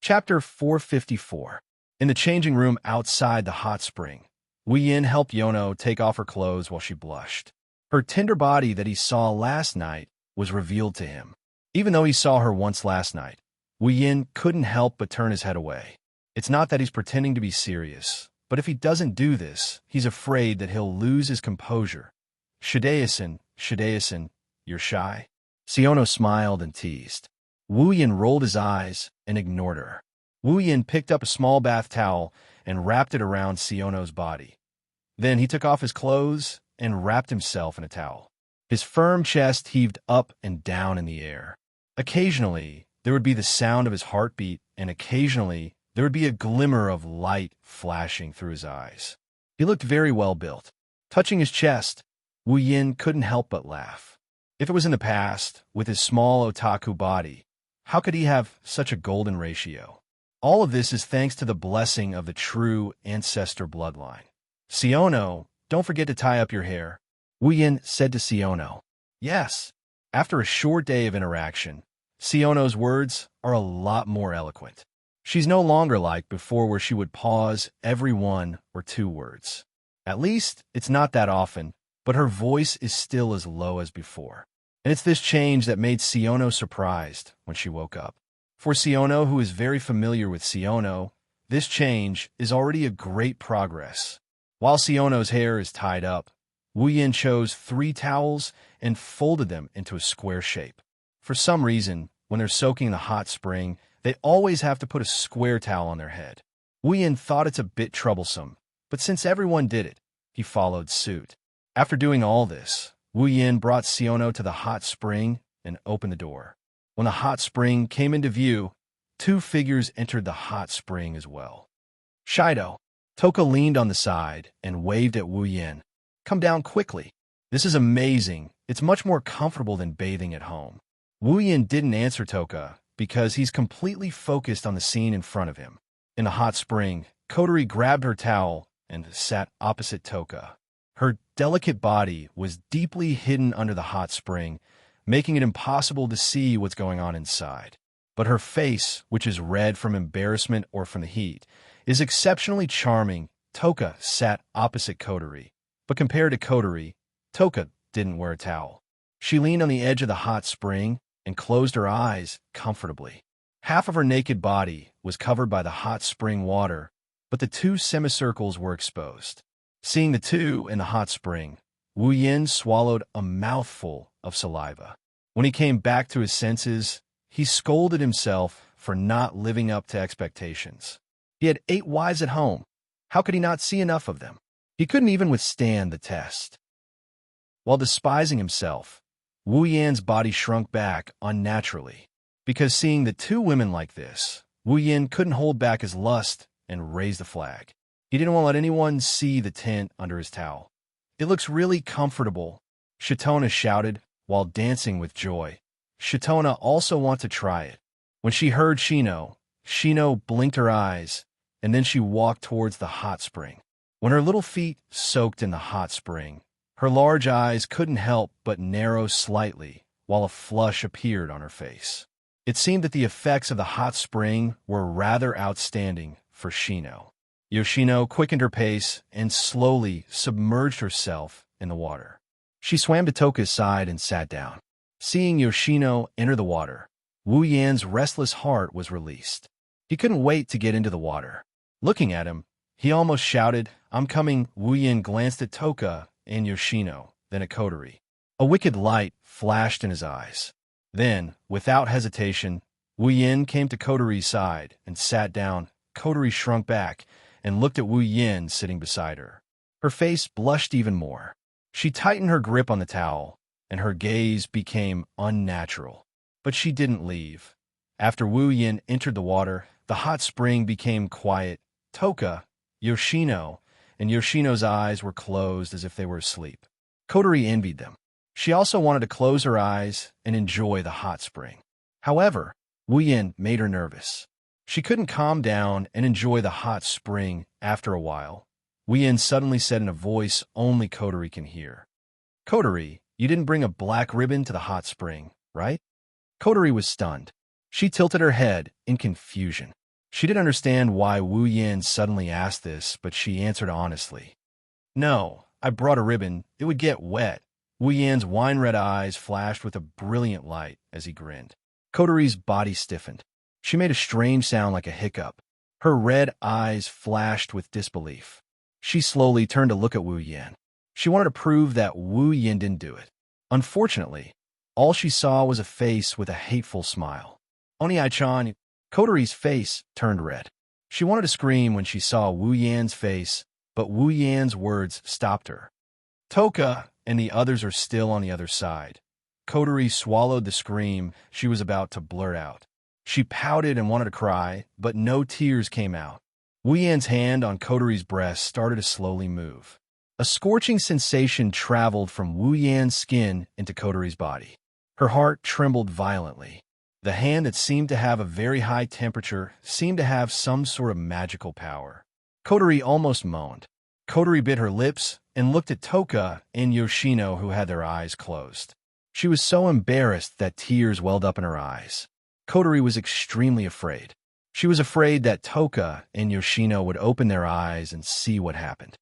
Chapter 454. In the changing room outside the hot spring, Wu Yin helped Yono take off her clothes while she blushed. Her tender body that he saw last night was revealed to him. Even though he saw her once last night, Wu Yin couldn't help but turn his head away. It's not that he's pretending to be serious, but if he doesn't do this, he's afraid that he'll lose his composure. Shidaesan, you're shy? Siono smiled and teased. Wu Yin rolled his eyes and ignored her. Wu Yin picked up a small bath towel and wrapped it around Siono's body. Then he took off his clothes and wrapped himself in a towel. His firm chest heaved up and down in the air. Occasionally, there would be the sound of his heartbeat, and occasionally, there would be a glimmer of light flashing through his eyes. He looked very well built. Touching his chest, Wu Yin couldn't help but laugh. If it was in the past, with his small otaku body, how could he have such a golden ratio? All of this is thanks to the blessing of the true ancestor bloodline. Siono, don't forget to tie up your hair, Wu Yin said to Siono. Yes. After a short day of interaction, Siono's words are a lot more eloquent. She's no longer like before where she would pause every 1 or 2 words. At least, it's not that often, but her voice is still as low as before. And it's this change that made Siono surprised when she woke up. For Siono, who is very familiar with Siono, this change is already a great progress. While Siono's hair is tied up, Wu Yin chose 3 towels and folded them into a square shape. For some reason, when they're soaking in the hot spring, they always have to put a square towel on their head. Wu Yin thought it's a bit troublesome, but since everyone did it, he followed suit. After doing all this, Wu Yin brought Siono to the hot spring and opened the door. When the hot spring came into view, 2 figures entered the hot spring as well. Shido. Toka leaned on the side and waved at Wu Yin. Come down quickly. This is amazing. It's much more comfortable than bathing at home. Wu Yin didn't answer Toka because he's completely focused on the scene in front of him. In the hot spring, Kotori grabbed her towel and sat opposite Toka. Her delicate body was deeply hidden under the hot spring, making it impossible to see what's going on inside. But her face, which is red from embarrassment or from the heat, is exceptionally charming. Toka sat opposite Kotori, but compared to Kotori, Toka didn't wear a towel. She leaned on the edge of the hot spring and closed her eyes comfortably. Half of her naked body was covered by the hot spring water, but the 2 semicircles were exposed. Seeing the 2 in the hot spring, Wu Yin swallowed a mouthful of saliva. When he came back to his senses, he scolded himself for not living up to expectations. He had 8 wives at home. How could he not see enough of them? He couldn't even withstand the test. While despising himself, Wu Yin's body shrunk back unnaturally. Because seeing the 2 women like this, Wu Yin couldn't hold back his lust and raised the flag. He didn't want to let anyone see the tint under his towel. It looks really comfortable, Shitona shouted while dancing with joy. Shitona also wanted to try it. When she heard Shino blinked her eyes, and then she walked towards the hot spring. When her little feet soaked in the hot spring, her large eyes couldn't help but narrow slightly while a flush appeared on her face. It seemed that the effects of the hot spring were rather outstanding for Shino. Yoshino quickened her pace and slowly submerged herself in the water. She swam to Toka's side and sat down. Seeing Yoshino enter the water, Wu Yan's restless heart was released. He couldn't wait to get into the water. Looking at him, he almost shouted, "I'm coming." Wu Yin glanced at Toka and Yoshino, then at Kotori. A wicked light flashed in his eyes. Then, without hesitation, Wu Yin came to Kotori's side and sat down. Kotori shrunk back and looked at Wu Yin sitting beside her. Her face blushed even more. She tightened her grip on the towel, and her gaze became unnatural. But she didn't leave. After Wu Yin entered the water, the hot spring became quiet. Toka, Yoshino, and Yoshino's eyes were closed as if they were asleep. Kotori envied them. She also wanted to close her eyes and enjoy the hot spring. However, Wu Yin made her nervous. She couldn't calm down and enjoy the hot spring after a while. Wu Yin suddenly said in a voice only Kotori can hear, "Kotori, you didn't bring a black ribbon to the hot spring, right?" Kotori was stunned. She tilted her head in confusion. She didn't understand why Wu Yin suddenly asked this, but she answered honestly. No, I brought a ribbon. It would get wet. Wu Yan's wine-red eyes flashed with a brilliant light as he grinned. Coteries' body stiffened. She made a strange sound like a hiccup. Her red eyes flashed with disbelief. She slowly turned to look at Wu Yan. She wanted to prove that Wu Yin didn't do it. Unfortunately, all she saw was a face with a hateful smile. Oni-chan, Coteries' face turned red. She wanted to scream when she saw Wu Yan's face, but Wu Yan's words stopped her. Toka and the others are still on the other side. Coterie swallowed the scream she was about to blurt out. She pouted and wanted to cry, but no tears came out. Wu Yan's hand on Coterie's breast started to slowly move. A scorching sensation traveled from Wu Yan's skin into Coterie's body. Her heart trembled violently. The hand that seemed to have a very high temperature seemed to have some sort of magical power. Coterie almost moaned. Coterie bit her lips and looked at Toka and Yoshino, who had their eyes closed. She was so embarrassed that tears welled up in her eyes. Coterie was extremely afraid. She was afraid that Toka and Yoshino would open their eyes and see what happened.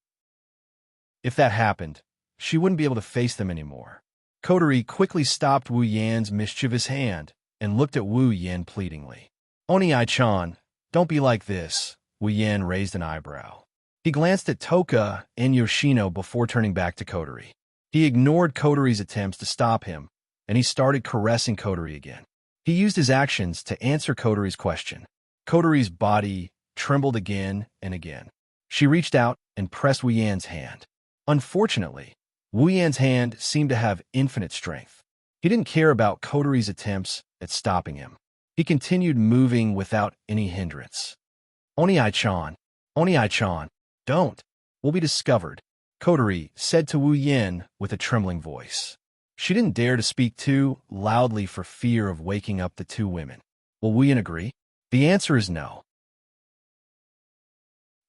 If that happened, she wouldn't be able to face them anymore. Coterie quickly stopped Wu Yan's mischievous hand and looked at Wu Yan pleadingly. Oni-chan, don't be like this. Wu Yan raised an eyebrow. He glanced at Toka and Yoshino before turning back to Coterie. He ignored Coterie's attempts to stop him, and he started caressing Coterie again. He used his actions to answer Coterie's question. Coterie's body trembled again and again. She reached out and pressed Wu Yan's hand. Unfortunately, Wu Yan's hand seemed to have infinite strength. He didn't care about Coterie's attempts at stopping him. He continued moving without any hindrance. Oni-chan, don't. We'll be discovered, Coterie said to Wu Yan with a trembling voice. She didn't dare to speak too loudly for fear of waking up the two women. Will Wu Yan agree? The answer is no.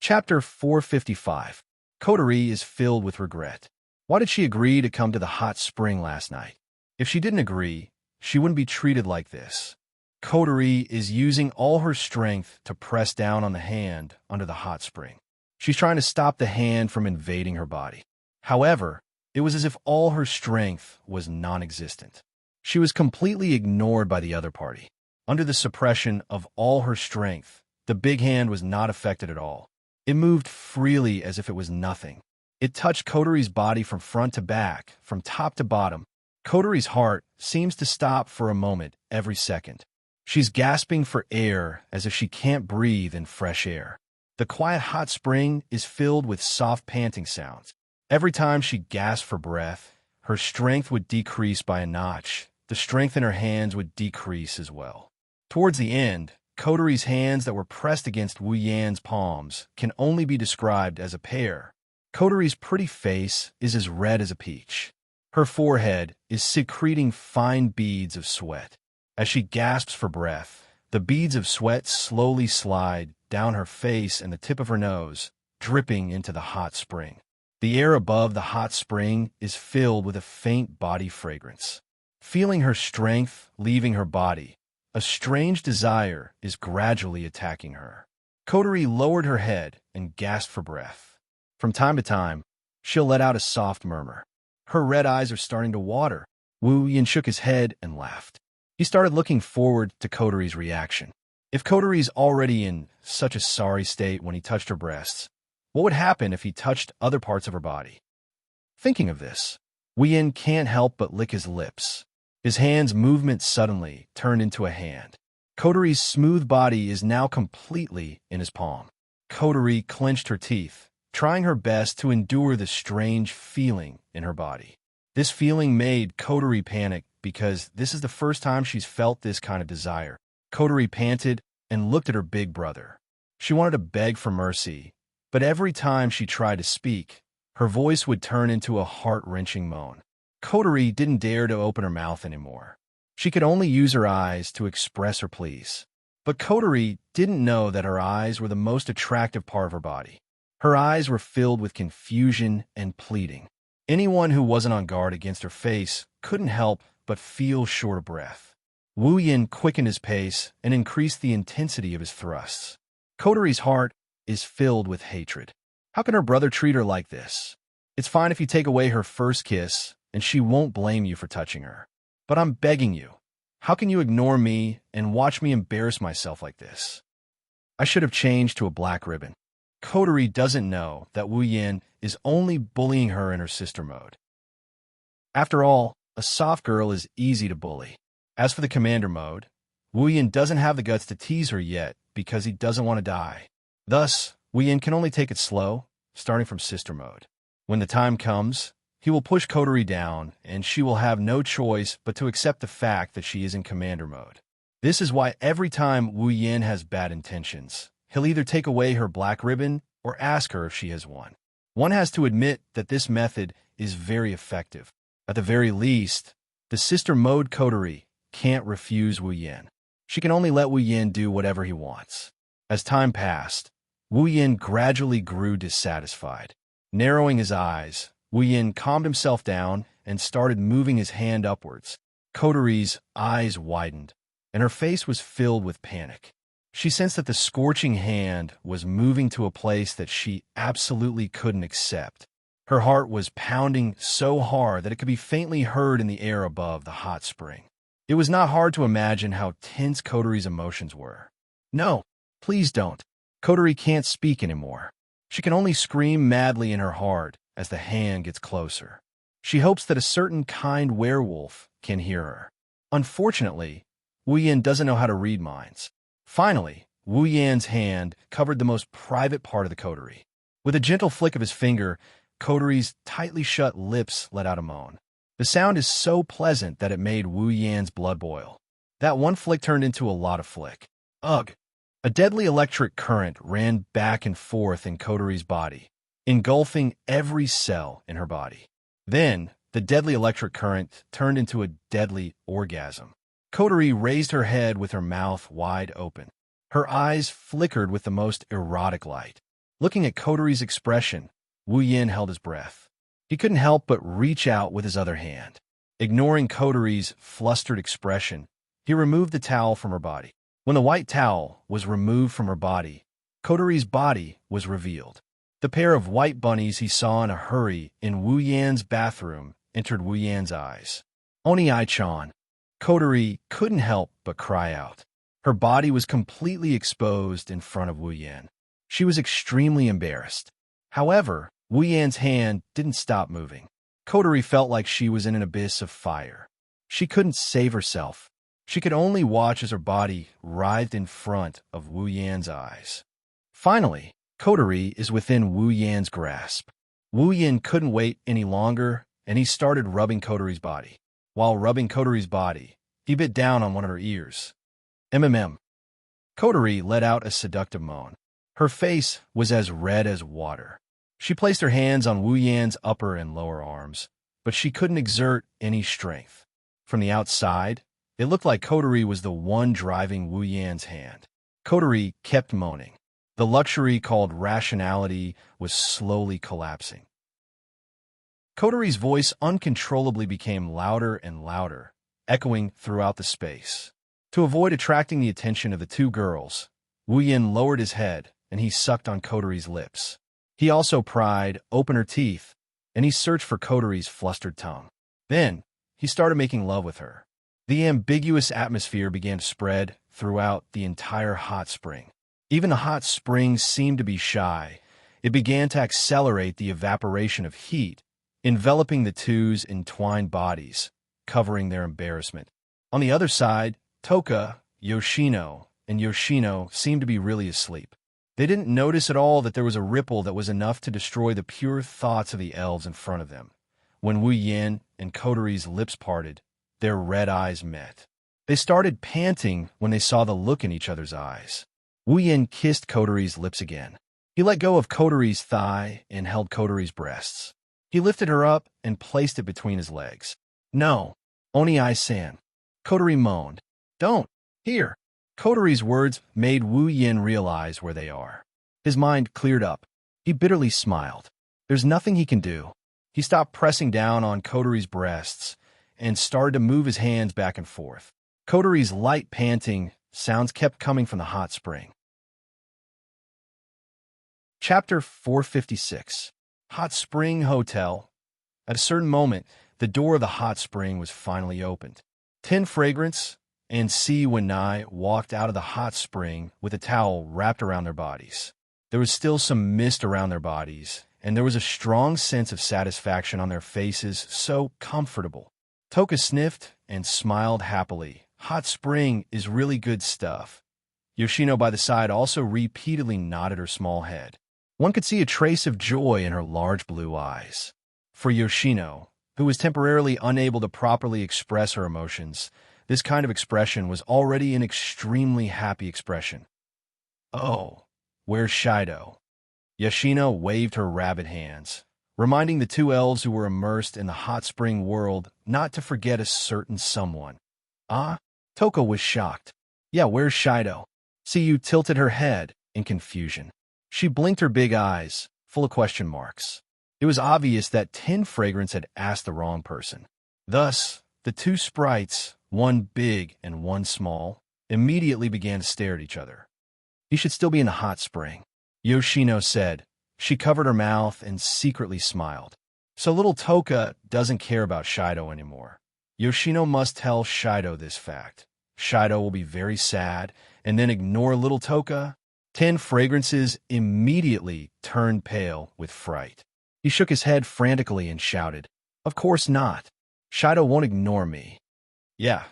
Chapter 455. Coterie is filled with regret. Why did she agree to come to the hot spring last night? If she didn't agree, she wouldn't be treated like this. Coterie is using all her strength to press down on the hand under the hot spring. She's trying to stop the hand from invading her body. However, it was as if all her strength was non-existent. She was completely ignored by the other party. Under the suppression of all her strength, the big hand was not affected at all. It moved freely as if it was nothing. It touched Coterie's body from front to back, from top to bottom. Coterie's heart seems to stop for a moment every second. She's gasping for air as if she can't breathe in fresh air. The quiet hot spring is filled with soft panting sounds. Every time she gasped for breath, her strength would decrease by a notch. The strength in her hands would decrease as well. Towards the end, Coterie's hands that were pressed against Wu Yan's palms can only be described as a pair. Coterie's pretty face is as red as a peach. Her forehead is secreting fine beads of sweat. As she gasps for breath, the beads of sweat slowly slide down her face and the tip of her nose, dripping into the hot spring. The air above the hot spring is filled with a faint body fragrance. Feeling her strength leaving her body, a strange desire is gradually attacking her. Coterie lowered her head and gasped for breath. From time to time, she'll let out a soft murmur. Her red eyes are starting to water. Wu Yan shook his head and laughed. He started looking forward to Coterie's reaction. If Coterie's already in such a sorry state when he touched her breasts, what would happen if he touched other parts of her body? Thinking of this, Wu Yan can't help but lick his lips. His hand's movement suddenly turned into a hand. Coterie's smooth body is now completely in his palm. Coterie clenched her teeth, trying her best to endure the strange feeling in her body. This feeling made Coterie panic because this is the first time she's felt this kind of desire. Coterie panted and looked at her big brother. She wanted to beg for mercy, but every time she tried to speak, her voice would turn into a heart-wrenching moan. Coterie didn't dare to open her mouth anymore. She could only use her eyes to express her pleas. But Coterie didn't know that her eyes were the most attractive part of her body. Her eyes were filled with confusion and pleading. Anyone who wasn't on guard against her face couldn't help but feel short of breath. Wu Yan quickened his pace and increased the intensity of his thrusts. Kotori's heart is filled with hatred. How can her brother treat her like this? It's fine if you take away her first kiss, and she won't blame you for touching her. But I'm begging you, how can you ignore me and watch me embarrass myself like this? I should have changed to a black ribbon. Kotori doesn't know that Wu Yin is only bullying her in her sister mode. After all, a soft girl is easy to bully. As for the commander mode, Wu Yin doesn't have the guts to tease her yet because he doesn't want to die. Thus, Wu Yin can only take it slow, starting from sister mode. When the time comes, he will push Kotori down, and she will have no choice but to accept the fact that she is in commander mode. This is why every time Wu Yin has bad intentions, he'll either take away her black ribbon or ask her if she has one. One has to admit that this method is very effective. At the very least, the sister mode Kotori can't refuse Wu Yin. She can only let Wu Yin do whatever he wants. As time passed, Wu Yin gradually grew dissatisfied. Narrowing his eyes, Wu Yin calmed himself down and started moving his hand upwards. Kotori's eyes widened, and her face was filled with panic. She sensed that the scorching hand was moving to a place that she absolutely couldn't accept. Her heart was pounding so hard that it could be faintly heard in the air above the hot spring. It was not hard to imagine how tense Kotori's emotions were. No, please don't. Kotori can't speak anymore. She can only scream madly in her heart as the hand gets closer. She hopes that a certain kind werewolf can hear her. Unfortunately, Wu Yin doesn't know how to read minds. Finally, Wu Yan's hand covered the most private part of the Kotori. With a gentle flick of his finger, Kotori's tightly shut lips let out a moan. The sound is so pleasant that it made Wu Yan's blood boil. That one flick turned into a lot of flick. Ugh! A deadly electric current ran back and forth in Kotori's body, engulfing every cell in her body. Then, the deadly electric current turned into a deadly orgasm. Kotori raised her head with her mouth wide open. Her eyes flickered with the most erotic light. Looking at Kotori's expression, Wu Yin held his breath. He couldn't help but reach out with his other hand. Ignoring Kotori's flustered expression, he removed the towel from her body. When the white towel was removed from her body, Kotori's body was revealed. The pair of white bunnies he saw in a hurry in Wu Yan's bathroom entered Wu Yan's eyes. Oni Ai-chan. Kotori couldn't help but cry out. Her body was completely exposed in front of Wu Yan. She was extremely embarrassed. However, Wu Yan's hand didn't stop moving. Kotori felt like she was in an abyss of fire. She couldn't save herself. She could only watch as her body writhed in front of Wu Yan's eyes. Finally, Kotori is within Wu Yan's grasp. Wu Yan couldn't wait any longer, and he started rubbing Kotori's body. While rubbing Kotori's body, he bit down on one of her ears. Kotori let out a seductive moan. Her face was as red as water. She placed her hands on Wu Yan's upper and lower arms, but she couldn't exert any strength. From the outside, it looked like Kotori was the one driving Wu Yan's hand. Kotori kept moaning. The luxury called rationality was slowly collapsing. Kotori's voice uncontrollably became louder and louder, echoing throughout the space. To avoid attracting the attention of the two girls, Wu Yan lowered his head and he sucked on Kotori's lips. He also pried open her teeth, and he searched for Kotori's flustered tongue. Then, he started making love with her. The ambiguous atmosphere began to spread throughout the entire hot spring. Even the hot springs seemed to be shy. It began to accelerate the evaporation of heat, enveloping the two's entwined bodies, covering their embarrassment. On the other side, Toka, Yoshino, and Yoshino seemed to be really asleep. They didn't notice at all that there was a ripple that was enough to destroy the pure thoughts of the elves in front of them. When Wu Yan and Kotori's lips parted, their red eyes met. They started panting when they saw the look in each other's eyes. Wu Yan kissed Kotori's lips again. He let go of Kotori's thigh and held Kotori's breasts. He lifted her up and placed it between his legs. No, Oni Ai-san. Kotori moaned. Don't. Here. Kotori's words made Wu Yan realize where they are. His mind cleared up. He bitterly smiled. There's nothing he can do. He stopped pressing down on Kotori's breasts and started to move his hands back and forth. Kotori's light panting sounds kept coming from the hot spring. Chapter 456. Hot Spring Hotel. At a certain moment, the door of the hot spring was finally opened. Tin Fragrance and Si Wenai walked out of the hot spring with a towel wrapped around their bodies. There was still some mist around their bodies, and there was a strong sense of satisfaction on their faces, so comfortable. Toka sniffed and smiled happily. Hot spring is really good stuff. Yoshino by the side also repeatedly nodded her small head. One could see a trace of joy in her large blue eyes. For Yoshino, who was temporarily unable to properly express her emotions, this kind of expression was already an extremely happy expression. "Oh, where's Shido?" Yoshino waved her rabbit hands, reminding the two elves who were immersed in the hot spring world not to forget a certain someone. "Ah?" Toka was shocked. "Yeah, where's Shido?" Siyu tilted her head in confusion. She blinked her big eyes, full of question marks. It was obvious that Tin Fragrance had asked the wrong person. Thus, the two sprites, one big and one small, immediately began to stare at each other. "He should still be in the hot spring," Yoshino said. She covered her mouth and secretly smiled. So little Toka doesn't care about Shido anymore. Yoshino must tell Shido this fact. Shido will be very sad and then ignore little Toka. Tin Fragrances immediately turned pale with fright. He shook his head frantically and shouted, "Of course not. Shido won't ignore me." Yeah,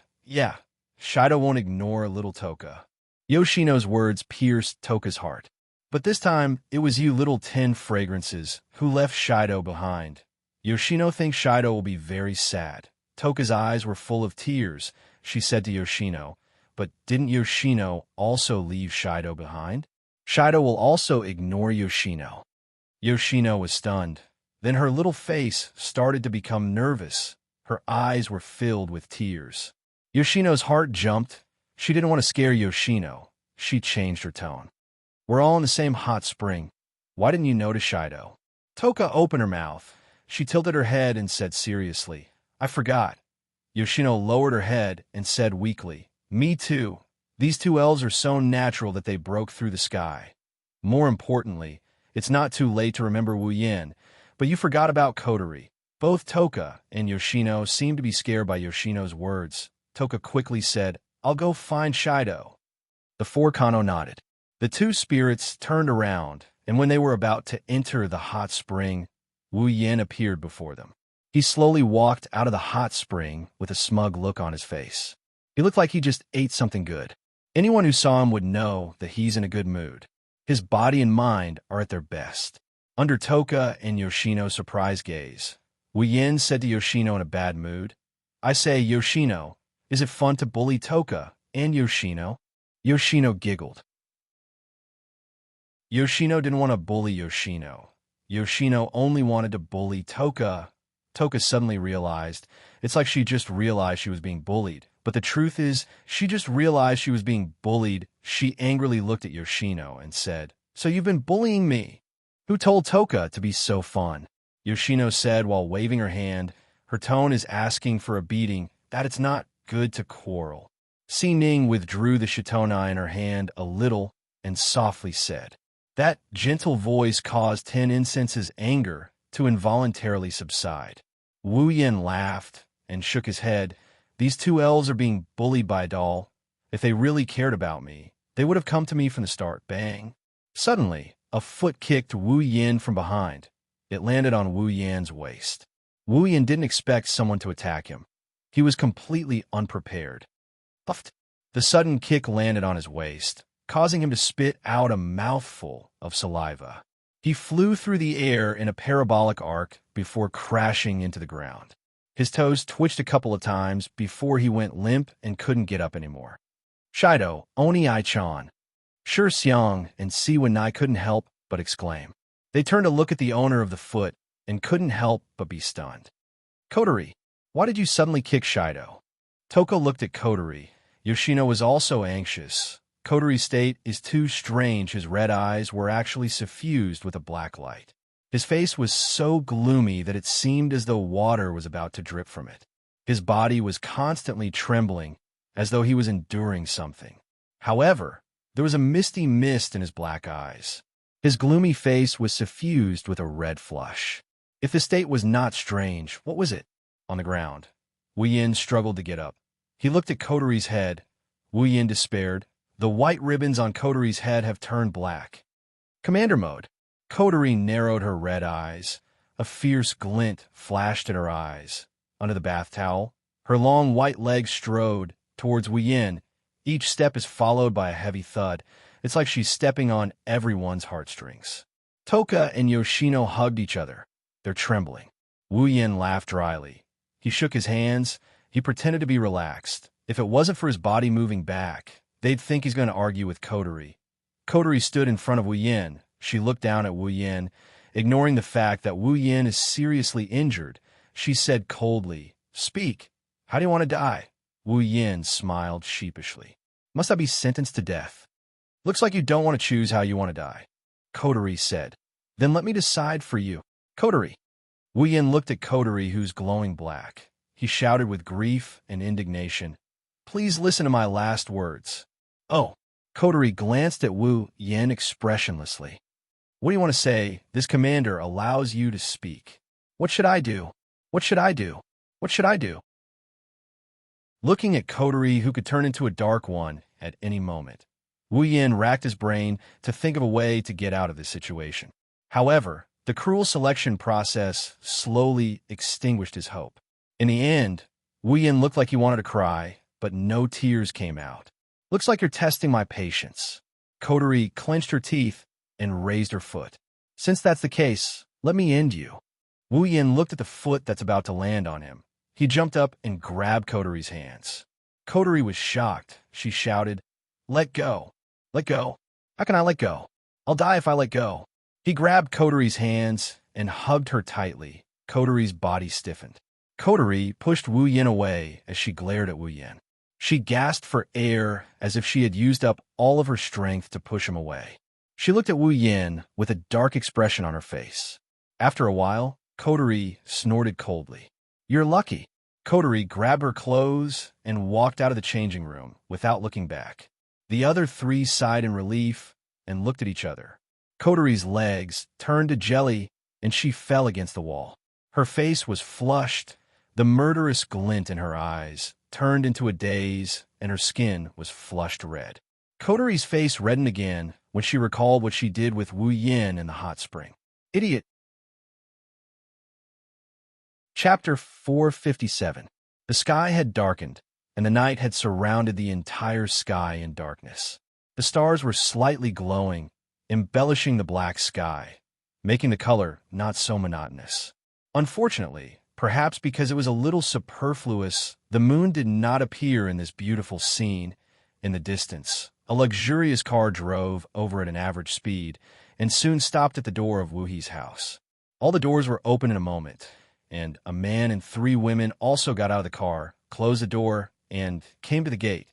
Shido won't ignore little Toka." Yoshino's words pierced Toka's heart. "But this time, it was you little Tin Fragrances who left Shido behind. Yoshino thinks Shido will be very sad." Toka's eyes were full of tears. She said to Yoshino, "But didn't Yoshino also leave Shido behind? Shido will also ignore Yoshino." Yoshino was stunned. Then her little face started to become nervous. Her eyes were filled with tears. Yoshino's heart jumped. She didn't want to scare Yoshino. She changed her tone. "We're all in the same hot spring. Why didn't you notice Shido?" Toka opened her mouth. She tilted her head and said seriously, "I forgot." Yoshino lowered her head and said weakly, "Me too. These two elves are so natural that they broke through the sky. More importantly, it's not too late to remember Wu Yin, but you forgot about Kotori." Both Toka and Yoshino seemed to be scared by Yoshino's words. Toka quickly said, "I'll go find Shido." The four Kano nodded. The two spirits turned around, and when they were about to enter the hot spring, Wu Yin appeared before them. He slowly walked out of the hot spring with a smug look on his face. He looked like he just ate something good. Anyone who saw him would know that he's in a good mood. His body and mind are at their best. Under Toka and Yoshino's surprise gaze, Wu Yin said to Yoshino in a bad mood, "I say, Yoshino, is it fun to bully Toka and Yoshino?" Yoshino giggled. Yoshino didn't want to bully Yoshino. Yoshino only wanted to bully Toka. Toka suddenly realized. It's like she just realized she was being bullied. But the truth is, she just realized she was being bullied. She angrily looked at Yoshino and said, "So you've been bullying me? Who told Toka to be so fun?" Yoshino said while waving her hand. Her tone is asking for a beating, that it's not good to quarrel. Si Ning withdrew the shitona in her hand a little and softly said. That gentle voice caused Ten Incense's anger to involuntarily subside. Wu Yin laughed and shook his head. These two elves are being bullied by a doll. If they really cared about me, they would have come to me from the start. Bang. Suddenly, a foot kicked Wu Yin from behind. It landed on Wu Yan's waist. Wu Yin didn't expect someone to attack him. He was completely unprepared. Puffed. The sudden kick landed on his waist, causing him to spit out a mouthful of saliva. He flew through the air in a parabolic arc before crashing into the ground. His toes twitched a couple of times before he went limp and couldn't get up anymore. Shido, Oni Ai-chan. Sure Xiang and Si Wenai couldn't help but exclaim. They turned to look at the owner of the foot and couldn't help but be stunned. Kotori, why did you suddenly kick Shido? Toka looked at Kotori. Yoshino was also anxious. Kotori's state is too strange. His red eyes were actually suffused with a black light. His face was so gloomy that it seemed as though water was about to drip from it. His body was constantly trembling, as though he was enduring something. However, there was a misty mist in his black eyes. His gloomy face was suffused with a red flush. If the state was not strange, what was it? On the ground, Wu Yin struggled to get up. He looked at Coteries' head. Wu Yin despaired. The white ribbons on Coteries' head have turned black. Commander mode. Coterie narrowed her red eyes. A fierce glint flashed in her eyes. Under the bath towel, her long white legs strode towards Wu Yin. Each step is followed by a heavy thud. It's like she's stepping on everyone's heartstrings. Toka and Yoshino hugged each other. They're trembling. Wu Yin laughed dryly. He shook his hands. He pretended to be relaxed. If it wasn't for his body moving back, they'd think he's going to argue with Coterie. Coterie stood in front of Wu Yin. She looked down at Wu Yin. Ignoring the fact that Wu Yin is seriously injured, she said coldly, "Speak. How do you want to die?" Wu Yin smiled sheepishly. "Must I be sentenced to death?" "Looks like you don't want to choose how you want to die," Coterie said. "Then let me decide for you." "Coterie." Wu Yin looked at Coterie, who's glowing black. He shouted with grief and indignation, "Please listen to my last words." "Oh." Coterie glanced at Wu Yin expressionlessly. "What do you want to say? This commander allows you to speak." "What should I do? What should I do? What should I do?" Looking at Coterie, who could turn into a dark one at any moment, Wu Yin racked his brain to think of a way to get out of this situation. However, the cruel selection process slowly extinguished his hope. In the end, Wu Yin looked like he wanted to cry, but no tears came out. "Looks like you're testing my patience." Coterie clenched her teeth and raised her foot. "Since that's the case, let me end you." Wu Yin looked at the foot that's about to land on him. He jumped up and grabbed Coterie's hands. Coterie was shocked. She shouted, "Let go. Let go. How can I let go? I'll die if I let go." He grabbed Coterie's hands and hugged her tightly. Coterie's body stiffened. Coterie pushed Wu Yin away as she glared at Wu Yin. She gasped for air as if she had used up all of her strength to push him away. She looked at Wu Yin with a dark expression on her face. After a while, Coterie snorted coldly. "You're lucky." Coterie grabbed her clothes and walked out of the changing room without looking back. The other three sighed in relief and looked at each other. Coterie's legs turned to jelly and she fell against the wall. Her face was flushed. The murderous glint in her eyes turned into a daze and her skin was flushed red. Coterie's face reddened again when she recalled what she did with Wu Yin in the hot spring. Idiot. Chapter 457. The sky had darkened, and the night had surrounded the entire sky in darkness. The stars were slightly glowing, embellishing the black sky, making the color not so monotonous. Unfortunately, perhaps because it was a little superfluous, the moon did not appear in this beautiful scene. In the distance, a luxurious car drove over at an average speed and soon stopped at the door of Wu He's house. All the doors were open in a moment, and a man and 3 women also got out of the car, closed the door, and came to the gate.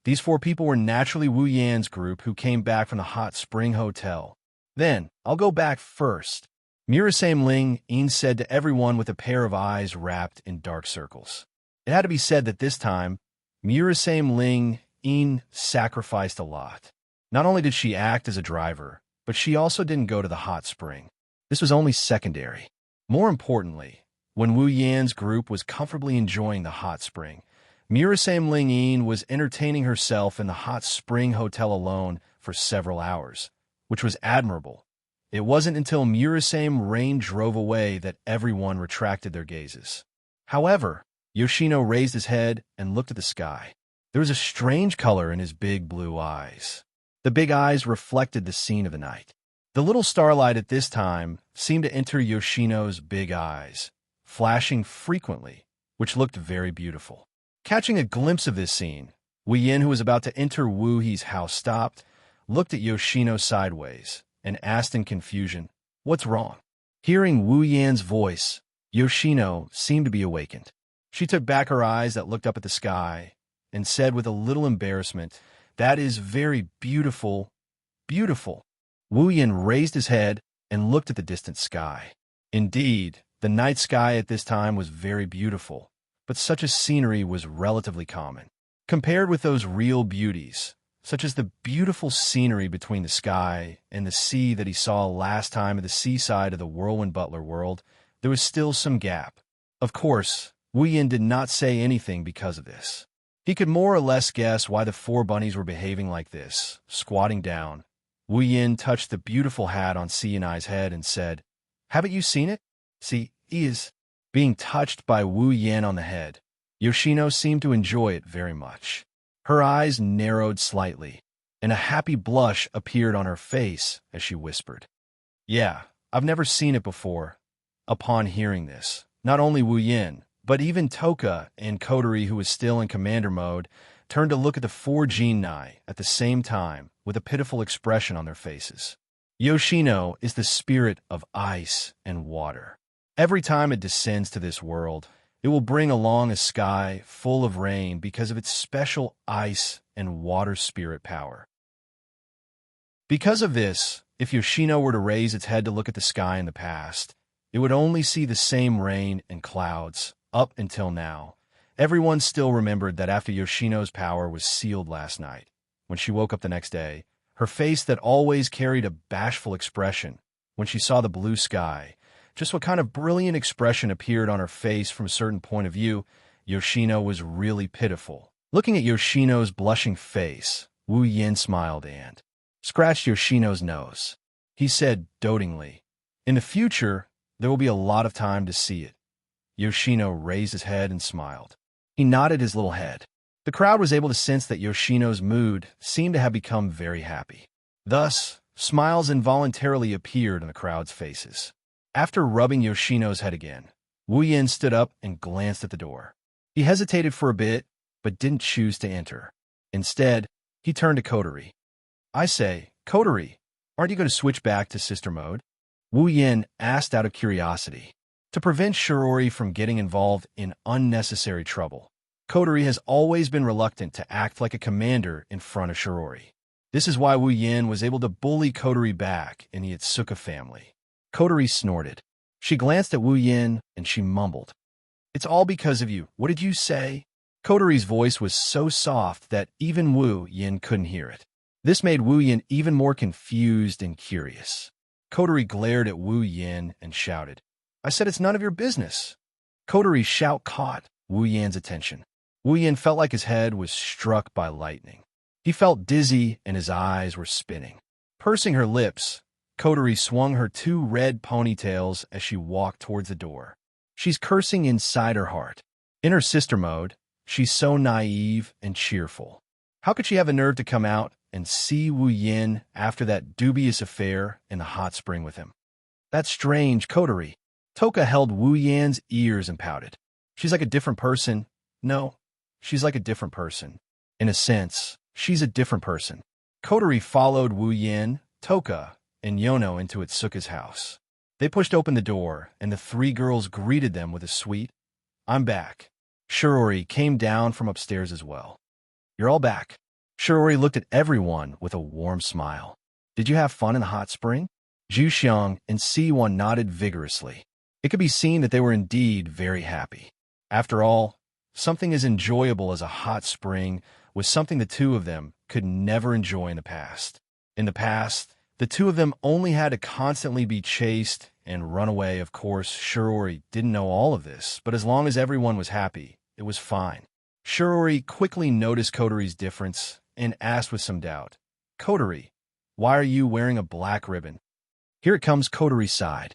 These 4 people were naturally Wu Yan's group who came back from the hot spring hotel. "Then, I'll go back first," Murasame Ling Yin said to everyone with a pair of eyes wrapped in dark circles. It had to be said that this time, Murasame Ling Yin sacrificed a lot. Not only did she act as a driver, but she also didn't go to the hot spring. This was only secondary. More importantly, when Wu Yan's group was comfortably enjoying the hot spring, Murasame Ling Yin was entertaining herself in the hot spring hotel alone for several hours, which was admirable. It wasn't until Murasame Rain drove away that everyone retracted their gazes. However, Yoshino raised his head and looked at the sky. There was a strange color in his big blue eyes. The big eyes reflected the scene of the night. The little starlight at this time seemed to enter Yoshino's big eyes, flashing frequently, which looked very beautiful. Catching a glimpse of this scene, Wu Yin, who was about to enter Wu He's house, stopped, looked at Yoshino sideways, and asked in confusion, "What's wrong?" Hearing Wu Yan's voice, Yoshino seemed to be awakened. She took back her eyes that looked up at the sky and said with a little embarrassment, "That is very beautiful, beautiful." Wu Yin raised his head and looked at the distant sky. Indeed, the night sky at this time was very beautiful, but such a scenery was relatively common. Compared with those real beauties, such as the beautiful scenery between the sky and the sea that he saw last time at the seaside of the Whirlwind Butler world, there was still some gap. Of course, Wu Yin did not say anything because of this. He could more or less guess why the four bunnies were behaving like this. Squatting down, Wu Yin touched the beautiful hat on Xianxia's head and said, "Haven't you seen it?" He is being touched by Wu Yin on the head. Yoshino seemed to enjoy it very much. Her eyes narrowed slightly, and a happy blush appeared on her face as she whispered, "Yeah, I've never seen it before." Upon hearing this, not only Wu Yin, but even Toka and Kotori, who was still in commander mode, turned to look at the four genii at the same time with a pitiful expression on their faces. Yoshino is the spirit of ice and water. Every time it descends to this world, it will bring along a sky full of rain because of its special ice and water spirit power. Because of this, if Yoshino were to raise its head to look at the sky in the past, it would only see the same rain and clouds up until now. Everyone still remembered that after Yoshino's power was sealed last night, when she woke up the next day, her face that always carried a bashful expression, when she saw the blue sky, just what kind of brilliant expression appeared on her face from a certain point of view, Yoshino was really pitiful. Looking at Yoshino's blushing face, Wu Yin smiled and scratched Yoshino's nose. He said dotingly, "In the future, there will be a lot of time to see it." Yoshino raised his head and smiled. He nodded his little head. The crowd was able to sense that Yoshino's mood seemed to have become very happy. Thus, smiles involuntarily appeared on the crowd's faces. After rubbing Yoshino's head again, Wu Yin stood up and glanced at the door. He hesitated for a bit, but didn't choose to enter. Instead, he turned to Kotori. "I say, Kotori, aren't you going to switch back to sister mode?" Wu Yin asked out of curiosity. To prevent Shirori from getting involved in unnecessary trouble, Kotori has always been reluctant to act like a commander in front of Shirori. This is why Wu Yin was able to bully Kotori back in the Itsuka family. Kotori snorted. She glanced at Wu Yin and she mumbled, "It's all because of you. What did you say?" Kotori's voice was so soft that even Wu Yin couldn't hear it. This made Wu Yin even more confused and curious. Kotori glared at Wu Yin and shouted, "I said it's none of your business." Kotori's shout caught Wu Yin's attention. Wu Yin felt like his head was struck by lightning. He felt dizzy and his eyes were spinning. Pursing her lips, Kotori swung her two red ponytails as she walked towards the door. She's cursing inside her heart. In her sister mode, she's so naive and cheerful. How could she have a nerve to come out and see Wu Yin after that dubious affair in the hot spring with him? "That's strange, Kotori." Toka held Wu Yin's ears and pouted. "She's like a different person." "No, she's like a different person. In a sense, she's a different person." Kotori followed Wu Yin, Toka, and Yono into Itsuka's house. They pushed open the door, and the three girls greeted them with a sweet, "I'm back." Shirori came down from upstairs as well. "You're all back." Shirori looked at everyone with a warm smile. "Did you have fun in the hot spring?" Zhuxiang and Si1 nodded vigorously. It could be seen that they were indeed very happy. After all, something as enjoyable as a hot spring was something the two of them could never enjoy in the past. In the past, the two of them only had to constantly be chased and run away. Of course, Shirori didn't know all of this, but as long as everyone was happy, it was fine. Shirori quickly noticed Kotori's difference and asked with some doubt, "Kotori, why are you wearing a black ribbon?" "Here it comes," Kotori sighed.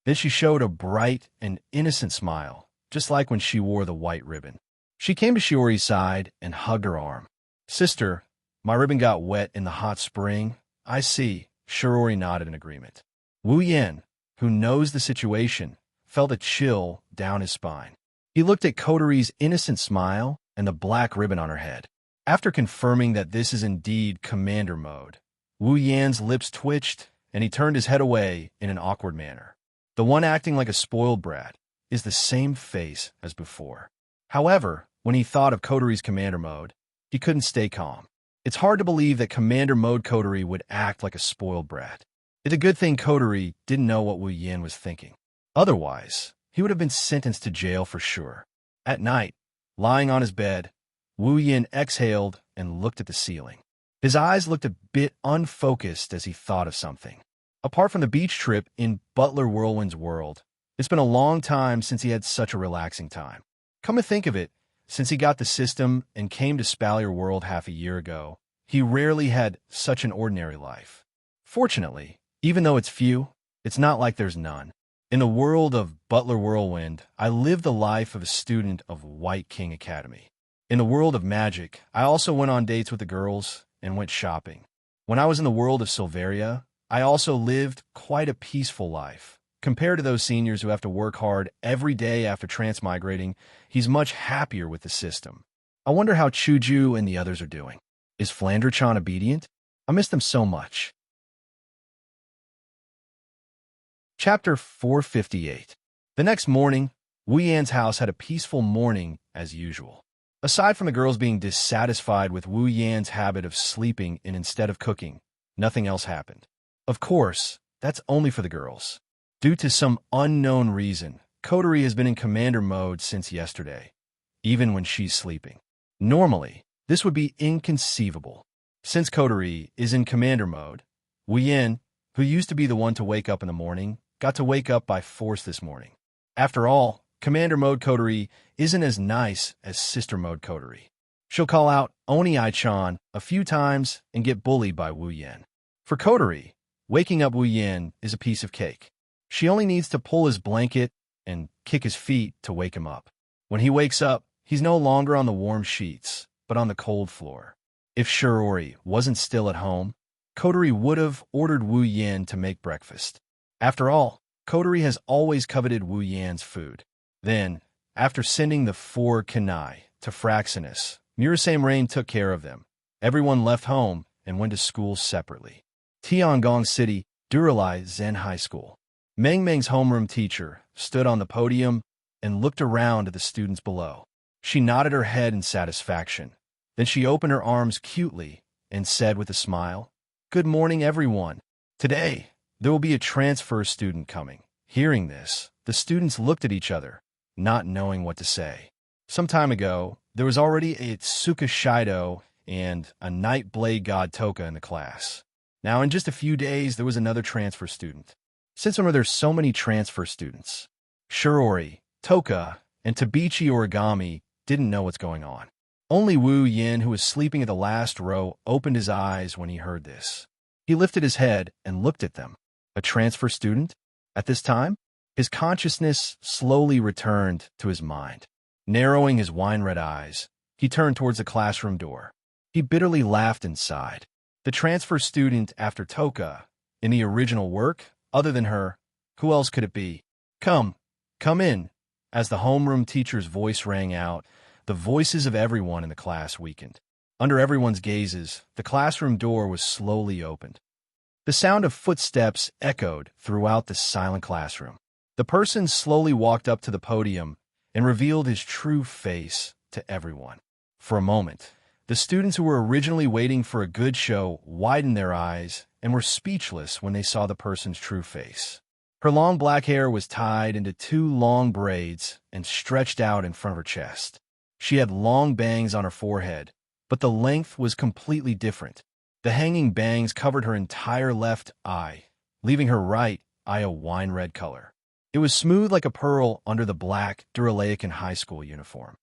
Then she showed a bright and innocent smile, just like when she wore the white ribbon. She came to Shiori's side and hugged her arm. "Sister, my ribbon got wet in the hot spring." "I see." Shirori nodded in agreement. Wu Yin, who knows the situation, felt a chill down his spine. He looked at Kotori's innocent smile and the black ribbon on her head. After confirming that this is indeed commander mode, Wu Yin's lips twitched and he turned his head away in an awkward manner. The one acting like a spoiled brat is the same face as before. However, when he thought of Kotori's commander mode, he couldn't stay calm. It's hard to believe that commander mode Kotori would act like a spoiled brat. It's a good thing Kotori didn't know what Wu Yin was thinking. Otherwise, he would have been sentenced to jail for sure. At night, lying on his bed, Wu Yin exhaled and looked at the ceiling. His eyes looked a bit unfocused as he thought of something. Apart from the beach trip in Butler Whirlwind's world, it's been a long time since he had such a relaxing time. Come to think of it, since he got the system and came to Spalier World half a year ago, he rarely had such an ordinary life. Fortunately, even though it's few, it's not like there's none. In the world of Butler Whirlwind, I lived the life of a student of White King Academy. In the world of magic, I also went on dates with the girls and went shopping. When I was in the world of Silveria, I also lived quite a peaceful life. Compared to those seniors who have to work hard every day after transmigrating, he's much happier with the system. I wonder how Chuju and the others are doing. Is Flanderchan obedient? I miss them so much. Chapter 458. The next morning, Wu Yan's house had a peaceful morning as usual. Aside from the girls being dissatisfied with Wu Yan's habit of sleeping in instead of cooking, nothing else happened. Of course, that's only for the girls. Due to some unknown reason, Coterie has been in commander mode since yesterday, even when she's sleeping. Normally, this would be inconceivable. Since Coterie is in commander mode, Wu Yan, who used to be the one to wake up in the morning, got to wake up by force this morning. After all, commander mode Coterie isn't as nice as sister mode Coterie. She'll call out Oni Ai-chan a few times and get bullied by Wu Yan. For Coterie, waking up Wu Yan is a piece of cake. She only needs to pull his blanket and kick his feet to wake him up. When he wakes up, he's no longer on the warm sheets, but on the cold floor. If Shirori wasn't still at home, Coterie would have ordered Wu Yan to make breakfast. After all, Coterie has always coveted Wu Yan's food. Then, after sending the 4 Kanai to Fraxinus, Murasame Rain took care of them. Everyone left home and went to school separately. Tiangong City, Duralai Zen High School. Meng Meng's homeroom teacher stood on the podium and looked around at the students below. She nodded her head in satisfaction. Then she opened her arms cutely and said with a smile, "Good morning, everyone. Today, there will be a transfer student coming." Hearing this, the students looked at each other, not knowing what to say. Some time ago, there was already a Tsuka Shido and a Night Blade God Toka in the class. Now, in just a few days, there was another transfer student. Since when were there so many transfer students? Shirori, Toka, and Tabichi Origami didn't know what's going on. Only Wu Yin, who was sleeping at the last row, opened his eyes when he heard this. He lifted his head and looked at them. A transfer student? At this time, his consciousness slowly returned to his mind. Narrowing his wine-red eyes, he turned towards the classroom door. He bitterly laughed and sighed. The transfer student after Toka, in the original work, other than her, who else could it be? Come in." As the homeroom teacher's voice rang out, the voices of everyone in the class weakened. Under everyone's gazes, the classroom door was slowly opened. The sound of footsteps echoed throughout the silent classroom. The person slowly walked up to the podium and revealed his true face to everyone. For a moment, the students who were originally waiting for a good show widened their eyes and were speechless when they saw the person's true face. Her long black hair was tied into 2 long braids and stretched out in front of her chest. She had long bangs on her forehead, but the length was completely different. The hanging bangs covered her entire left eye, leaving her right eye a wine-red color. It was smooth like a pearl under the black Duralaican high school uniform.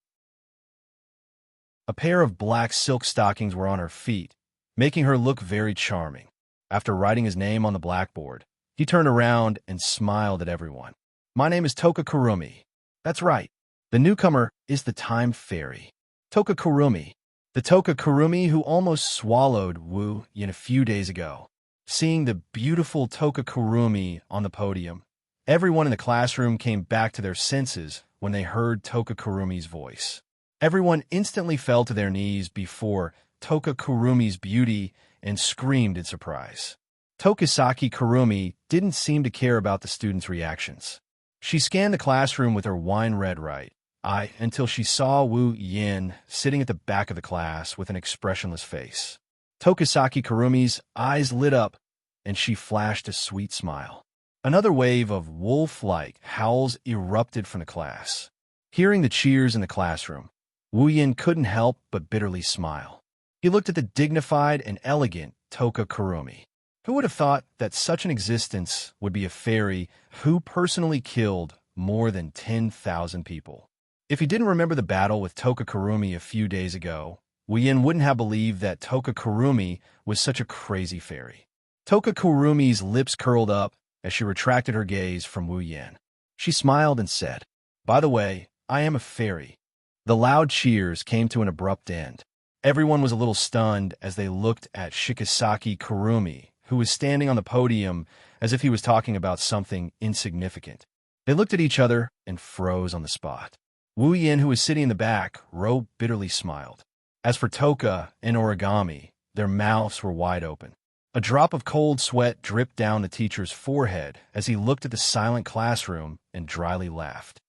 A pair of black silk stockings were on her feet, making her look very charming. After writing his name on the blackboard, he turned around and smiled at everyone. "My name is Toka Kurumi." That's right. The newcomer is the Time Fairy. Toka Kurumi. The Toka Kurumi who almost swallowed Wu Yin a few days ago. Seeing the beautiful Toka Kurumi on the podium, everyone in the classroom came back to their senses when they heard Toka Kurumi's voice. Everyone instantly fell to their knees before Toka Kurumi's beauty and screamed in surprise. Tokisaki Kurumi didn't seem to care about the students' reactions. She scanned the classroom with her wine-red right eye until she saw Wu Yin sitting at the back of the class with an expressionless face. Tokisaki Kurumi's eyes lit up, and she flashed a sweet smile. Another wave of wolf-like howls erupted from the class. Hearing the cheers in the classroom, Wu Yin couldn't help but bitterly smile. He looked at the dignified and elegant Toka Kurumi. Who would have thought that such an existence would be a fairy who personally killed more than 10,000 people? If he didn't remember the battle with Toka Kurumi a few days ago, Wuyin wouldn't have believed that Toka Kurumi was such a crazy fairy. Toka Kurumi's lips curled up as she retracted her gaze from Wu Yan. She smiled and said, "By the way, I am a fairy." The loud cheers came to an abrupt end. Everyone was a little stunned as they looked at Shikisaki Kurumi, who was standing on the podium as if he was talking about something insignificant. They looked at each other and froze on the spot. Wu Yan, who was sitting in the back row, bitterly smiled. As for Toka and Origami, their mouths were wide open. A drop of cold sweat dripped down the teacher's forehead as he looked at the silent classroom and dryly laughed.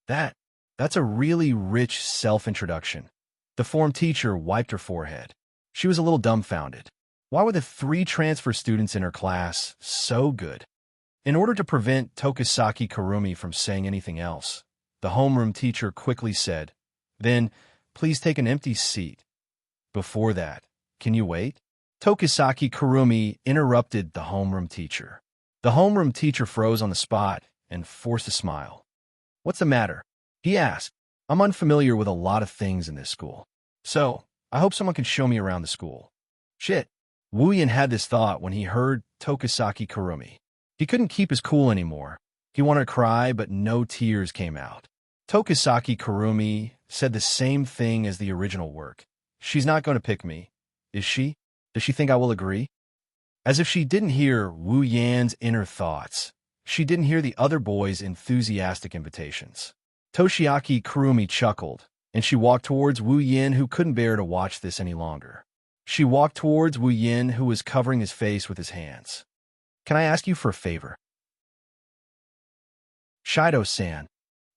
That's a really rich self-introduction. The form teacher wiped her forehead. She was a little dumbfounded. Why were the 3 transfer students in her class so good? In order to prevent Tokisaki Kurumi from saying anything else, the homeroom teacher quickly said, "Then, please take an empty seat. Before that, can you wait?" Tokisaki Kurumi interrupted the homeroom teacher. The homeroom teacher froze on the spot and forced a smile. "What's the matter?" he asked. "I'm unfamiliar with a lot of things in this school. So, I hope someone can show me around the school." Shit. Wu Yan had this thought when he heard Tokisaki Kurumi. He couldn't keep his cool anymore. He wanted to cry, but no tears came out. Tokisaki Kurumi said the same thing as the original work. "She's not going to pick me, is she? Does she think I will agree?" As if she didn't hear Wu Yan's inner thoughts, she didn't hear the other boys' enthusiastic invitations. Toshiaki Kurumi chuckled, and she walked towards Wu Yan, who couldn't bear to watch this any longer. She walked towards Wu Yan, who was covering his face with his hands. "Can I ask you for a favor?" "Shido-san."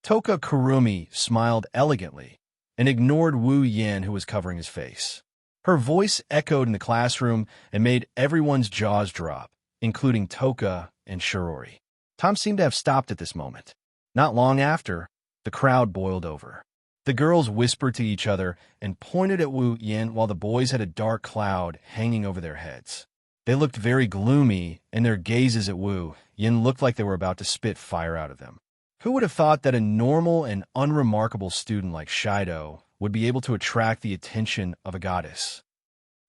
Toka Kurumi smiled elegantly and ignored Wu Yan, who was covering his face. Her voice echoed in the classroom and made everyone's jaws drop, including Toka and Shirori. Time seemed to have stopped at this moment. Not long after, the crowd boiled over. The girls whispered to each other and pointed at Wu Yan while the boys had a dark cloud hanging over their heads. They looked very gloomy, and their gazes at Wu Yan looked like they were about to spit fire out of them. Who would have thought that a normal and unremarkable student like Shido would be able to attract the attention of a goddess?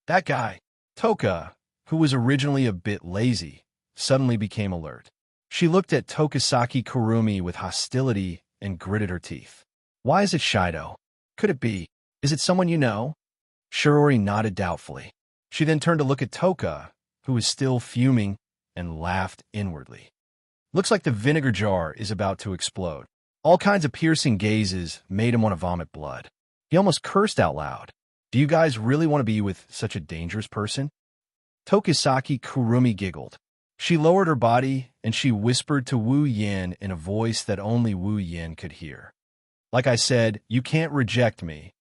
That guy, Toka, who was originally a bit lazy, suddenly became alert. She looked at Tokisaki Kurumi with hostility and gritted her teeth. "Why is it Shido? Could it be? Is it someone you know?" Shirori nodded doubtfully. She then turned to look at Toka, who was still fuming, and laughed inwardly. Looks like the vinegar jar is about to explode. All kinds of piercing gazes made him want to vomit blood. He almost cursed out loud. "Do you guys really want to be with such a dangerous person?" Tokisaki Kurumi giggled. She lowered her body and she whispered to Wu Yan in a voice that only Wu Yan could hear. "Like I said, you can't reject me."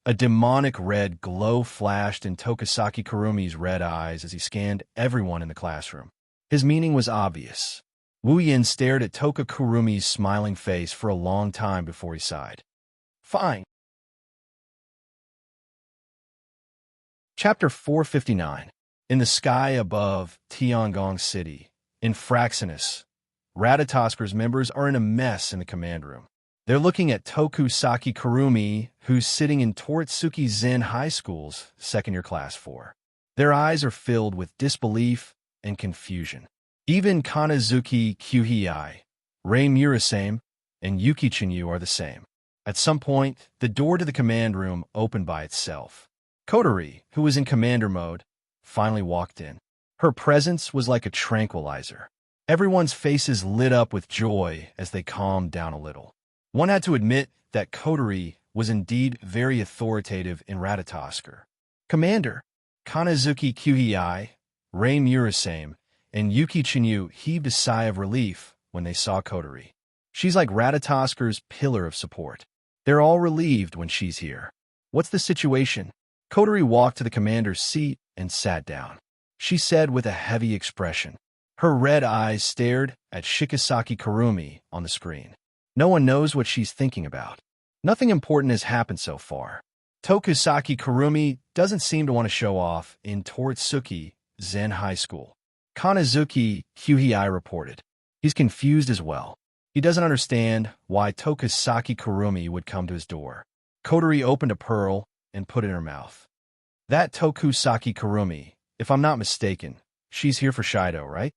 A demonic red glow flashed in Tokisaki Kurumi's red eyes as he scanned everyone in the classroom. His meaning was obvious. Wu Yan stared at Toka Kurumi's smiling face for a long time before he sighed. "Fine." Chapter 459. In the sky above Tiangong City, in Fraxinus, Radatasker's members are in a mess in the command room. They're looking at Tokusaki Kurumi, who's sitting in Toritsuki Zen High School's second-year class 4. Their eyes are filled with disbelief and confusion. Even Kanazuki Kyuhei, Rei Murasame, and Yuki Chinyu are the same. At some point, the door to the command room opened by itself. Kotori, who was in commander mode, finally walked in. Her presence was like a tranquilizer. Everyone's faces lit up with joy as they calmed down a little. One had to admit that Kotori was indeed very authoritative in Ratatosker. Commander, Kanazuki Kyuhei, Rei Murasame, and Yuki Chinyu heaved a sigh of relief when they saw Kotori. She's like Radatasker's pillar of support. They're all relieved when she's here. "What's the situation?" Kotori walked to the commander's seat and sat down. She said with a heavy expression. Her red eyes stared at Shikisaki Kurumi on the screen. No one knows what she's thinking about. Nothing important has happened so far. Tokusaki Kurumi doesn't seem to want to show off in Toritsuki Zen High School. Kanazuki Kyuhei reported. He's confused as well. He doesn't understand why Tokusaki Kurumi would come to his door. Kotori opened a pearl and put it in her mouth. That Tokusaki Kurumi, if I'm not mistaken, she's here for Shido, right?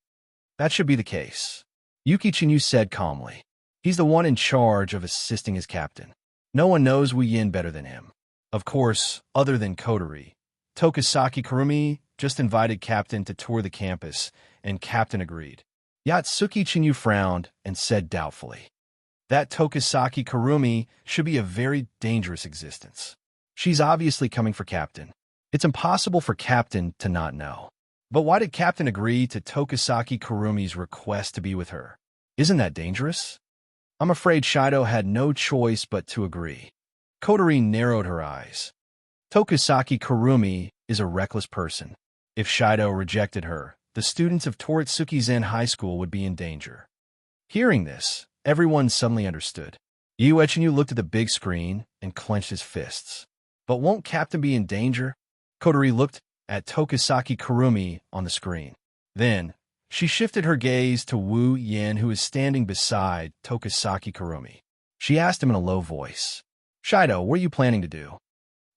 That should be the case. Yuki Chinyu said calmly. He's the one in charge of assisting his captain. No one knows Wu Yin better than him. Of course, other than Kotori, Tokusaki Kurumi just invited Captain to tour the campus, and Captain agreed. Yatsuki Chinyu frowned and said doubtfully. That Tokusaki Kurumi should be a very dangerous existence. She's obviously coming for Captain. It's impossible for Captain to not know. But why did Captain agree to Tokusaki Kurumi's request to be with her? Isn't that dangerous? I'm afraid Shido had no choice but to agree. Kotori narrowed her eyes. Tokusaki Kurumi is a reckless person. If Shido rejected her, the students of Toritsuki Zen High School would be in danger. Hearing this, everyone suddenly understood. Uechinyu looked at the big screen and clenched his fists. But won't Captain be in danger? Kotori looked at Tokusaki Kurumi on the screen. Then, she shifted her gaze to Wu Yin, who was standing beside Tokusaki Kurumi. She asked him in a low voice, Shido, what are you planning to do?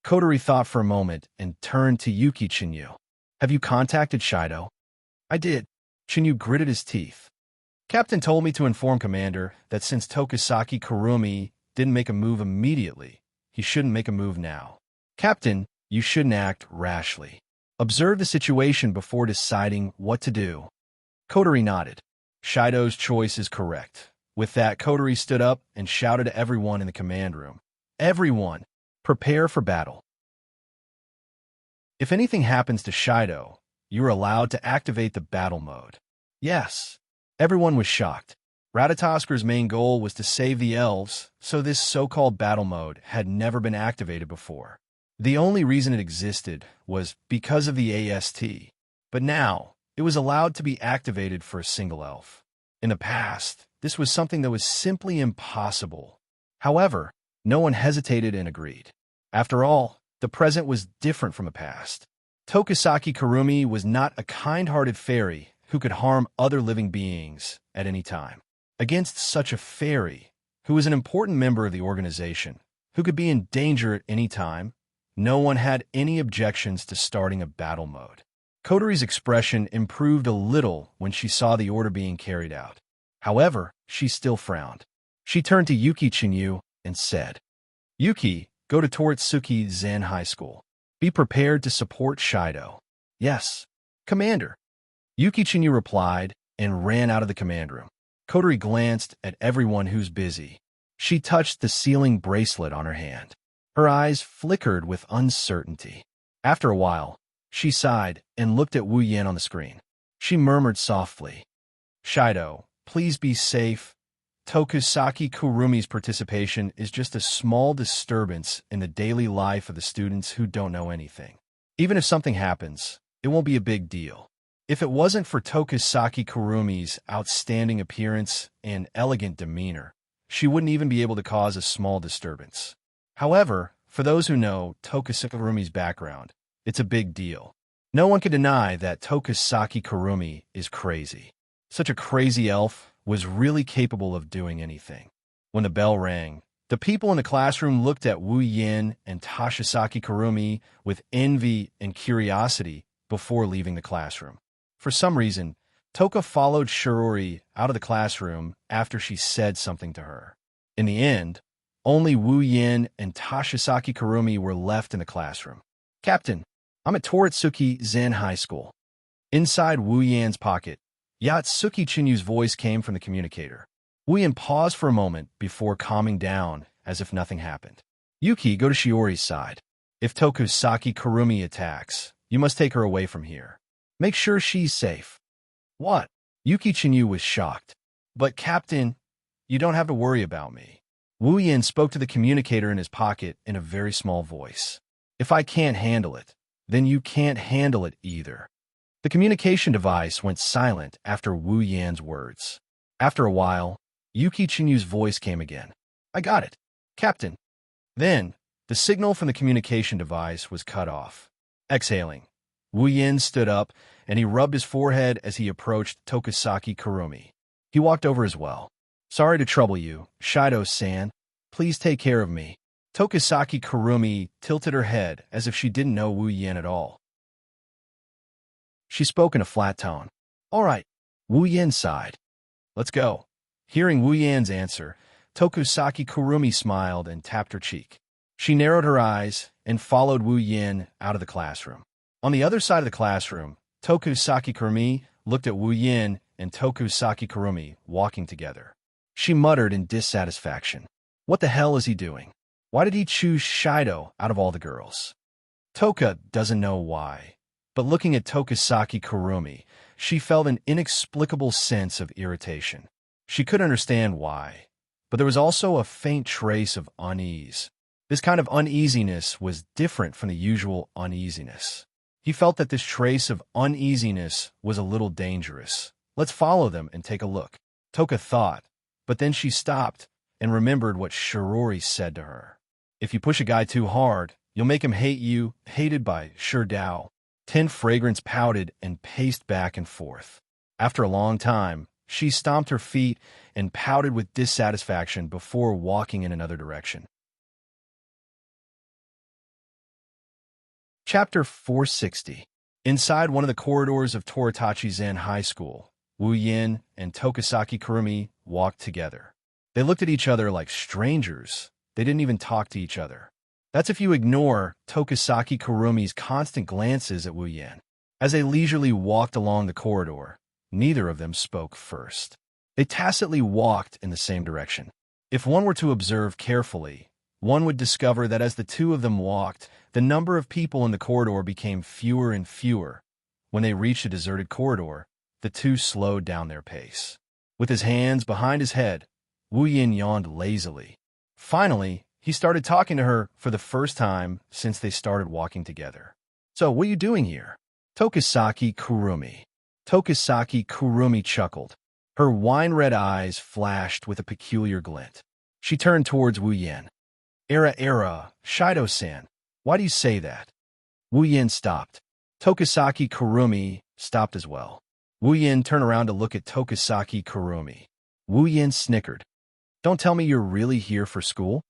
Kotori thought for a moment and turned to Yuki Chinyu. Have you contacted Shido? I did. Chinyu gritted his teeth. Captain told me to inform Commander that since Tokusaki Kurumi didn't make a move immediately, he shouldn't make a move now. Captain, you shouldn't act rashly. Observe the situation before deciding what to do. Kotori nodded. Shido's choice is correct. With that, Kotori stood up and shouted to everyone in the command room. Everyone, prepare for battle. If anything happens to Shido, you're allowed to activate the battle mode. Yes. Everyone was shocked. Ratatosker's main goal was to save the elves, so this so-called battle mode had never been activated before. The only reason it existed was because of the AST. But now, it was allowed to be activated for a single elf. In the past, this was something that was simply impossible. However, no one hesitated and agreed. After all, the present was different from the past. Tokusaki Kurumi was not a kind-hearted fairy who could harm other living beings at any time. Against such a fairy, who was an important member of the organization, who could be in danger at any time, no one had any objections to starting a battle mode. Kotori's expression improved a little when she saw the order being carried out. However, she still frowned. She turned to Yuki Chinyu and said, Yuki, go to Toritsuki Zen High School. Be prepared to support Shido. Yes, Commander. Yuki Chinyu replied and ran out of the command room. Kotori glanced at everyone who's busy. She touched the sealing bracelet on her hand. Her eyes flickered with uncertainty. After a while, she sighed and looked at Wu Yin on the screen. She murmured softly, Shido, please be safe. Tokusaki Kurumi's participation is just a small disturbance in the daily life of the students who don't know anything. Even if something happens, it won't be a big deal. If it wasn't for Tokusaki Kurumi's outstanding appearance and elegant demeanor, she wouldn't even be able to cause a small disturbance. However, for those who know Tokusaki Kurumi's background, it's a big deal. No one can deny that Tokusaki Kurumi is crazy. Such a crazy elf was really capable of doing anything. When the bell rang, the people in the classroom looked at Wu Yin and Tokusaki Kurumi with envy and curiosity before leaving the classroom. For some reason, Toka followed Shirori out of the classroom after she said something to her. In the end, only Wu Yin and Tokusaki Kurumi were left in the classroom. Captain, I'm at Toritsuki Zen High School. Inside Wu Yan's pocket, Yatsuki Chinyu's voice came from the communicator. Wu Yan paused for a moment before calming down as if nothing happened. Yuki, go to Shiori's side. If Tokusaki Kurumi attacks, you must take her away from here. Make sure she's safe. What? Yuki Chinyu was shocked. But Captain, you don't have to worry about me. Wu Yan spoke to the communicator in his pocket in a very small voice. If I can't handle it, then you can't handle it either. The communication device went silent after Wu Yan's words. After a while, Yuki Chinyu's voice came again. I got it, Captain. Then, The signal from the communication device was cut off. Exhaling, Wu Yin stood up, and he rubbed his forehead as he approached Tokisaki Kurumi. He walked over as well. "Sorry to trouble you, Shido-san. Please take care of me." Tokisaki Kurumi tilted her head as if she didn't know Wu Yin at all. She spoke in a flat tone. "All right." Wu Yin sighed. "Let's go." Hearing Wu Yin's answer, Tokisaki Kurumi smiled and tapped her cheek. She narrowed her eyes and followed Wu Yin out of the classroom. On the other side of the classroom, Tokisaki Kurumi looked at Wu Yin and Tokisaki Kurumi walking together. She muttered in dissatisfaction. What the hell is he doing? Why did he choose Shido out of all the girls? Toka doesn't know why, but looking at Tokisaki Kurumi, she felt an inexplicable sense of irritation. She could understand why, but there was also a faint trace of unease. This kind of uneasiness was different from the usual uneasiness. He felt that this trace of uneasiness was a little dangerous. Let's follow them and take a look, Toka thought, but then she stopped and remembered what Shirori said to her. If you push a guy too hard, you'll make him hate you, hated by Sherdao. Fragrance pouted and paced back and forth. After a long time, she stomped her feet and pouted with dissatisfaction before walking in another direction. Chapter 460. Inside one of the corridors of Toritachi Zen High School, Wu Yin and Tokisaki Kurumi walked together. They looked at each other like strangers. They didn't even talk to each other. That's if you ignore Tokisaki Kurumi's constant glances at Wu Yin. As they leisurely walked along the corridor, neither of them spoke first. They tacitly walked in the same direction. If one were to observe carefully, one would discover that as the two of them walked, the number of people in the corridor became fewer and fewer. When they reached a deserted corridor, the two slowed down their pace. With his hands behind his head, Wu Yin yawned lazily. Finally, he started talking to her for the first time since they started walking together. "So, what are you doing here?" Tokisaki Kurumi. Tokisaki Kurumi chuckled. Her wine-red eyes flashed with a peculiar glint. She turned towards Wu Yin. Shido-san, why do you say that?" Wu Yin stopped. Tokisaki Kurumi stopped as well. Wu Yin turned around to look at Tokisaki Kurumi. Wu Yin snickered. "Don't tell me you're really here for school?"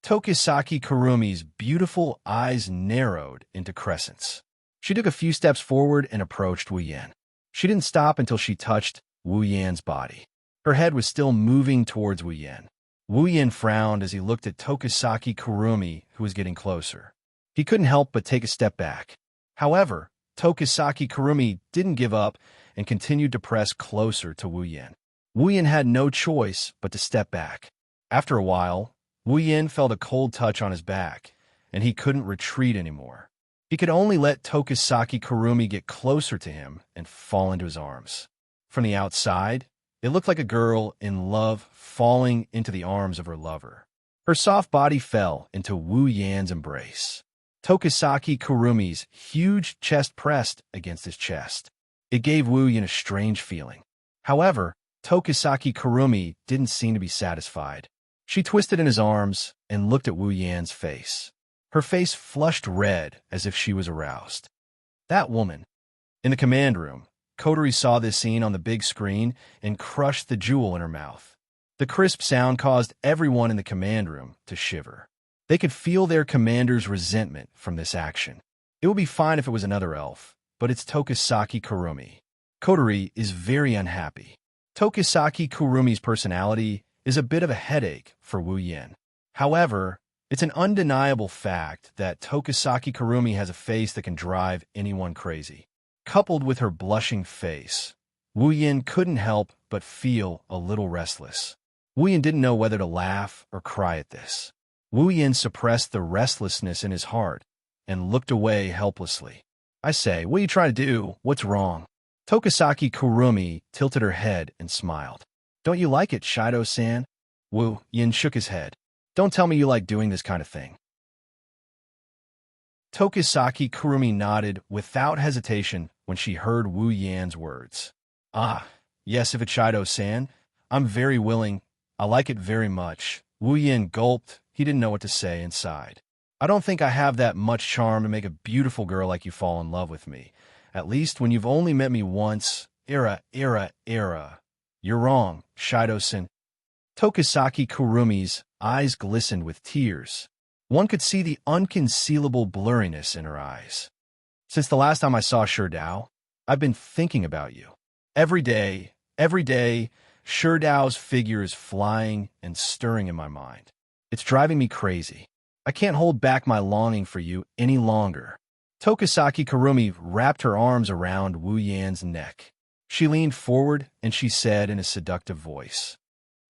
Tokisaki Kurumi's beautiful eyes narrowed into crescents. She took a few steps forward and approached Wu Yin. She didn't stop until she touched Wu Yin's body. Her head was still moving towards Wu Yin. Wu Yin frowned as he looked at Tokisaki Kurumi, who was getting closer. He couldn't help but take a step back. However, Tokisaki Kurumi didn't give up and continued to press closer to Wu Yin. Wu Yin had no choice but to step back. After a while, Wu Yin felt a cold touch on his back, and he couldn't retreat anymore. He could only let Tokisaki Kurumi get closer to him and fall into his arms. From the outside, it looked like a girl in love falling into the arms of her lover. Her soft body fell into Wu Yin's embrace. Tokisaki Kurumi's huge chest pressed against his chest. It gave Wu Yin a strange feeling. However, Tokisaki Kurumi didn't seem to be satisfied. She twisted in his arms and looked at Wu Yin's face. Her face flushed red as if she was aroused. That woman. In the command room, Kotori saw this scene on the big screen and crushed the jewel in her mouth. The crisp sound caused everyone in the command room to shiver. They could feel their commander's resentment from this action. It would be fine if it was another elf, but it's Tokisaki Kurumi. Kotori is very unhappy. Tokisaki Kurumi's personality is a bit of a headache for Wu Yin. However, it's an undeniable fact that Tokisaki Kurumi has a face that can drive anyone crazy. Coupled with her blushing face, Wu Yin couldn't help but feel a little restless. Wu Yin didn't know whether to laugh or cry at this. Wu Yin suppressed the restlessness in his heart and looked away helplessly. "I say, what are you trying to do? What's wrong?" Tokisaki Kurumi tilted her head and smiled. "Don't you like it, Shido-san?" Wu Yin shook his head. "Don't tell me you like doing this kind of thing." Tokisaki Kurumi nodded without hesitation when she heard Wu Yin's words. "Ah, yes, if it's Shido-san, I'm very willing. I like it very much." Wu Yin gulped. He didn't know what to say and sighed. I don't think I have that much charm to make a beautiful girl like you fall in love with me. At least when you've only met me once. Era. You're wrong, Shido-san. Tokisaki Kurumi's eyes glistened with tears. One could see the unconcealable blurriness in her eyes. Since the last time I saw Shirdao, I've been thinking about you. Every day, Shirdao's figure is flying and stirring in my mind. It's driving me crazy. I can't hold back my longing for you any longer. Tokisaki Kurumi wrapped her arms around Wu Yan's neck. She leaned forward and she said in a seductive voice,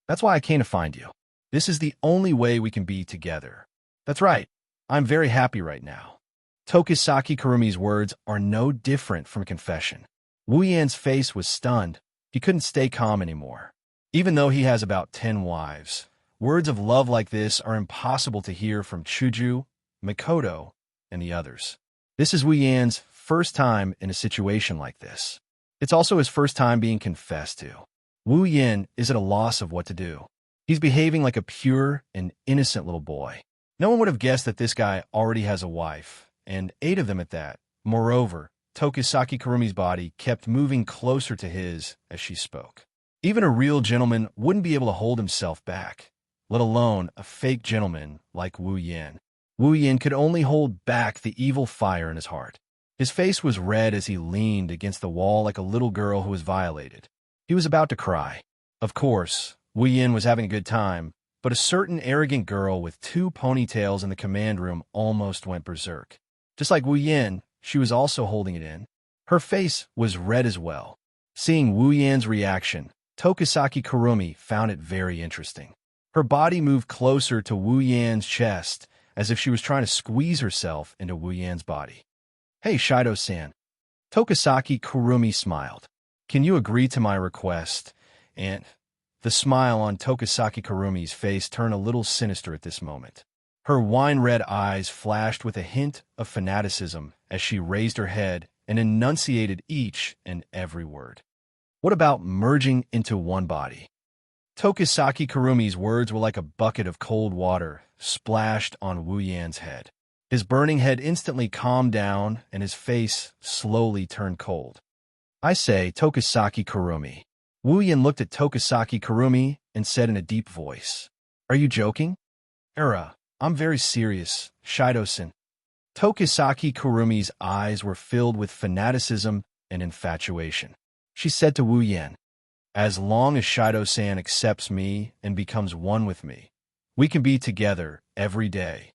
"That's why I came to find you. This is the only way we can be together." That's right. I'm very happy right now. Tokisaki Kurumi's words are no different from confession. Wu Yan's face was stunned. He couldn't stay calm anymore. Even though he has about 10 wives, words of love like this are impossible to hear from Chuju, Mikoto, and the others. This is Wu Yan's first time in a situation like this. It's also his first time being confessed to. Wu Yan is at a loss of what to do. He's behaving like a pure and innocent little boy. No one would have guessed that this guy already has a wife, and 8 of them at that. Moreover, Tokisaki Kurumi's body kept moving closer to his as she spoke. Even a real gentleman wouldn't be able to hold himself back, let alone a fake gentleman like Wu Yan. Wu Yan could only hold back the evil fire in his heart. His face was red as he leaned against the wall like a little girl who was violated. He was about to cry. Of course, Wu Yan was having a good time, but a certain arrogant girl with 2 ponytails in the command room almost went berserk. Just like Wu Yan, she was also holding it in. Her face was red as well. Seeing Wu Yan's reaction, Tokisaki Kurumi found it very interesting. Her body moved closer to Wu Yan's chest, as if she was trying to squeeze herself into Wu Yan's body. "Hey, Shido-san." Tokisaki Kurumi smiled. "Can you agree to my request?" And the smile on Tokisaki Kurumi's face turned a little sinister at this moment. Her wine-red eyes flashed with a hint of fanaticism as she raised her head and enunciated each and every word. "What about merging into one body?" Tokisaki Kurumi's words were like a bucket of cold water splashed on Wu Yan's head. His burning head instantly calmed down and his face slowly turned cold. "I say, Tokisaki Kurumi." Wu Yan looked at Tokisaki Kurumi and said in a deep voice, "Are you joking?" I'm very serious, Shido-san." Tokisaki Kurumi's eyes were filled with fanaticism and infatuation. She said to Wu Yan, "As long as Shido-san accepts me and becomes one with me, we can be together every day."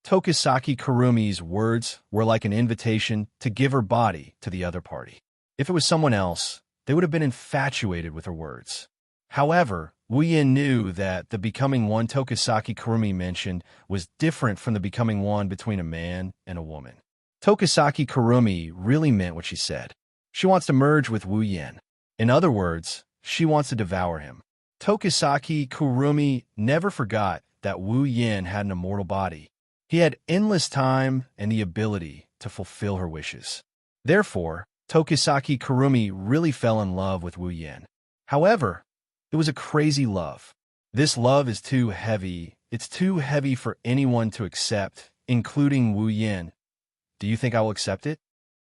Tokisaki Kurumi's words were like an invitation to give her body to the other party. If it was someone else, they would have been infatuated with her words. However, Wu Yan knew that the becoming one Tokisaki Kurumi mentioned was different from the becoming one between a man and a woman. Tokisaki Kurumi really meant what she said. She wants to merge with Wu Yan. In other words, she wants to devour him. Tokisaki Kurumi never forgot that Wu Yan had an immortal body. He had endless time and the ability to fulfill her wishes. Therefore, Tokisaki Kurumi really fell in love with Wu Yan. However, it was a crazy love. This love is too heavy. It's too heavy for anyone to accept, including Wu Yan. Do you think I will accept it?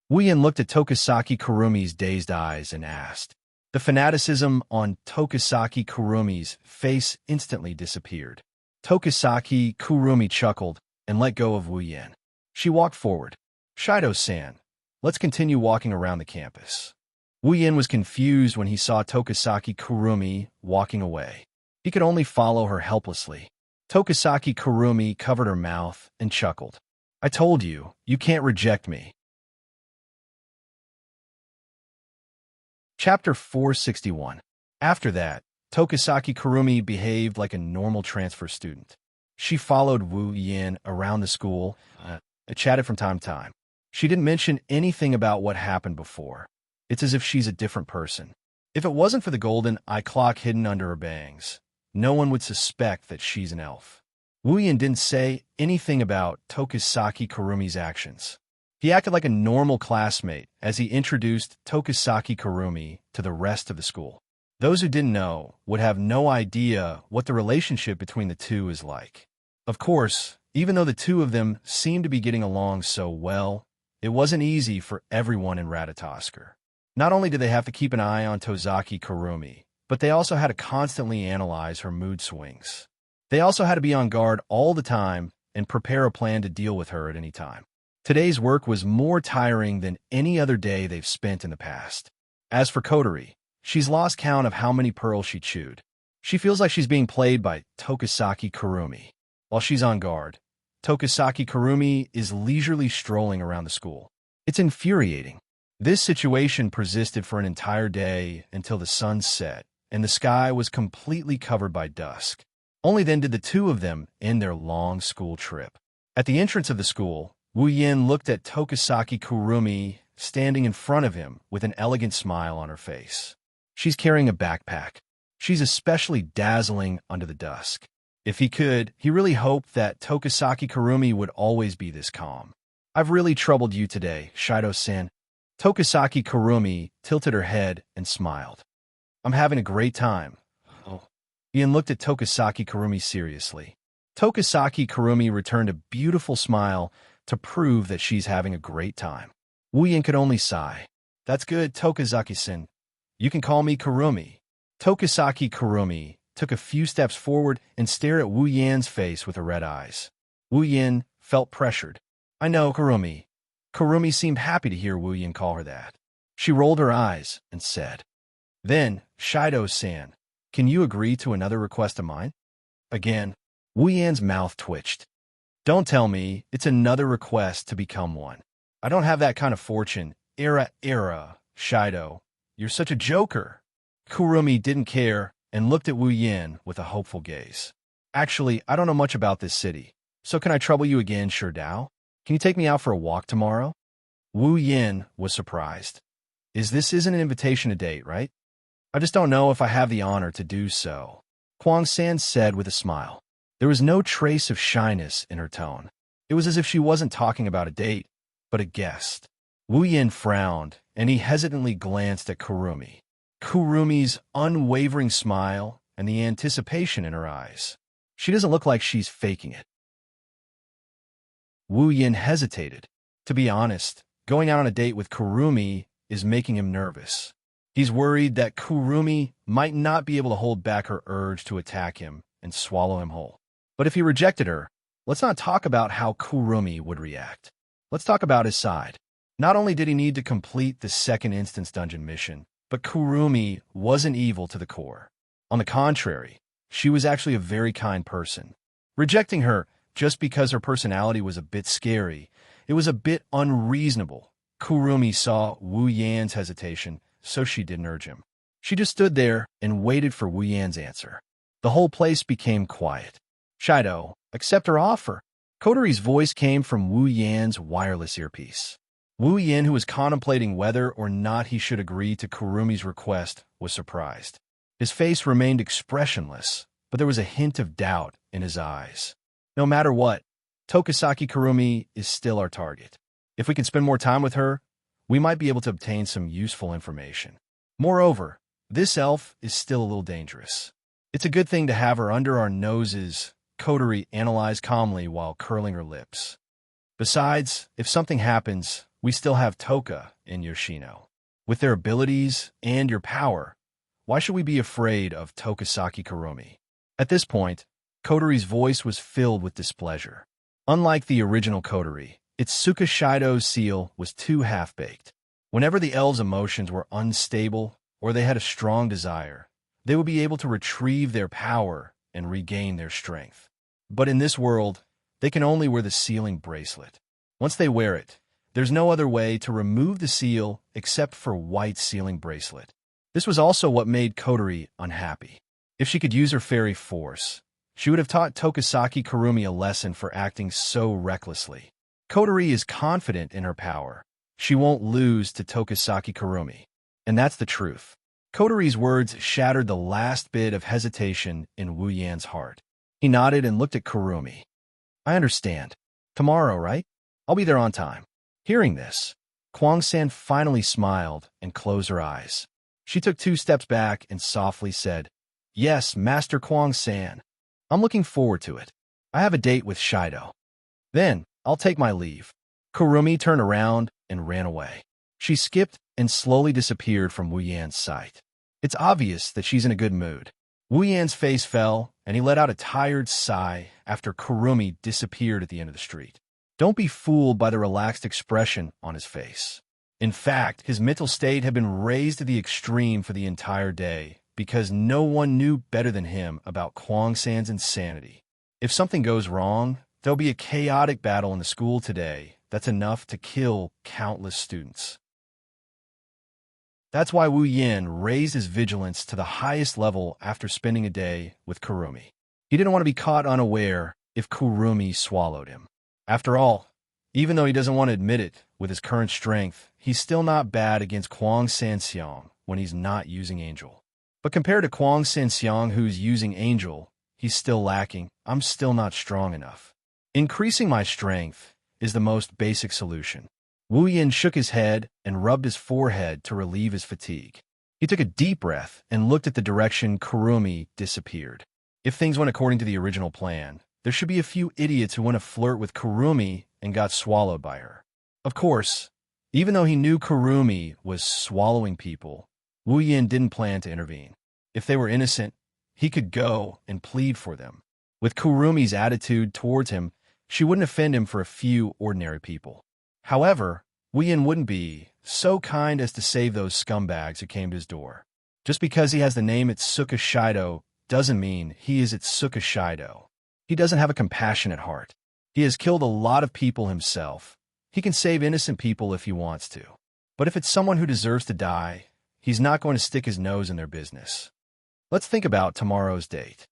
Wu Yan looked at Tokisaki Kurumi's dazed eyes and asked. The fanaticism on Tokisaki Kurumi's face instantly disappeared. Tokisaki Kurumi chuckled and let go of Wu Yan. She walked forward. "Shido-san, let's continue walking around the campus." Wu Yan was confused when he saw Tokisaki Kurumi walking away. He could only follow her helplessly. Tokisaki Kurumi covered her mouth and chuckled. "I told you, you can't reject me." Chapter 461. After that, Tokisaki Kurumi behaved like a normal transfer student. She followed Wu Yan around the school, chatted from time to time. She didn't mention anything about what happened before. It's as if she's a different person. If it wasn't for the golden eye clock hidden under her bangs, no one would suspect that she's an elf. Wu Yan didn't say anything about Tokisaki Kurumi's actions. He acted like a normal classmate as he introduced Tokisaki Kurumi to the rest of the school. Those who didn't know would have no idea what the relationship between the two is like. Of course, even though the two of them seemed to be getting along so well, it wasn't easy for everyone in Ratatoskr. Not only did they have to keep an eye on Tozaki Kurumi, but they also had to constantly analyze her mood swings. They also had to be on guard all the time and prepare a plan to deal with her at any time. Today's work was more tiring than any other day they've spent in the past. As for Kotori, she's lost count of how many pearls she chewed. She feels like she's being played by Tokisaki Kurumi. While she's on guard, Tokisaki Kurumi is leisurely strolling around the school. It's infuriating. This situation persisted for an entire day until the sun set and the sky was completely covered by dusk. Only then did the two of them end their long school trip. At the entrance of the school, Wu Yin looked at Tokisaki Kurumi standing in front of him with an elegant smile on her face. She's carrying a backpack. She's especially dazzling under the dusk. If he could, he really hoped that Tokisaki Kurumi would always be this calm. I've really troubled you today, Shido-san. Tokisaki Kurumi tilted her head and smiled. I'm having a great time. Oh. Ian looked at Tokisaki Kurumi seriously. Tokisaki Kurumi returned a beautiful smile to prove that she's having a great time. Wu Yin could only sigh. That's good, Tokisaki-san. You can call me Kurumi. Tokisaki Kurumi took a few steps forward and stared at Wu Yan's face with her red eyes. Wu Yan felt pressured. I know, Kurumi. Kurumi seemed happy to hear Wu Yan call her that. She rolled her eyes and said, Then, Shido-san, can you agree to another request of mine? Again, Wu Yan's mouth twitched. Don't tell me it's another request to become one. I don't have that kind of fortune. Shido. You're such a joker. Kurumi didn't care and looked at Wu Yan with a hopeful gaze. Actually, I don't know much about this city, so can I trouble you again, Sherdao? Can you take me out for a walk tomorrow? Wu Yan was surprised. This isn't an invitation to date, right? I just don't know if I have the honor to do so, Kwang San said with a smile. There was no trace of shyness in her tone. It was as if she wasn't talking about a date, but a guest. Wu Yan frowned, and he hesitantly glanced at Kurumi. Kurumi's unwavering smile and the anticipation in her eyes. She doesn't look like she's faking it. Wu Yan hesitated. To be honest, going out on a date with Kurumi is making him nervous. He's worried that Kurumi might not be able to hold back her urge to attack him and swallow him whole. But if he rejected her, let's not talk about how Kurumi would react. Let's talk about his side. Not only did he need to complete the second instance dungeon mission, but Kurumi wasn't evil to the core. On the contrary, she was actually a very kind person. Rejecting her just because her personality was a bit scary, it was a bit unreasonable. Kurumi saw Wu Yan's hesitation, so she didn't urge him. She just stood there and waited for Wu Yan's answer. The whole place became quiet. Shido, accept her offer. Kotori's voice came from Wu Yan's wireless earpiece. Wu Yan, who was contemplating whether or not he should agree to Kurumi's request, was surprised. His face remained expressionless, but there was a hint of doubt in his eyes. No matter what, Tokisaki Kurumi is still our target. If we can spend more time with her, we might be able to obtain some useful information. Moreover, this elf is still a little dangerous. It's a good thing to have her under our noses, Kotori analyzed calmly while curling her lips. Besides, if something happens, we still have Toka and Yoshino. With their abilities and your power, why should we be afraid of Tokisaki Kurumi? At this point, Kotori's voice was filled with displeasure. Unlike the original Kotori, Itsuka Shido's seal was too half-baked. Whenever the elves' emotions were unstable or they had a strong desire, they would be able to retrieve their power and regain their strength. But in this world, they can only wear the sealing bracelet. Once they wear it, there's no other way to remove the seal except for white sealing bracelet. This was also what made Kotori unhappy. If she could use her fairy force, she would have taught Tokisaki Kurumi a lesson for acting so recklessly. Kotori is confident in her power. She won't lose to Tokisaki Kurumi. And that's the truth. Kotori's words shattered the last bit of hesitation in Wu Yan's heart. He nodded and looked at Kurumi. I understand. Tomorrow, right? I'll be there on time. Hearing this, Kwang San finally smiled and closed her eyes. She took 2 steps back and softly said, Yes, Master Kwang San. I'm looking forward to it. I have a date with Shido. Then, I'll take my leave. Kurumi turned around and ran away. She skipped and slowly disappeared from Wu Yan's sight. It's obvious that she's in a good mood. Wu Yan's face fell, and he let out a tired sigh after Kurumi disappeared at the end of the street. Don't be fooled by the relaxed expression on his face. In fact, his mental state had been raised to the extreme for the entire day because no one knew better than him about Kwang-san's insanity. If something goes wrong, there'll be a chaotic battle in the school today that's enough to kill countless students. That's why Wu Yan raised his vigilance to the highest level after spending a day with Kurumi. He didn't want to be caught unaware if Kurumi swallowed him. After all, even though he doesn't want to admit it, with his current strength, he's still not bad against Kwang-san Xiang when he's not using Angel. But compared to Kwang-san Xiang who's using Angel, he's still lacking. I'm still not strong enough. Increasing my strength is the most basic solution. Wu Yan shook his head and rubbed his forehead to relieve his fatigue. He took a deep breath and looked at the direction Kurumi disappeared. If things went according to the original plan, there should be a few idiots who want to flirt with Kurumi and got swallowed by her. Of course, even though he knew Kurumi was swallowing people, Wu Yan didn't plan to intervene. If they were innocent, he could go and plead for them. With Kurumi's attitude towards him, she wouldn't offend him for a few ordinary people. However, Wu Yan wouldn't be so kind as to save those scumbags who came to his door. Just because he has the name Itsuka Shido doesn't mean he is Itsuka Shido. He doesn't have a compassionate heart. He has killed a lot of people himself. He can save innocent people if he wants to. But if it's someone who deserves to die, he's not going to stick his nose in their business. Let's think about tomorrow's date.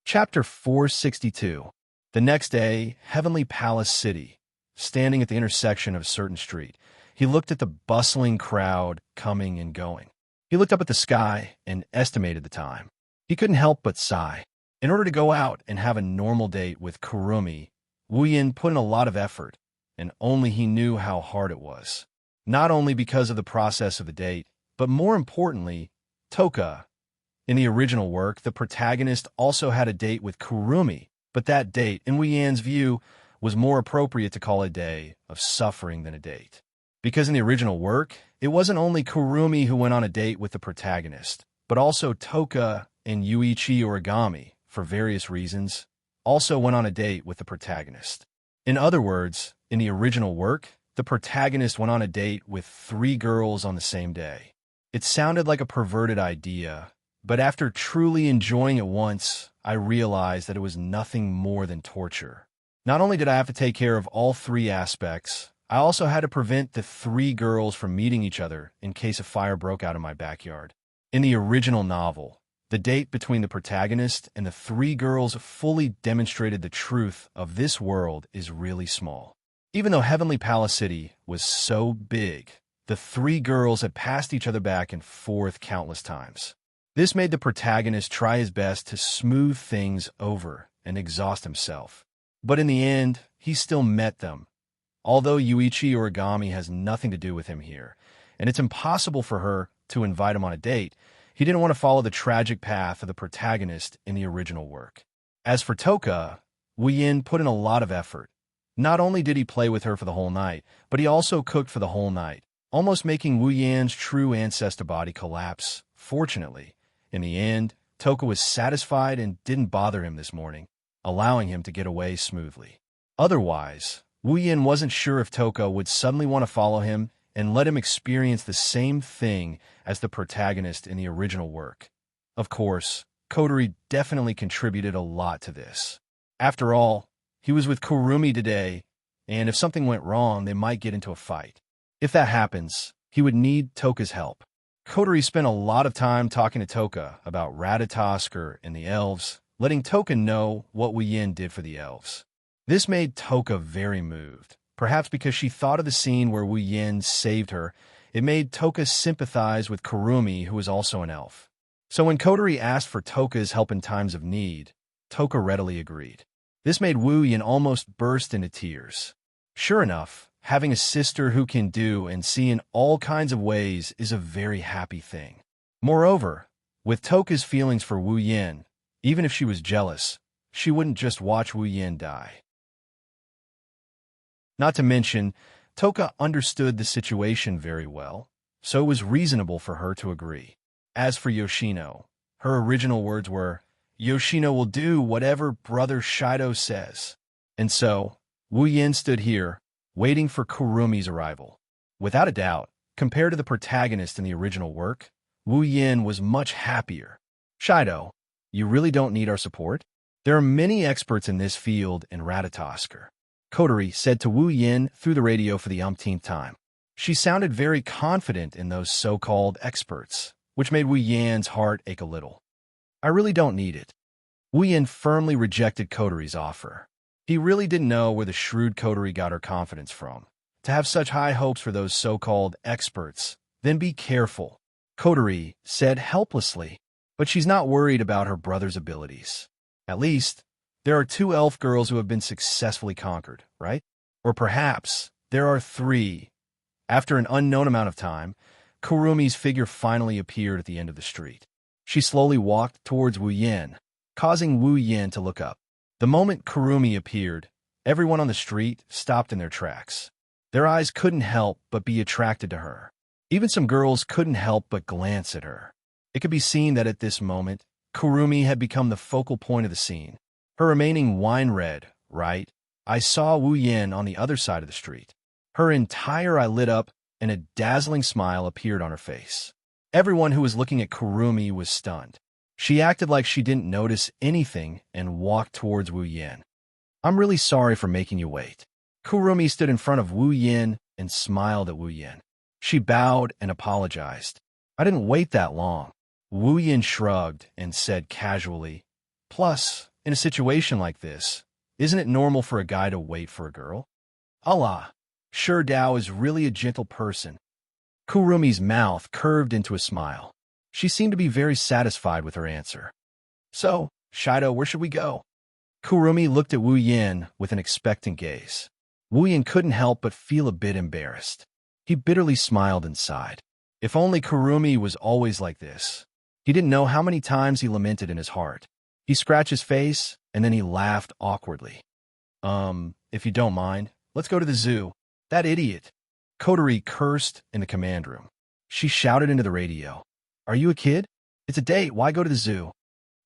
Chapter 462. The next day, Heavenly Palace City. Standing at the intersection of a certain street, he looked at the bustling crowd coming and going. He looked up at the sky and estimated the time. He couldn't help but sigh. In order to go out and have a normal date with Kurumi, Wu Yan put in a lot of effort, and only he knew how hard it was. Not only because of the process of the date, but more importantly, Toka. In the original work, the protagonist also had a date with Kurumi, but that date, in Wu Yan's view, was more appropriate to call a day of suffering than a date. Because in the original work, it wasn't only Kurumi who went on a date with the protagonist, but also Toka and Yuichi Origami, for various reasons, also went on a date with the protagonist. In other words, in the original work, the protagonist went on a date with 3 girls on the same day. It sounded like a perverted idea, but after truly enjoying it once, I realized that it was nothing more than torture. Not only did I have to take care of all 3 aspects, I also had to prevent the 3 girls from meeting each other in case a fire broke out in my backyard. In the original novel, the date between the protagonist and the 3 girls fully demonstrated the truth of this world is really small. Even though Heavenly Palace City was so big, the 3 girls had passed each other back and forth countless times. This made the protagonist try his best to smooth things over and exhaust himself. But in the end, he still met them. Although Yuichi Origami has nothing to do with him here, and it's impossible for her to invite him on a date, he didn't want to follow the tragic path of the protagonist in the original work. As for Toka, Wu Yan put in a lot of effort. Not only did he play with her for the whole night, but he also cooked for the whole night, almost making Wu Yan's true ancestor body collapse. Fortunately, in the end, Toka was satisfied and didn't bother him this morning, allowing him to get away smoothly. Otherwise, Wu Yan wasn't sure if Toka would suddenly want to follow him and let him experience the same thing as the protagonist in the original work. Of course, Kotori definitely contributed a lot to this. After all, he was with Kurumi today, and if something went wrong, they might get into a fight. If that happens, he would need Toka's help. Kotori spent a lot of time talking to Toka about Ratatosker and the elves, letting Toka know what Wu Yan did for the elves. This made Toka very moved. Perhaps because she thought of the scene where Wu Yan saved her, it made Toka sympathize with Kurumi, who was also an elf. So when Kotori asked for Toka's help in times of need, Toka readily agreed. This made Wu Yan almost burst into tears. Sure enough, having a sister who can do and see in all kinds of ways is a very happy thing. Moreover, With Toka's feelings for Wu Yin, even if she was jealous, she wouldn't just watch Wu Yin die. Not to mention, Toka understood the situation very well, so it was reasonable for her to agree. As for Yoshino, her original words were, "Yoshino will do whatever Brother Shido says." And so, Wu Yin stood here, waiting for Kurumi's arrival. Without a doubt, compared to the protagonist in the original work, Wu Yin was much happier. "Shido, you really don't need our support? There are many experts in this field in Ratatoskr," Kotori said to Wu Yin through the radio for the umpteenth time. She sounded very confident in those so-called experts, which made Wu Yin's heart ache a little. "I really don't need it." Wu Yin firmly rejected Kotori's offer. He really didn't know where the shrewd Kotori got her confidence from. To have such high hopes for those so-called experts, then be careful, Kotori said helplessly. But she's not worried about her brother's abilities. At least, there are 2 elf girls who have been successfully conquered, right? Or perhaps there are 3. After an unknown amount of time, Kurumi's figure finally appeared at the end of the street. She slowly walked towards Wu Yin, causing Wu Yin to look up. The moment Kurumi appeared, everyone on the street stopped in their tracks. Their eyes couldn't help but be attracted to her. Even some girls couldn't help but glance at her. It could be seen that at this moment, Kurumi had become the focal point of the scene. Her remaining wine red, right? I saw Wu Yin on the other side of the street. Her entire eye lit up, and a dazzling smile appeared on her face. Everyone who was looking at Kurumi was stunned. She acted like she didn't notice anything and walked towards Wu Yin. "I'm really sorry for making you wait." Kurumi stood in front of Wu Yin and smiled at Wu Yin. She bowed and apologized. "I didn't wait that long." Wu Yin shrugged and said casually, "Plus, in a situation like this, isn't it normal for a guy to wait for a girl?" "Allah, sure Dao is really a gentle person." Kurumi's mouth curved into a smile. She seemed to be very satisfied with her answer. "So, Shido, where should we go?" Kurumi looked at Wu Yin with an expectant gaze. Wu Yin couldn't help but feel a bit embarrassed. He bitterly smiled and sighed. If only Kurumi was always like this. He didn't know how many times he lamented in his heart. He scratched his face, and then he laughed awkwardly. If you don't mind, let's go to the zoo." "That idiot." Kotori cursed in the command room. She shouted into the radio. "Are you a kid? It's a date, why go to the zoo?"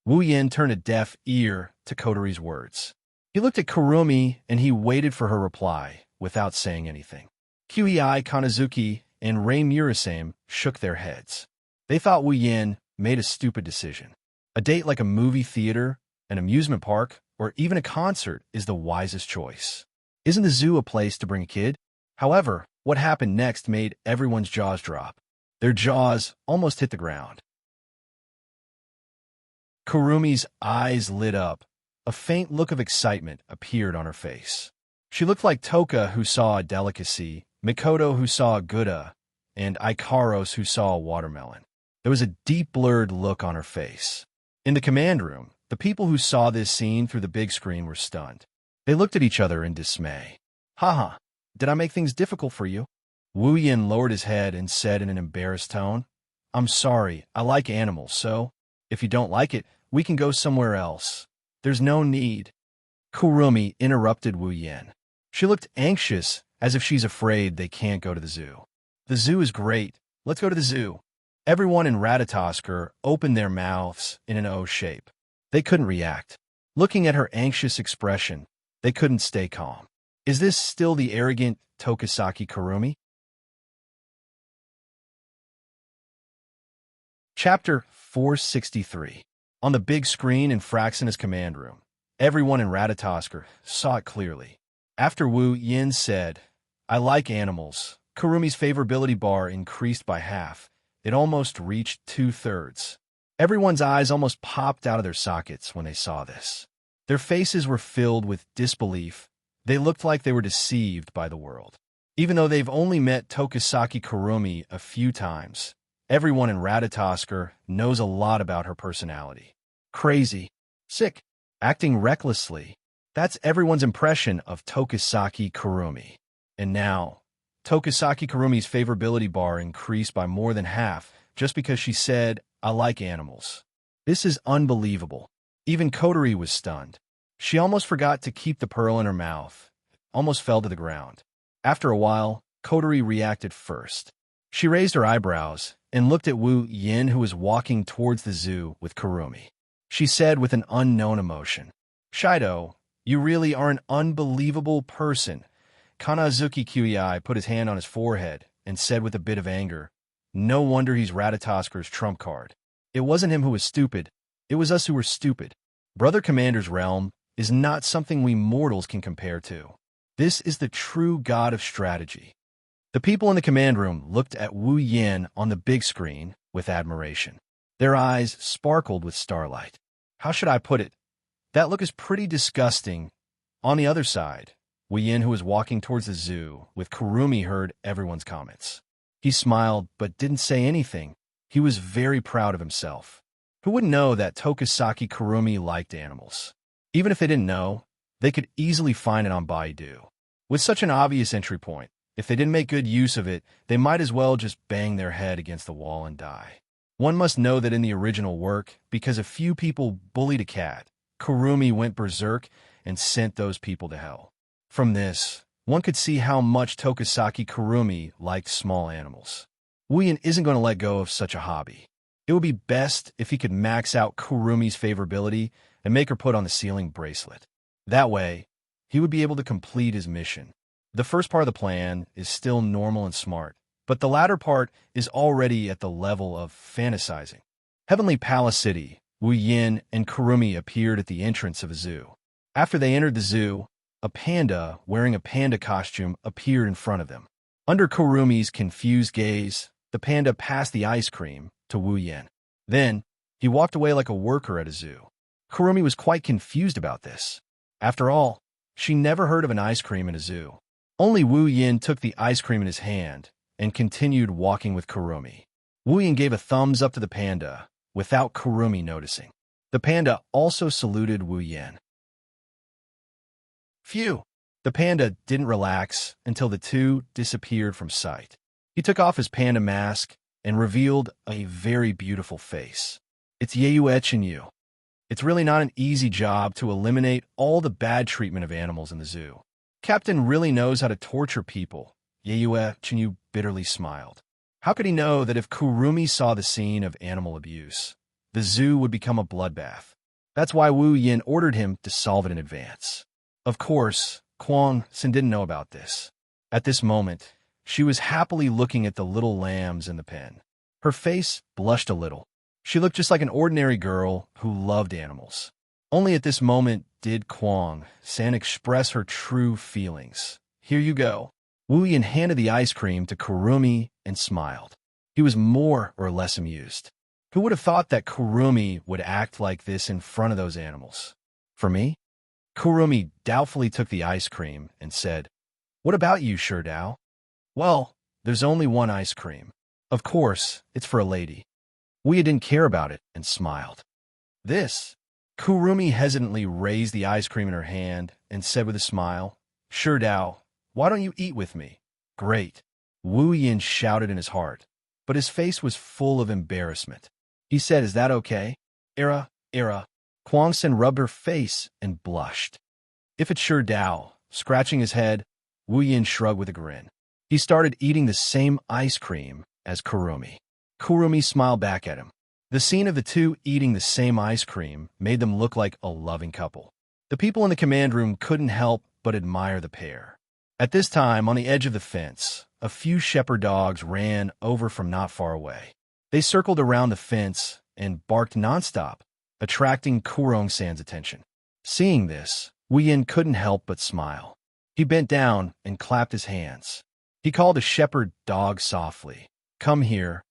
Wu Yin turned a deaf ear to Kotori's words. He looked at Kurumi and he waited for her reply, without saying anything. Qei Kanazuki and Rei Murasame shook their heads. They thought Wu Yin made a stupid decision. A date like a movie theater, an amusement park, or even a concert is the wisest choice. Isn't the zoo a place to bring a kid? However, what happened next made everyone's jaws drop. Their jaws almost hit the ground. Kurumi's eyes lit up. A faint look of excitement appeared on her face. She looked like Toka, who saw a delicacy, Mikoto, who saw a Gouda, and Ikaros, who saw a watermelon. There was a deep blurred look on her face. In the command room, the people who saw this scene through the big screen were stunned. They looked at each other in dismay. "Haha, did I make things difficult for you?" Wu Yin lowered his head and said in an embarrassed tone, "I'm sorry, I like animals, so if you don't like it, we can go somewhere else. There's no need." Kurumi interrupted Wu Yin. She looked anxious, as if she's afraid they can't go to the zoo. "The zoo is great. Let's go to the zoo." Everyone in Ratatoskr opened their mouths in an O shape. They couldn't react. Looking at her anxious expression, they couldn't stay calm. Is this still the arrogant Tokisaki Kurumi? Chapter 463. On the big screen in Fraxina's command room, everyone in Ratatoskr saw it clearly. After Wu Yin said, "I like animals," Kurumi's favorability bar increased by half. It almost reached 2/3. Everyone's eyes almost popped out of their sockets when they saw this. Their faces were filled with disbelief. They looked like they were deceived by the world. Even though they've only met Tokisaki Kurumi a few times, everyone in Ratatoskr knows a lot about her personality. Crazy, sick, acting recklessly. That's everyone's impression of Tokisaki Kurumi. And now, Tokisaki Kurumi's favorability bar increased by more than half just because she said, I like animals. This is unbelievable. Even Coterie was stunned. She almost forgot to keep the pearl in her mouth, almost fell to the ground. After a while, Coterie reacted first. She raised her eyebrows and looked at Wu Yin, who was walking towards the zoo with Kurumi. She said with an unknown emotion, "Shido, you really are an unbelievable person." Kanazuki Kyui put his hand on his forehead and said with a bit of anger, "No wonder he's Ratatasker's trump card. It wasn't him who was stupid. It was us who were stupid. Brother Commander's realm is not something we mortals can compare to. This is the true god of strategy." The people in the command room looked at Wu Yin on the big screen with admiration. Their eyes sparkled with starlight. How should I put it? That look is pretty disgusting. On the other side, Wu Yin, who was walking towards the zoo with Kurumi, heard everyone's comments. He smiled but didn't say anything. He was very proud of himself. Who wouldn't know that Tokisaki Kurumi liked animals? Even if they didn't know, they could easily find it on Baidu. With such an obvious entry point, if they didn't make good use of it, they might as well just bang their head against the wall and die. One must know that in the original work, because a few people bullied a cat, Kurumi went berserk and sent those people to hell. From this, one could see how much Tokisaki Kurumi liked small animals. Wu Yin isn't going to let go of such a hobby. It would be best if he could max out Kurumi's favorability and make her put on the sealing bracelet. That way, he would be able to complete his mission. The first part of the plan is still normal and smart, but the latter part is already at the level of fantasizing. Heavenly Palace City, Wu Yin and Kurumi appeared at the entrance of a zoo. After they entered the zoo, a panda wearing a panda costume appeared in front of them. Under Kurumi's confused gaze, the panda passed the ice cream to Wu Yin. Then, he walked away like a worker at a zoo. Kurumi was quite confused about this. After all, she never heard of an ice cream in a zoo. Only Wu Yin took the ice cream in his hand and continued walking with Kurumi. Wu Yin gave a thumbs up to the panda, without Kurumi noticing. The panda also saluted Wu Yin. Phew! The panda didn't relax until the two disappeared from sight. He took off his panda mask and revealed a very beautiful face. It's Yu. It's really not an easy job to eliminate all the bad treatment of animals in the zoo. Captain really knows how to torture people. Yu bitterly smiled. How could he know that if Kurumi saw the scene of animal abuse, the zoo would become a bloodbath? That's why Wu Yin ordered him to solve it in advance. Of course, Kwang Sin didn't know about this. At this moment, she was happily looking at the little lambs in the pen. Her face blushed a little. She looked just like an ordinary girl who loved animals. Only at this moment did Kwang San express her true feelings. Here you go. Wu Yin handed the ice cream to Kurumi and smiled. He was more or less amused. Who would have thought that Kurumi would act like this in front of those animals? For me? Kurumi doubtfully took the ice cream and said, "What about you, Sherdao?" "Well, there's only one ice cream. Of course, it's for a lady." Wu Yin didn't care about it and smiled. "This?" Kurumi hesitantly raised the ice cream in her hand and said with a smile, "Sherdao, why don't you eat with me?" "Great!" Wu Yin shouted in his heart, but his face was full of embarrassment. He said, "Is that okay?" Era. Kwang Sin rubbed her face and blushed. "If it's Sherdao," scratching his head, Wu Yin shrugged with a grin. He started eating the same ice cream as Kurumi. Kurumi smiled back at him. The scene of the two eating the same ice cream made them look like a loving couple. The people in the command room couldn't help but admire the pair. At this time, on the edge of the fence, a few shepherd dogs ran over from not far away. They circled around the fence and barked nonstop, attracting Kurong San's attention. Seeing this, Wu Yin couldn't help but smile. He bent down and clapped his hands. He called a shepherd dog softly. Come here.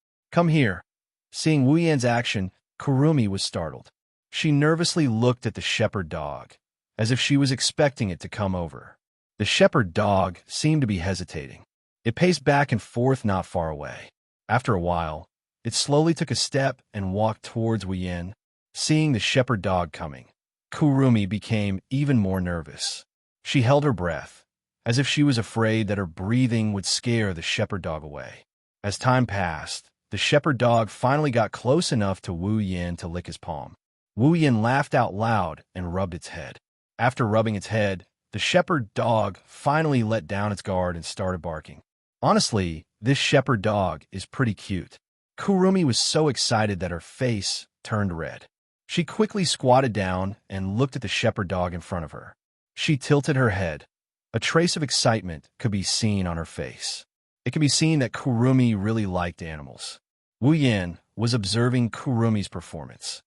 Seeing Wu Yin's action, Kurumi was startled. She nervously looked at the shepherd dog, as if she was expecting it to come over. The shepherd dog seemed to be hesitating. It paced back and forth not far away. After a while, it slowly took a step and walked towards Wu Yin. Seeing the shepherd dog coming, Kurumi became even more nervous. She held her breath, as if she was afraid that her breathing would scare the shepherd dog away. As time passed, the shepherd dog finally got close enough to Wu Yin to lick his palm. Wu Yin laughed out loud and rubbed its head. After rubbing its head, the shepherd dog finally let down its guard and started barking. Honestly, this shepherd dog is pretty cute. Kurumi was so excited that her face turned red. She quickly squatted down and looked at the shepherd dog in front of her. She tilted her head. A trace of excitement could be seen on her face. It could be seen that Kurumi really liked animals. Wu Yin was observing Kurumi's performance.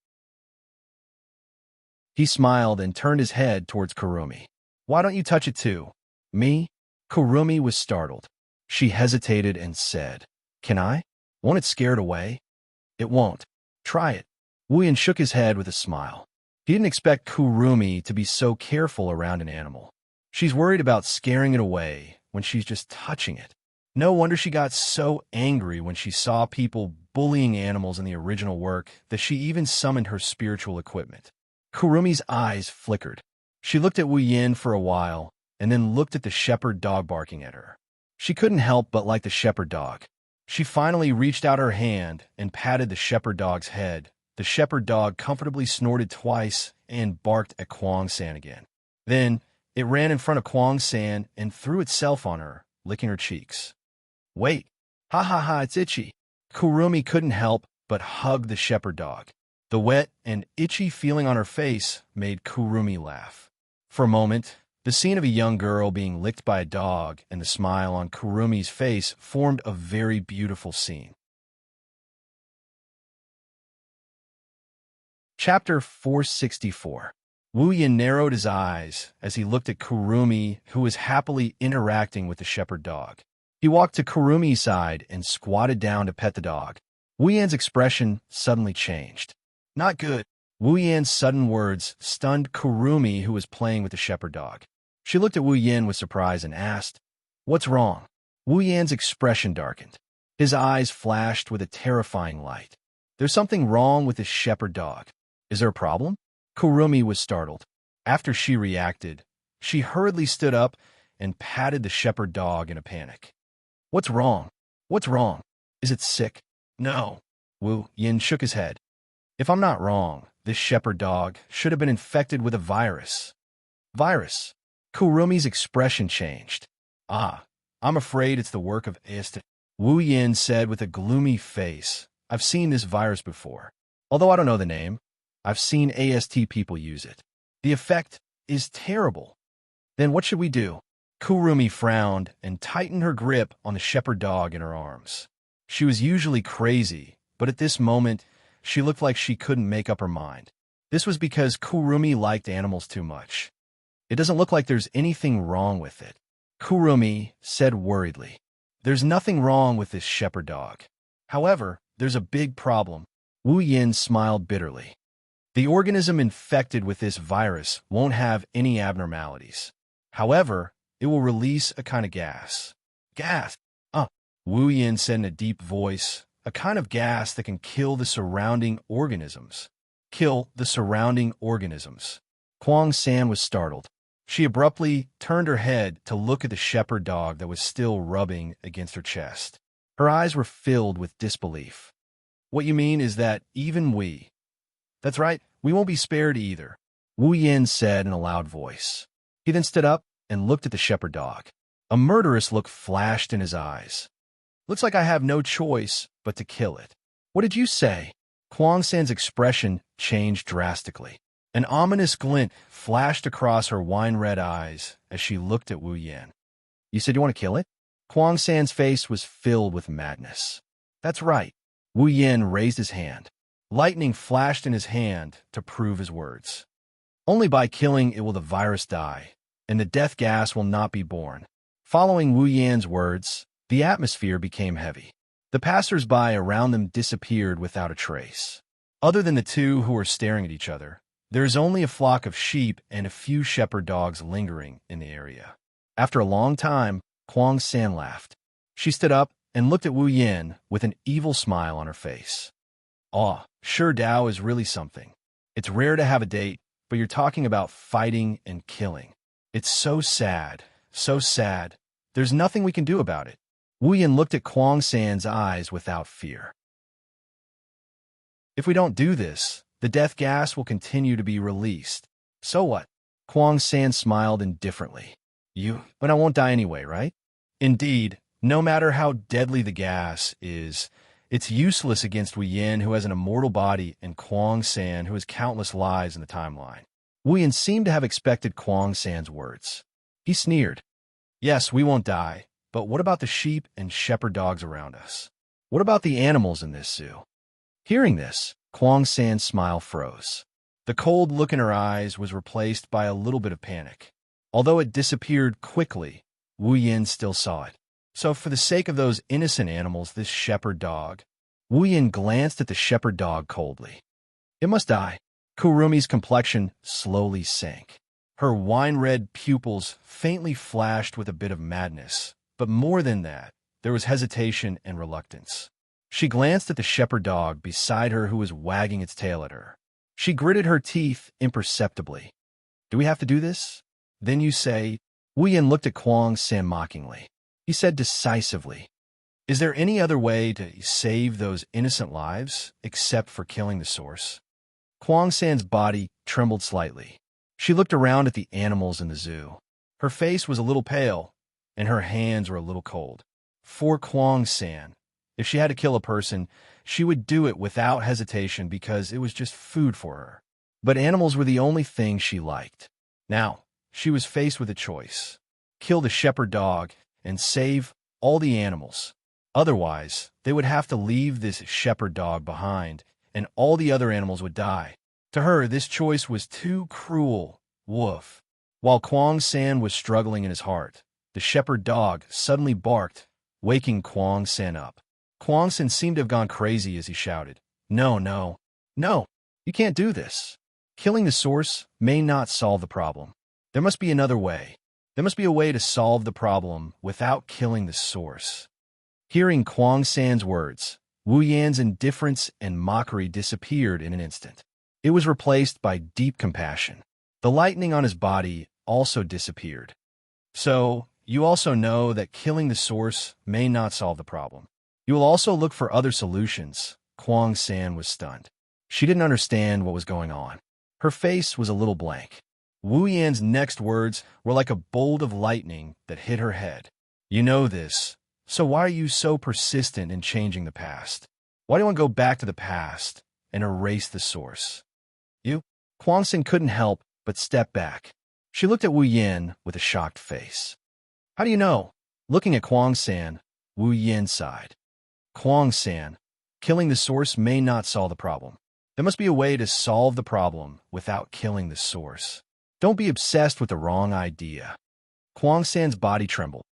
He smiled and turned his head towards Kurumi. "Why don't you touch it too?" "Me?" Kurumi was startled. She hesitated and said, "Can I? Won't it scare it away?" "It won't. Try it." Wu Yin shook his head with a smile. He didn't expect Kurumi to be so careful around an animal. She's worried about scaring it away when she's just touching it. No wonder she got so angry when she saw people bullying animals in the original work that she even summoned her spiritual equipment. Kurumi's eyes flickered. She looked at Wu Yin for a while and then looked at the shepherd dog barking at her. She couldn't help but like the shepherd dog. She finally reached out her hand and patted the shepherd dog's head. The shepherd dog comfortably snorted twice and barked at Kuang San again. Then it ran in front of Kuang San and threw itself on her, licking her cheeks. "Wait! Ha ha ha, it's itchy!" Kurumi couldn't help but hug the shepherd dog. The wet and itchy feeling on her face made Kurumi laugh. For a moment, the scene of a young girl being licked by a dog and the smile on Kurumi's face formed a very beautiful scene. Chapter 464. Wu Yin narrowed his eyes as he looked at Kurumi, who was happily interacting with the shepherd dog. He walked to Kurumi's side and squatted down to pet the dog. Wu Yan's expression suddenly changed. "Not good." Wu Yan's sudden words stunned Kurumi, who was playing with the shepherd dog. She looked at Wu Yan with surprise and asked, "What's wrong?" Wu Yan's expression darkened. His eyes flashed with a terrifying light. "There's something wrong with this shepherd dog. Is there a problem?" Kurumi was startled. After she reacted, she hurriedly stood up and patted the shepherd dog in a panic. "What's wrong? What's wrong? Is it sick?" "No." Wu Yin shook his head. "If I'm not wrong, this shepherd dog should have been infected with a virus." "Virus?" Kurumi's expression changed. "Ah, I'm afraid it's the work of AST." Wu Yin said with a gloomy face. "I've seen this virus before. Although I don't know the name, I've seen AST people use it. The effect is terrible." "Then what should we do?" Kurumi frowned and tightened her grip on the shepherd dog in her arms. She was usually crazy, but at this moment, she looked like she couldn't make up her mind. This was because Kurumi liked animals too much. "It doesn't look like there's anything wrong with it," Kurumi said worriedly. "There's nothing wrong with this shepherd dog. However, there's a big problem." Wu Yin smiled bitterly. "The organism infected with this virus won't have any abnormalities. However, it will release a kind of gas." "Gas?" Wu Yin said in a deep voice, "a kind of gas that can kill the surrounding organisms." "Kill the surrounding organisms." Kuang San was startled. She abruptly turned her head to look at the shepherd dog that was still rubbing against her chest. Her eyes were filled with disbelief. "What you mean is that even we—" "That's right, we won't be spared either," Wu Yin said in a loud voice. He then stood up and looked at the shepherd dog. A murderous look flashed in his eyes. "Looks like I have no choice but to kill it." "What did you say?" Kuang San's expression changed drastically. An ominous glint flashed across her wine-red eyes as she looked at Wu Yin. "You said you want to kill it?" Kuang San's face was filled with madness. "That's right." Wu Yin raised his hand. Lightning flashed in his hand to prove his words. "Only by killing it will the virus die, and the death gas will not be born." Following Wu Yan's words, the atmosphere became heavy. The passers-by around them disappeared without a trace. Other than the two who were staring at each other, there is only a flock of sheep and a few shepherd dogs lingering in the area. After a long time, Kuang San laughed. She stood up and looked at Wu Yin with an evil smile on her face. "Oh, sure Dao is really something. It's rare to have a date, but you're talking about fighting and killing. It's so sad, so sad. There's nothing we can do about it." Wu Yin looked at Kuang San's eyes without fear. If we don't do this, the death gas will continue to be released. So what? Kuang San smiled indifferently. But I won't die anyway, right? Indeed, no matter how deadly the gas is, it's useless against Wu Yin, who has an immortal body, and Kuang San, who has countless lives in the timeline. Wu Yin seemed to have expected Kuang San's words. He sneered. Yes, we won't die, but what about the sheep and shepherd dogs around us? What about the animals in this zoo? Hearing this, Kuang San's smile froze. The cold look in her eyes was replaced by a little bit of panic. Although it disappeared quickly, Wu Yin still saw it. So for the sake of those innocent animals, this shepherd dog, Wu Yin glanced at the shepherd dog coldly. It must die. Kurumi's complexion slowly sank. Her wine-red pupils faintly flashed with a bit of madness, but more than that, there was hesitation and reluctance. She glanced at the shepherd dog beside her, who was wagging its tail at her. She gritted her teeth imperceptibly. Do we have to do this? Then you say. Wu Yin looked at Kuang San mockingly. He said decisively, is there any other way to save those innocent lives except for killing the source? Kuang San's body trembled slightly. She looked around at the animals in the zoo. Her face was a little pale, and her hands were a little cold. For Kuang San, if she had to kill a person, she would do it without hesitation because it was just food for her. But animals were the only thing she liked. Now, she was faced with a choice. Kill the shepherd dog and save all the animals. Otherwise, they would have to leave this shepherd dog behind, and all the other animals would die. To her, this choice was too cruel. Woof. While Kuang San was struggling in his heart, the shepherd dog suddenly barked, waking Kuang San up. Kuang San seemed to have gone crazy as he shouted, No, no, no, you can't do this. Killing the source may not solve the problem. There must be another way. There must be a way to solve the problem without killing the source. Hearing Kuang San's words, Wu Yan's indifference and mockery disappeared in an instant. It was replaced by deep compassion. The lightning on his body also disappeared. So, you also know that killing the source may not solve the problem. You will also look for other solutions. Kuang San was stunned. She didn't understand what was going on. Her face was a little blank. Wu Yan's next words were like a bolt of lightning that hit her head. You know this, so why are you so persistent in changing the past? Why do you want to go back to the past and erase the source? Kuang San couldn't help but step back. She looked at Wu Yan with a shocked face. How do you know? Looking at Kuang San, Wu Yan sighed. Kuang San, killing the source may not solve the problem. There must be a way to solve the problem without killing the source. Don't be obsessed with the wrong idea. Kuang San's body trembled.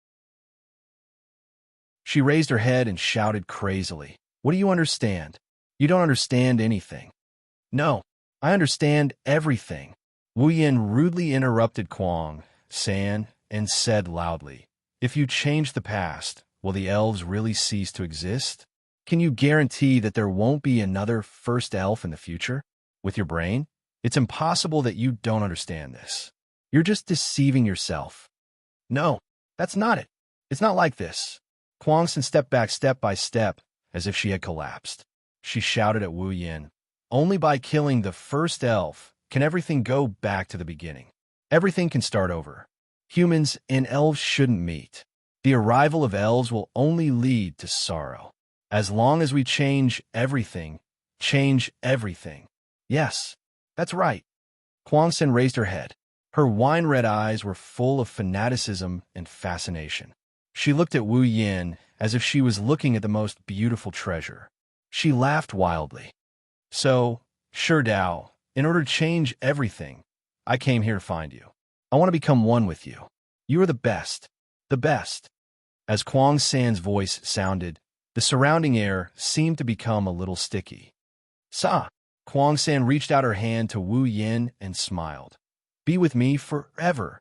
She raised her head and shouted crazily. What do you understand? You don't understand anything. No, I understand everything. Wu Yan rudely interrupted Kuang San and said loudly, If you change the past, will the elves really cease to exist? Can you guarantee that there won't be another first elf in the future? With your brain? It's impossible that you don't understand this. You're just deceiving yourself. No, that's not it. It's not like this. Kuang San stepped back step by step, as if she had collapsed. She shouted at Wu Yan, Only by killing the first elf can everything go back to the beginning. Everything can start over. Humans and elves shouldn't meet. The arrival of elves will only lead to sorrow. As long as we change everything. Yes, that's right. Kuang San raised her head. Her wine-red eyes were full of fanaticism and fascination. She looked at Wu Yan as if she was looking at the most beautiful treasure. She laughed wildly. So, Shi Dao, in order to change everything, I came here to find you. I want to become one with you. You are the best. The best. As Kuang San's voice sounded, the surrounding air seemed to become a little sticky. Sa! Kuang San reached out her hand to Wu Yan and smiled. Be with me forever.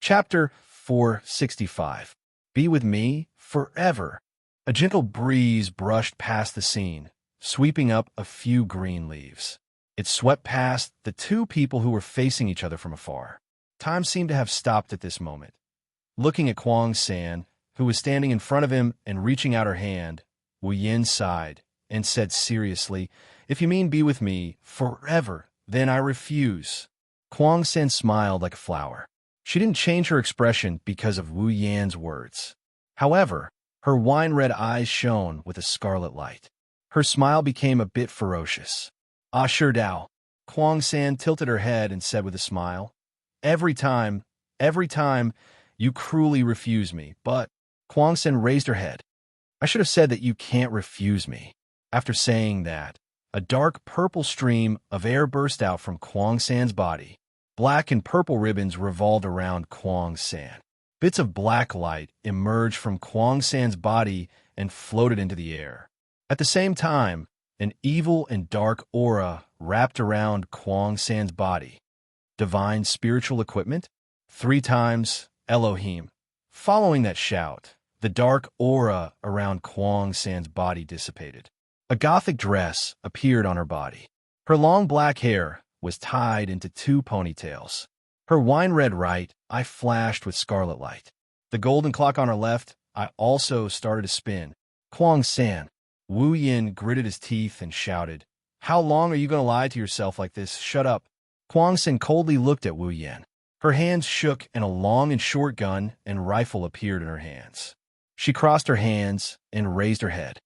Chapter 465. Be with me forever. A gentle breeze brushed past the scene, sweeping up a few green leaves. It swept past the two people who were facing each other from afar. Time seemed to have stopped at this moment. Looking at Kuang San, who was standing in front of him and reaching out her hand, Wu Yin sighed and said seriously, "If you mean be with me forever, then I refuse." Kuang San smiled like a flower. She didn't change her expression because of Wu Yan's words. However, her wine-red eyes shone with a scarlet light. Her smile became a bit ferocious. "Ah, sure Dao." Kuang San tilted her head and said with a smile, every time, you cruelly refuse me, but..." Kuang San raised her head. "I should have said that you can't refuse me." After saying that, a dark purple stream of air burst out from Kuang San's body. Black and purple ribbons revolved around Kuang San. Bits of black light emerged from Kuang San's body and floated into the air. At the same time, an evil and dark aura wrapped around Kuang San's body. Divine spiritual equipment? 3 times, Elohim. Following that shout, the dark aura around Kuang San's body dissipated. A gothic dress appeared on her body. Her long black hair was tied into 2 ponytails. Her wine-red right eye flashed with scarlet light. The golden clock on her left eye also started to spin. "Kuang San." Wu Yin gritted his teeth and shouted, "How long are you going to lie to yourself like this? Shut up." Kuang San coldly looked at Wu Yin. Her hands shook and a long and short gun and rifle appeared in her hands. She crossed her hands and raised her head.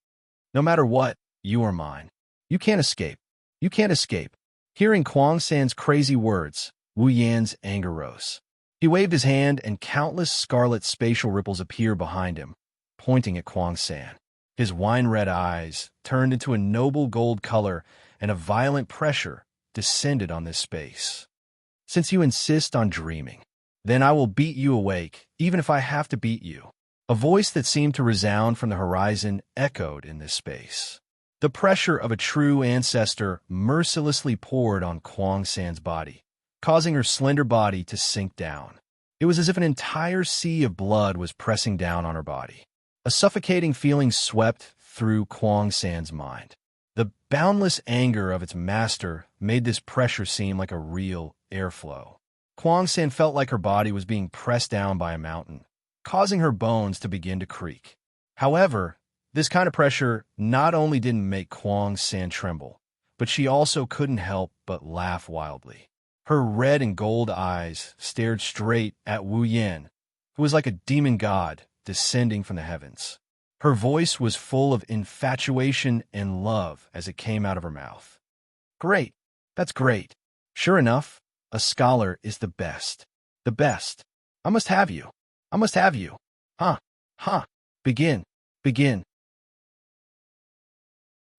"No matter what, you are mine. You can't escape. You can't escape." Hearing Kuang San's crazy words, Wu Yan's anger rose. He waved his hand and countless scarlet spatial ripples appeared behind him, pointing at Kuang San. His wine-red eyes turned into a noble gold color and a violent pressure descended on this space. "Since you insist on dreaming, then I will beat you awake, even if I have to beat you." A voice that seemed to resound from the horizon echoed in this space. The pressure of a true ancestor mercilessly poured on Kuang San's body, causing her slender body to sink down. It was as if an entire sea of blood was pressing down on her body. A suffocating feeling swept through Kuang San's mind. The boundless anger of its master made this pressure seem like a real airflow. Kuang San felt like her body was being pressed down by a mountain, causing her bones to begin to creak. However, this kind of pressure not only didn't make Kuang San tremble, but she also couldn't help but laugh wildly. Her red and gold eyes stared straight at Wu Yin, who was like a demon god descending from the heavens. Her voice was full of infatuation and love as it came out of her mouth. "Great, that's great. Sure enough, a scholar is the best. The best. I must have you. I must have you. Huh. Begin.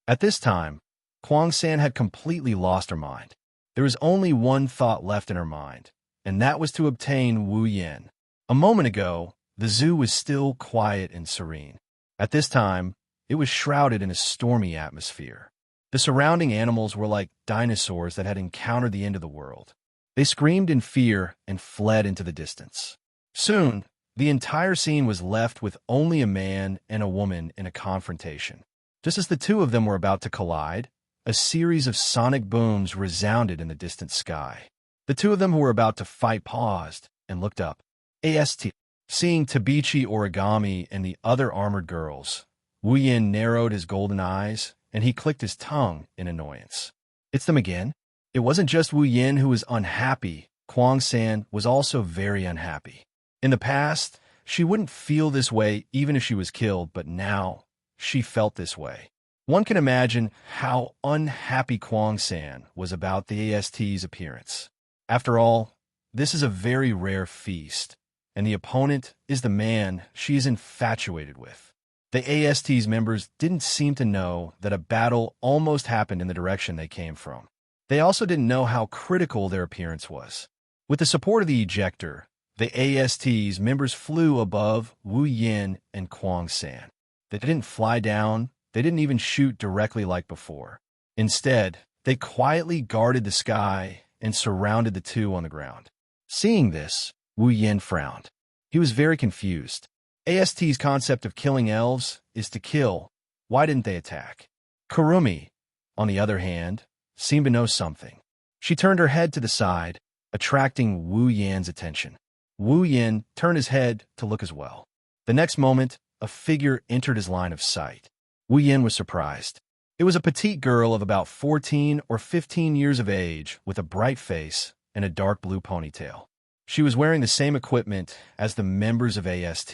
At this time, Kuang San had completely lost her mind. There was only one thought left in her mind, and that was to obtain Wu Yin. A moment ago, the zoo was still quiet and serene. At this time, it was shrouded in a stormy atmosphere. The surrounding animals were like dinosaurs that had encountered the end of the world. They screamed in fear and fled into the distance. Soon, the entire scene was left with only a man and a woman in a confrontation. Just as the 2 of them were about to collide, a series of sonic booms resounded in the distant sky. The 2 of them who were about to fight paused and looked up. Seeing Tabichi Origami and the other armored girls, Wu Yin narrowed his golden eyes and he clicked his tongue in annoyance. It's them again? It wasn't just Wu Yin who was unhappy. Kuang San was also very unhappy. In the past, she wouldn't feel this way even if she was killed, but now she felt this way. One can imagine how unhappy Kuang San was about the AST's appearance. After all, this is a very rare feast, and the opponent is the man she is infatuated with. The AST's members didn't seem to know that a battle almost happened in the direction they came from. They also didn't know how critical their appearance was. With the support of the ejector, the AST's members flew above Wu Yin and Kuang San. They didn't fly down, they didn't even shoot directly like before. Instead, they quietly guarded the sky and surrounded the 2 on the ground. Seeing this, Wu Yin frowned. He was very confused. AST's concept of killing elves is to kill. Why didn't they attack? Kurumi, on the other hand, seemed to know something. She turned her head to the side, attracting Wu Yan's attention. Wu Yin turned his head to look as well. The next moment, a figure entered his line of sight. Wu Yin was surprised. It was a petite girl of about 14 or 15 years of age with a bright face and a dark blue ponytail. She was wearing the same equipment as the members of AST,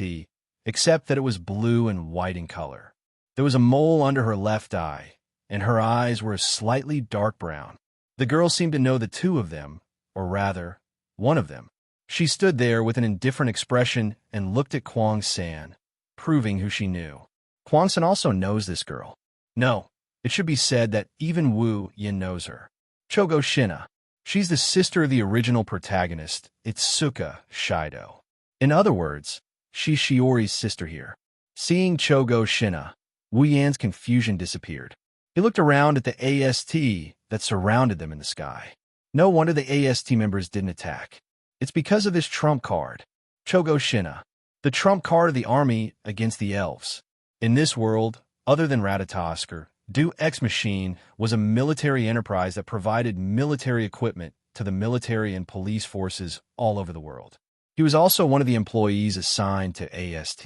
except that it was blue and white in color. There was a mole under her left eye, and her eyes were a slightly dark brown. The girl seemed to know the two of them, or rather, one of them. She stood there with an indifferent expression and looked at Kuang San, proving who she knew. Kuang San also knows this girl. No, it should be said that even Wu Yin knows her. Chogo Shina. She's the sister of the original protagonist, Itsuka Shido. In other words, she's Shiori's sister here. Seeing Chogo Shina, Wu Yan's confusion disappeared. He looked around at the AST that surrounded them in the sky. No wonder the AST members didn't attack. It's because of this trump card, Chogo Shina, the trump card of the army against the elves. In this world, other than Ratatoskr, Do Ex Machine was a military enterprise that provided military equipment to the military and police forces all over the world. He was also one of the employees assigned to AST.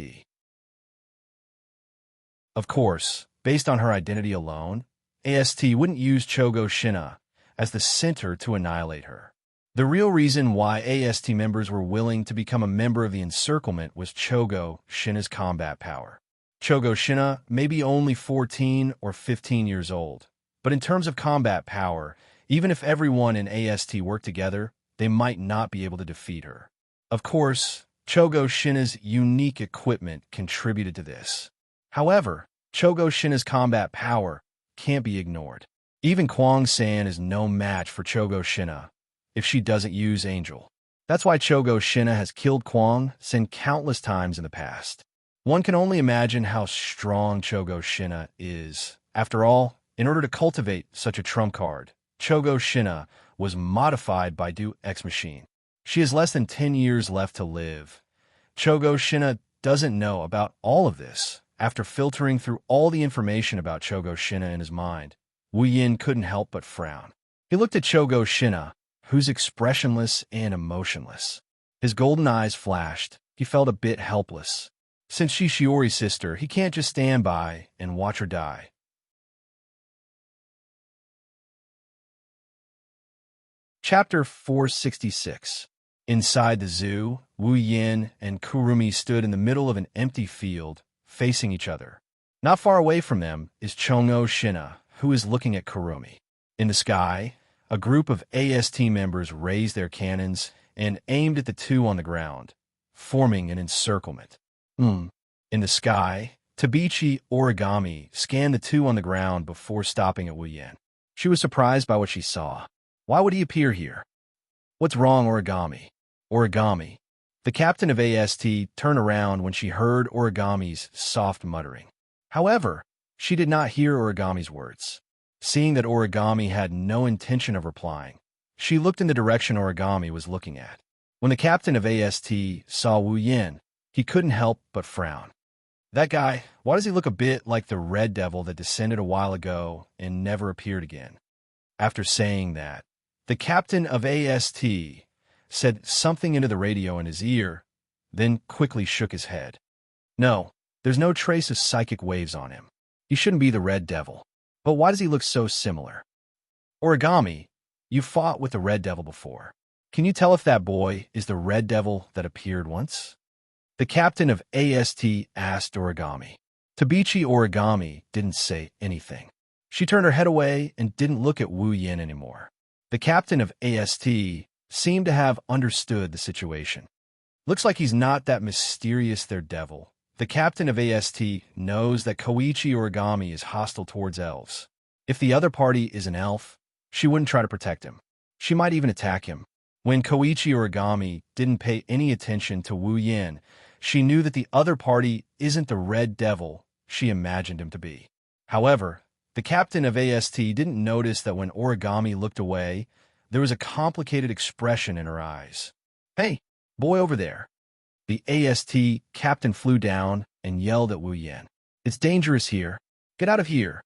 Of course, based on her identity alone, AST wouldn't use Chogo Shina as the center to annihilate her. The real reason why AST members were willing to become a member of the encirclement was Chogo Shina's combat power. Chogo Shina may be only 14 or 15 years old, but in terms of combat power, even if everyone in AST worked together, they might not be able to defeat her. Of course, Chogo Shina's unique equipment contributed to this. However, Chogo Shina's combat power can't be ignored. Even Kuang San is no match for Chogo Shina if she doesn't use Angel. That's why Chogo Shina has killed Kuang San countless times in the past. One can only imagine how strong Chogo Shina is. After all, in order to cultivate such a trump card, Chogo Shina was modified by Do Ex Machine. She has less than 10 years left to live. Chogo Shina doesn't know about all of this. After filtering through all the information about Chogo Shina in his mind, Wu Yin couldn't help but frown. He looked at Chogo Shina, who's expressionless and emotionless. His golden eyes flashed. He felt a bit helpless. Since she's Shiori's sister, he can't just stand by and watch her die. Chapter 466. Inside the zoo, Wu Yin and Kurumi stood in the middle of an empty field, facing each other. Not far away from them is Chogo Shina, who is looking at Kurumi. In the sky, a group of AST members raised their cannons and aimed at the two on the ground, forming an encirclement. In the sky, Tabichi Origami scanned the two on the ground before stopping at Wu Yin. She was surprised by what she saw. Why would he appear here? What's wrong, Origami? Origami. The captain of AST turned around when she heard Origami's soft muttering. However, she did not hear Origami's words. Seeing that Origami had no intention of replying, she looked in the direction Origami was looking at. When the captain of AST saw Wu Yin, he couldn't help but frown. That guy, why does he look a bit like the red devil that descended a while ago and never appeared again? After saying that, the captain of AST said something into the radio in his ear, then quickly shook his head. No, there's no trace of psychic waves on him. He shouldn't be the red devil. But why does he look so similar? Origami, you fought with the red devil before. Can you tell if that boy is the red devil that appeared once? The captain of AST asked Origami. Tabichi Origami didn't say anything. She turned her head away and didn't look at Wu Yin anymore. The captain of AST seemed to have understood the situation. Looks like he's not that mysterious, their devil. The captain of AST knows that Koichi Origami is hostile towards elves. If the other party is an elf, she wouldn't try to protect him. She might even attack him. When Koichi Origami didn't pay any attention to Wu Yin, she knew that the other party isn't the red devil she imagined him to be. However, the captain of AST didn't notice that when Origami looked away, there was a complicated expression in her eyes. Hey, boy over there. The AST captain flew down and yelled at Wu Yin. It's dangerous here. Get out of here.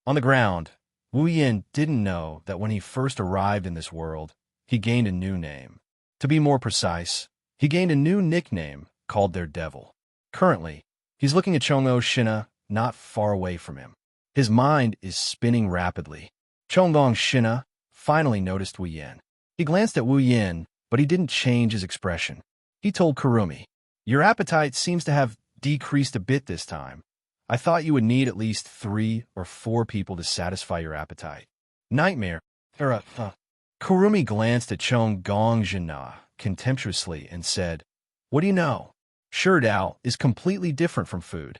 On the ground, Wu Yin didn't know that when he first arrived in this world, he gained a new name. To be more precise, he gained a new nickname called their devil. Currently, he's looking at Xianxia, not far away from him. His mind is spinning rapidly. Xianxia finally noticed Wu Yin. He glanced at Wu Yin, but he didn't change his expression. He told Kurumi, "Your appetite seems to have decreased a bit this time. I thought you would need at least 3 or 4 people to satisfy your appetite." Nightmare. Kurumi glanced at Xianxia contemptuously and said, "What do you know? Dao is completely different from food."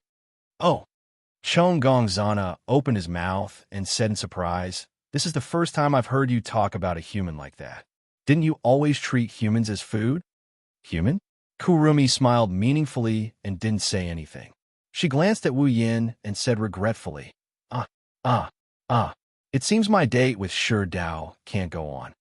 "Oh." Xianxia opened his mouth and said in surprise, "This is the first time I've heard you talk about a human like that. Didn't you always treat humans as food?" "Human?" Kurumi smiled meaningfully and didn't say anything. She glanced at Wu Yin and said regretfully, It seems my date with Dao can't go on."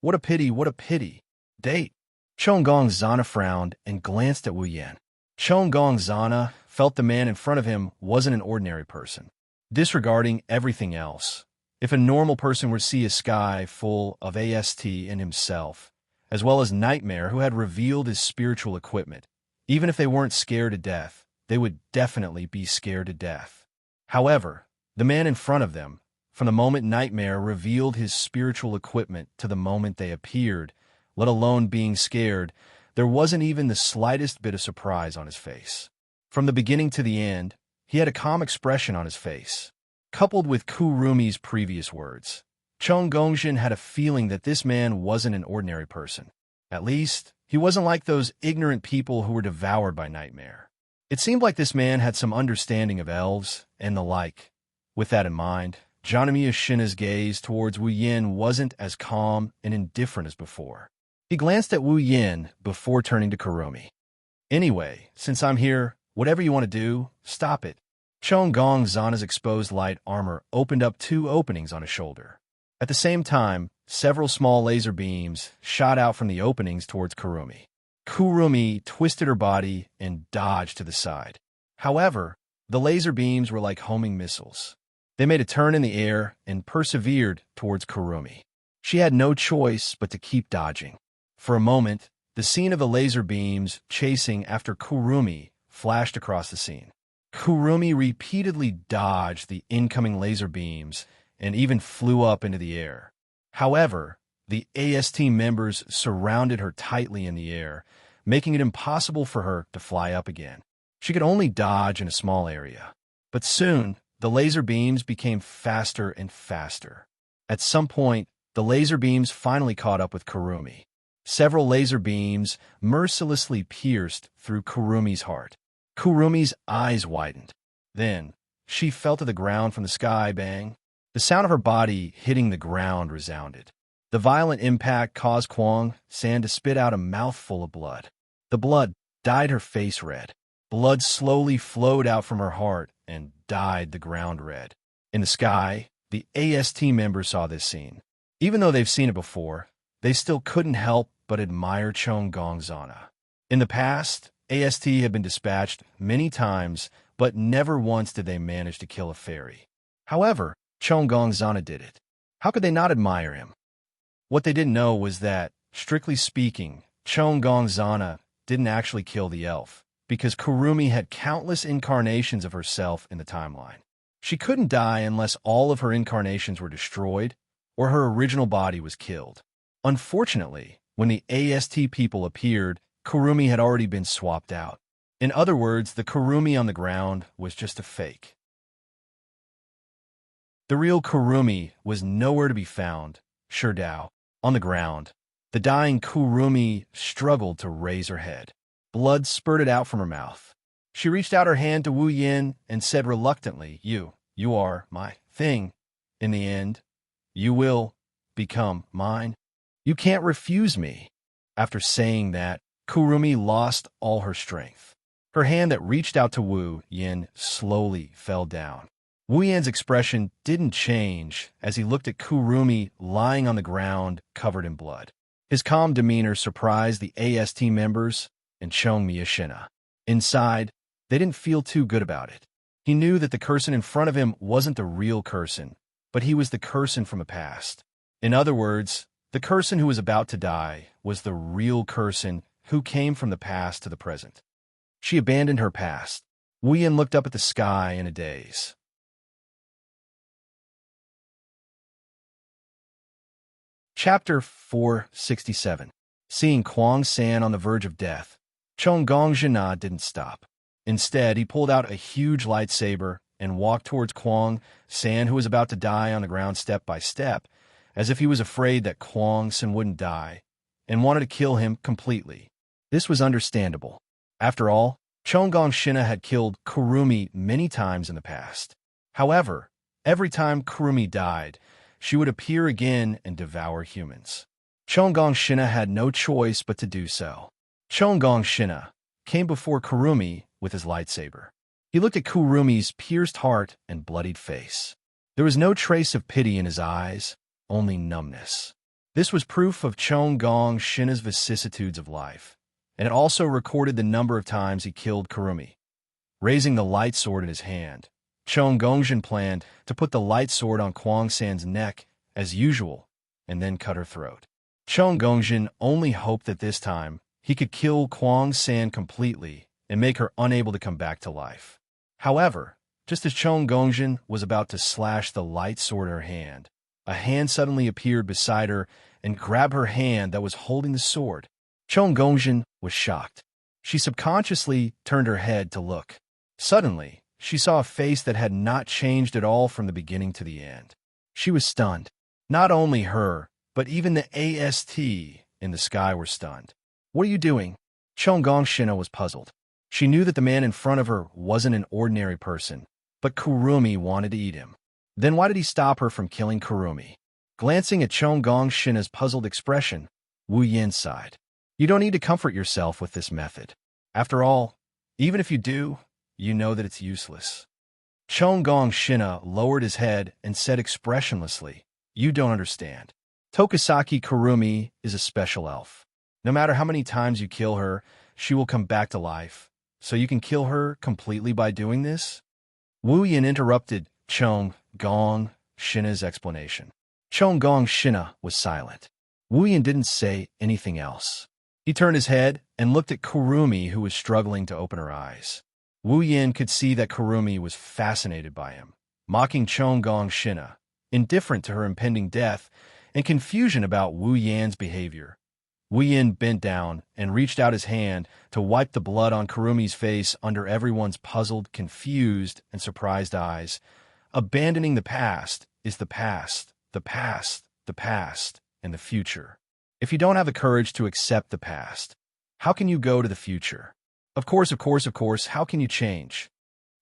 What a pity. Date." Xianxia frowned and glanced at Wu Yin. Xianxia felt the man in front of him wasn't an ordinary person. Disregarding everything else, if a normal person were to see a sky full of AST in himself, as well as Nightmare who had revealed his spiritual equipment, even if they weren't scared to death, they would definitely be scared to death. However, the man in front of them, from the moment Nightmare revealed his spiritual equipment to the moment they appeared, let alone being scared, there wasn't even the slightest bit of surprise on his face. From the beginning to the end, he had a calm expression on his face. Coupled with Kurumi's previous words, Xianxia had a feeling that this man wasn't an ordinary person. At least, he wasn't like those ignorant people who were devoured by Nightmare. It seemed like this man had some understanding of elves and the like. With that in mind, Xianxia's gaze towards Wu Yin wasn't as calm and indifferent as before. He glanced at Wu Yin before turning to Kurumi. "Anyway, since I'm here, whatever you want to do, stop it." Xianxia's exposed light armor opened up 2 openings on his shoulder. At the same time, several small laser beams shot out from the openings towards Kurumi. Kurumi twisted her body and dodged to the side. However, the laser beams were like homing missiles. They made a turn in the air and persevered towards Kurumi. She had no choice but to keep dodging. For a moment, the scene of the laser beams chasing after Kurumi flashed across the scene. Kurumi repeatedly dodged the incoming laser beams and even flew up into the air. However, the AST members surrounded her tightly in the air, making it impossible for her to fly up again. She could only dodge in a small area. But soon, the laser beams became faster and faster. At some point, the laser beams finally caught up with Kurumi. Several laser beams mercilessly pierced through Kurumi's heart. Kurumi's eyes widened. Then, she fell to the ground from the sky bang. The sound of her body hitting the ground resounded. The violent impact caused Kwang San to spit out a mouthful of blood. The blood dyed her face red. Blood slowly flowed out from her heart and dyed the ground red. In the sky, the AST members saw this scene. Even though they've seen it before, they still couldn't help but admire Xianxia. In the past, AST had been dispatched many times, but never once did they manage to kill a fairy. However, Xianxia did it. How could they not admire him? What they didn't know was that, strictly speaking, Xianxia didn't actually kill the elf, because Kurumi had countless incarnations of herself in the timeline. She couldn't die unless all of her incarnations were destroyed or her original body was killed. Unfortunately, when the AST people appeared, Kurumi had already been swapped out. In other words, the Kurumi on the ground was just a fake. The real Kurumi was nowhere to be found. Dao, on the ground, the dying Kurumi struggled to raise her head. Blood spurted out from her mouth. She reached out her hand to Wu Yin and said reluctantly, You are my thing. In the end, you will become mine. You can't refuse me." After saying that, Kurumi lost all her strength. Her hand that reached out to Wu Yin slowly fell down. Wu Yin's expression didn't change as he looked at Kurumi lying on the ground covered in blood. His calm demeanor surprised the AST members and Xianxia. Inside, they didn't feel too good about it. He knew that the Curson in front of him wasn't the real Curson, but he was the Curson from the past. In other words, the Curson who was about to die was the real Curson who came from the past to the present. She abandoned her past. Wu Yin looked up at the sky in a daze. Chapter 467. Seeing Kuang San on the verge of death, Chong Gongzhina didn't stop. Instead, he pulled out a huge lightsaber and walked towards Kuang San, who was about to die on the ground step by step, as if he was afraid that Kuang San wouldn't die, and wanted to kill him completely. This was understandable. After all, Chong Gongzhina had killed Kurumi many times in the past. However, every time Kurumi died, she would appear again and devour humans. Chong Gongzhina had no choice but to do so. Chong Gongzhina came before Kurumi with his lightsaber. He looked at Kurumi's pierced heart and bloodied face. There was no trace of pity in his eyes, only numbness. This was proof of Chong Gongzhina's vicissitudes of life, and it also recorded the number of times he killed Kurumi. Raising the light sword in his hand, Chong Gongzhin planned to put the light sword on Kuang San's neck as usual, and then cut her throat. Chong Gongzhin only hoped that this time he could kill Kuang San completely and make her unable to come back to life. However, just as Chong Gongzhin was about to slash the light sword in her hand, a hand suddenly appeared beside her and grabbed her hand that was holding the sword. Chong Gongzhin was shocked. She subconsciously turned her head to look. Suddenly, she saw a face that had not changed at all from the beginning to the end. She was stunned. Not only her, but even the AST in the sky were stunned. "What are you doing?" Chong Gongzhina was puzzled. She knew that the man in front of her wasn't an ordinary person, but Kurumi wanted to eat him. Then why did he stop her from killing Kurumi? Glancing at Chong Gongzhina's puzzled expression, Wu Yin sighed. "You don't need to comfort yourself with this method. After all, even if you do, you know that it's useless." Chong Gongzhina lowered his head and said expressionlessly, "You don't understand. Tokisaki Kurumi is a special elf. No matter how many times you kill her, she will come back to life. So you can kill her completely by doing this?" Wu Yin interrupted Chong Gongzhina's explanation. Chong Gongzhina was silent. Wu Yin didn't say anything else. He turned his head and looked at Kurumi, who was struggling to open her eyes. Wu Yin could see that Kurumi was fascinated by him, mocking Chong Gongzhina, indifferent to her impending death, and confusion about Wu Yan's behavior. Wu Yin bent down and reached out his hand to wipe the blood on Kurumi's face under everyone's puzzled, confused, and surprised eyes. Abandoning the past is the past, the past, the past, and the future. If you don't have the courage to accept the past, how can you go to the future? Of course, how can you change?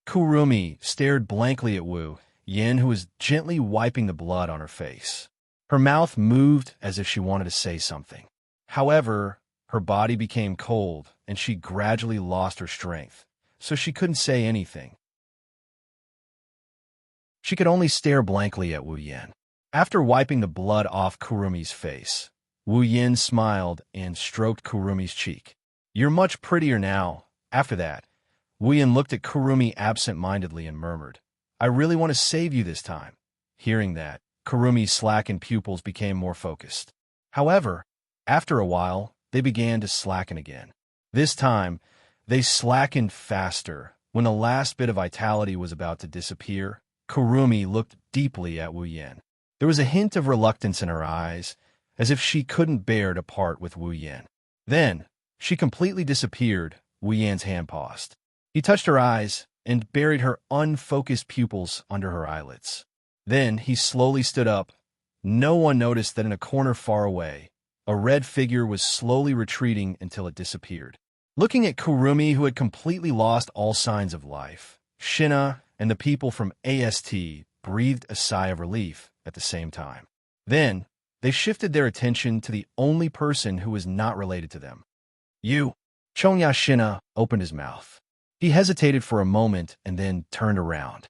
Kurumi stared blankly at Wu Yin, who was gently wiping the blood on her face. Her mouth moved as if she wanted to say something. However, her body became cold, and she gradually lost her strength, so she couldn't say anything. She could only stare blankly at Wu Yin. After wiping the blood off Kurumi's face, Wu Yin smiled and stroked Kurumi's cheek. "You're much prettier now." After that, Wu Yin looked at Kurumi absent-mindedly and murmured, "I really want to save you this time." Hearing that, Kurumi's slackened pupils became more focused. However, after a while, they began to slacken again. This time, they slackened faster. When the last bit of vitality was about to disappear, Kurumi looked deeply at Wu Yin. There was a hint of reluctance in her eyes, as if she couldn't bear to part with Wu Yin. Then, she completely disappeared. Wu Yin's hand paused. He touched her eyes and buried her unfocused pupils under her eyelids. Then he slowly stood up. No one noticed that in a corner far away, a red figure was slowly retreating until it disappeared. Looking at Kurumi, who had completely lost all signs of life, Shina and the people from AST breathed a sigh of relief at the same time. Then, they shifted their attention to the only person who was not related to them. "You." Shina opened his mouth. He hesitated for a moment and then turned around.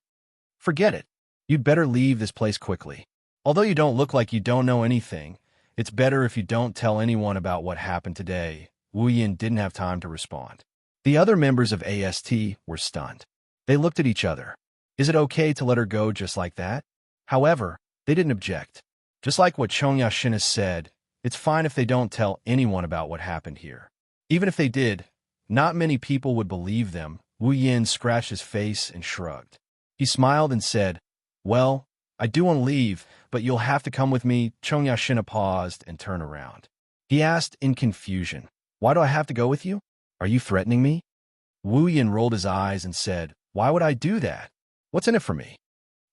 "Forget it. You'd better leave this place quickly. Although you don't look like you don't know anything, it's better if you don't tell anyone about what happened today." Wu Yin didn't have time to respond. The other members of AST were stunned. They looked at each other. Is it okay to let her go just like that? However, they didn't object. Just like what Shina said, it's fine if they don't tell anyone about what happened here. Even if they did, not many people would believe them. Wu Yin scratched his face and shrugged. He smiled and said, "Well, I do want to leave, but you'll have to come with me." Xianxia paused and turned around. He asked in confusion, "Why do I have to go with you? Are you threatening me?" Wu Yin rolled his eyes and said, "Why would I do that? What's in it for me?"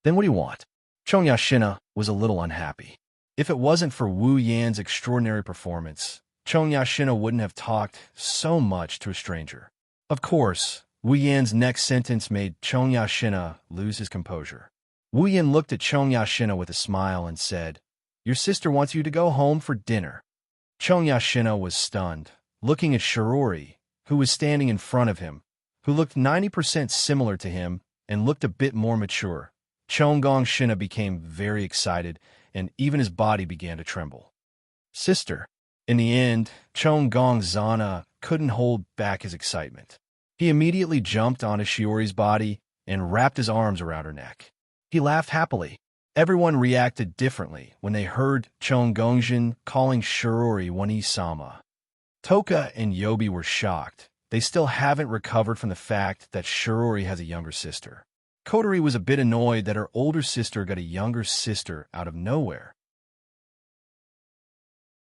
"Then what do you want?" Xianxia was a little unhappy. If it wasn't for Wu Yan's extraordinary performance, Xianxia wouldn't have talked so much to a stranger. Of course, Wu Yan's next sentence made Xianxia lose his composure. Wu Yan looked at Xianxia with a smile and said, "Your sister wants you to go home for dinner." Xianxia was stunned, looking at Shirori, who was standing in front of him, who looked 90% similar to him and looked a bit more mature. Xianxia became very excited, and even his body began to tremble. "Sister." In the end, Xianxia couldn't hold back his excitement. He immediately jumped onto Shiori's body and wrapped his arms around her neck. He laughed happily. Everyone reacted differently when they heard Xianxia calling Shiori Wani-sama. Toka and Yobi were shocked. They still haven't recovered from the fact that Shiori has a younger sister. Kotori was a bit annoyed that her older sister got a younger sister out of nowhere.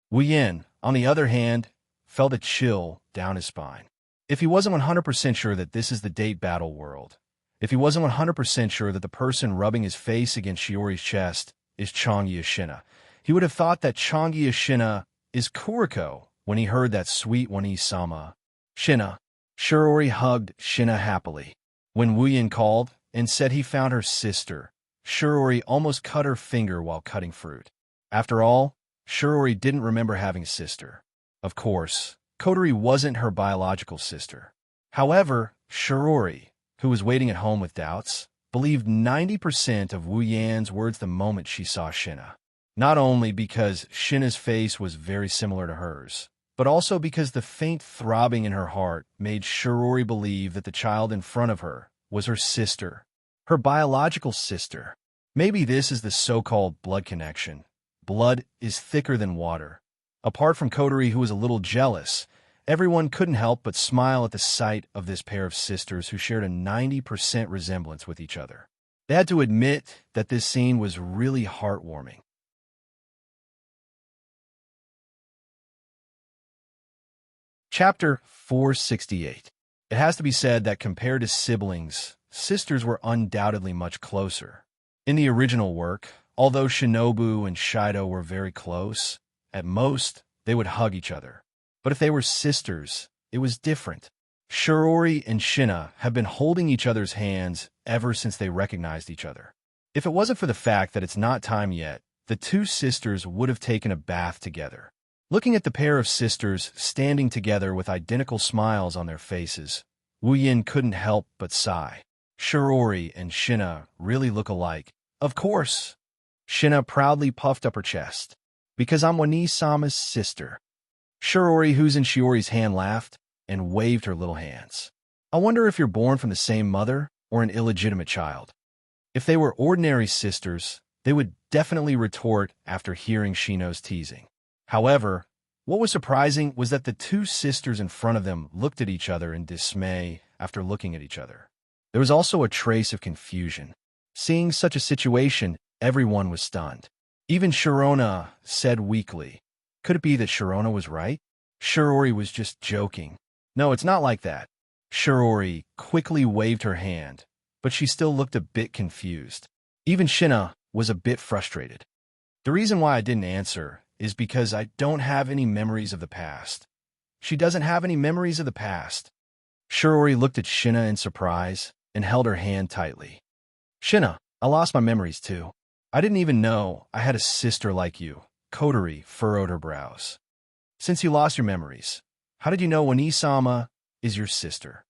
Wu Yan, on the other hand, felt a chill down his spine. If he wasn't 100% sure that this is the date battle world, if he wasn't 100% sure that the person rubbing his face against Shiori's chest is Xianxia, he would have thought that Xianxia is Kuriko when he heard that sweet Wani-sama. Shina. Shiori hugged Shina happily. When Wu Yan called and said he found her sister, Shiori almost cut her finger while cutting fruit. After all, Shiori didn't remember having a sister. Of course, Kotori wasn't her biological sister. However, Shiori, who was waiting at home with doubts, believed 90% of Wu Yan's words the moment she saw Shina. Not only because Shina's face was very similar to hers, but also because the faint throbbing in her heart made Shiori believe that the child in front of her was her sister, her biological sister. Maybe this is the so-called blood connection. Blood is thicker than water. Apart from Kotori, who was a little jealous, everyone couldn't help but smile at the sight of this pair of sisters who shared a 90% resemblance with each other. They had to admit that this scene was really heartwarming. Chapter 468. It has to be said that compared to siblings, sisters were undoubtedly much closer. In the original work, although Shinobu and Shido were very close, at most, they would hug each other. But if they were sisters, it was different. Shiori and Shina have been holding each other's hands ever since they recognized each other. If it wasn't for the fact that it's not time yet, the two sisters would have taken a bath together. Looking at the pair of sisters standing together with identical smiles on their faces, Wu Yan couldn't help but sigh. Shiori and Shina really look alike. Of course. Shina proudly puffed up her chest. "Because I'm Wani-sama's sister." Shiori, who's in Shiori's hand, laughed and waved her little hands. "I wonder if you're born from the same mother or an illegitimate child." If they were ordinary sisters, they would definitely retort after hearing Shino's teasing. However, what was surprising was that the two sisters in front of them looked at each other in dismay after looking at each other. There was also a trace of confusion. Seeing such a situation, everyone was stunned. Even Sharona said weakly, "Could it be that Sharona was right? Shiori was just joking." "No, it's not like that." Shiori quickly waved her hand, but she still looked a bit confused. Even Shina was a bit frustrated. "The reason why I didn't answer is because I don't have any memories of the past." She doesn't have any memories of the past. Shiori looked at Shina in surprise and held her hand tightly. "Shina, I lost my memories too. I didn't even know I had a sister like you." Kotori furrowed her brows. "Since you lost your memories, how did you know Wani-sama is your sister?"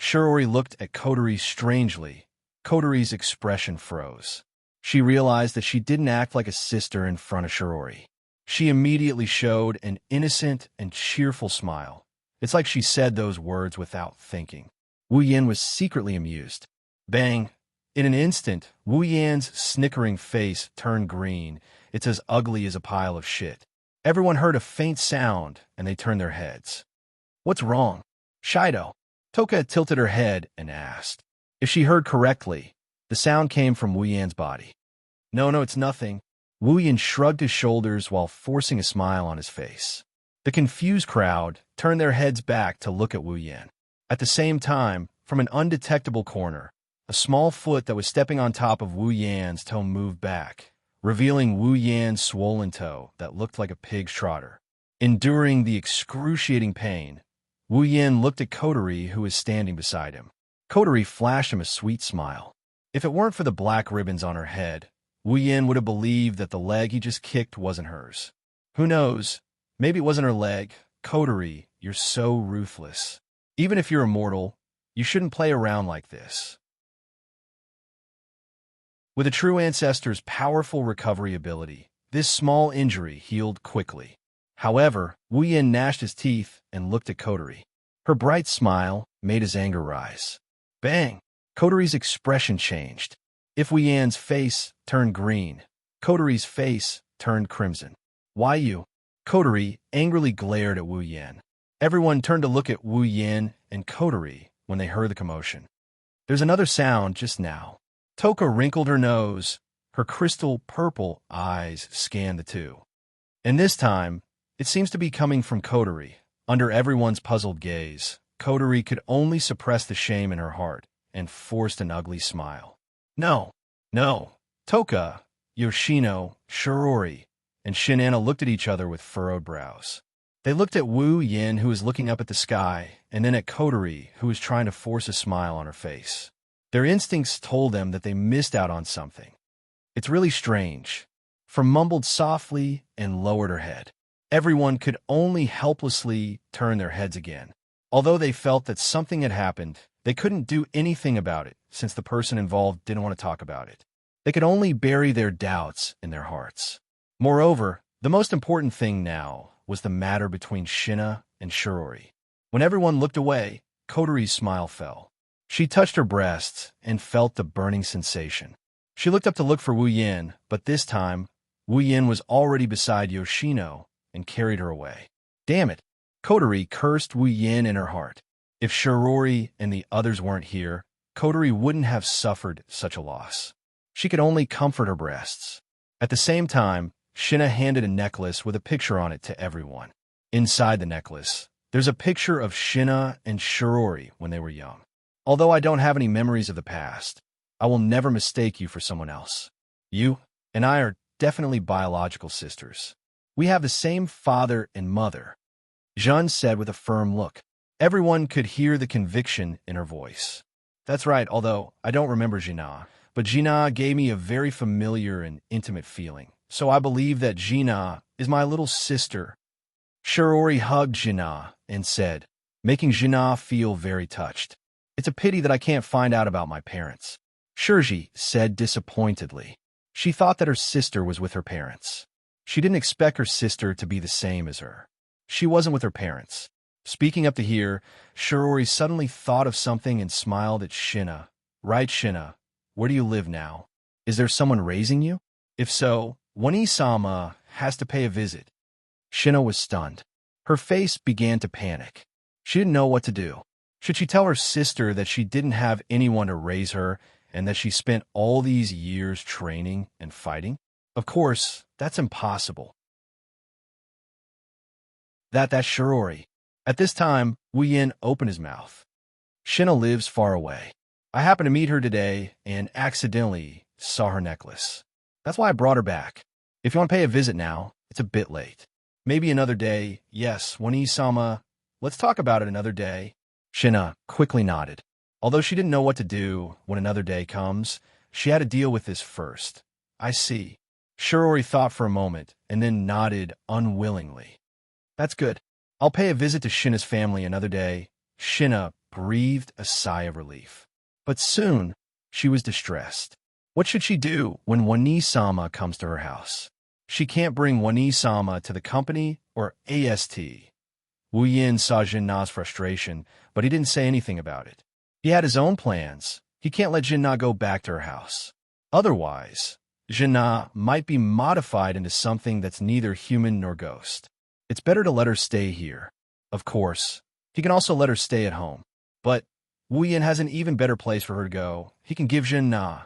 Shiori looked at Kotori strangely. Kotori's expression froze. She realized that she didn't act like a sister in front of Shiori. She immediately showed an innocent and cheerful smile. It's like she said those words without thinking. Wu Yan was secretly amused. Bang! In an instant, Wu Yan's snickering face turned green. It's as ugly as a pile of shit. Everyone heard a faint sound, and they turned their heads. What's wrong? Shido. Toka tilted her head and asked. If she heard correctly, the sound came from Wu Yan's body. No, it's nothing. Wu Yan shrugged his shoulders while forcing a smile on his face. The confused crowd turned their heads back to look at Wu Yan. At the same time, from an undetectable corner, a small foot that was stepping on top of Wu Yan's toe moved back, revealing Wu Yan's swollen toe that looked like a pig's trotter. Enduring the excruciating pain, Wu Yan looked at Coterie, who was standing beside him. Coterie flashed him a sweet smile. If it weren't for the black ribbons on her head, Wu Yan would have believed that the leg he just kicked wasn't hers. Who knows? Maybe it wasn't her leg. Coterie, you're so ruthless. Even if you're immortal, you shouldn't play around like this. With a true ancestor's powerful recovery ability, this small injury healed quickly. However, Wu Yan gnashed his teeth and looked at Coterie. Her bright smile made his anger rise. Bang! Coterie's expression changed. If Wu Yan's face turned green, Coterie's face turned crimson. Why you? Coterie angrily glared at Wu Yan. Everyone turned to look at Wu Yan and Coterie when they heard the commotion. There's another sound just now. Toka wrinkled her nose. Her crystal purple eyes scanned the two. And this time, it seems to be coming from Coterie. Under everyone's puzzled gaze, Coterie could only suppress the shame in her heart and forced an ugly smile. No. Toka, Yoshino, Shirori, and Shinana looked at each other with furrowed brows. They looked at Wu Yan, who was looking up at the sky, and then at Coterie, who was trying to force a smile on her face. Their instincts told them that they missed out on something. It's really strange. Fern mumbled softly and lowered her head. Everyone could only helplessly turn their heads again. Although they felt that something had happened, they couldn't do anything about it since the person involved didn't want to talk about it. They could only bury their doubts in their hearts. Moreover, the most important thing now was the matter between Shina and Shirori. When everyone looked away, Coterie's smile fell. She touched her breasts and felt the burning sensation. She looked up to look for Wu Yan, but this time, Wu Yan was already beside Yoshino and carried her away. Damn it! Coterie cursed Wu Yan in her heart. If Shirori and the others weren't here, Coterie wouldn't have suffered such a loss. She could only comfort her breasts. At the same time, Shina handed a necklace with a picture on it to everyone. Inside the necklace, there's a picture of Shina and Shirori when they were young. Although I don't have any memories of the past, I will never mistake you for someone else. You and I are definitely biological sisters. We have the same father and mother, Jeanne said with a firm look. Everyone could hear the conviction in her voice. That's right, although I don't remember Gina, but Gina gave me a very familiar and intimate feeling. So I believe that Gina is my little sister. Shirori hugged Gina and said, making Gina feel very touched. It's a pity that I can't find out about my parents. Shirji said disappointedly. She thought that her sister was with her parents. She didn't expect her sister to be the same as her. She wasn't with her parents. Speaking up to here, Shirori suddenly thought of something and smiled at Shina. Right, Shina, where do you live now? Is there someone raising you? If so, Wani-sama has to pay a visit. Shina was stunned. Her face began to panic. She didn't know what to do. Should she tell her sister that she didn't have anyone to raise her and that she spent all these years training and fighting? Of course, that's impossible. That's Shirori. At this time, Wu Yan opened his mouth. Shina lives far away. I happened to meet her today and accidentally saw her necklace. That's why I brought her back. If you want to pay a visit now, it's a bit late. Maybe another day. Yes, Wani-sama, let's talk about it another day. Shina quickly nodded. Although she didn't know what to do when another day comes, she had to deal with this first. I see. Shirori thought for a moment and then nodded unwillingly. That's good. I'll pay a visit to Shina's family another day. Shina breathed a sigh of relief. But soon, she was distressed. What should she do when Wani-sama comes to her house? She can't bring Wani-sama to the company or AST. Wu Yan saw Jinna's frustration, but he didn't say anything about it. He had his own plans. He can't let Jinna go back to her house. Otherwise, Jinna might be modified into something that's neither human nor ghost. It's better to let her stay here. Of course, He can also let her stay at home. But Wu Yin has an even better place for her to go. He can give Jin Na.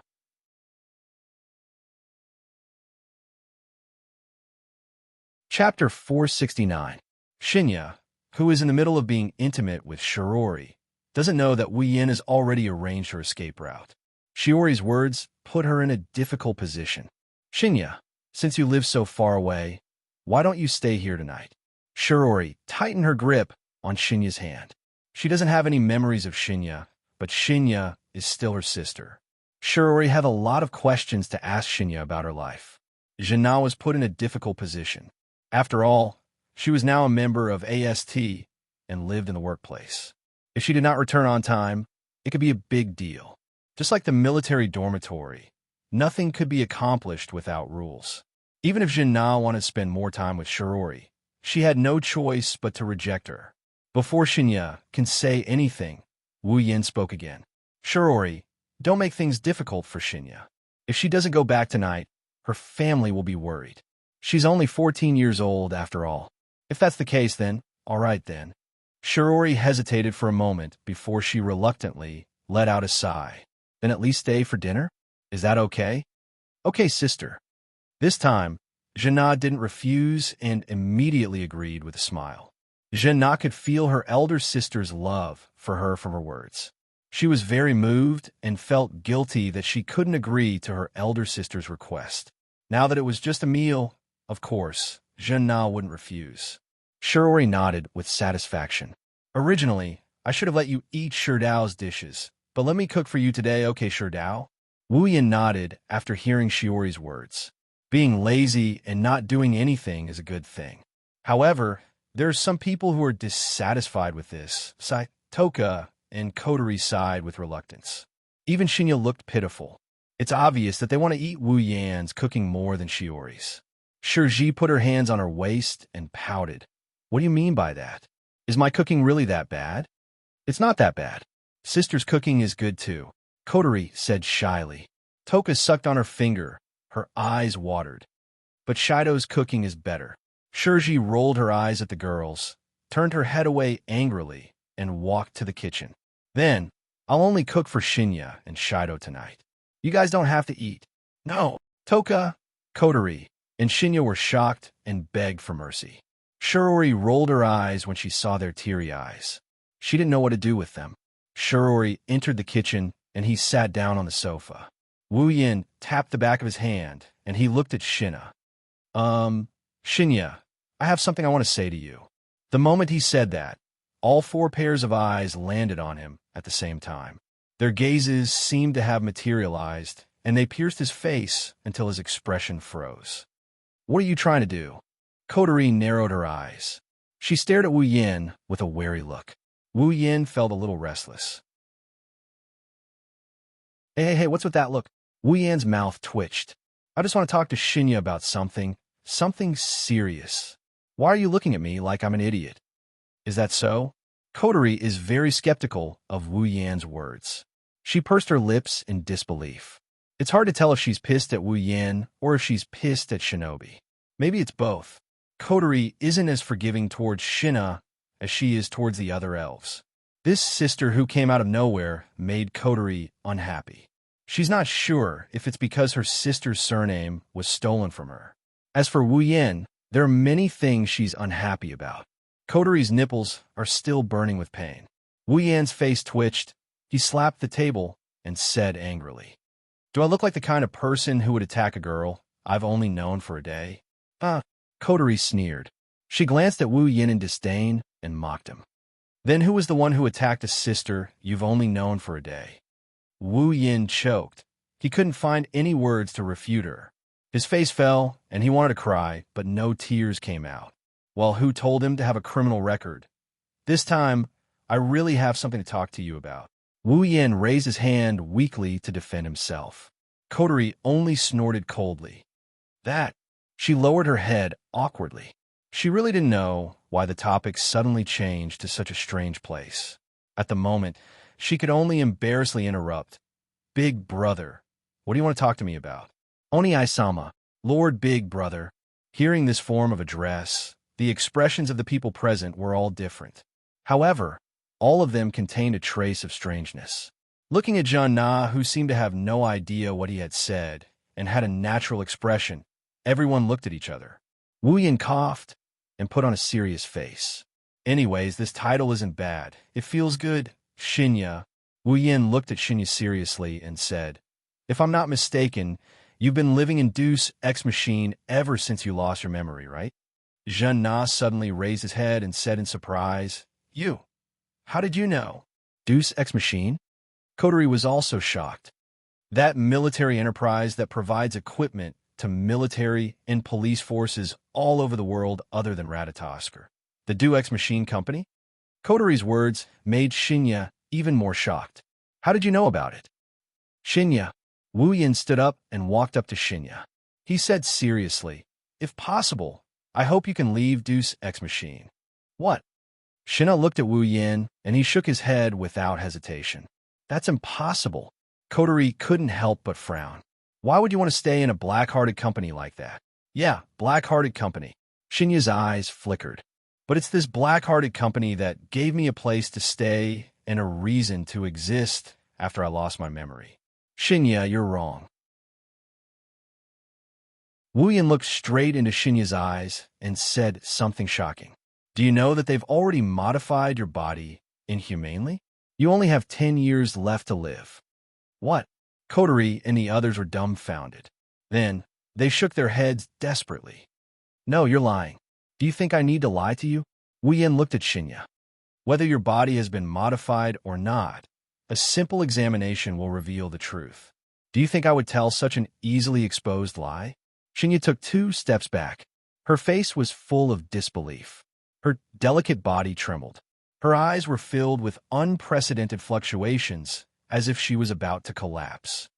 Chapter 469. Xianxia, who is in the middle of being intimate with Shiori, doesn't know that Wu Yin has already arranged her escape route. Shiori's words put her in a difficult position. Xianxia, since you live so far away, why don't you stay here tonight? Shiori tightened her grip on Xianxia's hand. She doesn't have any memories of Xianxia, but Xianxia is still her sister. Shiori had a lot of questions to ask Xianxia about her life. Jina was put in a difficult position. After all, she was now a member of AST and lived in the workplace. If she did not return on time, it could be a big deal. Just like the military dormitory, nothing could be accomplished without rules. Even if Jin Na wanted to spend more time with Shiori, she had no choice but to reject her. Before Xianxia can say anything, Wu Yin spoke again. Shiori, don't make things difficult for Xianxia. If she doesn't go back tonight, her family will be worried. She's only 14 years old after all. If that's the case, then, all right then. Shiori hesitated for a moment before she reluctantly let out a sigh. Then at least stay for dinner? Is that okay? Okay, sister. This time, Jina didn't refuse and immediately agreed with a smile. Jina could feel her elder sister's love for her from her words. She was very moved and felt guilty that she couldn't agree to her elder sister's request. Now that it was just a meal, of course, Jina wouldn't refuse. Shiori nodded with satisfaction. Originally, I should have let you eat Shidao's dishes, but let me cook for you today, okay, Shidao? Wu Yin nodded after hearing Shiori's words. Being lazy and not doing anything is a good thing. However, there are some people who are dissatisfied with this. Toka and Kotori sighed with reluctance. Even Xianxia looked pitiful. It's obvious that they want to eat Wu Yan's cooking more than Shiori's. Shiji put her hands on her waist and pouted. What do you mean by that? Is my cooking really that bad? It's not that bad. Sister's cooking is good too, Kotori said shyly. Toka sucked on her finger. Her eyes watered. But Shido's cooking is better. Shiji rolled her eyes at the girls, turned her head away angrily, and walked to the kitchen. Then, I'll only cook for Xianxia and Shido tonight. You guys don't have to eat. No, Toka, Kotori, and Xianxia were shocked and begged for mercy. Shiori rolled her eyes when she saw their teary eyes. She didn't know what to do with them. Shiori entered the kitchen, and he sat down on the sofa. Wu Yin tapped the back of his hand, and he looked at Xianxia. Xianxia, I have something I want to say to you. The moment he said that, all four pairs of eyes landed on him at the same time. Their gazes seemed to have materialized, and they pierced his face until his expression froze. What are you trying to do? Kotori narrowed her eyes. She stared at Wu Yin with a wary look. Wu Yin felt a little restless. Hey, what's with that look? Wu Yan's mouth twitched. I just want to talk to Xianxia about something serious. Why are you looking at me like I'm an idiot? Is that so? Kotori is very skeptical of Wu Yan's words. She pursed her lips in disbelief. It's hard to tell if she's pissed at Wu Yan or if she's pissed at Shinobi. Maybe it's both. Kotori isn't as forgiving towards Xianxia as she is towards the other elves. This sister who came out of nowhere made Kotori unhappy. She's not sure if it's because her sister's surname was stolen from her. As for Wu Yan, there are many things she's unhappy about. Kotori's nipples are still burning with pain. Wu Yan's face twitched. He slapped the table and said angrily, Do I look like the kind of person who would attack a girl I've only known for a day? Kotori sneered. She glanced at Wu Yin in disdain and mocked him. Then who was the one who attacked a sister you've only known for a day? Wu Yin choked. He couldn't find any words to refute her. His face fell, and he wanted to cry, but no tears came out. Well, who told him to have a criminal record? This time, I really have something to talk to you about. Wu Yin raised his hand weakly to defend himself. Kotori only snorted coldly. That. She lowered her head awkwardly. She really didn't know why the topic suddenly changed to such a strange place. At the moment, she could only embarrassingly interrupt. Big brother, what do you want to talk to me about? Oni-sama, Lord Big Brother. Hearing this form of address, the expressions of the people present were all different. However, all of them contained a trace of strangeness. Looking at Xianxia, who seemed to have no idea what he had said and had a natural expression, everyone looked at each other. Wu Yin coughed and put on a serious face. Anyways, this title isn't bad. It feels good. Xianxia. Wu Yin looked at Xianxia seriously and said, "If I'm not mistaken, you've been living in Deus Ex Machine ever since you lost your memory, right?" Xianxia suddenly raised his head and said in surprise, "You? How did you know? Deus Ex Machine?" Coterie was also shocked. That military enterprise that provides equipment to military and police forces all over the world other than Ratatoskr. The Deus Ex Machine Company? Coterie's words made Xianxia even more shocked. "How did you know about it?" "Xianxia." Wu Yin stood up and walked up to Xianxia. He said seriously, "If possible, I hope you can leave Deus Ex Machine." "What?" Xianxia looked at Wu Yin, and he shook his head without hesitation. "That's impossible." Coterie couldn't help but frown. "Why would you want to stay in a black-hearted company like that?" "Yeah, black-hearted company." Xianxia's eyes flickered. "But it's this black-hearted company that gave me a place to stay and a reason to exist after I lost my memory." "Xianxia, you're wrong." Wu Yin looked straight into Xianxia's eyes and said something shocking. "Do you know that they've already modified your body inhumanely? You only have 10 years left to live." "What?" Coterie and the others were dumbfounded. Then, they shook their heads desperately. "No, you're lying. Do you think I need to lie to you?" Wu Yin looked at Xianxia. "Whether your body has been modified or not, a simple examination will reveal the truth. Do you think I would tell such an easily exposed lie?" Xianxia took 2 steps back. Her face was full of disbelief. Her delicate body trembled. Her eyes were filled with unprecedented fluctuations, as if she was about to collapse.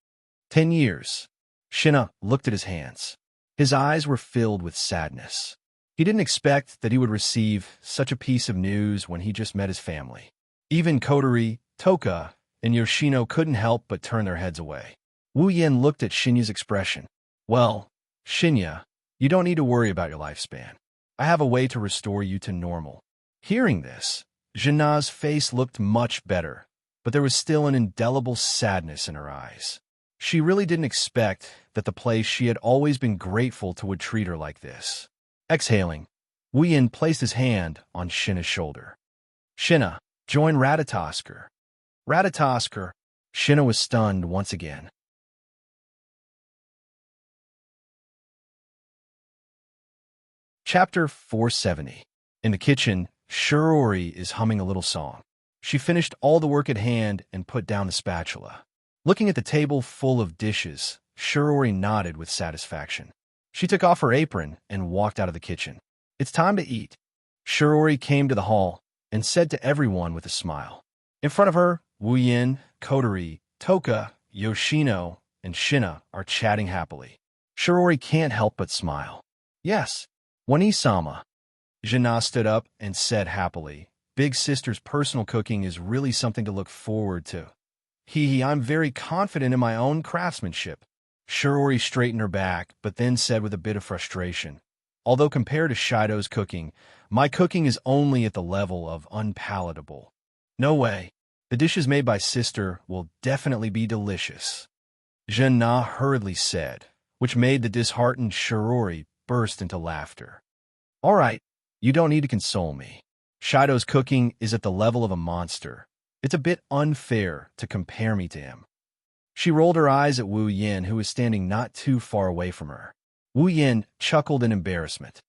10 years. Xianxia looked at his hands. His eyes were filled with sadness. He didn't expect that he would receive such a piece of news when he just met his family. Even Coterie, Toka, and Yoshino couldn't help but turn their heads away. Wu Yin looked at Xianxia's expression. "Well, Xianxia, you don't need to worry about your lifespan. I have a way to restore you to normal." Hearing this, Xianxia's face looked much better, but there was still an indelible sadness in her eyes. She really didn't expect that the place she had always been grateful to would treat her like this. Exhaling, Wu Yin placed his hand on Xianxia's shoulder. "Xianxia, join Ratatoskr." "Ratatoskr?" Xianxia was stunned once again. Chapter 470. In the kitchen, Shirori is humming a little song. She finished all the work at hand and put down the spatula. Looking at the table full of dishes, Shirori nodded with satisfaction. She took off her apron and walked out of the kitchen. "It's time to eat." Shirori came to the hall and said to everyone with a smile. In front of her, Wu Yin, Coterie, Toka, Yoshino, and Xianxia are chatting happily. Shirori can't help but smile. "Yes, Wani-sama." Xianxia stood up and said happily, "Big sister's personal cooking is really something to look forward to. I'm very confident in my own craftsmanship." Shirori straightened her back, but then said with a bit of frustration, "Although compared to Shido's cooking, my cooking is only at the level of unpalatable." "No way. The dishes made by sister will definitely be delicious," Xianxia hurriedly said, which made the disheartened Shirori burst into laughter. "All right, you don't need to console me. Shido's cooking is at the level of a monster. It's a bit unfair to compare me to him." She rolled her eyes at Wu Yin, who was standing not too far away from her. Wu Yin chuckled in embarrassment.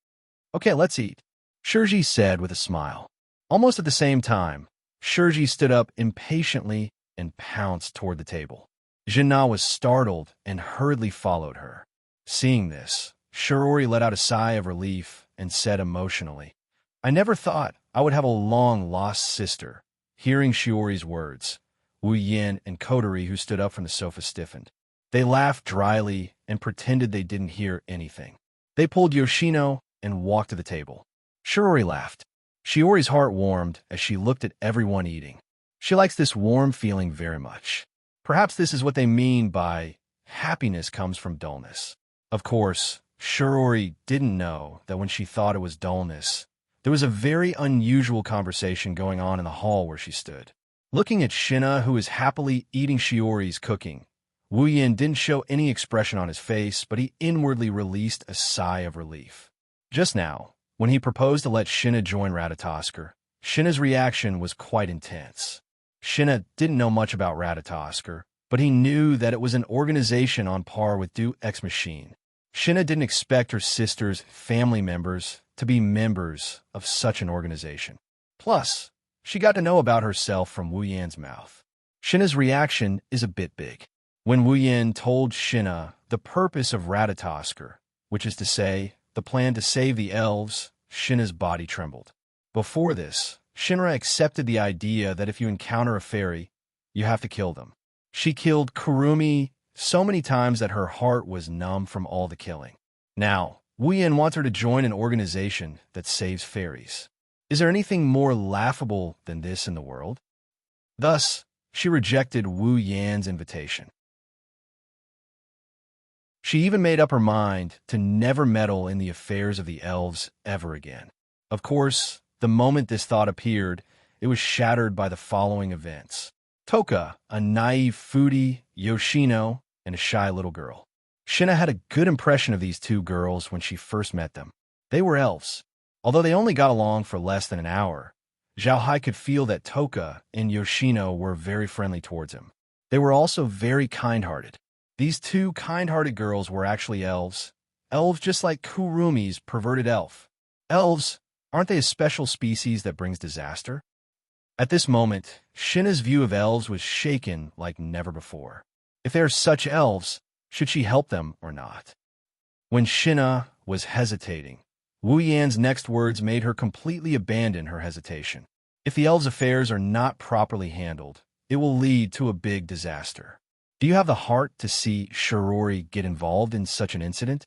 "Okay, let's eat," Shirji said with a smile. Almost at the same time, Shirji stood up impatiently and pounced toward the table. Xianxia was startled and hurriedly followed her. Seeing this, Shirori let out a sigh of relief and said emotionally, "I never thought I would have a long-lost sister." Hearing Shiori's words, Wu Yin and Coterie, who stood up from the sofa, stiffened. They laughed dryly and pretended they didn't hear anything. They pulled Yoshino and walked to the table. Shiori laughed. Shiori's heart warmed as she looked at everyone eating. She likes this warm feeling very much. Perhaps this is what they mean by happiness comes from dullness. Of course, Shirori didn't know that when she thought it was dullness, There was a very unusual conversation going on in the hall where she stood. Looking at Shina, who was happily eating Shiori's cooking, Wu Yin didn't show any expression on his face, but he inwardly released a sigh of relief. Just now, when he proposed to let Shina join Ratatosker, Shina's reaction was quite intense. Shina didn't know much about Ratatosker, but he knew that it was an organization on par with Deux Ex Machine. Shina didn't expect her sister's family members to be members of such an organization. Plus, she got to know about herself from Wu Yan's mouth. Shina's reaction is a bit big. When Wu Yan told Shina the purpose of Ratatosker, which is to say, the plan to save the elves, Shina's body trembled. Before this, Shinra accepted the idea that if you encounter a fairy, you have to kill them. She killed Kurumi so many times that her heart was numb from all the killing. Now, Wu Yan wants her to join an organization that saves fairies. Is there anything more laughable than this in the world? Thus, she rejected Wu Yan's invitation. She even made up her mind to never meddle in the affairs of the elves ever again. Of course, the moment this thought appeared, it was shattered by the following events. Toka, a naive foodie, Yoshino, and a shy little girl. Shina had a good impression of these two girls when she first met them. They were elves. Although they only got along for less than an hour, Zhao Hai could feel that Toka and Yoshino were very friendly towards him. They were also very kind-hearted. These two kind-hearted girls were actually elves. Elves just like Kurumi's perverted elf. Elves, aren't they a special species that brings disaster? At this moment, Shina's view of elves was shaken like never before. If they are such elves, should she help them or not? When Shina was hesitating, Wu Yan's next words made her completely abandon her hesitation. If the elves' affairs are not properly handled, it will lead to a big disaster. Do you have the heart to see Shirori get involved in such an incident?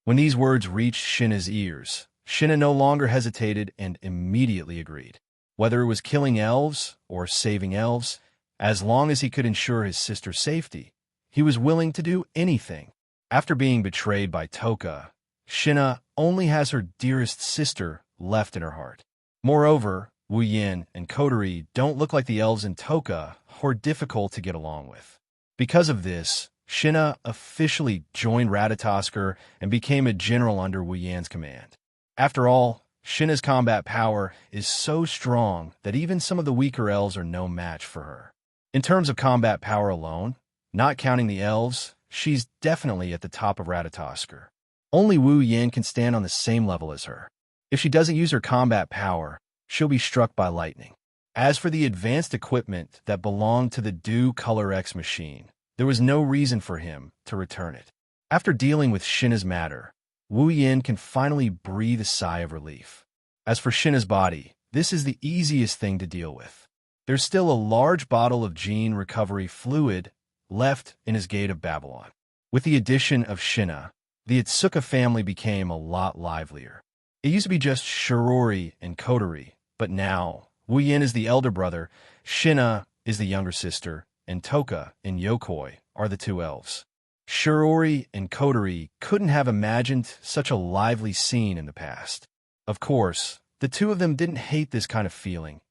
When these words reached Shina's ears, Shina no longer hesitated and immediately agreed. Whether it was killing elves or saving elves, as long as he could ensure his sister's safety, he was willing to do anything. After being betrayed by Toka, Shina only has her dearest sister left in her heart. Moreover, Wu Yin and Kotori don't look like the elves in Toka who are difficult to get along with. Because of this, Shina officially joined Ratatosker and became a general under Wu Yan's command. After all, Shina's combat power is so strong that even some of the weaker elves are no match for her. In terms of combat power alone, not counting the elves, she's definitely at the top of Ratatosker. Only Wu Yan can stand on the same level as her. If she doesn't use her combat power, she'll be struck by lightning. As for the advanced equipment that belonged to the Deux Color X machine, there was no reason for him to return it. After dealing with Shina's matter, Wu Yan can finally breathe a sigh of relief. As for Shina's body, this is the easiest thing to deal with. There's still a large bottle of gene recovery fluid left in his Gate of Babylon. With the addition of Shina, the Itsuka family became a lot livelier. It used to be just Shirori and Kotori, but now Wu Yan is the elder brother, Shina is the younger sister, and Toka and Yokoi are the two elves. Shirori and Kotori couldn't have imagined such a lively scene in the past. Of course, the two of them didn't hate this kind of feeling.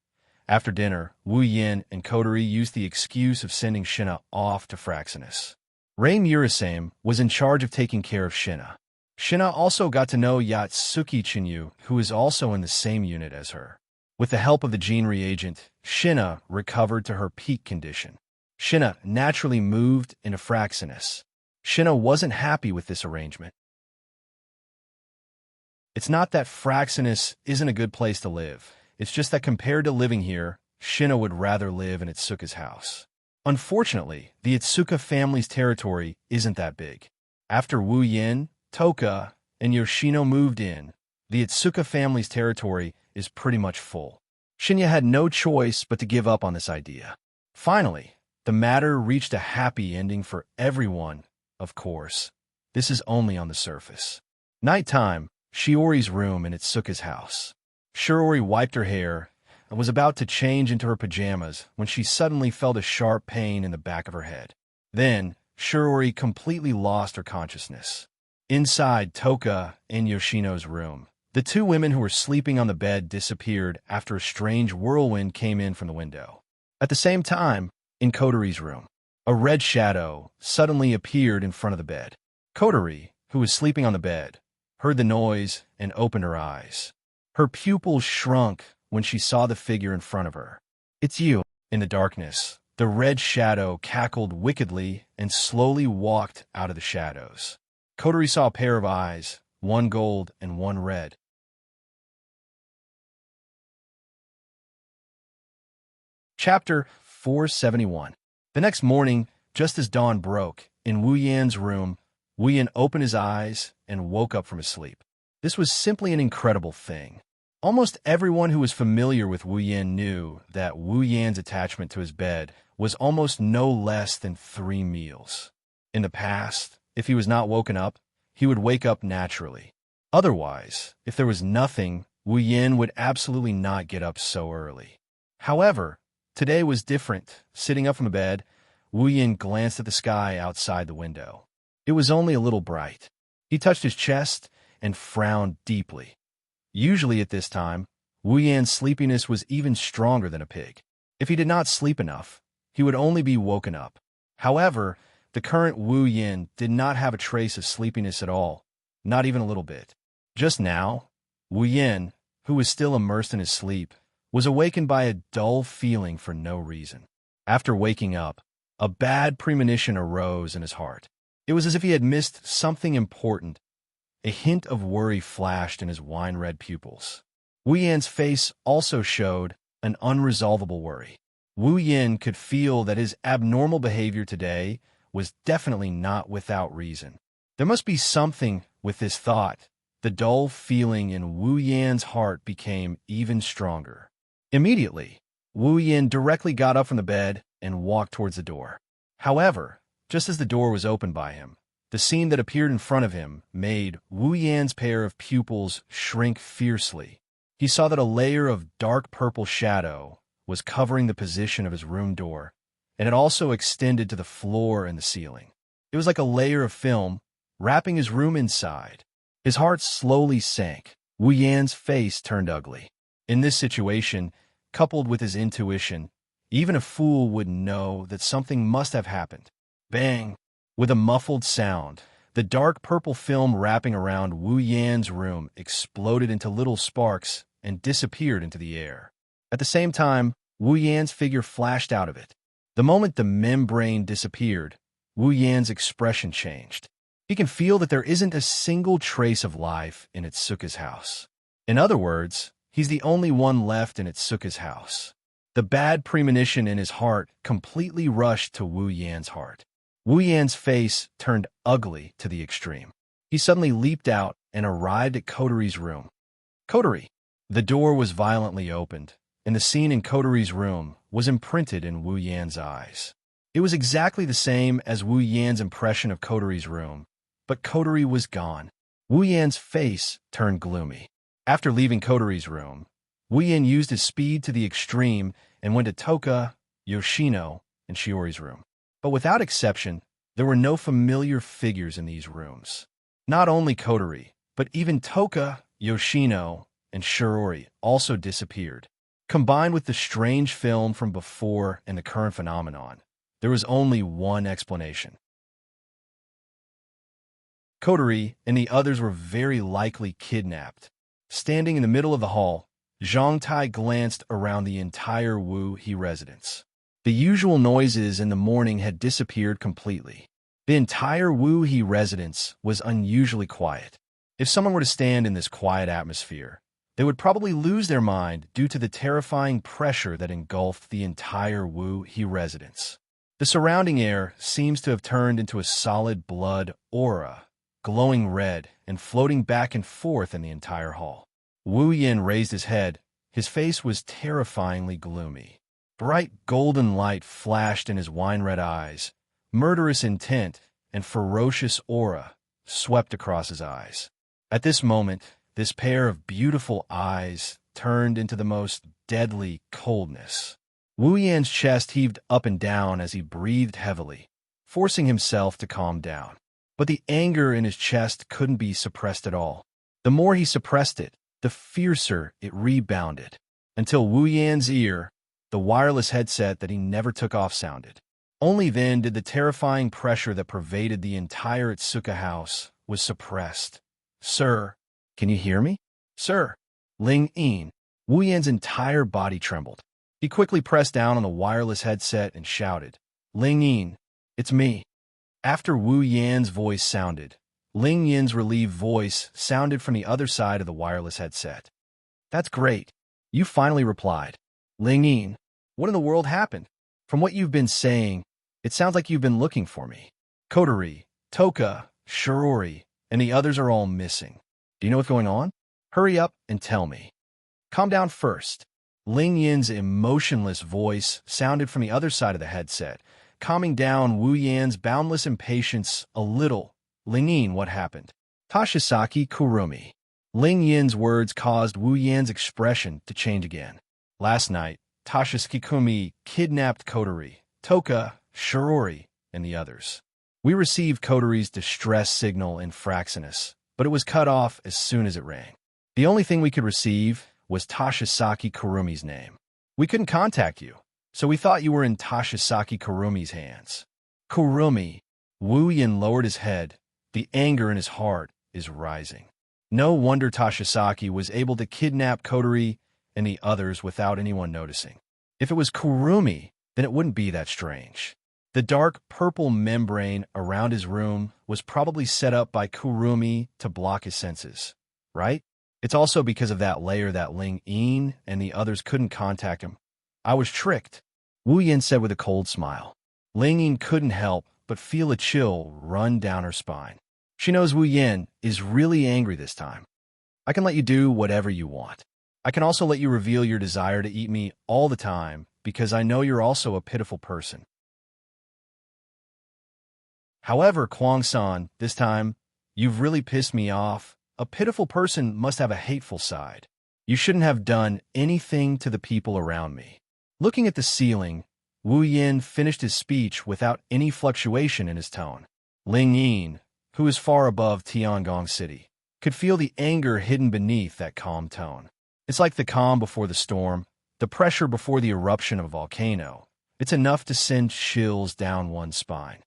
After dinner, Wu Yan and Kotori used the excuse of sending Shina off to Fraxinus. Rei Murasame was in charge of taking care of Shina. Shina also got to know Yatsuki Chinyu, who is also in the same unit as her. With the help of the gene reagent, Shina recovered to her peak condition. Shina naturally moved into Fraxinus. Shina wasn't happy with this arrangement. It's not that Fraxinus isn't a good place to live. It's just that compared to living here, Shina would rather live in Itsuka's house. Unfortunately, the Itsuka family's territory isn't that big. After Wu Yin, Toka, and Yoshino moved in, the Itsuka family's territory is pretty much full. Shinya had no choice but to give up on this idea. Finally, the matter reached a happy ending for everyone, of course. This is only on the surface. Nighttime, Shiori's room in Itsuka's house. Shiori wiped her hair and was about to change into her pajamas when she suddenly felt a sharp pain in the back of her head. Then, Shiori completely lost her consciousness. Inside Toka and Yoshino's room, The two women who were sleeping on the bed disappeared after a strange whirlwind came in from the window. At the same time, in Coteries' room, a red shadow suddenly appeared in front of the bed. Coterie, who was sleeping on the bed, heard the noise and opened her eyes. Her pupils shrunk when she saw the figure in front of her. "It's you." In the darkness, the red shadow cackled wickedly and slowly walked out of the shadows. Coterie saw a pair of eyes, one gold and one red. Chapter 471. The next morning, just as dawn broke, in Wu Yan's room, Wu Yan opened his eyes and woke up from his sleep. This was simply an incredible thing. Almost everyone who was familiar with Wu Yan knew that Wu Yan's attachment to his bed was almost no less than 3 meals. In the past, if he was not woken up, he would wake up naturally. Otherwise, if there was nothing, Wu Yan would absolutely not get up so early. However, today was different. Sitting up from the bed, Wu Yan glanced at the sky outside the window. It was only a little bright. He touched his chest and frowned deeply. Usually at this time, Wu Yan's sleepiness was even stronger than a pig. If he did not sleep enough, he would only be woken up. However, the current Wu Yan did not have a trace of sleepiness at all, not even a little bit. Just now, Wu Yan, who was still immersed in his sleep, was awakened by a dull feeling for no reason. After waking up, a bad premonition arose in his heart. It was as if he had missed something important. A hint of worry flashed in his wine-red pupils. Wu Yan's face also showed an unresolvable worry. Wu Yan could feel that his abnormal behavior today was definitely not without reason. There must be something with this thought. The dull feeling in Wu Yan's heart became even stronger. Immediately, Wu Yan directly got up from the bed and walked towards the door. However, just as the door was opened by him, the scene that appeared in front of him made Wu Yan's pair of pupils shrink fiercely. He saw that a layer of dark purple shadow was covering the position of his room door, and it also extended to the floor and the ceiling. It was like a layer of film wrapping his room inside. His heart slowly sank. Wu Yan's face turned ugly. In this situation, coupled with his intuition, even a fool would know that something must have happened. Bang! With a muffled sound, the dark purple film wrapping around Wu Yan's room exploded into little sparks and disappeared into the air. At the same time, Wu Yan's figure flashed out of it. The moment the membrane disappeared, Wu Yan's expression changed. He can feel that there isn't a single trace of life in Itsuka's house. In other words, he's the only one left in Itsuka's house. The bad premonition in his heart completely rushed to Wu Yan's heart. Wu Yan's face turned ugly to the extreme. He suddenly leaped out and arrived at Coterie's room. Coterie! The door was violently opened, and the scene in Coterie's room was imprinted in Wu Yan's eyes. It was exactly the same as Wu Yan's impression of Coterie's room, but Coterie was gone. Wu Yan's face turned gloomy. After leaving Coterie's room, Wu Yan used his speed to the extreme and went to Toka, Yoshino, and Shiori's room. But without exception, there were no familiar figures in these rooms. Not only Coterie, but even Toka, Yoshino, and Shiori also disappeared. Combined with the strange film from before and the current phenomenon, there was only one explanation. Coterie and the others were very likely kidnapped. Standing in the middle of the hall, Xianxia glanced around the entire Wu He residence. The usual noises in the morning had disappeared completely. The entire Wu He residence was unusually quiet. If someone were to stand in this quiet atmosphere, they would probably lose their mind due to the terrifying pressure that engulfed the entire Wu He residence. The surrounding air seems to have turned into a solid blood aura, glowing red and floating back and forth in the entire hall. Wu Yan raised his head. His face was terrifyingly gloomy. Bright golden light flashed in his wine-red eyes. Murderous intent and ferocious aura swept across his eyes. At this moment, this pair of beautiful eyes turned into the most deadly coldness. Wu Yan's chest heaved up and down as he breathed heavily, forcing himself to calm down. But the anger in his chest couldn't be suppressed at all. The more he suppressed it, the fiercer it rebounded, until Wu Yan's ear, the wireless headset that he never took off, sounded. Only then did the terrifying pressure that pervaded the entire Itsuka house was suppressed. "Sir, can you hear me? Sir." Ling Yin. Wu Yan's entire body trembled. He quickly pressed down on the wireless headset and shouted, "Ling Yin, it's me." After Wu Yan's voice sounded, Ling Yin's relieved voice sounded from the other side of the wireless headset. "That's great. You finally replied. Ling Yin, what in the world happened? From what you've been saying, it sounds like you've been looking for me. Kotori, Toka, Shirori, and the others are all missing. Do you know what's going on? Hurry up and tell me." "Calm down first." Ling Yin's emotionless voice sounded from the other side of the headset, calming down Wu Yan's boundless impatience a little. "Ling Yin, what happened?" "Tashisaki Kurumi." Ling Yin's words caused Wu Yan's expression to change again. "Last night, Tashisaki Kurumi kidnapped Kotori, Toka, Shirori, and the others. We received Kotori's distress signal in Fraxinus, but it was cut off as soon as it rang. The only thing we could receive was Tashisaki Kurumi's name. We couldn't contact you, so we thought you were in Tashisaki Kurumi's hands." "Kurumi." Wu Yan lowered his head. The anger in his heart is rising. No wonder Tashisaki was able to kidnap Kotori and the others without anyone noticing. If it was Kurumi, then it wouldn't be that strange. The dark purple membrane around his room was probably set up by Kurumi to block his senses, right? It's also because of that layer that Ling Yin and the others couldn't contact him. "I was tricked," Wu Yan said with a cold smile. Ling Yin couldn't help but feel a chill run down her spine. She knows Wu Yan is really angry this time. "I can let you do whatever you want. I can also let you reveal your desire to eat me all the time, because I know you're also a pitiful person. However, Kwang-san, this time, you've really pissed me off. A pitiful person must have a hateful side. You shouldn't have done anything to the people around me." Looking at the ceiling, Wu Yan finished his speech without any fluctuation in his tone. Ling Yin, who is far above Tiangong City, could feel the anger hidden beneath that calm tone. It's like the calm before the storm, the pressure before the eruption of a volcano. It's enough to send chills down one's spine.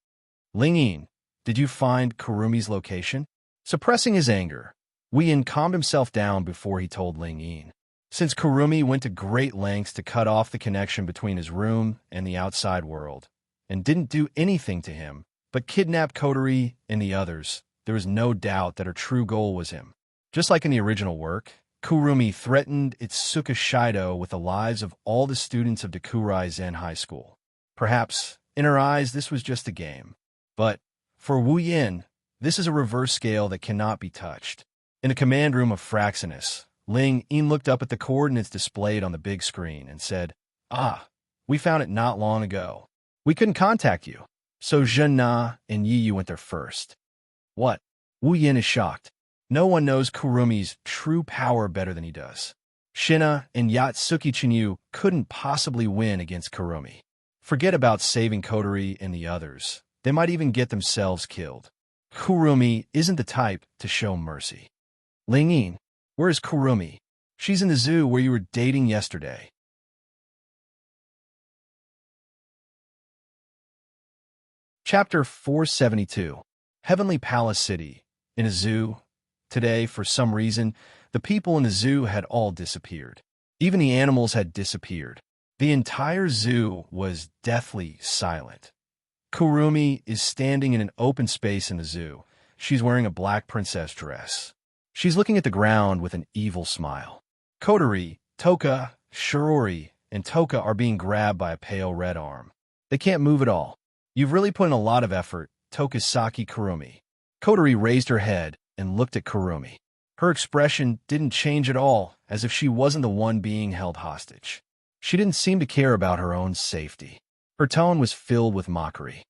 "Ling Yin, did you find Kurumi's location?" Suppressing his anger, Wu Yan calmed himself down before he told Ling Yin. Since Kurumi went to great lengths to cut off the connection between his room and the outside world, and didn't do anything to him, but kidnapped Kotori and the others, there was no doubt that her true goal was him. Just like in the original work, Kurumi threatened Itsuka Shido with the lives of all the students of Dakurai Zen High School. Perhaps, in her eyes, this was just a game. But, for Wu Yan, this is a reverse scale that cannot be touched. In the command room of Fraxinus, Ling Yin looked up at the coordinates displayed on the big screen and said, "Ah, we found it not long ago. We couldn't contact you, so Zhen Na and Yi Yu went there first." "What?" Wu Yan is shocked. No one knows Kurumi's true power better than he does. Shina and Yatsuki Chinyu couldn't possibly win against Kurumi. Forget about saving Kotori and the others. They might even get themselves killed. Kurumi isn't the type to show mercy. "Ling Yin, where is Kurumi?" "She's in the zoo where you were dating yesterday." Chapter 472. Heavenly Palace City. In a zoo. Today, for some reason, the people in the zoo had all disappeared. Even the animals had disappeared. The entire zoo was deathly silent. Kurumi is standing in an open space in the zoo. She's wearing a black princess dress. She's looking at the ground with an evil smile. Kotori, Toka, Shirori, and Toka are being grabbed by a pale red arm. They can't move at all. "You've really put in a lot of effort, Tokisaki Kurumi." Kotori raised her head and looked at Kurumi. Her expression didn't change at all, as if she wasn't the one being held hostage. She didn't seem to care about her own safety. Her tone was filled with mockery.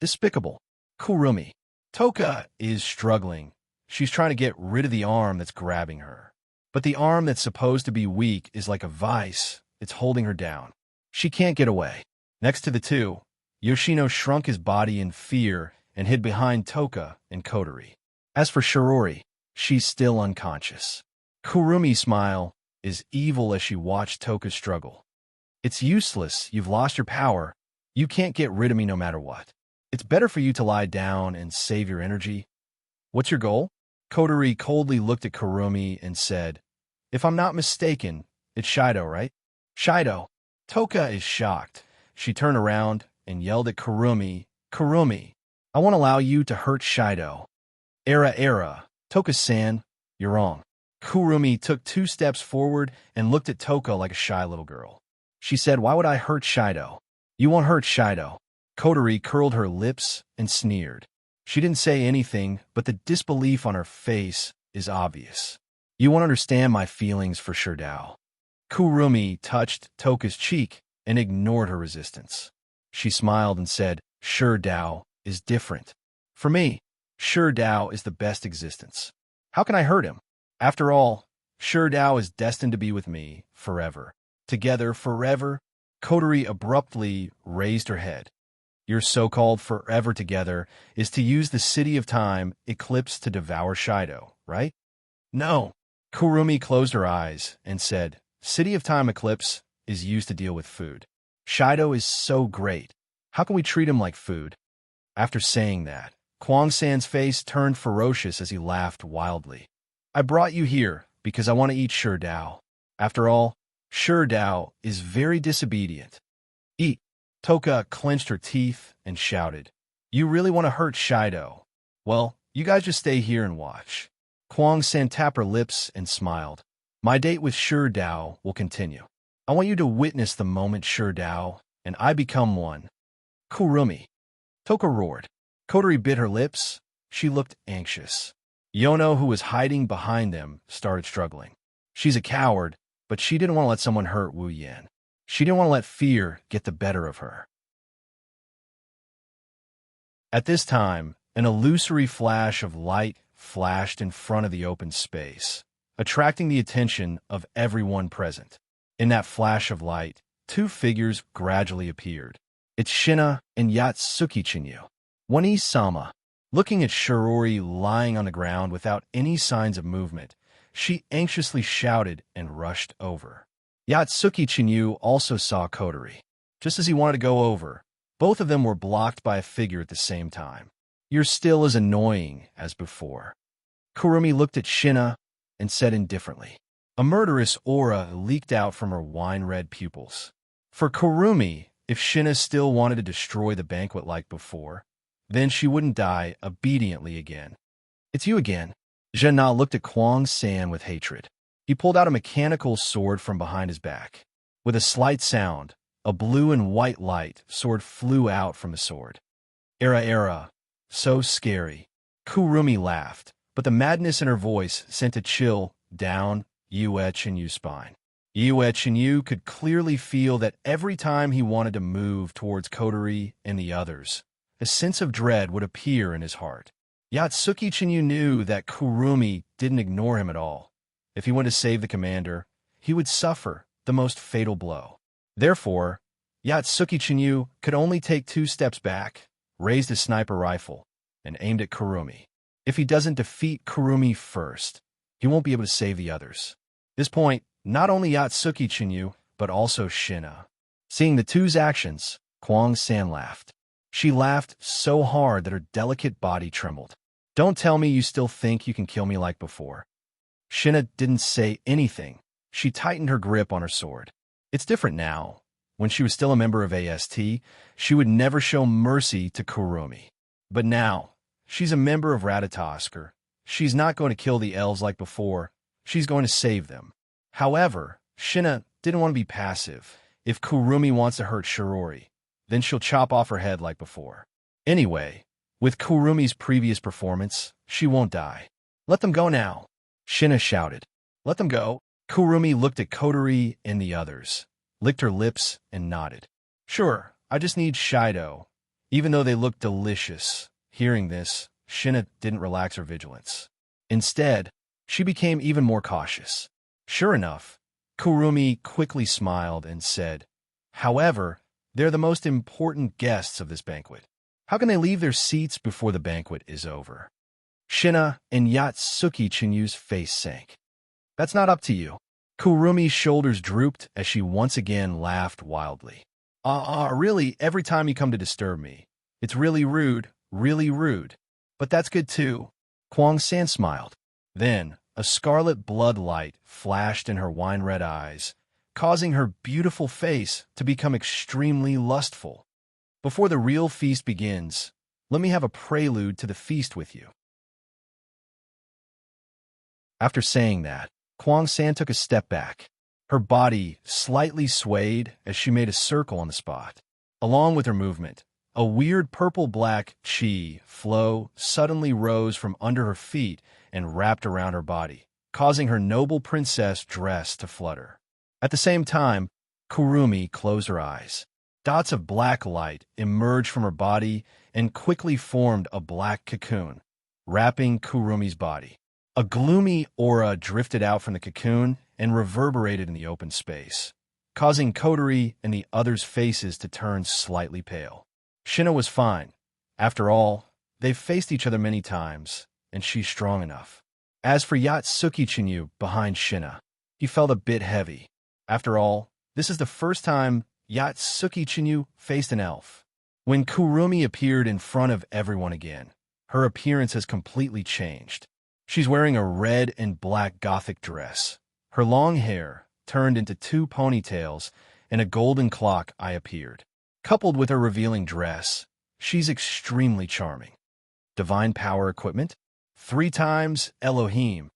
"Despicable. Kurumi. Toka is struggling. She's trying to get rid of the arm that's grabbing her. But the arm that's supposed to be weak is like a vice. It's holding her down. She can't get away." Next to the two, Yoshino shrunk his body in fear and hid behind Toka and Kotori. As for Shirori, she's still unconscious. Kurumi's smile is evil as she watched Toka struggle. It's useless. You've lost your power. You can't get rid of me no matter what. It's better for you to lie down and save your energy. What's your goal? Kotori coldly looked at Kurumi and said, if I'm not mistaken, it's Shido, right? Shido. Toka is shocked. She turned around and yelled at Kurumi, Kurumi, I won't allow you to hurt Shido. Era. Toka-san, you're wrong. Kurumi took 2 steps forward and looked at Toka like a shy little girl. She said, why would I hurt Shido? You won't hurt Shido. Kotori curled her lips and sneered. She didn't say anything, but the disbelief on her face is obvious. You won't understand my feelings for Shido. Kurumi touched Toka's cheek and ignored her resistance. She smiled and said, Shido is different. For me, Shido is the best existence. How can I hurt him? After all, Shido is destined to be with me forever. Together forever? Kotori abruptly raised her head. Your so-called forever together is to use the City of Time eclipse to devour Shido, right? No. Kurumi closed her eyes and said, City of Time eclipse is used to deal with food. Shido is so great. How can we treat him like food? After saying that, Kwang-san's face turned ferocious as he laughed wildly. I brought you here because I want to eat Shido. After all, Shido is very disobedient. Eat. Toka clenched her teeth and shouted, You really want to hurt Shido? Well, you guys just stay here and watch. Kwang-san tapped her lips and smiled. My date with Shido will continue. I want you to witness the moment Shido and I become one. Kurumi. Toka roared. Kotori bit her lips. She looked anxious. Yono, who was hiding behind them, started struggling. She's a coward, but she didn't want to let someone hurt Wu Yan. She didn't want to let fear get the better of her. At this time, an illusory flash of light flashed in front of the open space, attracting the attention of everyone present. In that flash of light, 2 figures gradually appeared. It's Shina and Yatsuki Chinyu. Wani-sama. Looking at Shirori lying on the ground without any signs of movement, she anxiously shouted and rushed over. Yatsuki Chinyu also saw Kotori. Just as he wanted to go over, both of them were blocked by a figure at the same time. You're still as annoying as before. Kurumi looked at Shina and said indifferently. A murderous aura leaked out from her wine-red pupils. For Kurumi, if Shina still wanted to destroy the banquet like before, then she wouldn't die obediently again. It's you again. Zhena looked at Kwang-san with hatred. He pulled out a mechanical sword from behind his back. With a slight sound, a blue and white light sword flew out from the sword. Era. So scary. Kurumi laughed, but the madness in her voice sent a chill down Yue Chinyu's spine. Yue Chinyu could clearly feel that every time he wanted to move towards Kotori and the others, a sense of dread would appear in his heart. Yatsuki Chinyu knew that Kurumi didn't ignore him at all. If he wanted to save the commander, he would suffer the most fatal blow. Therefore, Yatsuki Chinyu could only take 2 steps back, raised his sniper rifle, and aimed at Kurumi. If he doesn't defeat Kurumi first, he won't be able to save the others. At this point, not only Yatsuki Chinyu, but also Shina. Seeing the two's actions, Kwang-san laughed. She laughed so hard that her delicate body trembled. Don't tell me you still think you can kill me like before. Shina didn't say anything. She tightened her grip on her sword. It's different now. When she was still a member of AST, she would never show mercy to Kurumi. But now, she's a member of Ratatosker. She's not going to kill the elves like before. She's going to save them. However, Shina didn't want to be passive. If Kurumi wants to hurt Shirori, then she'll chop off her head like before. Anyway, with Kurumi's previous performance, she won't die. Let them go now. Shina shouted. Let them go. Kurumi looked at Kotori and the others, licked her lips, and nodded. Sure, I just need Shido. Even though they looked delicious, hearing this, Shina didn't relax her vigilance. Instead, she became even more cautious. Sure enough, Kurumi quickly smiled and said, However, they're the most important guests of this banquet. How can they leave their seats before the banquet is over? Shina and Yatsuki Chinyu's face sank. That's not up to you. Kurumi's shoulders drooped as she once again laughed wildly. Really, every time you come to disturb me. It's really rude, really rude. But that's good too. Kwang San smiled. Then, a scarlet blood light flashed in her wine-red eyes, causing her beautiful face to become extremely lustful. Before the real feast begins, let me have a prelude to the feast with you. After saying that, Kwang San took a step back. Her body slightly swayed as she made a circle on the spot. Along with her movement, a weird purple-black chi flow suddenly rose from under her feet and wrapped around her body, causing her noble princess dress to flutter. At the same time, Kurumi closed her eyes. Dots of black light emerged from her body and quickly formed a black cocoon, wrapping Kurumi's body. A gloomy aura drifted out from the cocoon and reverberated in the open space, causing Kotori and the others' faces to turn slightly pale. Shina was fine. After all, they've faced each other many times, and she's strong enough. As for Yatsuki Chinyu behind Shina, he felt a bit heavy. After all, this is the first time Yatsuki Chinyu faced an elf. When Kurumi appeared in front of everyone again, her appearance has completely changed. She's wearing a red and black gothic dress. Her long hair turned into 2 ponytails, and a golden clock eye appeared. Coupled with her revealing dress, she's extremely charming. Divine power equipment? 3 times Elohim.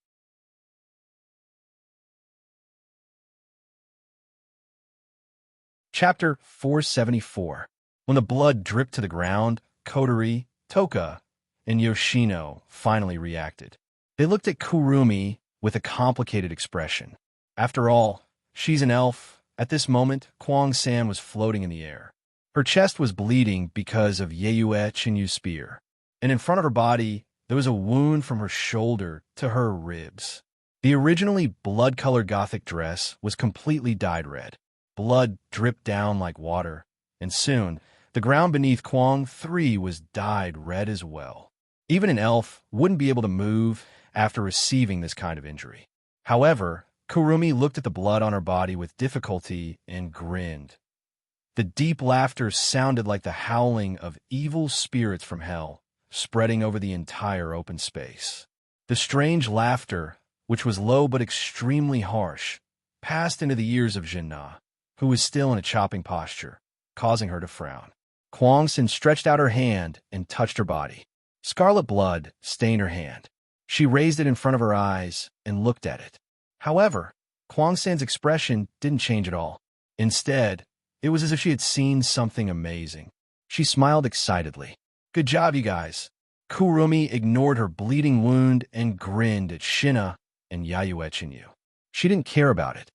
Chapter 474. When the blood dripped to the ground, Kotori, Toka, and Yoshino finally reacted. They looked at Kurumi with a complicated expression. After all, she's an elf. At this moment, Kwang San was floating in the air. Her chest was bleeding because of Yeyue Chinyu's spear, and in front of her body, there was a wound from her shoulder to her ribs. The originally blood-colored gothic dress was completely dyed red. Blood dripped down like water, and soon, the ground beneath Kwang 3 was dyed red as well. Even an elf wouldn't be able to move after receiving this kind of injury. However, Kurumi looked at the blood on her body with difficulty and grinned. The deep laughter sounded like the howling of evil spirits from hell, spreading over the entire open space. The strange laughter, which was low but extremely harsh, passed into the ears of Jinna, who was still in a chopping posture, causing her to frown. Kwang San stretched out her hand and touched her body. Scarlet blood stained her hand. She raised it in front of her eyes and looked at it. However, Kwang San's expression didn't change at all. Instead, it was as if she had seen something amazing. She smiled excitedly. Good job, you guys. Kurumi ignored her bleeding wound and grinned at Shina and Yayue Chinyu. She didn't care about it.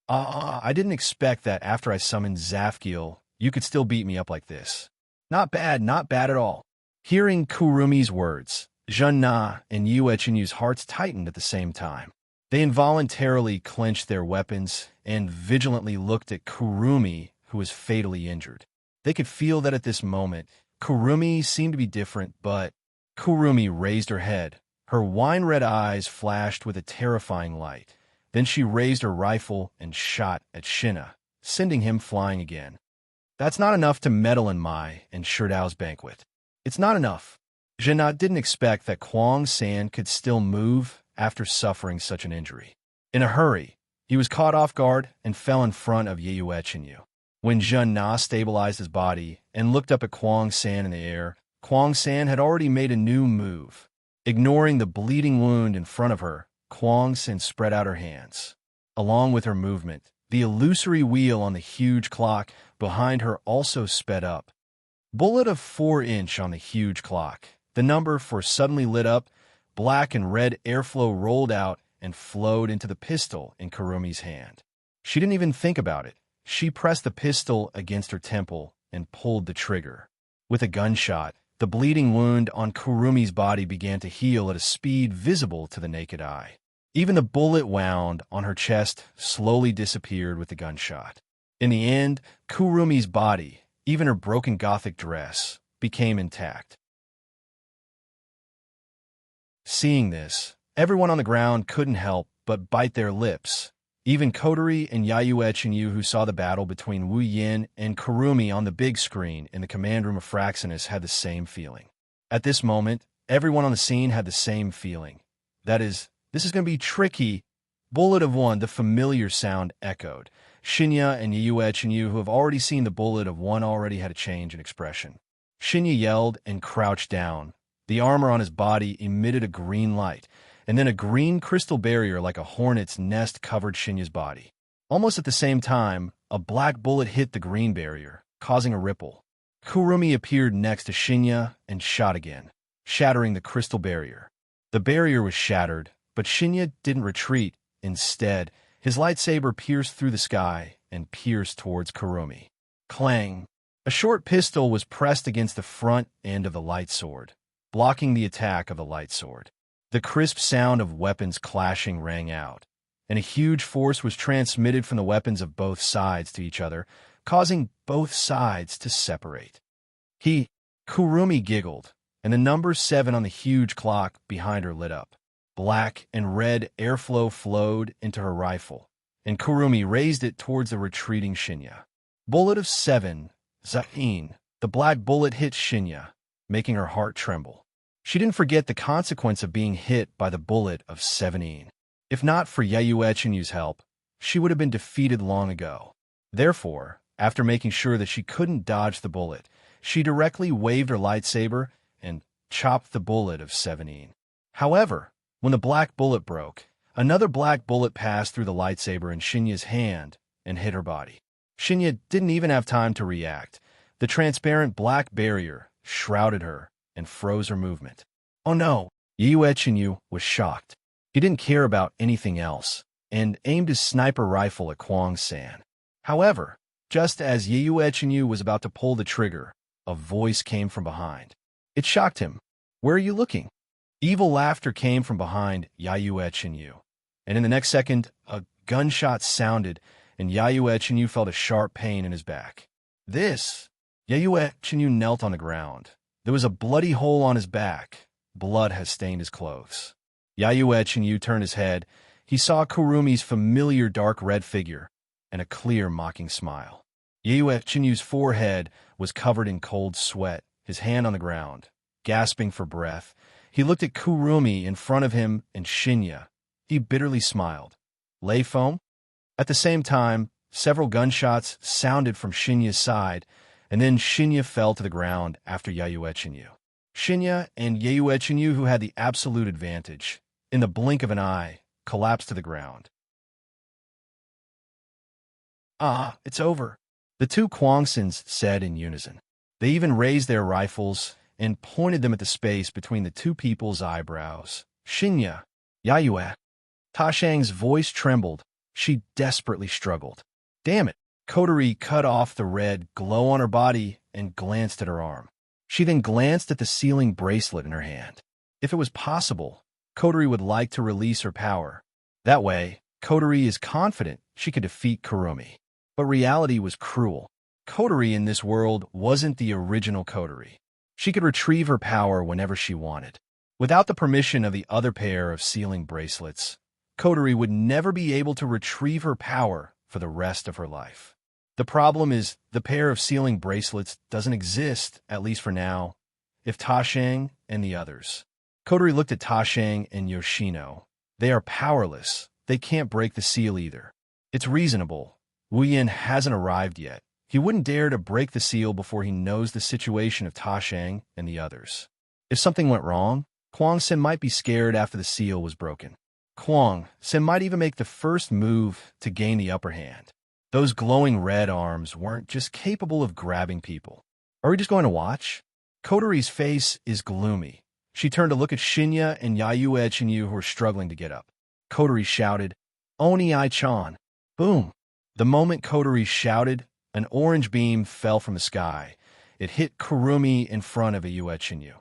I didn't expect that after I summoned Zafkiel, you could still beat me up like this. Not bad at all. Hearing Kurumi's words, Junna and Yue Chinyu's hearts tightened at the same time. They involuntarily clenched their weapons and vigilantly looked at Kurumi, who was fatally injured. They could feel that at this moment, Kurumi seemed to be different, but Kurumi raised her head. Her wine-red eyes flashed with a terrifying light. Then she raised her rifle and shot at Shina, sending him flying again. That's not enough to meddle in Mai and Shirdao's banquet. It's not enough. Jinna didn't expect that Kwang San could still move after suffering such an injury. In a hurry, he was caught off guard and fell in front of Yeyue Chinyu. When Jinna stabilized his body and looked up at Kwang San in the air, Kwang San had already made a new move. Ignoring the bleeding wound in front of her, Kwang San spread out her hands. Along with her movement, the illusory wheel on the huge clock behind her also sped up. Bullet of 4-inch on the huge clock. The number for suddenly lit up, black and red airflow rolled out and flowed into the pistol in Kurumi's hand. She didn't even think about it. She pressed the pistol against her temple and pulled the trigger. With a gunshot, the bleeding wound on Kurumi's body began to heal at a speed visible to the naked eye. Even the bullet wound on her chest slowly disappeared with the gunshot. In the end, Kurumi's body, even her broken gothic dress, became intact. Seeing this, everyone on the ground couldn't help but bite their lips. Even Kotori and Yayue Chinyu, who saw the battle between Wu Yin and Kurumi on the big screen in the command room of Fraxinus, had the same feeling. At this moment, everyone on the scene had the same feeling. That is, this is going to be tricky. Bullet of One, the familiar sound echoed. Xianxia and Yayue Chinyu, who have already seen the Bullet of One, already had a change in expression. Xianxia yelled and crouched down. The armor on his body emitted a green light, and then a green crystal barrier like a hornet's nest covered Xianxia's body. Almost at the same time, a black bullet hit the green barrier, causing a ripple. Kurumi appeared next to Xianxia and shot again, shattering the crystal barrier. The barrier was shattered, but Xianxia didn't retreat. Instead, his lightsaber pierced through the sky and pierced towards Kurumi. Clang! A short pistol was pressed against the front end of the light sword, blocking the attack of the light sword. The crisp sound of weapons clashing rang out, and a huge force was transmitted from the weapons of both sides to each other, causing both sides to separate. Kurumi giggled, and the number 7 on the huge clock behind her lit up. Black and red airflow flowed into her rifle, and Kurumi raised it towards the retreating Xianxia. Bullet of 7, Zain. The black bullet hit Xianxia, making her heart tremble. She didn't forget the consequence of being hit by the bullet of 17. If not for Yayue Chinyu's help, she would have been defeated long ago. Therefore, after making sure that she couldn't dodge the bullet, she directly waved her lightsaber and chopped the bullet of 17. However, when the black bullet broke, another black bullet passed through the lightsaber in Xianxia's hand and hit her body. Xianxia didn't even have time to react. The transparent black barrier shrouded her and froze her movement. Oh no! Yayue Chinyu was shocked. He didn't care about anything else, and aimed his sniper rifle at Kwang San. However, just as Yayue Chinyu was about to pull the trigger, a voice came from behind. It shocked him. "Where are you looking?" Evil laughter came from behind Yayue Chinyu, and in the next second, a gunshot sounded, and Yayue Chinyu felt a sharp pain in his back. Yayue Chinyu knelt on the ground. There was a bloody hole on his back. Blood had stained his clothes. Yayue Chinyu turned his head. He saw Kurumi's familiar dark red figure and a clear mocking smile. Yayue Chinyu's forehead was covered in cold sweat, his hand on the ground. Gasping for breath, he looked at Kurumi in front of him and Xianxia. He bitterly smiled. Lei foam? At the same time, several gunshots sounded from Xianxia's side, and then Xianxia fell to the ground after Yayue Chinyu. Xianxia and Yayue Chinyu, who had the absolute advantage, in the blink of an eye, collapsed to the ground. "Ah, it's over," the two Kwangsins said in unison. They even raised their rifles and pointed them at the space between the two people's eyebrows. "Xianxia, Yayue." Ta Shang's voice trembled. She desperately struggled. "Damn it." Kotori cut off the red glow on her body and glanced at her arm. She then glanced at the sealing bracelet in her hand. If it was possible, Kotori would like to release her power. That way, Kotori is confident she could defeat Kurumi. But reality was cruel. Kotori in this world wasn't the original Kotori. She could retrieve her power whenever she wanted. Without the permission of the other pair of sealing bracelets, Kotori would never be able to retrieve her power for the rest of her life. The problem is the pair of sealing bracelets doesn't exist, at least for now, if Ta Shang and the others. Kotori looked at Ta Shang and Yoshino. They are powerless. They can't break the seal either. It's reasonable. Wu Yin hasn't arrived yet. He wouldn't dare to break the seal before he knows the situation of Ta Shang and the others. If something went wrong, Kwang Sen might be scared after the seal was broken. Kwang Sen might even make the first move to gain the upper hand. Those glowing red arms weren't just capable of grabbing people. Are we just going to watch? Kotori's face is gloomy. She turned to look at Xianxia and Yayue Chinyu, who were struggling to get up. Kotori shouted, "Oni Ai-chan!" Boom! The moment Kotori shouted, an orange beam fell from the sky. It hit Kurumi in front of Yayue Chinyu.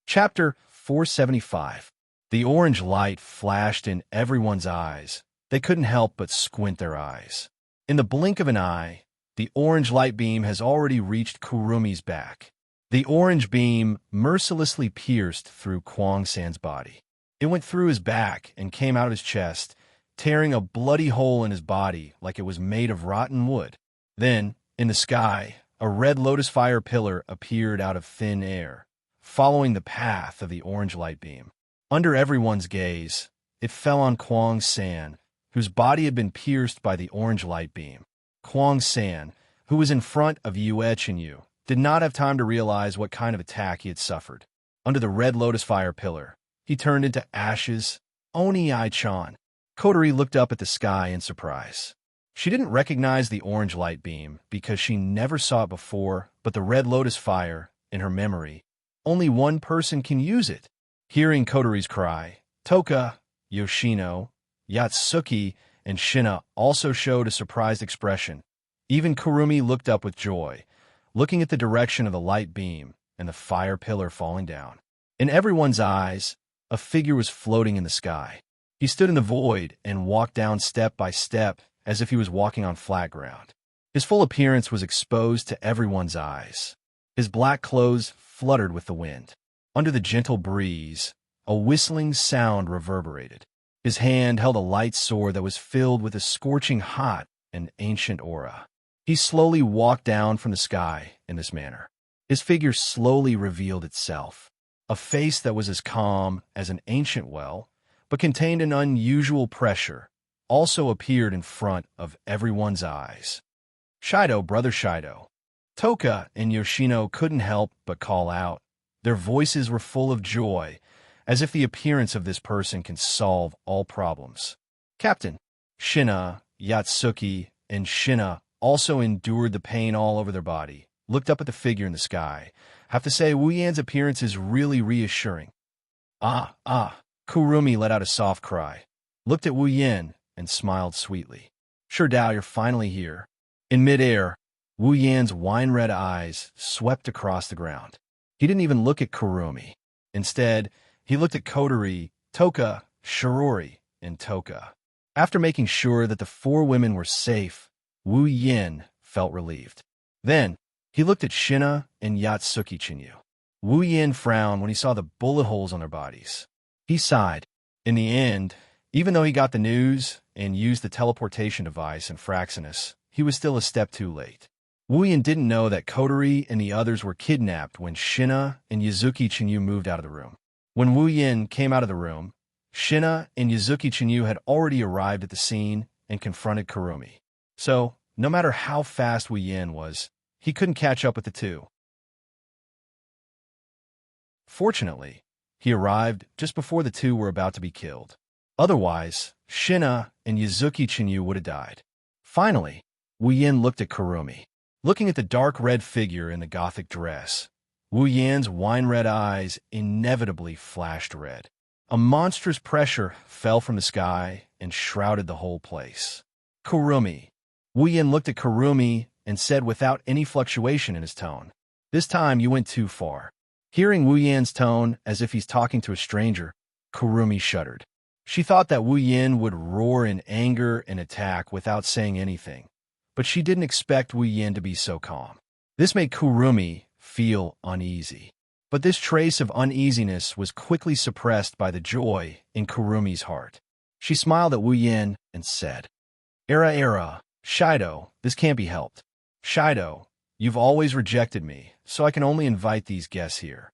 Chapter 475. The orange light flashed in everyone's eyes. They couldn't help but squint their eyes. In the blink of an eye, the orange light beam has already reached Kurumi's back. The orange beam mercilessly pierced through Kuang San's body. It went through his back and came out of his chest, tearing a bloody hole in his body like it was made of rotten wood. Then, in the sky, a red lotus fire pillar appeared out of thin air, following the path of the orange light beam. Under everyone's gaze, it fell on Kuang San, whose body had been pierced by the orange light beam. Kuang San, who was in front of Yue Chenyu, did not have time to realize what kind of attack he had suffered. Under the red lotus fire pillar, he turned into ashes. Oni Ai-chan. Kotori looked up at the sky in surprise. She didn't recognize the orange light beam because she never saw it before, but the red lotus fire, in her memory, only one person can use it. Hearing Kotori's cry, Toka, Yoshino, Yatsuki, and Shina also showed a surprised expression. Even Kurumi looked up with joy, looking at the direction of the light beam and the fire pillar falling down. In everyone's eyes, a figure was floating in the sky. He stood in the void and walked down step by step as if he was walking on flat ground. His full appearance was exposed to everyone's eyes. His black clothes fluttered with the wind. Under the gentle breeze, a whistling sound reverberated. His hand held a light sword that was filled with a scorching hot and ancient aura. He slowly walked down from the sky in this manner. His figure slowly revealed itself. A face that was as calm as an ancient well, but contained an unusual pressure, also appeared in front of everyone's eyes. Shido, brother Shido. Toka and Yoshino couldn't help but call out. Their voices were full of joy, as if the appearance of this person can solve all problems. Captain. Shina, Yatsuki, and Shina also endured the pain all over their body, looked up at the figure in the sky. Have to say, Wu Yan's appearance is really reassuring. Kurumi let out a soft cry, looked at Wu Yan, and smiled sweetly. Sure, Dao, you're finally here. In midair, Wu Yan's wine-red eyes swept across the ground. He didn't even look at Kurumi. Instead, he looked at Kotori, Toka, Shirori, and Toka. After making sure that the four women were safe, Wu Yan felt relieved. Then, he looked at Shina and Yatsuki Chinyu. Wu Yan frowned when he saw the bullet holes on their bodies. He sighed. In the end, even though he got the news and used the teleportation device in Fraxinus, he was still a step too late. Wu Yan didn't know that Kotori and the others were kidnapped when Shina and Yuzuki Chinyu moved out of the room. When Wu Yan came out of the room, Shina and Yuzuki Chinyu had already arrived at the scene and confronted Kurumi. So, no matter how fast Wu Yan was, he couldn't catch up with the two. Fortunately, he arrived just before the two were about to be killed. Otherwise, Shina and Yuzuki Chinyu would have died. Finally, Wu Yan looked at Kurumi. Looking at the dark red figure in the gothic dress, Wu Yan's wine-red eyes inevitably flashed red. A monstrous pressure fell from the sky and shrouded the whole place. Kurumi. Wu Yan looked at Kurumi and said without any fluctuation in his tone, "This time you went too far." Hearing Wu Yan's tone as if he's talking to a stranger, Kurumi shuddered. She thought that Wu Yan would roar in anger and attack without saying anything, but she didn't expect Wu Yan to be so calm. This made Kurumi feel uneasy. But this trace of uneasiness was quickly suppressed by the joy in Kurumi's heart. She smiled at Wu Yan and said, Era, Shido, this can't be helped. Shido, you've always rejected me, so I can only invite these guests here.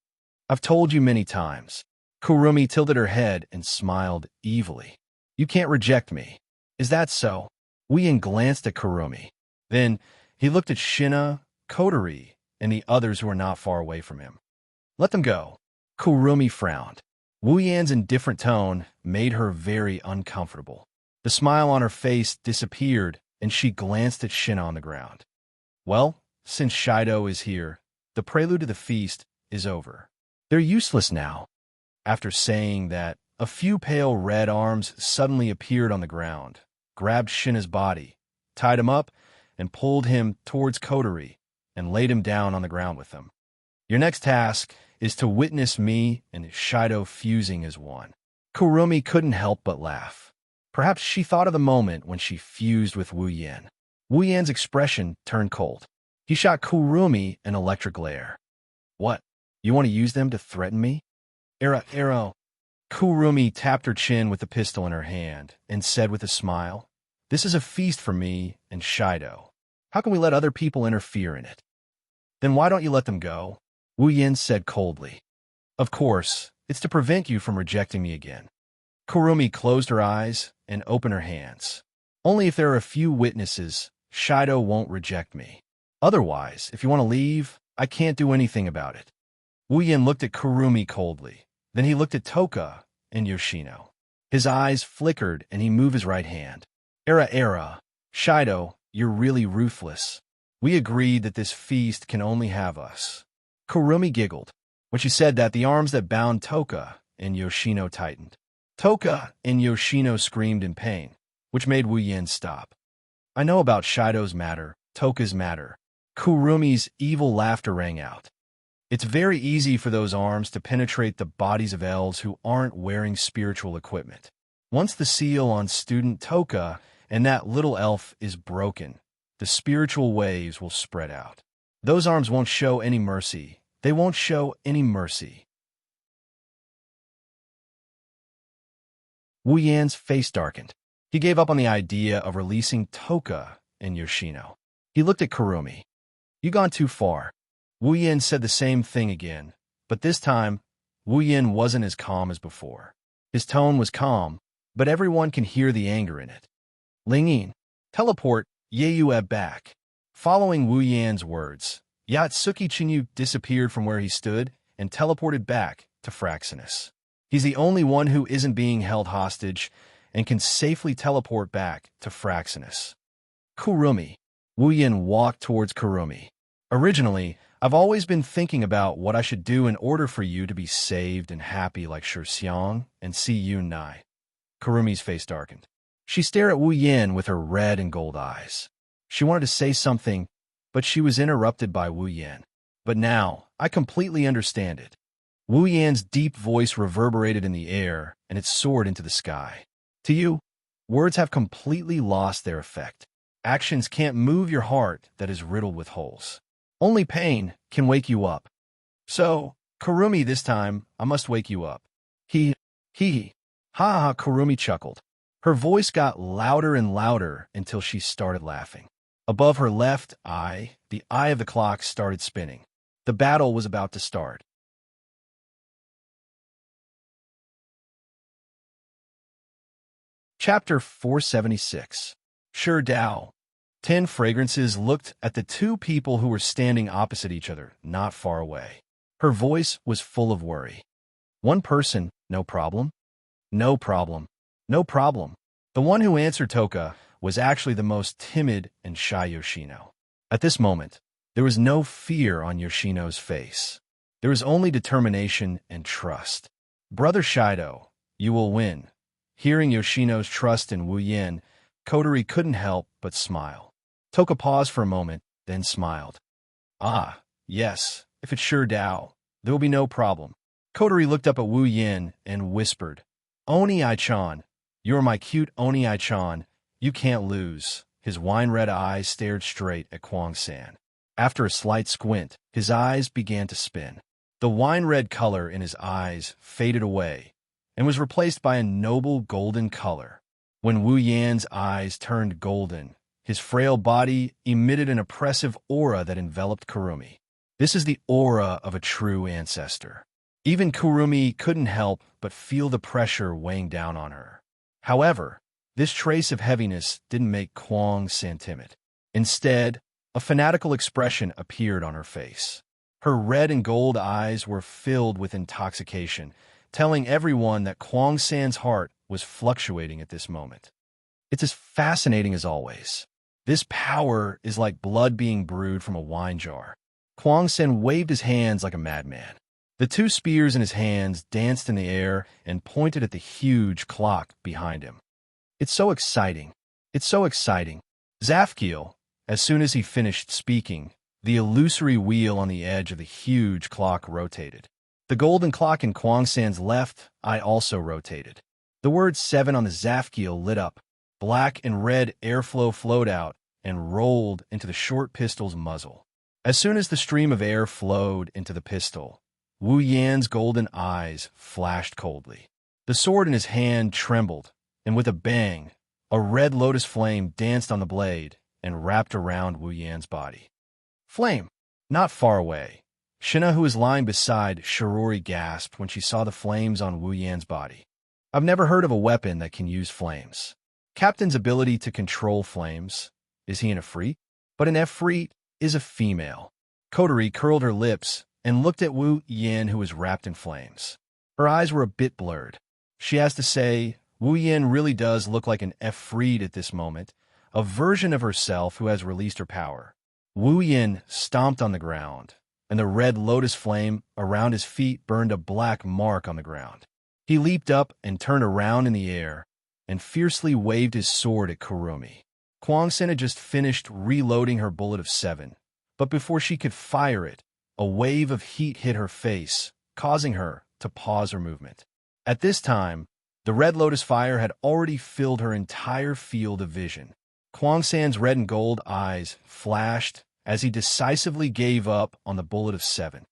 I've told you many times. Kurumi tilted her head and smiled evilly. You can't reject me. Is that so? Wu Yan glanced at Kurumi. Then he looked at Shina, Kotori, and the others who were not far away from him. Let them go. Kurumi frowned. Wu Yan's indifferent tone made her very uncomfortable. The smile on her face disappeared, and she glanced at Shina on the ground. Well, since Shido is here, the prelude to the feast is over. They're useless now. After saying that, a few pale red arms suddenly appeared on the ground, grabbed Shina's body, tied him up, and pulled him towards Kotori, and laid him down on the ground with them. Your next task is to witness me and Shido fusing as one. Kurumi couldn't help but laugh. Perhaps she thought of the moment when she fused with Wu Yan. Wu Yan's expression turned cold. He shot Kurumi an electric glare. What? You want to use them to threaten me? Arrow. Kurumi tapped her chin with the pistol in her hand and said with a smile, "This is a feast for me and Shido. How can we let other people interfere in it?" "Then why don't you let them go?" Wu Yin said coldly. "Of course, it's to prevent you from rejecting me again." Kurumi closed her eyes and opened her hands. "Only if there are a few witnesses, Shido won't reject me. Otherwise, if you want to leave, I can't do anything about it." Wu Yin looked at Kurumi coldly. Then he looked at Toka and Yoshino. His eyes flickered and he moved his right hand. Era. Shido, you're really ruthless. We agreed that this feast can only have us." Kurumi giggled. When she said that, the arms that bound Toka and Yoshino tightened. Toka and Yoshino screamed in pain, which made Wu Yin stop. "I know about Shido's matter, Toka's matter." Kurumi's evil laughter rang out. "It's very easy for those arms to penetrate the bodies of elves who aren't wearing spiritual equipment. Once the seal on student Toka and that little elf is broken, the spiritual waves will spread out. Those arms won't show any mercy. They won't show any mercy." Wu Yan's face darkened. He gave up on the idea of releasing Toka and Yoshino. He looked at Kurumi. "You've gone too far." Wu Yin said the same thing again, but this time, Wu Yin wasn't as calm as before. His tone was calm, but everyone can hear the anger in it. "Lingyin, teleport Yeyue back." Following Wu Yan's words, Yatsuki Chinyu disappeared from where he stood and teleported back to Fraxinus. He's the only one who isn't being held hostage and can safely teleport back to Fraxinus. Kurumi. Wu Yin walked towards Kurumi. "Originally, I've always been thinking about what I should do in order for you to be saved and happy like Xiang and see Yun Nai." Kurumi's face darkened. She stared at Wu Yin with her red and gold eyes. She wanted to say something, but she was interrupted by Wu Yin. "But now, I completely understand it." Wu Yan's deep voice reverberated in the air, and it soared into the sky. "To you, words have completely lost their effect. Actions can't move your heart that is riddled with holes. Only pain can wake you up. So, Kurumi, this time, I must wake you up." He. Ha, Kurumi chuckled. Her voice got louder and louder until she started laughing. Above her left eye, the eye of the clock started spinning. The battle was about to start. Chapter 476. Shi Dao. 10 Fragrances looked at the two people who were standing opposite each other, not far away. Her voice was full of worry. "One person, no problem?" "No problem. No problem." The one who answered Toka was actually the most timid and shy Yoshino. At this moment, there was no fear on Yoshino's face. There was only determination and trust. "Brother Shido, you will win." Hearing Yoshino's trust in Wu Yin, Kotori couldn't help but smile. Toka paused for a moment, then smiled. "Ah, yes, if it's Shi Dao, there will be no problem." Kotori looked up at Wu Yin and whispered, "Oni-I-chan, you're my cute Oni-I-chan. You can't lose." His wine-red eyes stared straight at Kwang-san. After a slight squint, his eyes began to spin. The wine-red color in his eyes faded away and was replaced by a noble golden color. When Wu Yan's eyes turned golden, his frail body emitted an oppressive aura that enveloped Kurumi. This is the aura of a true ancestor. Even Kurumi couldn't help but feel the pressure weighing down on her. However, this trace of heaviness didn't make Kwang-san timid. Instead, a fanatical expression appeared on her face. Her red and gold eyes were filled with intoxication, telling everyone that Kwang-san's heart was fluctuating at this moment. "It's as fascinating as always. This power is like blood being brewed from a wine jar." Kwang-san waved his hands like a madman. The two spears in his hands danced in the air and pointed at the huge clock behind him. "It's so exciting. It's so exciting." Zafkiel, as soon as he finished speaking, the illusory wheel on the edge of the huge clock rotated. The golden clock in Kwang-san's left eye also rotated. The word 7 on the Zafkiel lit up. Black and red airflow flowed out and rolled into the short pistol's muzzle. As soon as the stream of air flowed into the pistol, Wu Yan's golden eyes flashed coldly. The sword in his hand trembled, and with a bang, a red lotus flame danced on the blade and wrapped around Wu Yan's body. Flame! Not far away. Shina, who was lying beside Shirori, gasped when she saw the flames on Wu Yan's body. I've never heard of a weapon that can use flames. Captain's ability to control flames. Is he an Efreet? But an Efreet is a female. Kotori curled her lips and looked at Wu Yan, who was wrapped in flames. Her eyes were a bit blurred. She has to say, Wu Yan really does look like an Efreet at this moment, a version of herself who has released her power. Wu Yan stomped on the ground, and the red lotus flame around his feet burned a black mark on the ground. He leaped up and turned around in the air and fiercely waved his sword at Kurumi. Kwang-sen had just finished reloading her bullet of 7, but before she could fire it, a wave of heat hit her face, causing her to pause her movement. At this time, the red lotus fire had already filled her entire field of vision. Kwang-san's red and gold eyes flashed as he decisively gave up on the bullet of 7.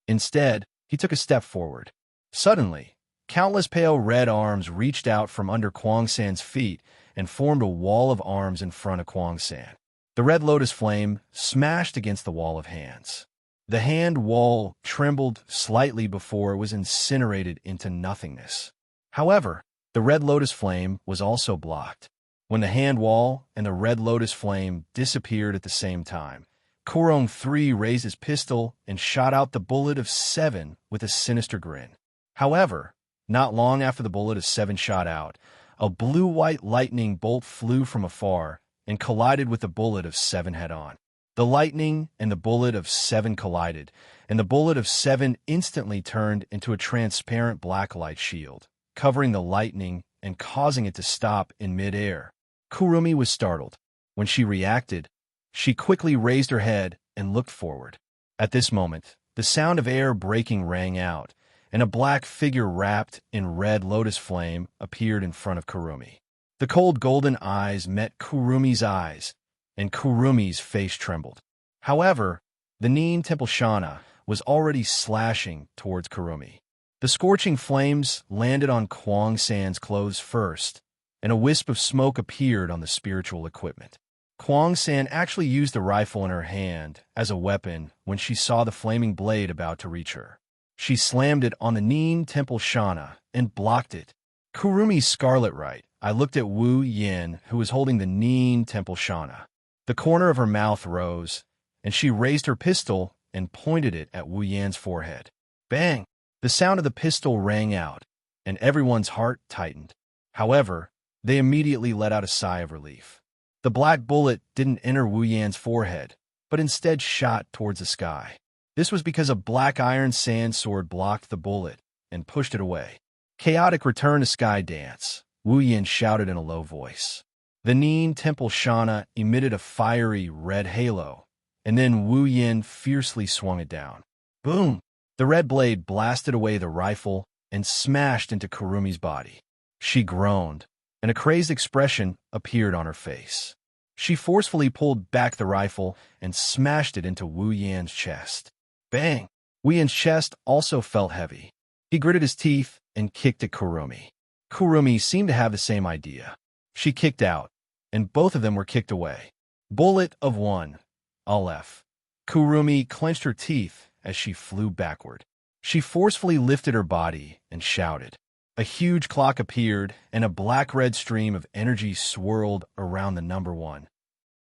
Instead, he took a step forward. Suddenly, countless pale red arms reached out from under Kwang-san's feet and formed a wall of arms in front of Kwang-san. The red lotus flame smashed against the wall of hands. The hand wall trembled slightly before it was incinerated into nothingness. However, the red lotus flame was also blocked. When the hand wall and the red lotus flame disappeared at the same time, Kurong 3 raised his pistol and shot out the bullet of 7 with a sinister grin. However, not long after the bullet of 7 shot out, a blue-white lightning bolt flew from afar and collided with the bullet of 7 head-on. The lightning and the bullet of 7 collided, and the bullet of 7 instantly turned into a transparent black light shield, covering the lightning and causing it to stop in mid-air. Kurumi was startled. When she reacted, she quickly raised her head and looked forward. At this moment, the sound of air breaking rang out, and a black figure wrapped in red lotus flame appeared in front of Kurumi. The cold golden eyes met Kurumi's eyes, and Kurumi's face trembled. However, the Nin Temple Shana was already slashing towards Kurumi. The scorching flames landed on Kwang-san's clothes first, and a wisp of smoke appeared on the spiritual equipment. Kwang-san actually used the rifle in her hand as a weapon when she saw the flaming blade about to reach her. She slammed it on the Nin Temple Shana and blocked it. Kurumi's scarlet right. I looked at Wu Yan, who was holding the Nin Temple Shana. The corner of her mouth rose, and she raised her pistol and pointed it at Wu Yan's forehead. Bang! The sound of the pistol rang out, and everyone's heart tightened. However, they immediately let out a sigh of relief. The black bullet didn't enter Wu Yan's forehead, but instead shot towards the sky. This was because a black iron sand sword blocked the bullet and pushed it away. Chaotic return to sky dance, Wu Yan shouted in a low voice. The Nin Temple Shana emitted a fiery red halo, and then Wu Yan fiercely swung it down. Boom! The red blade blasted away the rifle and smashed into Kurumi's body. She groaned, and a crazed expression appeared on her face. She forcefully pulled back the rifle and smashed it into Wu Yan's chest. Bang! Wu Yan's chest also felt heavy. He gritted his teeth and kicked at Kurumi. Kurumi seemed to have the same idea. She kicked out, and both of them were kicked away. Bullet of 1. Aleph. Kurumi clenched her teeth as she flew backward. She forcefully lifted her body and shouted. A huge clock appeared, and a black-red stream of energy swirled around the number 1.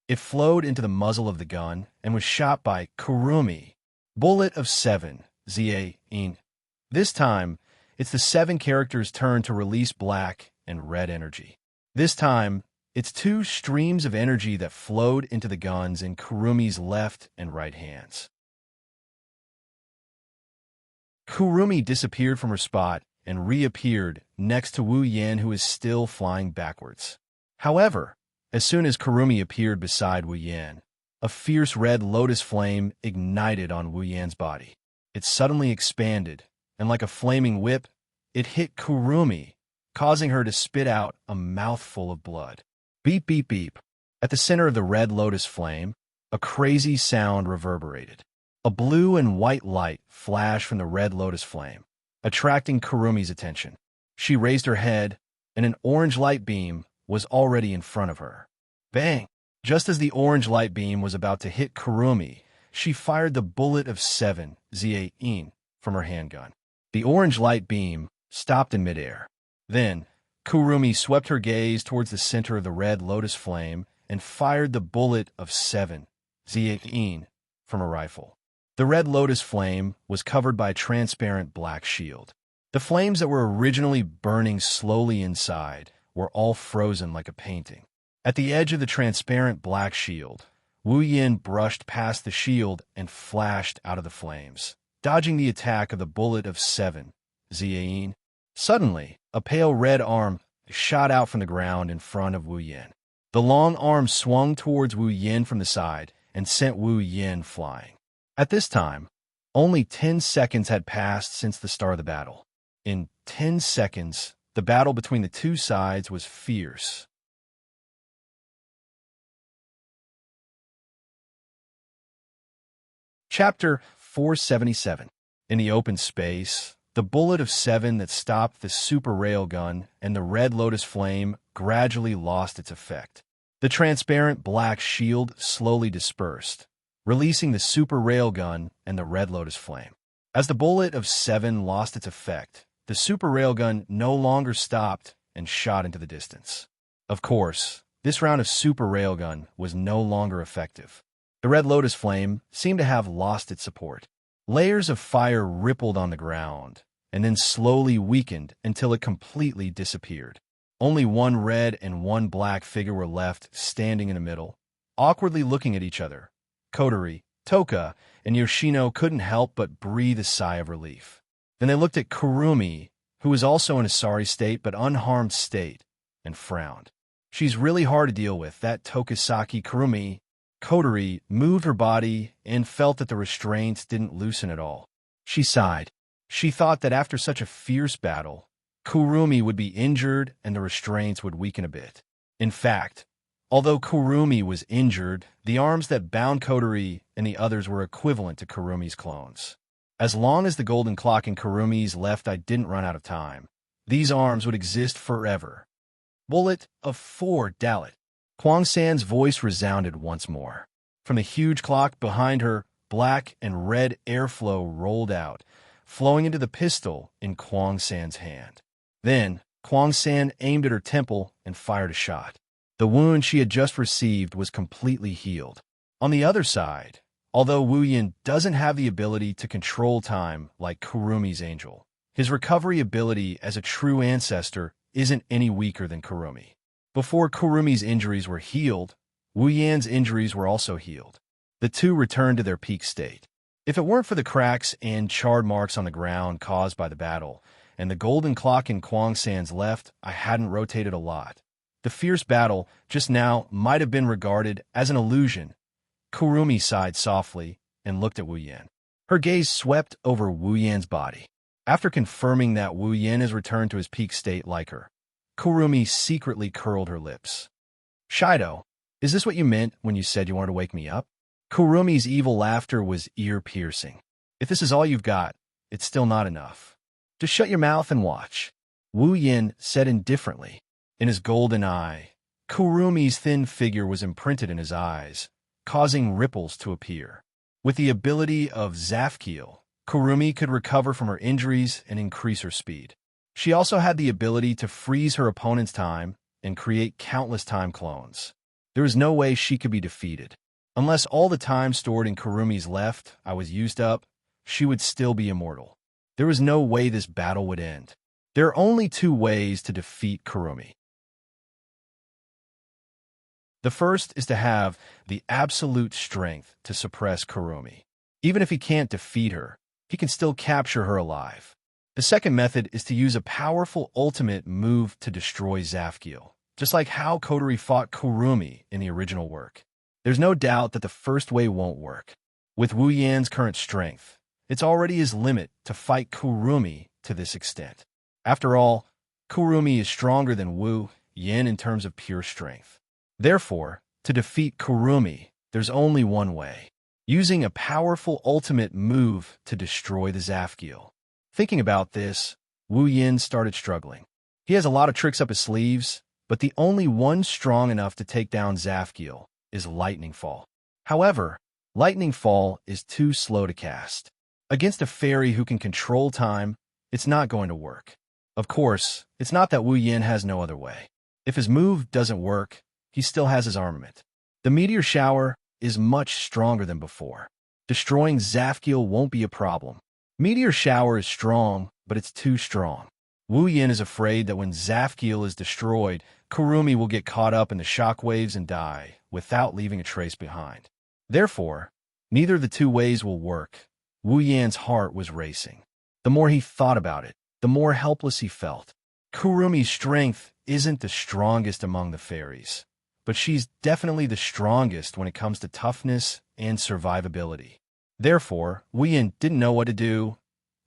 It flowed into the muzzle of the gun and was shot by Kurumi. Bullet of 7. Zia-in. This time, it's the 7 characters' turn to release black and red energy. This time, it's 2 streams of energy that flowed into the guns in Kurumi's left and right hands. Kurumi disappeared from her spot and reappeared next to Wu Yan, who is still flying backwards. However, as soon as Kurumi appeared beside Wu Yan, a fierce red lotus flame ignited on Wu Yan's body. It suddenly expanded, and like a flaming whip, it hit Kurumi, causing her to spit out a mouthful of blood. Beep, beep, beep. At the center of the red lotus flame, a crazy sound reverberated. A blue and white light flashed from the red lotus flame, attracting Kurumi's attention. She raised her head, and an orange light beam was already in front of her. Bang! Just as the orange light beam was about to hit Kurumi, she fired the bullet of 7 Z18 from her handgun. The orange light beam stopped in midair. Then, Kurumi swept her gaze towards the center of the red lotus flame and fired the bullet of 7 Z18 from a rifle. The red lotus flame was covered by a transparent black shield. The flames that were originally burning slowly inside were all frozen like a painting. At the edge of the transparent black shield, Wu Yin brushed past the shield and flashed out of the flames, dodging the attack of the bullet of 7 Z18. Suddenly, a pale red arm shot out from the ground in front of Wu Yin. The long arm swung towards Wu Yin from the side and sent Wu Yin flying. At this time, only 10 seconds had passed since the start of the battle. In 10 seconds, the battle between the two sides was fierce. Chapter 477. In the open space, the bullet of 7 that stopped the super railgun and the red lotus flame gradually lost its effect. The transparent black shield slowly dispersed, releasing the super railgun and the red lotus flame. As the bullet of 7 lost its effect, the super railgun no longer stopped and shot into the distance. Of course, this round of super railgun was no longer effective. The red lotus flame seemed to have lost its support. Layers of fire rippled on the ground, and then slowly weakened until it completely disappeared. Only one red and one black figure were left standing in the middle, awkwardly looking at each other. Kotori, Toka, and Yoshino couldn't help but breathe a sigh of relief. Then they looked at Kurumi, who was also in a sorry state but unharmed state, and frowned. She's really hard to deal with, that Tokisaki Kurumi. Kotori moved her body and felt that the restraints didn't loosen at all. She sighed. She thought that after such a fierce battle, Kurumi would be injured and the restraints would weaken a bit. In fact, although Kurumi was injured, the arms that bound Kotori and the others were equivalent to Kurumi's clones. As long as the golden clock in Kurumi's left eye didn't run out of time, these arms would exist forever. Bullet of 4 Dalit. Kwang San's voice resounded once more. From the huge clock behind her, black and red airflow rolled out, flowing into the pistol in Kwang San's hand. Then, Kwang San aimed at her temple and fired a shot. The wound she had just received was completely healed. On the other side, although Wu Yin doesn't have the ability to control time like Kurumi's angel, his recovery ability as a true ancestor isn't any weaker than Kurumi. Before Kurumi's injuries were healed, Wu Yan's injuries were also healed. The two returned to their peak state. If it weren't for the cracks and charred marks on the ground caused by the battle, and the golden clock in Kwang San's left, I hadn't rotated a lot. The fierce battle just now might have been regarded as an illusion. Kurumi sighed softly and looked at Wu Yan. Her gaze swept over Wu Yan's body. After confirming that Wu Yan has returned to his peak state like her, Kurumi secretly curled her lips. Shido, is this what you meant when you said you wanted to wake me up? Kurumi's evil laughter was ear-piercing. If this is all you've got, it's still not enough. Just shut your mouth and watch. Wu Yin said indifferently. In his golden eye, Kurumi's thin figure was imprinted in his eyes, causing ripples to appear. With the ability of Zafkiel, Kurumi could recover from her injuries and increase her speed. She also had the ability to freeze her opponent's time and create countless time clones. There was no way she could be defeated. Unless all the time stored in Kurumi's left eye was used up, she would still be immortal. There was no way this battle would end. There are only 2 ways to defeat Kurumi. The first is to have the absolute strength to suppress Kurumi. Even if he can't defeat her, he can still capture her alive. The second method is to use a powerful ultimate move to destroy Zafkiel, just like how Kotori fought Kurumi in the original work. There's no doubt that the first way won't work. With Wu Yan's current strength, it's already his limit to fight Kurumi to this extent. After all, Kurumi is stronger than Wu Yan in terms of pure strength. Therefore, To defeat Kurumi, there's only one way. Using a powerful ultimate move to destroy the Zafkiel. Thinking about this, Wu Yin started struggling. He has a lot of tricks up his sleeves, but the only one strong enough to take down Zafkiel is Lightning Fall. However, Lightning Fall is too slow to cast. Against a fairy who can control time, it's not going to work. Of course, it's not that Wu Yin has no other way. If his move doesn't work, he still has his armament. The meteor shower is much stronger than before. Destroying Zafkiel won't be a problem. Meteor shower is strong, but it's too strong. Wu Yin is afraid that when Zafkiel is destroyed, Kurumi will get caught up in the shockwaves and die without leaving a trace behind. Therefore, neither of the two ways will work. Wu Yan's heart was racing. The more he thought about it, the more helpless he felt. Kurumi's strength isn't the strongest among the fairies, but she's definitely the strongest when it comes to toughness and survivability. Therefore, Wu Yin didn't know what to do.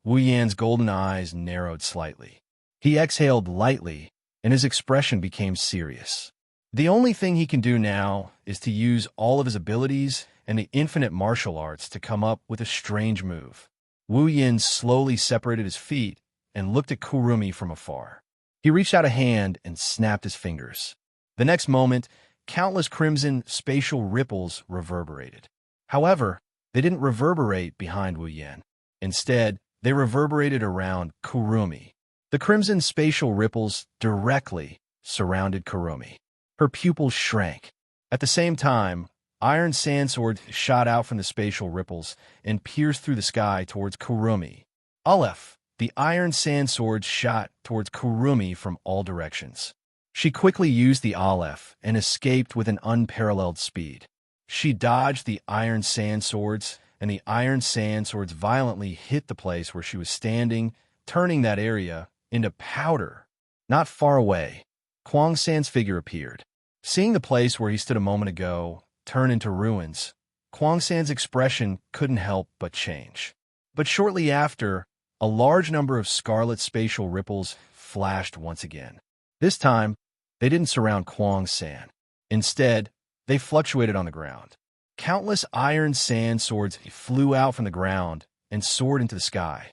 Wu Yan's golden eyes narrowed slightly. He exhaled lightly, and his expression became serious. The only thing he can do now is to use all of his abilities and the infinite martial arts to come up with a strange move. Wu Yin slowly separated his feet and looked at Kurumi from afar. He reached out a hand and snapped his fingers. The next moment, countless crimson spatial ripples reverberated. However, they didn't reverberate behind Wu Yin. Instead, they reverberated around Kurumi. The crimson spatial ripples directly surrounded Kurumi. Her pupils shrank. At the same time, iron sandsword shot out from the spatial ripples and pierced through the sky towards Kurumi. Aleph, the iron sandsword shot towards Kurumi from all directions. She quickly used the Aleph and escaped with an unparalleled speed. She dodged the iron sandswords, and the iron sandswords violently hit the place where she was standing, turning that area into powder. Not far away, Kuang San's figure appeared. Seeing the place where he stood a moment ago turn into ruins, Kuang San's expression couldn't help but change. But shortly after, a large number of scarlet spatial ripples flashed once again. This time, they didn't surround Kuang San. Instead, they fluctuated on the ground. Countless iron sand swords flew out from the ground and soared into the sky.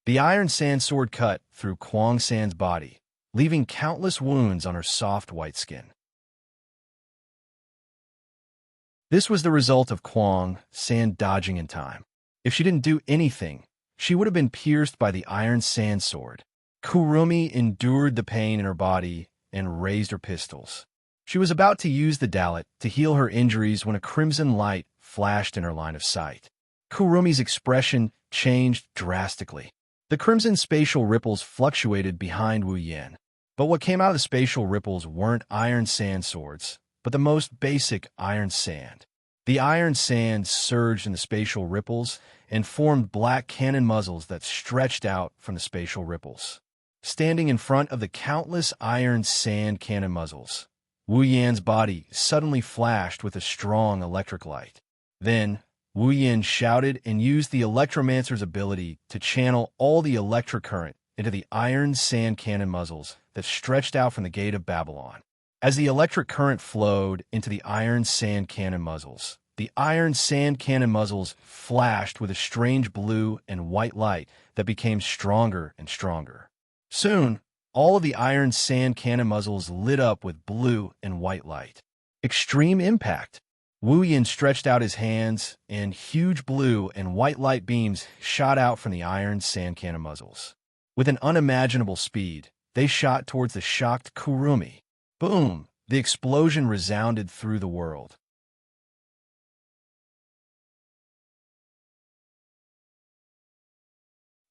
The iron sand sword cut through Kuang San's body, leaving countless wounds on her soft white skin. This was the result of Kuang San dodging in time. If she didn't do anything, she would have been pierced by the iron sand sword. Kurumi endured the pain in her body and raised her pistols. She was about to use the Dalit to heal her injuries when a crimson light flashed in her line of sight. Kurumi's expression changed drastically. The crimson spatial ripples fluctuated behind Wu Yin. But what came out of the spatial ripples weren't iron sand swords, but the most basic iron sand. The iron sand surged in the spatial ripples and formed black cannon muzzles that stretched out from the spatial ripples. Standing in front of the countless iron sand cannon muzzles, Wu Yan's body suddenly flashed with a strong electric light. Then, Wu Yin shouted and used the Electromancer's ability to channel all the electric current into the iron sand cannon muzzles that stretched out from the Gate of Babylon. As the electric current flowed into the iron sand cannon muzzles, the iron sand cannon muzzles flashed with a strange blue and white light that became stronger and stronger. Soon, all of the iron sand cannon muzzles lit up with blue and white light. Extreme impact! Wu Yin stretched out his hands, and huge blue and white light beams shot out from the iron sand cannon muzzles. With an unimaginable speed, they shot towards the shocked Kurumi. Boom! The explosion resounded through the world.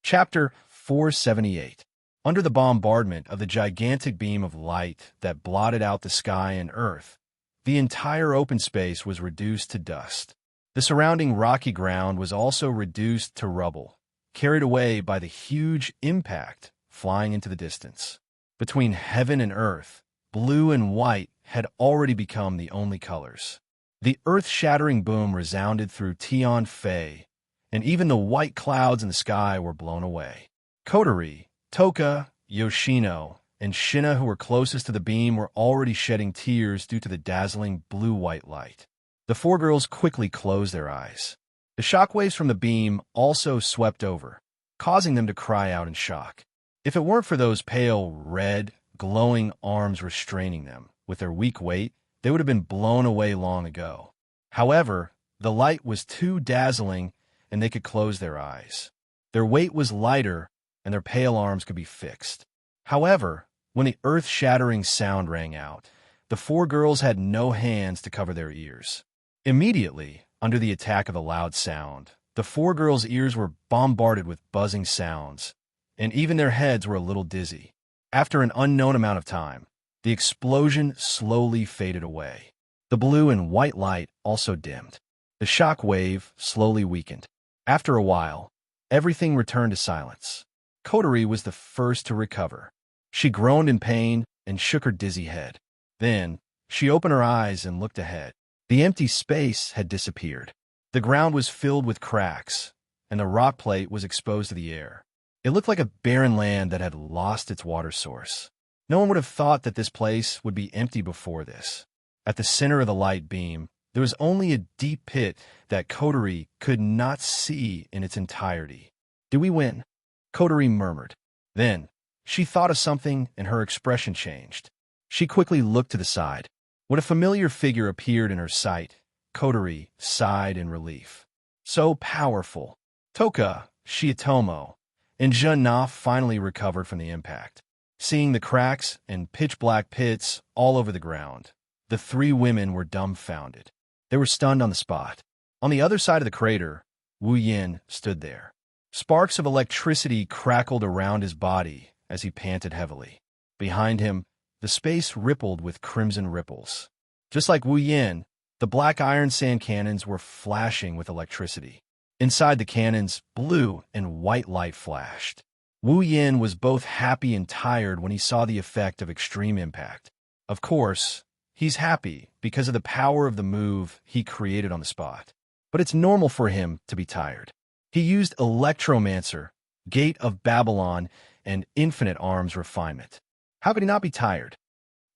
Chapter 478. Under the bombardment of the gigantic beam of light that blotted out the sky and earth, the entire open space was reduced to dust. The surrounding rocky ground was also reduced to rubble, carried away by the huge impact flying into the distance. Between heaven and earth, blue and white had already become the only colors. The earth-shattering boom resounded through Tian Fei, and even the white clouds in the sky were blown away. Kotori, Toka, Yoshino, and Shinna, who were closest to the beam, were already shedding tears due to the dazzling blue-white light. The four girls quickly closed their eyes. The shockwaves from the beam also swept over, causing them to cry out in shock. If it weren't for those pale, red, glowing arms restraining them, with their weak weight, they would have been blown away long ago. However, the light was too dazzling, and they could close their eyes. Their weight was lighter, and their pale arms could be fixed. However, when the earth-shattering sound rang out, the four girls had no hands to cover their ears. Immediately, under the attack of the loud sound, the four girls' ears were bombarded with buzzing sounds, and even their heads were a little dizzy. After an unknown amount of time, the explosion slowly faded away. The blue and white light also dimmed. The shock wave slowly weakened. After a while, everything returned to silence. Kotori was the first to recover. She groaned in pain and shook her dizzy head. Then, she opened her eyes and looked ahead. The empty space had disappeared. The ground was filled with cracks, and the rock plate was exposed to the air. It looked like a barren land that had lost its water source. No one would have thought that this place would be empty before this. At the center of the light beam, there was only a deep pit that Kotori could not see in its entirety. "Did we win?" Kotori murmured. Then, she thought of something and her expression changed. She quickly looked to the side. When a familiar figure appeared in her sight, Kotori sighed in relief. So powerful. Toka, Shiatomo, and Jun finally recovered from the impact. Seeing the cracks and pitch-black pits all over the ground, the three women were dumbfounded. They were stunned on the spot. On the other side of the crater, Wu Yin stood there. Sparks of electricity crackled around his body as he panted heavily. Behind him, the space rippled with crimson ripples. Just like Wu Yin, the black iron sand cannons were flashing with electricity. Inside the cannons, blue and white light flashed. Wu Yin was both happy and tired when he saw the effect of extreme impact. Of course, he's happy because of the power of the move he created on the spot. But it's normal for him to be tired. He used Electromancer, Gate of Babylon, and Infinite Arms Refinement. How could he not be tired?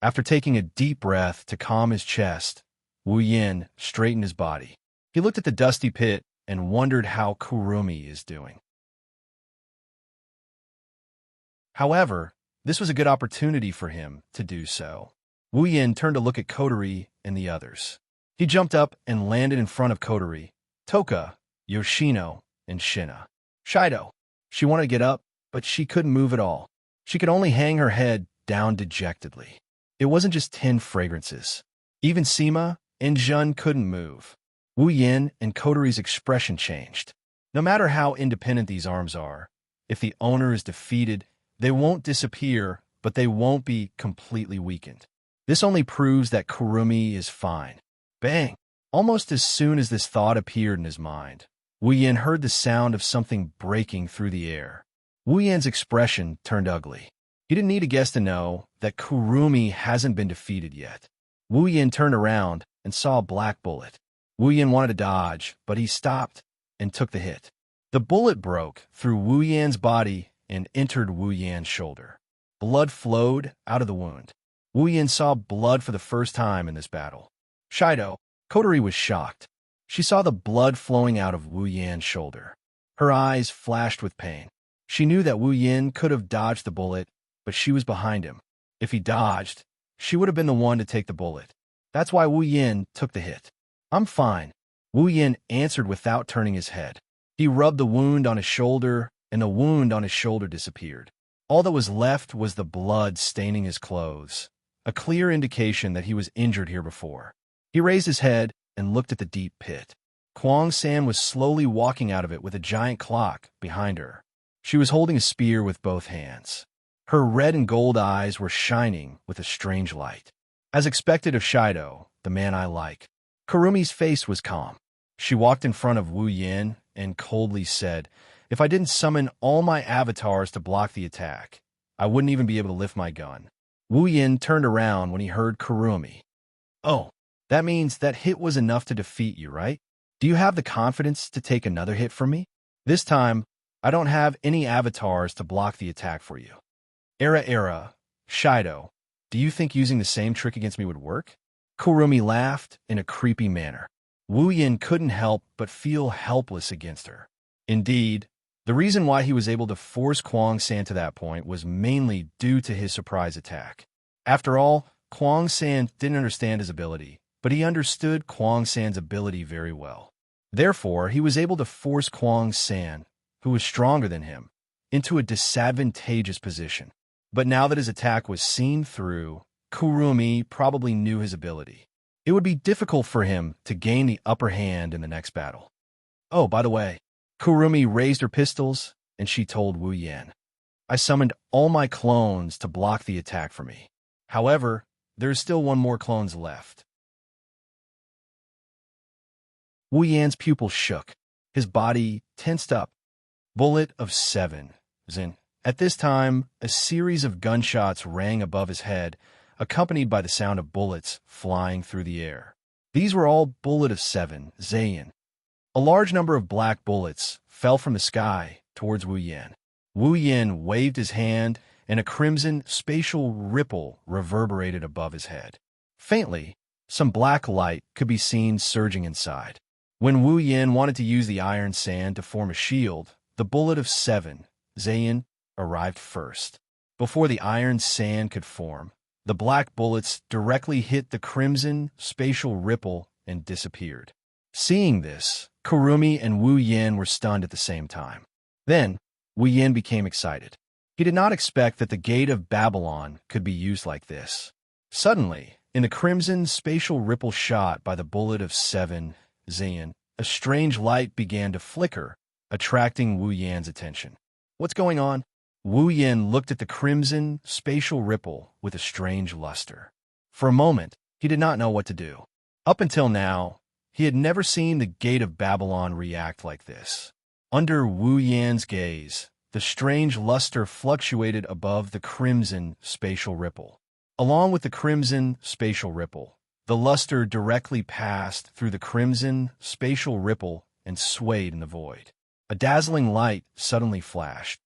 After taking a deep breath to calm his chest, Wu Yin straightened his body. He looked at the dusty pit and wondered how Kurumi is doing. However, this was a good opportunity for him to do so. Wu Yin turned to look at Kotori and the others. He jumped up and landed in front of Kotori, Toka, Yoshino, and Shinna. Shido. She wanted to get up, but she couldn't move at all. She could only hang her head down dejectedly. It wasn't just 10 fragrances. Even Sima and Jun couldn't move. Wu Yin and Kotori's expression changed. No matter how independent these arms are, if the owner is defeated, they won't disappear, but they won't be completely weakened. This only proves that Kurumi is fine. Bang! Almost as soon as this thought appeared in his mind, Wu Yin heard the sound of something breaking through the air. Wu Yin's expression turned ugly. He didn't need a guess to know that Kurumi hasn't been defeated yet. Wu Yin turned around and saw a black bullet. Wu Yin wanted to dodge, but he stopped and took the hit. The bullet broke through Wu Yin's body and entered Wu Yin's shoulder. Blood flowed out of the wound. Wu Yin saw blood for the first time in this battle. Shido, Kotori was shocked. She saw the blood flowing out of Wu Yin's shoulder. Her eyes flashed with pain. She knew that Wu Yin could have dodged the bullet, but she was behind him. If he dodged, she would have been the one to take the bullet. That's why Wu Yin took the hit. "I'm fine," Wu Yin answered without turning his head. He rubbed the wound on his shoulder, and the wound on his shoulder disappeared. All that was left was the blood staining his clothes, a clear indication that he was injured here before. He raised his head and looked at the deep pit. Kuang San was slowly walking out of it with a giant clock behind her. She was holding a spear with both hands. Her red and gold eyes were shining with a strange light. As expected of Shido, the man I like, Kurumi's face was calm. She walked in front of Wu Yin and coldly said, "If I didn't summon all my avatars to block the attack, I wouldn't even be able to lift my gun." Wu Yin turned around when he heard Kurumi. "Oh, that means that hit was enough to defeat you, right? Do you have the confidence to take another hit from me? This time, I don't have any avatars to block the attack for you." Era, Shido, do you think using the same trick against me would work? Kurumi laughed in a creepy manner. Wu Yin couldn't help but feel helpless against her. Indeed, the reason why he was able to force Kuang San to that point was mainly due to his surprise attack. After all, Kuang San didn't understand his ability, but he understood Kuang San's ability very well. Therefore, he was able to force Kuang San, who was stronger than him, into a disadvantageous position. But now that his attack was seen through, Kurumi probably knew his ability. It would be difficult for him to gain the upper hand in the next battle. Oh, by the way, Kurumi raised her pistols, and she told Wu Yan, I summoned all my clones to block the attack for me. However, there is still one more clones left. Wu Yan's pupils shook. His body tensed up. Bullet of 7. Zin. At this time, a series of gunshots rang above his head, accompanied by the sound of bullets flying through the air. These were all bullet of 7, Zayin. A large number of black bullets fell from the sky towards Wu Yan. Wu Yan waved his hand, and a crimson spatial ripple reverberated above his head. Faintly, some black light could be seen surging inside. When Wu Yan wanted to use the iron sand to form a shield, the bullet of 7, Zayin, arrived first. Before the iron sand could form, the black bullets directly hit the crimson spatial ripple and disappeared. Seeing this, Kurumi and Wu Yan were stunned at the same time. Then, Wu Yan became excited. He did not expect that the Gate of Babylon could be used like this. Suddenly, in the crimson spatial ripple shot by the bullet of 7, Zayin, a strange light began to flicker, attracting Wu Yan's attention. What's going on? Wu Yan looked at the crimson spatial ripple with a strange luster. For a moment, he did not know what to do. Up until now, he had never seen the Gate of Babylon react like this. Under Wu Yan's gaze, the strange luster fluctuated above the crimson spatial ripple. Along with the crimson spatial ripple, the luster directly passed through the crimson spatial ripple and swayed in the void. A dazzling light suddenly flashed.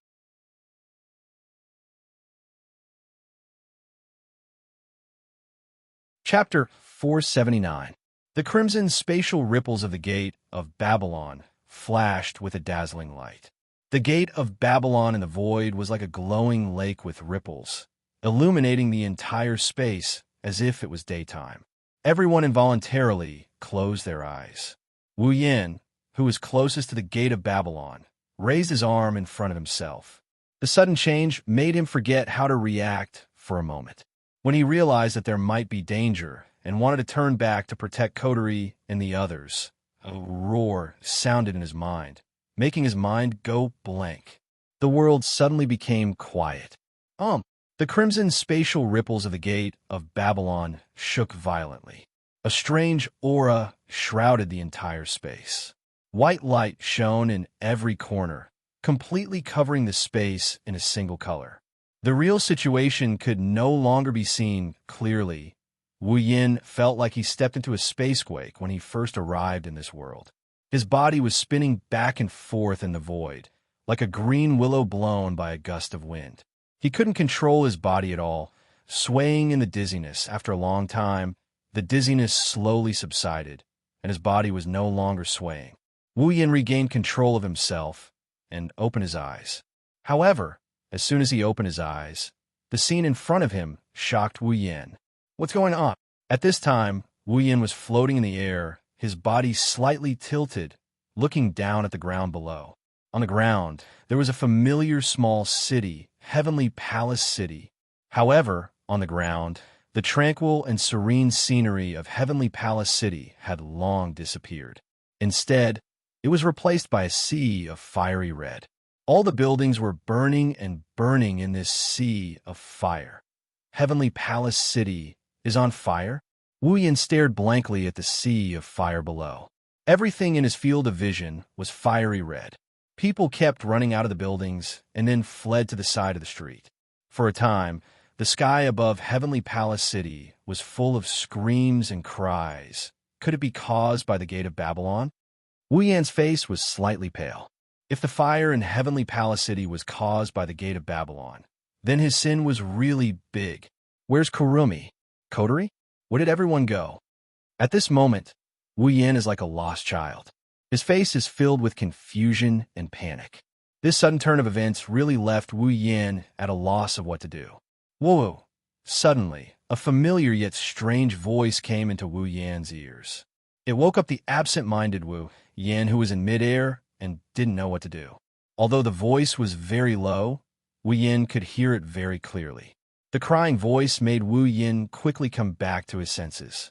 Chapter 479. The crimson spatial ripples of the Gate of Babylon flashed with a dazzling light. The Gate of Babylon in the void was like a glowing lake with ripples, illuminating the entire space as if it was daytime. Everyone involuntarily closed their eyes. Wu Yan, who was closest to the Gate of Babylon, raised his arm in front of himself. The sudden change made him forget how to react for a moment. When he realized that there might be danger and wanted to turn back to protect Kotori and the others, a roar sounded in his mind, making his mind go blank. The world suddenly became quiet. The crimson spatial ripples of the Gate of Babylon shook violently. A strange aura shrouded the entire space. White light shone in every corner, completely covering the space in a single color. The real situation could no longer be seen clearly. Wu Yan felt like he stepped into a spacequake when he first arrived in this world. His body was spinning back and forth in the void, like a green willow blown by a gust of wind. He couldn't control his body at all, swaying in the dizziness. After a long time, the dizziness slowly subsided, and his body was no longer swaying. Wu Yan regained control of himself and opened his eyes. However, as soon as he opened his eyes, the scene in front of him shocked Wu Yan. What's going on? At this time, Wu Yan was floating in the air, his body slightly tilted, looking down at the ground below. On the ground, there was a familiar small city, Heavenly Palace City. However, on the ground, the tranquil and serene scenery of Heavenly Palace City had long disappeared. Instead, it was replaced by a sea of fiery red. All the buildings were burning and burning in this sea of fire. Heavenly Palace City is on fire? Wu Yan stared blankly at the sea of fire below. Everything in his field of vision was fiery red. People kept running out of the buildings and then fled to the side of the street. For a time, the sky above Heavenly Palace City was full of screams and cries. Could it be caused by the Gate of Babylon? Wu Yan's face was slightly pale. If the fire in Heavenly Palace City was caused by the Gate of Babylon, Then his sin was really big. Where's Kurumi? Kotori? Where did everyone go? At this moment, Wu Yin is like a lost child. His face is filled with confusion and panic. This sudden turn of events really left Wu Yin at a loss of what to do. Whoa! Suddenly, a familiar yet strange voice came into Wu Yan's ears. It woke up the absent-minded Wu Yin, who was in midair and didn't know what to do. Although the voice was very low, Wu Yin could hear it very clearly. The crying voice made Wu Yin quickly come back to his senses.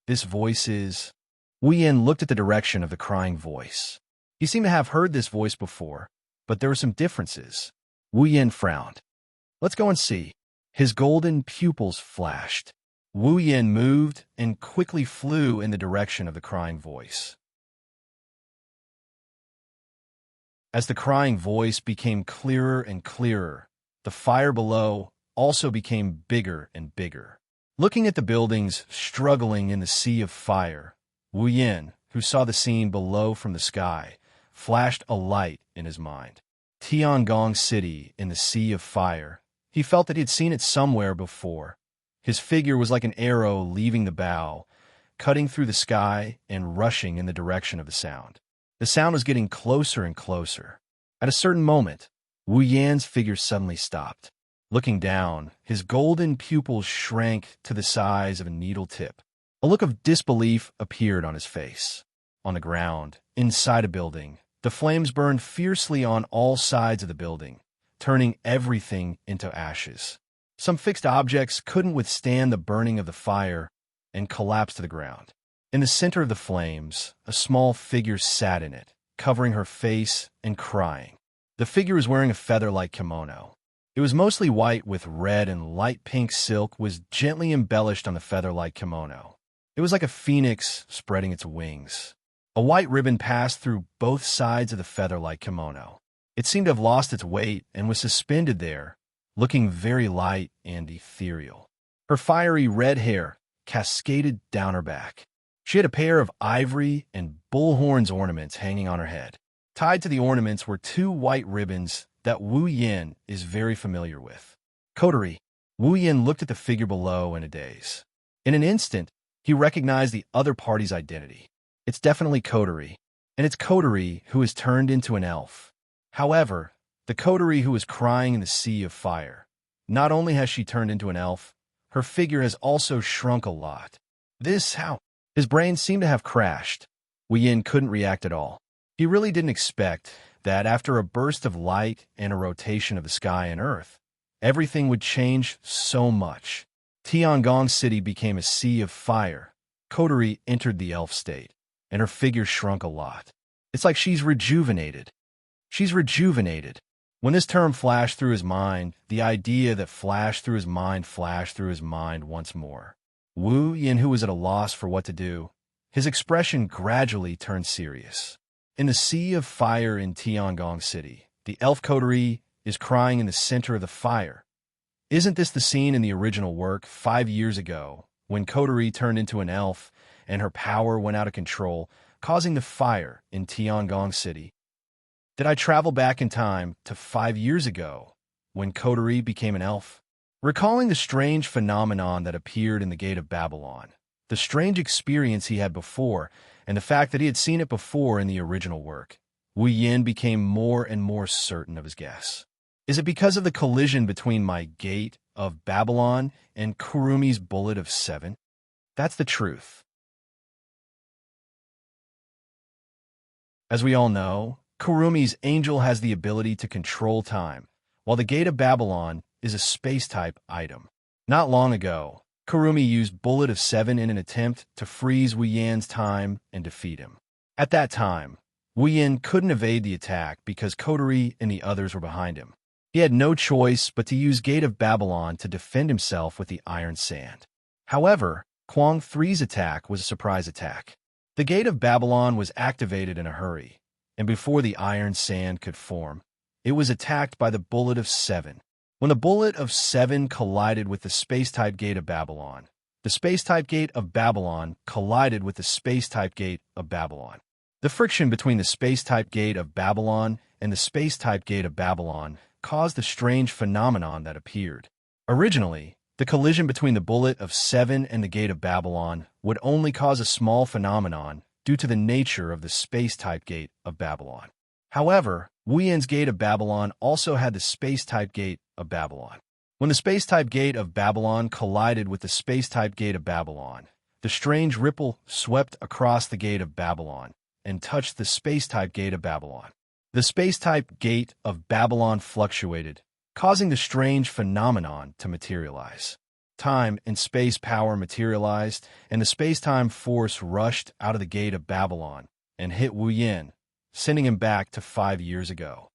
This voice is... Wu Yin looked at the direction of the crying voice. He seemed to have heard this voice before, but there were some differences. Wu Yin frowned. Let's go and see. His golden pupils flashed. Wu Yin moved and quickly flew in the direction of the crying voice. As the crying voice became clearer and clearer, the fire below also became bigger and bigger. Looking at the buildings struggling in the sea of fire, Wu Yin, who saw the scene below from the sky, flashed a light in his mind. Tiangong City in the sea of fire. He felt that he had seen it somewhere before. His figure was like an arrow leaving the bow, cutting through the sky and rushing in the direction of the sound. The sound was getting closer and closer. At a certain moment, Wu Yan's figure suddenly stopped. Looking down, his golden pupils shrank to the size of a needle tip. A look of disbelief appeared on his face. On the ground, inside a building, the flames burned fiercely on all sides of the building, turning everything into ashes. Some fixed objects couldn't withstand the burning of the fire and collapsed to the ground. In the center of the flames, a small figure sat in it, covering her face and crying. The figure was wearing a feather-like kimono. It was mostly white with red and light pink silk was gently embellished on the feather-like kimono. It was like a phoenix spreading its wings. A white ribbon passed through both sides of the feather-like kimono. It seemed to have lost its weight and was suspended there, looking very light and ethereal. Her fiery red hair cascaded down her back. She had a pair of ivory and bullhorns ornaments hanging on her head. Tied to the ornaments were two white ribbons that Wu Yin is very familiar with. Kotori. Wu Yin looked at the figure below in a daze. In an instant, he recognized the other party's identity. It's definitely Kotori, and it's Kotori who has turned into an elf. However, the Kotori who is crying in the sea of fire. Not only has she turned into an elf, her figure has also shrunk a lot. How? His brain seemed to have crashed. Wu Yin couldn't react at all. He really didn't expect that after a burst of light and a rotation of the sky and earth, everything would change so much. Tiangong City became a sea of fire. Kotori entered the elf state, and her figure shrunk a lot. It's like she's rejuvenated. She's rejuvenated. When this term flashed through his mind, the idea that flashed through his mind once more. Wu Yin, who was at a loss for what to do, his expression gradually turned serious. In the sea of fire in Tiangong City, the elf Kotori is crying in the center of the fire. Isn't this the scene in the original work 5 years ago, when Kotori turned into an elf and her power went out of control, causing the fire in Tiangong City? Did I travel back in time to 5 years ago, when Kotori became an elf? Recalling the strange phenomenon that appeared in the Gate of Babylon, the strange experience he had before, and the fact that he had seen it before in the original work, Wu Yin became more and more certain of his guess. Is it because of the collision between my Gate of Babylon and Kurumi's Bullet of 7? That's the truth. As we all know, Kurumi's angel has the ability to control time, while the Gate of Babylon is a space-type item. Not long ago, Kurumi used Bullet of 7 in an attempt to freeze Wu Yan's time and defeat him. At that time, Wu Yan couldn't evade the attack because Kotori and the others were behind him. He had no choice but to use Gate of Babylon to defend himself with the iron sand. However, Kwang 3's attack was a surprise attack. The Gate of Babylon was activated in a hurry, and before the iron sand could form, it was attacked by the Bullet of 7. When the Bullet of 7 collided with the space-type Gate of Babylon, the space-type Gate of Babylon collided with the space-type Gate of Babylon. The friction between the space-type Gate of Babylon and the space-type Gate of Babylon caused the strange phenomenon that appeared. Originally, the collision between the Bullet of Seven and the Gate of Babylon would only cause a small phenomenon due to the nature of the space-type Gate of Babylon. However, Wuyan's Gate of Babylon also had the space-type Gate of Babylon. When the space-type Gate of Babylon collided with the space-type Gate of Babylon, the strange ripple swept across the Gate of Babylon and touched the space-type Gate of Babylon. The space-type Gate of Babylon fluctuated, causing the strange phenomenon to materialize. Time and space power materialized, and the space-time force rushed out of the Gate of Babylon and hit Wuyan, sending him back to 5 years ago.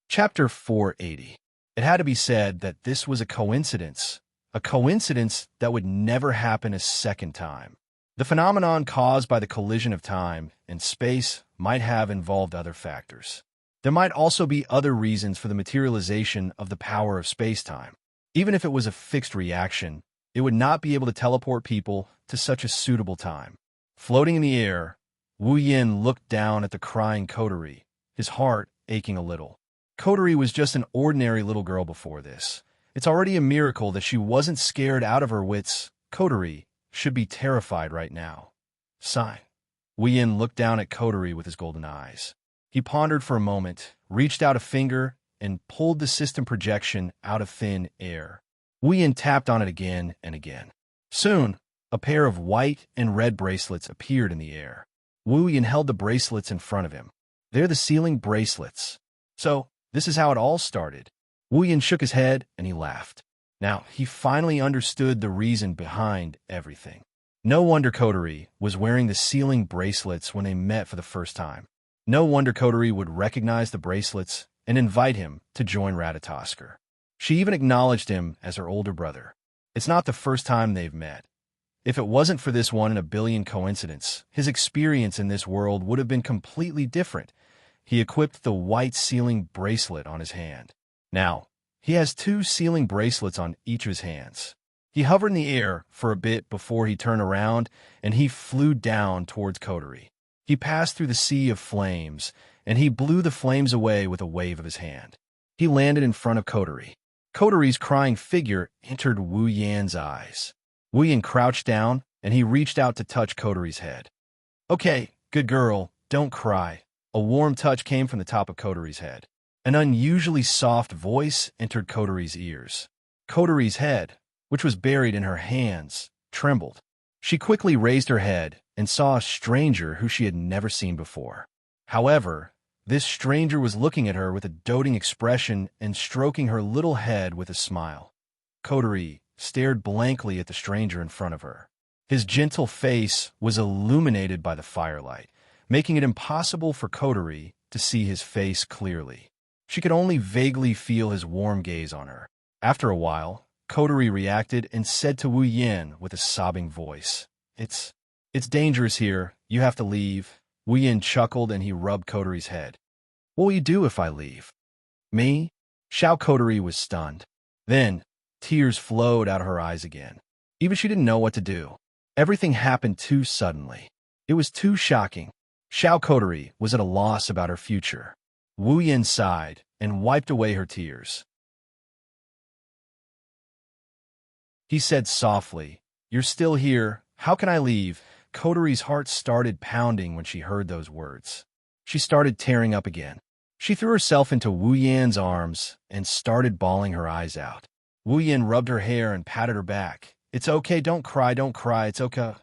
Chapter 480. It had to be said that this was a coincidence that would never happen a second time. The phenomenon caused by the collision of time and space might have involved other factors. There might also be other reasons for the materialization of the power of space-time. Even if it was a fixed reaction, it would not be able to teleport people to such a suitable time. Floating in the air, Wuyan looked down at the crying coterie, his heart aching a little. Coterie was just an ordinary little girl before this. It's already a miracle that she wasn't scared out of her wits. Coterie should be terrified right now. Sigh. Wuyan looked down at Coterie with his golden eyes. He pondered for a moment, reached out a finger, and pulled the system projection out of thin air. Wuyan tapped on it again and again. Soon, a pair of white and red bracelets appeared in the air. Wuyan held the bracelets in front of him. They're the sealing bracelets. So, this is how it all started. Wuyan shook his head and he laughed. Now, he finally understood the reason behind everything. No wonder Coterie was wearing the sealing bracelets when they met for the first time. No wonder Coterie would recognize the bracelets and invite him to join Ratatosker. She even acknowledged him as her older brother. It's not the first time they've met. If it wasn't for this one in a billion coincidence, his experience in this world would have been completely different. He equipped the white sealing bracelet on his hand. Now, he has 2 sealing bracelets on each of his hands. He hovered in the air for a bit before he turned around, and he flew down towards Coterie. He passed through the sea of flames, and he blew the flames away with a wave of his hand. He landed in front of Coterie. Coterie's crying figure entered Wuyan's eyes. Wuyan crouched down, and he reached out to touch Coterie's head. Okay, good girl, don't cry. A warm touch came from the top of Coterie's head. An unusually soft voice entered Coterie's ears. Coterie's head, which was buried in her hands, trembled. She quickly raised her head and saw a stranger who she had never seen before. However, this stranger was looking at her with a doting expression and stroking her little head with a smile. Coterie stared blankly at the stranger in front of her. His gentle face was illuminated by the firelight, making it impossible for Coterie to see his face clearly. She could only vaguely feel his warm gaze on her. After a while, Coterie reacted and said to Wuyan with a sobbing voice, It's dangerous here. You have to leave. Wuyan chuckled and he rubbed Coterie's head. What will you do if I leave? Me? Xiao Coterie was stunned. Then, tears flowed out of her eyes again. Even she didn't know what to do. Everything happened too suddenly. It was too shocking. Xiao Coterie was at a loss about her future. Wuyan sighed and wiped away her tears. He said softly, You're still here. How can I leave? Coterie's heart started pounding when she heard those words. She started tearing up again. She threw herself into Wuyan's arms and started bawling her eyes out. Wuyan rubbed her hair and patted her back. It's okay, don't cry, it's okay.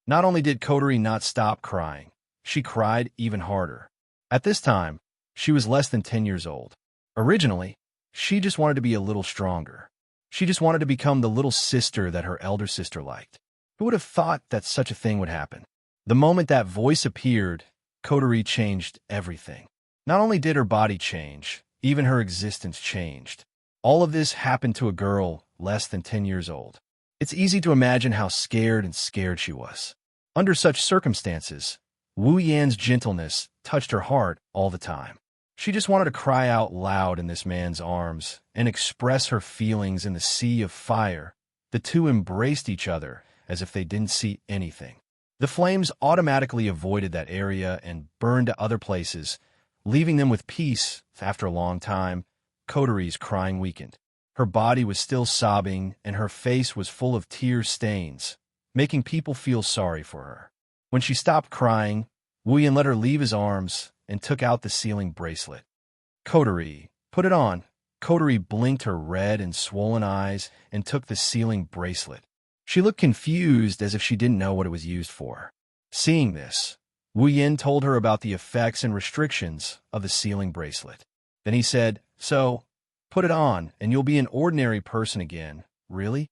Not only did Coterie not stop crying, she cried even harder. At this time, she was less than 10 years old. Originally, she just wanted to be a little stronger. She just wanted to become the little sister that her elder sister liked. Who would have thought that such a thing would happen? The moment that voice appeared, Coterie changed everything. Not only did her body change, even her existence changed. All of this happened to a girl less than 10 years old. It's easy to imagine how scared she was. Under such circumstances, Wuyan's gentleness touched her heart all the time. She just wanted to cry out loud in this man's arms and express her feelings in the sea of fire. The two embraced each other as if they didn't see anything. The flames automatically avoided that area and burned to other places, leaving them with peace. After a long time, Coteries' crying weakened. Her body was still sobbing, and her face was full of tear stains, making people feel sorry for her. When she stopped crying, Wuyan let her leave his arms and took out the sealing bracelet. Coterie, put it on. Coterie blinked her red and swollen eyes and took the sealing bracelet. She looked confused, as if she didn't know what it was used for. Seeing this, Wu Yin told her about the effects and restrictions of the sealing bracelet. Then he said, "So, put it on, and you'll be an ordinary person again." "Really?"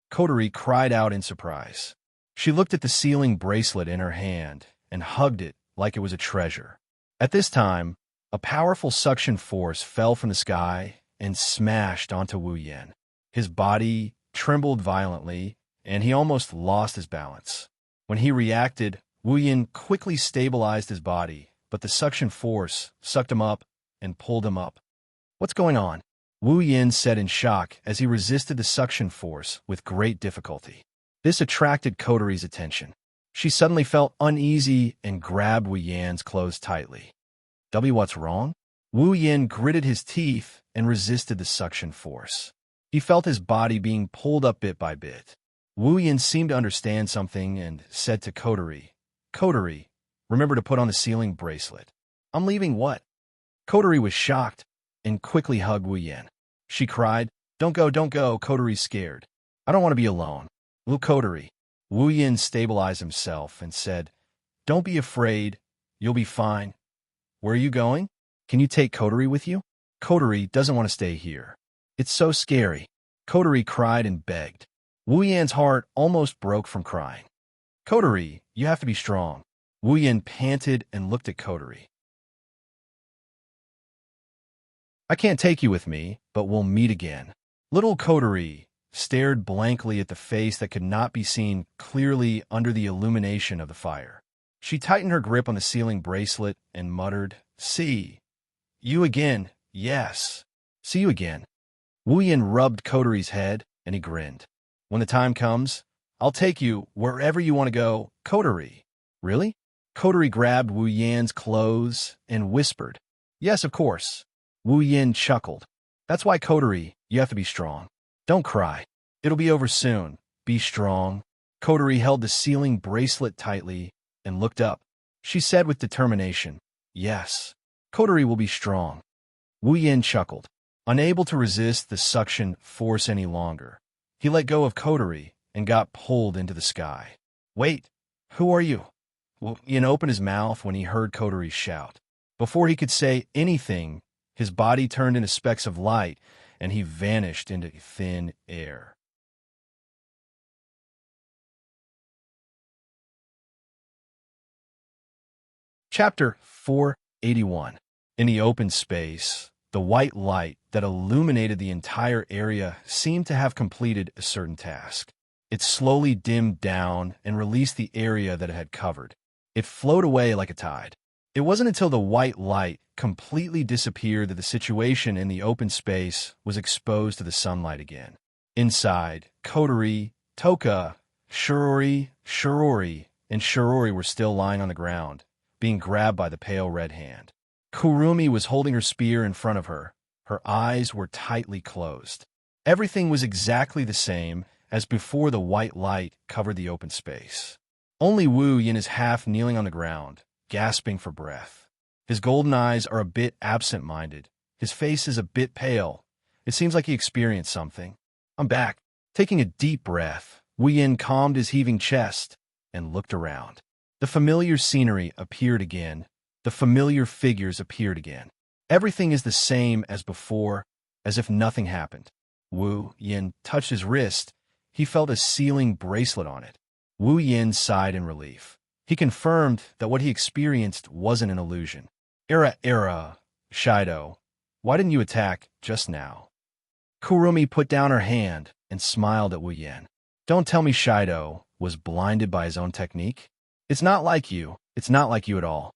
Coterie cried out in surprise. She looked at the sealing bracelet in her hand and hugged it like it was a treasure. At this time, a powerful suction force fell from the sky and smashed onto Wu Yin. His body trembled violently, and he almost lost his balance. When he reacted, Wu Yin quickly stabilized his body, but the suction force sucked him up and pulled him up. "What's going on?" Wu Yin said in shock as he resisted the suction force with great difficulty. This attracted Coterie's attention. She suddenly felt uneasy and grabbed Wu Yin's clothes tightly. What's wrong? Wu Yin gritted his teeth and resisted the suction force. He felt his body being pulled up bit by bit. Wu Yin seemed to understand something and said to Coterie, "Coterie, remember to put on the sealing bracelet." "I'm leaving what?" Coterie was shocked and quickly hugged Wu Yin. She cried, don't go, Coterie's scared. "I don't want to be alone." "Look, Coterie." Wu Yin stabilized himself and said, "Don't be afraid, you'll be fine." "Where are you going? Can you take Coterie with you?" "Coterie doesn't want to stay here. It's so scary." Coterie cried and begged. Wu Yan's heart almost broke from crying. "Coterie, you have to be strong." Wu Yan panted and looked at Coterie. "I can't take you with me, but we'll meet again." Little Coterie stared blankly at the face that could not be seen clearly under the illumination of the fire. She tightened her grip on the sealing bracelet and muttered, "See you again, yes. See you again." Wu Yin rubbed Coterie's head, and he grinned. "When the time comes, I'll take you wherever you want to go, Coterie." "Really?" Coterie grabbed Wu Yan's clothes and whispered, "Yes, of course." Wu Yin chuckled. "That's why, Coterie, you have to be strong. Don't cry. It'll be over soon. Be strong." Coterie held the sealing bracelet tightly and looked up. She said with determination, "Yes, Coterie will be strong." Wu Yin chuckled. Unable to resist the suction force any longer, he let go of Coterie and got pulled into the sky. "Wait, who are you?" Wu Yin opened his mouth when he heard Coterie shout. Before he could say anything, his body turned into specks of light, and he vanished into thin air. Chapter 481. In the open space, the white light that illuminated the entire area seemed to have completed a certain task. It slowly dimmed down and released the area that it had covered. It flowed away like a tide. It wasn't until the white light completely disappeared that the situation in the open space was exposed to the sunlight again. Inside, Coterie, Toka, Shirori, and Shirori were still lying on the ground, being grabbed by the pale red hand. Kurumi was holding her spear in front of her. Her eyes were tightly closed. Everything was exactly the same as before the white light covered the open space. Only Wu Yin is half kneeling on the ground, gasping for breath. His golden eyes are a bit absent-minded. His face is a bit pale. It seems like he experienced something. "I'm back." Taking a deep breath, Wu Yin calmed his heaving chest and looked around. The familiar scenery appeared again. The familiar figures appeared again. Everything is the same as before, as if nothing happened. Wu Yin touched his wrist. He felt a sealing bracelet on it. Wu Yin sighed in relief. He confirmed that what he experienced wasn't an illusion. Shido, why didn't you attack just now?" Kurumi put down her hand and smiled at Wu Yin. "Don't tell me Shido was blinded by his own technique. It's not like you. It's not like you at all."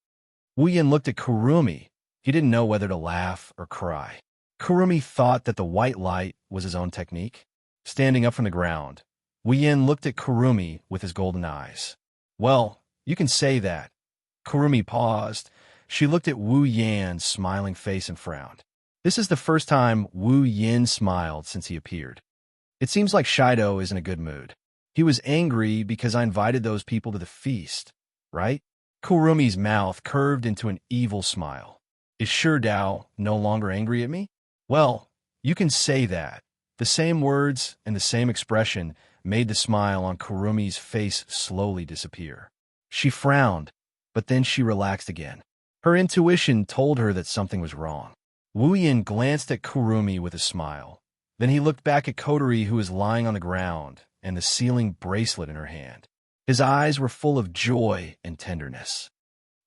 Wu Yin looked at Kurumi. He didn't know whether to laugh or cry. Kurumi thought that the white light was his own technique. Standing up from the ground, Wu Yin looked at Kurumi with his golden eyes. Well, you can say that. Kurumi paused. She looked at Wu Yan's smiling face and frowned. This is the first time Wu Yan smiled since he appeared. It seems like Shido is in a good mood. He was angry because I invited those people to the feast, right? Kurumi's mouth curved into an evil smile. Is Dao no longer angry at me? Well, you can say that. The same words and the same expression made the smile on Kurumi's face slowly disappear. She frowned, but then she relaxed again. Her intuition told her that something was wrong. Wu Yan glanced at Kurumi with a smile. Then he looked back at Kotori, who was lying on the ground, and the sealing bracelet in her hand. His eyes were full of joy and tenderness.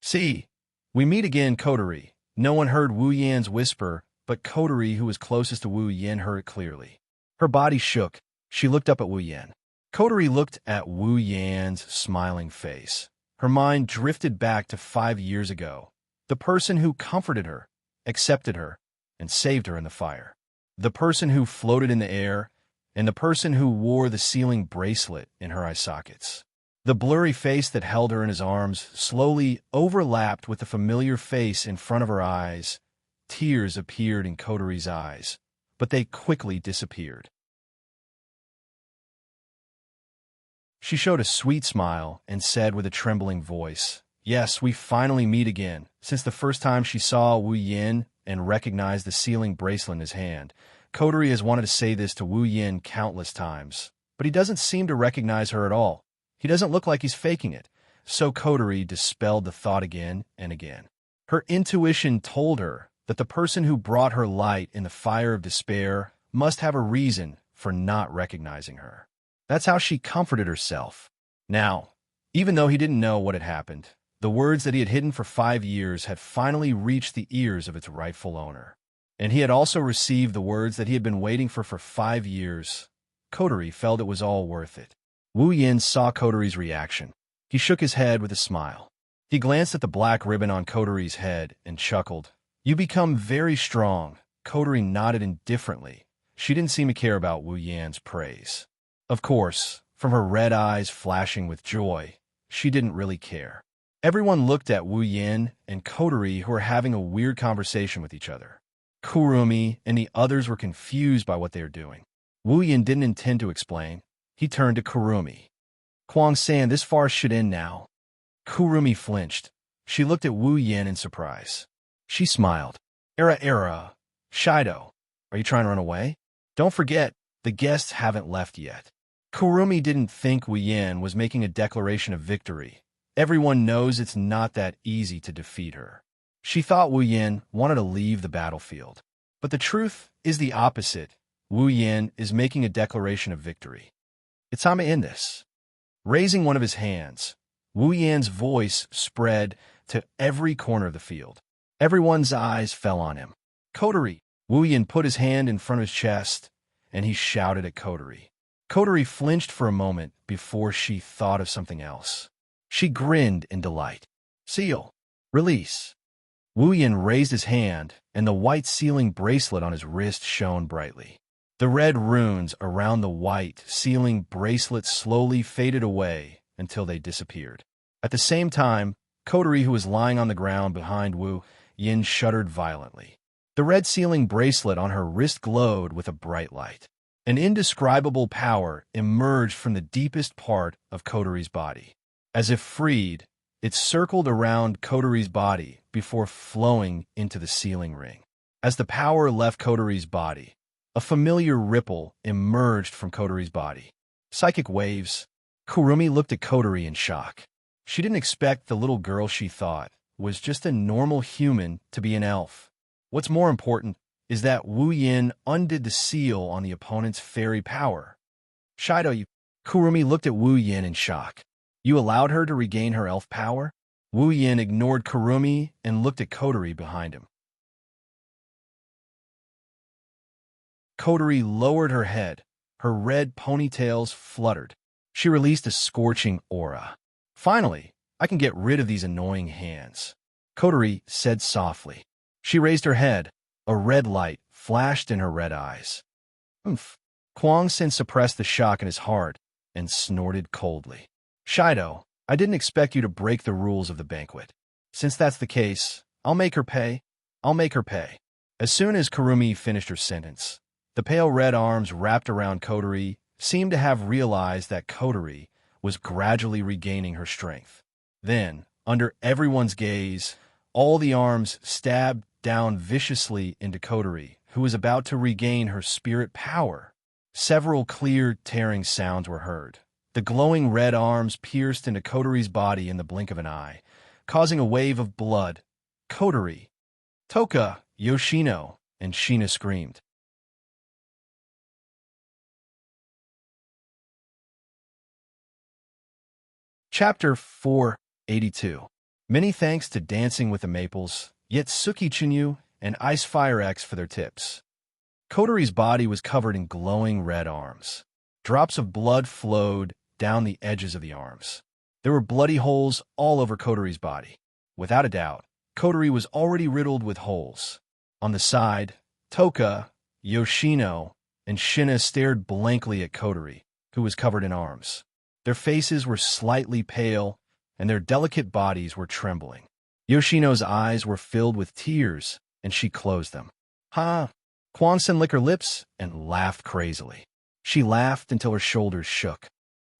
See, we meet again, Kotori. No one heard Wu Yan's whisper, but Kotori, who was closest to Wu Yan, heard it clearly. Her body shook. She looked up at Wu Yan. Kotori looked at Wu Yan's smiling face. Her mind drifted back to 5 years ago. The person who comforted her, accepted her, and saved her in the fire. The person who floated in the air, and the person who wore the sealing bracelet in her eye sockets. The blurry face that held her in his arms slowly overlapped with the familiar face in front of her eyes. Tears appeared in Kotori's eyes, but they quickly disappeared. She showed a sweet smile and said with a trembling voice, "Yes, we finally meet again." Since the first time she saw Wu Yan and recognized the sealing bracelet in his hand, Kotori has wanted to say this to Wu Yan countless times, but he doesn't seem to recognize her at all. He doesn't look like he's faking it. So Kotori dispelled the thought again and again. Her intuition told her that the person who brought her light in the fire of despair must have a reason for not recognizing her. That's how she comforted herself. Now, even though he didn't know what had happened, the words that he had hidden for 5 years had finally reached the ears of its rightful owner. And he had also received the words that he had been waiting for 5 years. Kotori felt it was all worth it. Wu Yan saw Kotori's reaction. He shook his head with a smile. He glanced at the black ribbon on Kotori's head and chuckled. "You become very strong." Kotori nodded indifferently. She didn't seem to care about Wu Yan's praise. Of course, from her red eyes flashing with joy, she didn't really care. Everyone looked at Wu Yan and Kotori, who were having a weird conversation with each other. Kurumi and the others were confused by what they were doing. Wu Yan didn't intend to explain. He turned to Kurumi. "Kwang-san, this farce should end now." Kurumi flinched. She looked at Wu Yan in surprise. She smiled. Era, Shido, are you trying to run away? Don't forget, the guests haven't left yet." Kurumi didn't think Wu Yan was making a declaration of victory. Everyone knows it's not that easy to defeat her. She thought Wu Yan wanted to leave the battlefield. But the truth is the opposite. Wu Yan is making a declaration of victory. It's time to end this. Raising one of his hands, Wu Yan's voice spread to every corner of the field. Everyone's eyes fell on him. "Kotori!" Wu Yan put his hand in front of his chest, and he shouted at Kotori. Kotori flinched for a moment before she thought of something else. She grinned in delight. "Seal. Release." Wu Yan raised his hand, and the white sealing bracelet on his wrist shone brightly. The red runes around the white sealing bracelet slowly faded away until they disappeared. At the same time, Kotori, who was lying on the ground behind Wu Yan, shuddered violently. The red sealing bracelet on her wrist glowed with a bright light. An indescribable power emerged from the deepest part of Kotori's body. As if freed, it circled around Kotori's body before flowing into the sealing ring. As the power left Kotori's body, a familiar ripple emerged from Kotori's body. Psychic waves. Kurumi looked at Kotori in shock. She didn't expect the little girl she thought was just a normal human to be an elf. What's more important is that Wu Yan undid the seal on the opponent's fairy power. "Shido, you..." Kurumi looked at Wu Yan in shock. "You allowed her to regain her elf power?" Wu Yan ignored Kurumi and looked at Kotori behind him. Kotori lowered her head. Her red ponytails fluttered. She released a scorching aura. "Finally, I can get rid of these annoying hands," Kotori said softly. She raised her head. A red light flashed in her red eyes. "Oomph." Kwang-sen suppressed the shock in his heart and snorted coldly. "Shido, I didn't expect you to break the rules of the banquet. Since that's the case, I'll make her pay. I'll make her pay. As soon as Kurumi finished her sentence, the pale red arms wrapped around Kotori seemed to have realized that Kotori was gradually regaining her strength. Then, under everyone's gaze, all the arms stabbed down viciously into Kotori, who was about to regain her spirit power. Several clear, tearing sounds were heard. The glowing red arms pierced into Kotori's body in the blink of an eye, causing a wave of blood. Kotori, Toka, Yoshino, and Shina screamed. Chapter 482. Many thanks to Dancing with the Maples, Yetsuki Chinyu, and Ice Fire X for their tips. Kotori's body was covered in glowing red arms. Drops of blood flowed down the edges of the arms. There were bloody holes all over Kotori's body. Without a doubt, Kotori was already riddled with holes. On the side, Toka, Yoshino, and Shina stared blankly at Kotori, who was covered in arms. Their faces were slightly pale, and their delicate bodies were trembling. Yoshino's eyes were filled with tears, and she closed them. Ha! Kwansen licked her lips and laughed crazily. She laughed until her shoulders shook.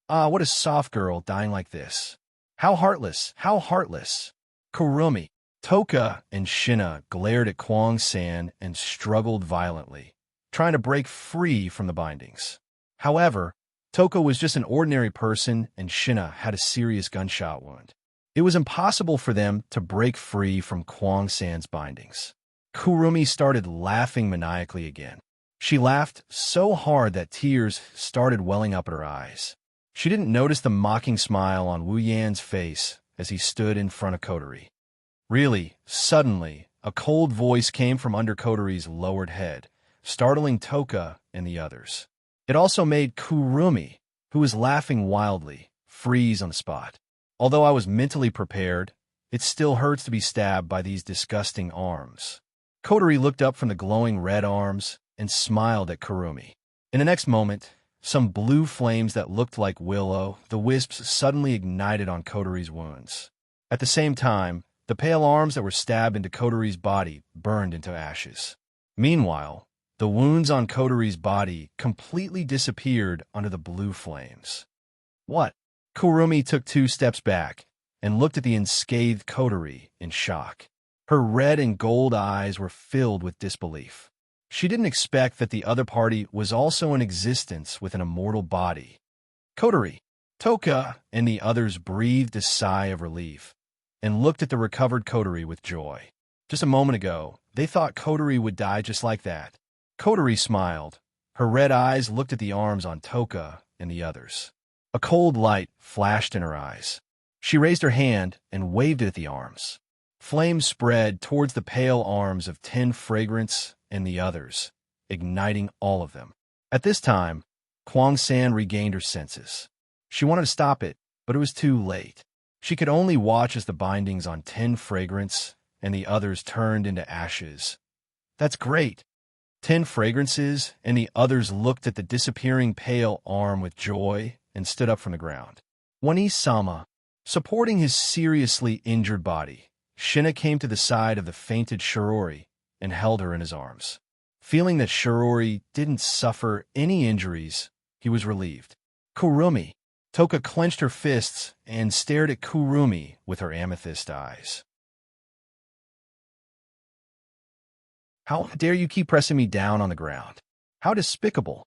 Ah, what a soft girl dying like this. How heartless, how heartless. Kurumi, Toka, and Shina glared at Kwang-san and struggled violently, trying to break free from the bindings. However, Toka was just an ordinary person and Shina had a serious gunshot wound. It was impossible for them to break free from Kwang-san's bindings. Kurumi started laughing maniacally again. She laughed so hard that tears started welling up at her eyes. She didn't notice the mocking smile on Wu Yan's face as he stood in front of Kotori. Really, suddenly, a cold voice came from under Kotori's lowered head, startling Toka and the others. It also made Kurumi, who was laughing wildly, freeze on the spot. Although I was mentally prepared, it still hurts to be stabbed by these disgusting arms. Kotori looked up from the glowing red arms and smiled at Kurumi. In the next moment, some blue flames that looked like will-o'-the-wisps suddenly ignited on Kotori's wounds. At the same time, the pale arms that were stabbed into Kotori's body burned into ashes. Meanwhile, the wounds on Kotori's body completely disappeared under the blue flames. What? Kurumi took 2 steps back and looked at the unscathed Kotori in shock. Her red and gold eyes were filled with disbelief. She didn't expect that the other party was also in existence with an immortal body. Kotori, Toka, and the others breathed a sigh of relief and looked at the recovered Kotori with joy. Just a moment ago, they thought Kotori would die just like that. Kotori smiled. Her red eyes looked at the arms on Toka and the others. A cold light flashed in her eyes. She raised her hand and waved it at the arms. Flames spread towards the pale arms of 10 Fragrance and the others, igniting all of them. At this time, Kwang-san regained her senses. She wanted to stop it, but it was too late. She could only watch as the bindings on 10 Fragrance and the others turned into ashes. That's great. 10 Fragrances and the others looked at the disappearing pale arm with joy and stood up from the ground. Wani-sama, supporting his seriously injured body, Shina came to the side of the fainted Shirori and held her in his arms. Feeling that Shirori didn't suffer any injuries, he was relieved. Kurumi. Toka clenched her fists and stared at Kurumi with her amethyst eyes. How dare you keep pressing me down on the ground? How despicable.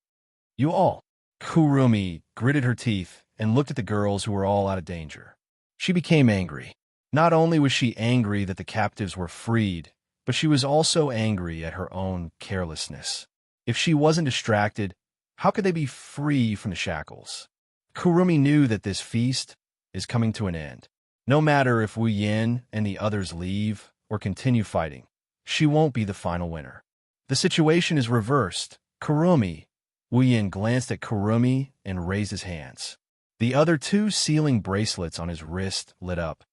You all. Kurumi gritted her teeth and looked at the girls who were all out of danger. She became angry. Not only was she angry that the captives were freed, but she was also angry at her own carelessness. If she wasn't distracted, how could they be free from the shackles? Kurumi knew that this feast is coming to an end. No matter if Wu Yin and the others leave or continue fighting, she won't be the final winner. The situation is reversed. Kurumi. Wu Yin glanced at Kurumi and raised his hands. The other 2 sealing bracelets on his wrist lit up.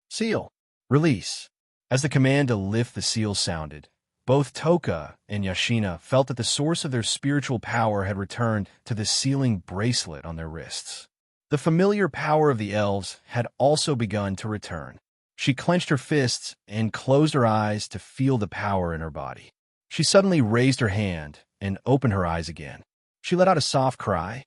Seal. Release. As the command to lift the seal sounded, both Toka and Yoshino felt that the source of their spiritual power had returned to the sealing bracelet on their wrists. The familiar power of the elves had also begun to return. She clenched her fists and closed her eyes to feel the power in her body. She suddenly raised her hand and opened her eyes again. She let out a soft cry.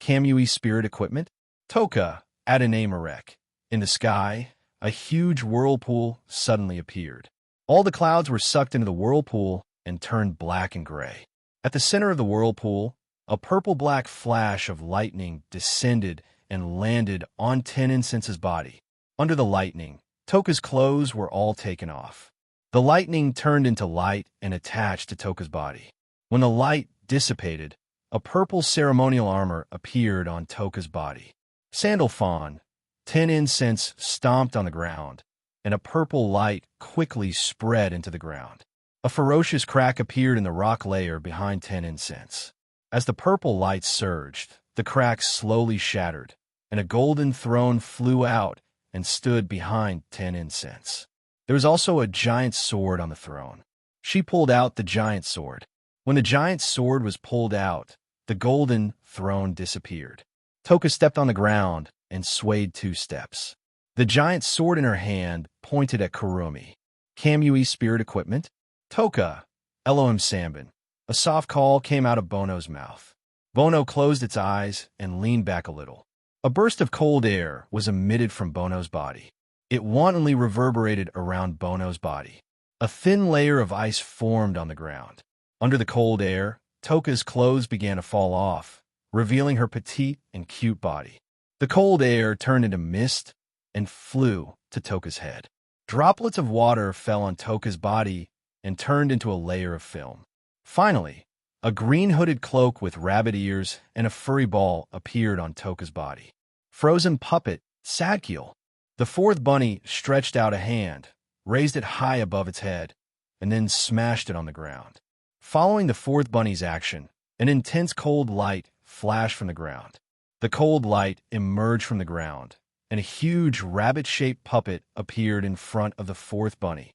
Kamui spirit equipment? Toka, Adanamarek. In the sky, a huge whirlpool suddenly appeared. All the clouds were sucked into the whirlpool and turned black and gray. At the center of the whirlpool, a purple-black flash of lightning descended and landed on 10 Incense's body. Under the lightning, Toka's clothes were all taken off. The lightning turned into light and attached to Toka's body. When the light dissipated, a purple ceremonial armor appeared on Toka's body. Sandalphon, 10 Incense stomped on the ground, and a purple light quickly spread into the ground. A ferocious crack appeared in the rock layer behind 10 Incense. As the purple light surged, the crack slowly shattered, and a golden throne flew out and stood behind 10 Incense. There was also a giant sword on the throne. She pulled out the giant sword. When the giant sword was pulled out, the golden throne disappeared. Toka stepped on the ground and swayed 2 steps. The giant sword in her hand pointed at Kurumi. Kamui spirit equipment? Toka, Elohim Sambin. A soft call came out of Bono's mouth. Bono closed its eyes and leaned back a little. A burst of cold air was emitted from Bono's body. It wantonly reverberated around Bono's body. A thin layer of ice formed on the ground. Under the cold air, Toka's clothes began to fall off, revealing her petite and cute body. The cold air turned into mist and flew to Toka's head. Droplets of water fell on Toka's body and turned into a layer of film. Finally, a green hooded cloak with rabbit ears and a furry ball appeared on Toka's body. Frozen puppet, Sadkiel. The 4th bunny stretched out a hand, raised it high above its head, and then smashed it on the ground. Following the 4th bunny's action, an intense cold light flashed from the ground. The cold light emerged from the ground, and a huge rabbit-shaped puppet appeared in front of the 4th bunny.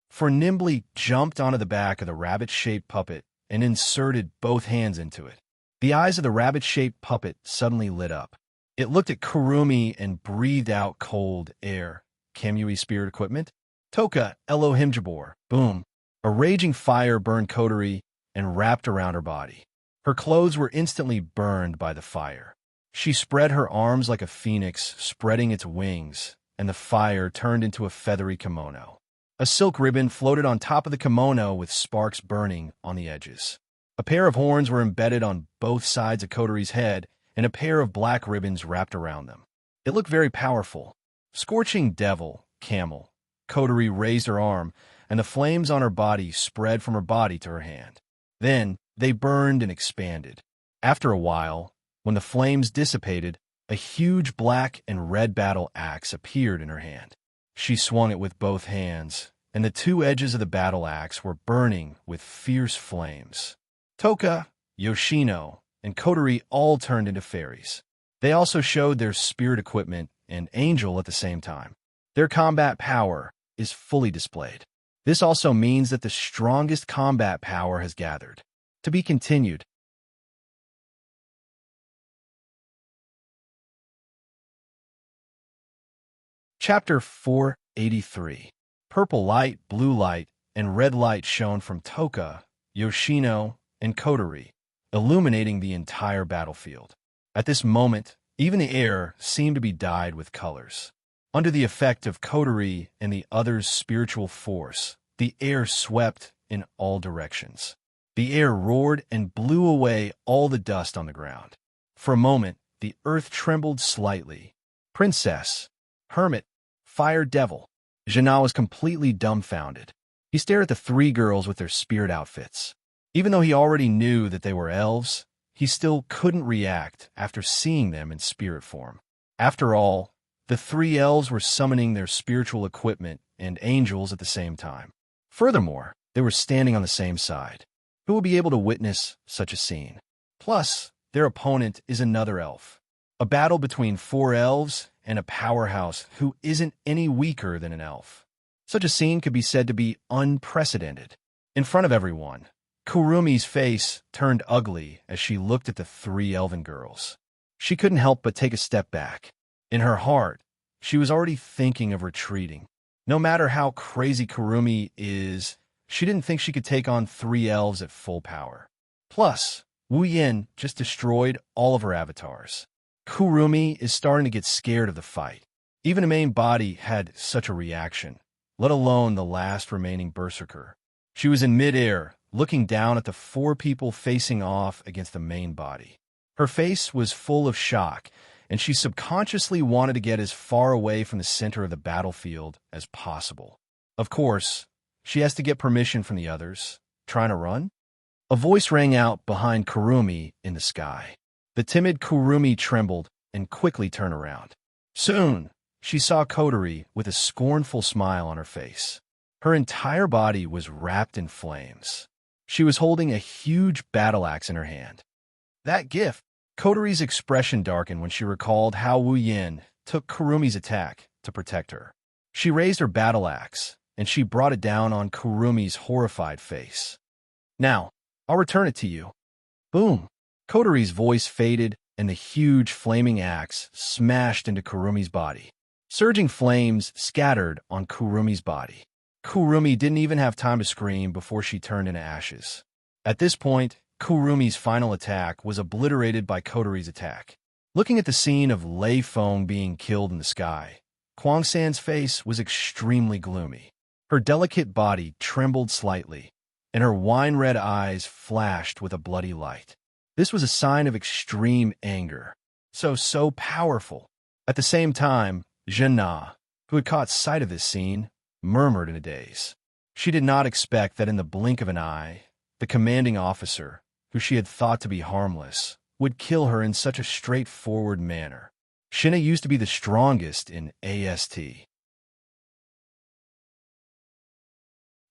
For nimbly jumped onto the back of the rabbit-shaped puppet and inserted both hands into it. The eyes of the rabbit-shaped puppet suddenly lit up. It looked at Kurumi and breathed out cold air. Kamui spirit equipment? Toka, Elohim Jabor. Boom. A raging fire burned Kotori and wrapped around her body. Her clothes were instantly burned by the fire. She spread her arms like a phoenix, spreading its wings, and the fire turned into a feathery kimono. A silk ribbon floated on top of the kimono with sparks burning on the edges. A pair of horns were embedded on both sides of Kotori's head, and a pair of black ribbons wrapped around them. It looked very powerful. Scorching devil, camel. Kotori raised her arm, and the flames on her body spread from her body to her hand. Then they burned and expanded. After a while, when the flames dissipated, a huge black and red battle axe appeared in her hand. She swung it with both hands, and the 2 edges of the battle axe were burning with fierce flames. Toka, Yoshino, and Kotori all turned into fairies. They also showed their spirit equipment and angel at the same time. Their combat power is fully displayed. This also means that the strongest combat power has gathered. To be continued. Chapter 483. Purple light, blue light, and red light shone from Toka, Yoshino, and Kotori, illuminating the entire battlefield. At this moment, even the air seemed to be dyed with colors. Under the effect of Kotori and the others' spiritual force, the air swept in all directions. The air roared and blew away all the dust on the ground. For a moment, the earth trembled slightly. Princess, hermit, fire devil. Jana was completely dumbfounded. He stared at the 3 girls with their spirit outfits. Even though he already knew that they were elves, he still couldn't react after seeing them in spirit form. After all, the 3 elves were summoning their spiritual equipment and angels at the same time. Furthermore, they were standing on the same side. Who would be able to witness such a scene? Plus, their opponent is another elf. A battle between 4 elves and a powerhouse who isn't any weaker than an elf. Such a scene could be said to be unprecedented. In front of everyone, Kurumi's face turned ugly as she looked at the three elven girls. She couldn't help but take a step back. In her heart, she was already thinking of retreating. No matter how crazy Kurumi is, she didn't think she could take on three elves at full power. Plus, Wu Yin just destroyed all of her avatars. Kurumi is starting to get scared of the fight. Even a main body had such a reaction, let alone the last remaining berserker. She was in midair, looking down at the four people facing off against the main body. Her face was full of shock, and she subconsciously wanted to get as far away from the center of the battlefield as possible. Of course, she has to get permission from the others. Trying to run? A voice rang out behind Kurumi in the sky. The timid Kurumi trembled and quickly turned around. Soon, she saw Kotori with a scornful smile on her face. Her entire body was wrapped in flames. She was holding a huge battle axe in her hand. That gift! Kotori's expression darkened when she recalled how Wu Yin took Kurumi's attack to protect her. She raised her battle axe, and she brought it down on Kurumi's horrified face. Now, I'll return it to you. Boom! Kotori's voice faded, and the huge flaming axe smashed into Kurumi's body. Surging flames scattered on Kurumi's body. Kurumi didn't even have time to scream before she turned into ashes. At this point, Kurumi's final attack was obliterated by Kotori's attack. Looking at the scene of Lei Feng being killed in the sky, Guangsan's face was extremely gloomy. Her delicate body trembled slightly, and her wine-red eyes flashed with a bloody light. This was a sign of extreme anger. So powerful. At the same time, Zhenna, who had caught sight of this scene, murmured in a daze. She did not expect that in the blink of an eye, the commanding officer, who she had thought to be harmless, would kill her in such a straightforward manner. Shinna used to be the strongest in AST.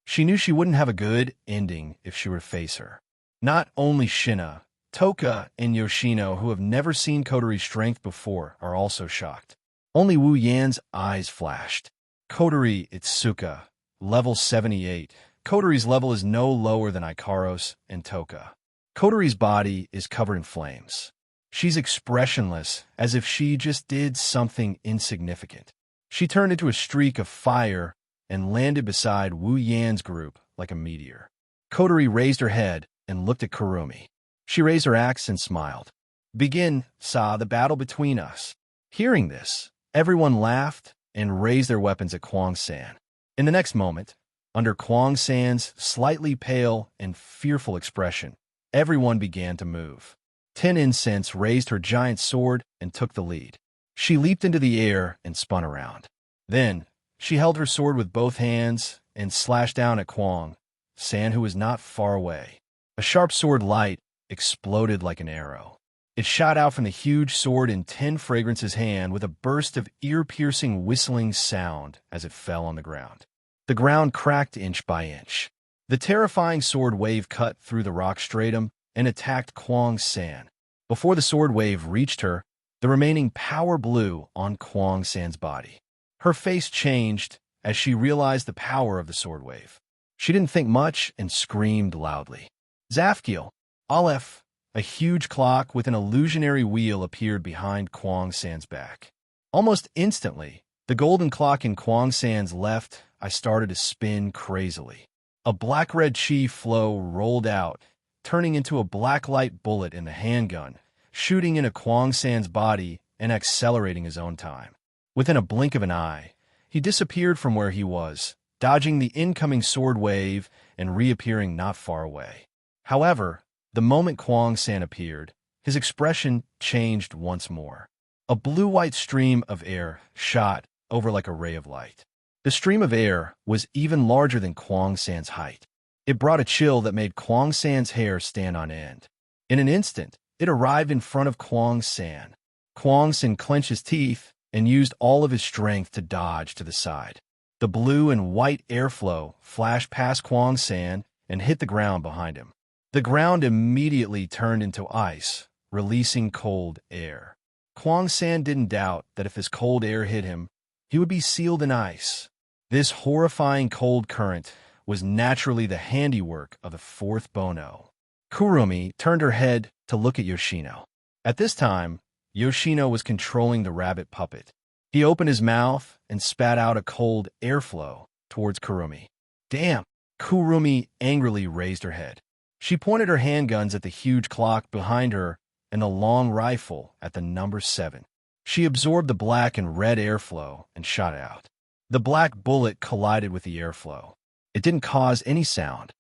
She knew she wouldn't have a good ending if she were to face her. Not only Shinna, Toka and Yoshino, who have never seen Kotori's strength before, are also shocked. Only Wu Yan's eyes flashed. Kotori Itsuka, level 78. Kotori's level is no lower than Ikaros and Toka. Kotori's body is covered in flames. She's expressionless, as if she just did something insignificant. She turned into a streak of fire and landed beside Wu Yan's group like a meteor. Kotori raised her head and looked at Kurumi. She raised her axe and smiled. Begin, the battle between us. Hearing this, everyone laughed and raised their weapons at Guangsan. In the next moment, under Guangsan's slightly pale and fearful expression, everyone began to move. Ten Incense raised her giant sword and took the lead. She leaped into the air and spun around. Then, she held her sword with both hands and slashed down at Guangsan, who was not far away. A sharp sword light exploded like an arrow. It shot out from the huge sword in 10 Fragrance's hand with a burst of ear-piercing whistling sound as it fell on the ground. The ground cracked inch by inch. The terrifying sword wave cut through the rock stratum and attacked Guangsan. Before the sword wave reached her, the remaining power blew on Guangsan's body. Her face changed as she realized the power of the sword wave. She didn't think much and screamed loudly. Zafkiel, Aleph, a huge clock with an illusionary wheel appeared behind Guangsan's back. Almost instantly, the golden clock in Guangsan's left eye started to spin crazily. A black-red chi flow rolled out, turning into a black light bullet in the handgun, shooting into Guangsan's body and accelerating his own time. Within a blink of an eye, he disappeared from where he was, dodging the incoming sword wave and reappearing not far away. However, the moment Guangsan appeared, his expression changed once more. A blue-white stream of air shot over like a ray of light. The stream of air was even larger than Guangsan's height. It brought a chill that made Guangsan's hair stand on end. In an instant, it arrived in front of Guangsan. Guangsan clenched his teeth and used all of his strength to dodge to the side. The blue and white airflow flashed past Guangsan and hit the ground behind him. The ground immediately turned into ice, releasing cold air. Guangsan didn't doubt that if this cold air hit him, he would be sealed in ice. This horrifying cold current was naturally the handiwork of the fourth Bono. Kurumi turned her head to look at Yoshino. At this time, Yoshino was controlling the rabbit puppet. He opened his mouth and spat out a cold airflow towards Kurumi. Damn! Kurumi angrily raised her head. She pointed her handguns at the huge clock behind her and the long rifle at the number 7. She absorbed the black and red airflow and shot out. The black bullet collided with the airflow. It didn't cause any sound.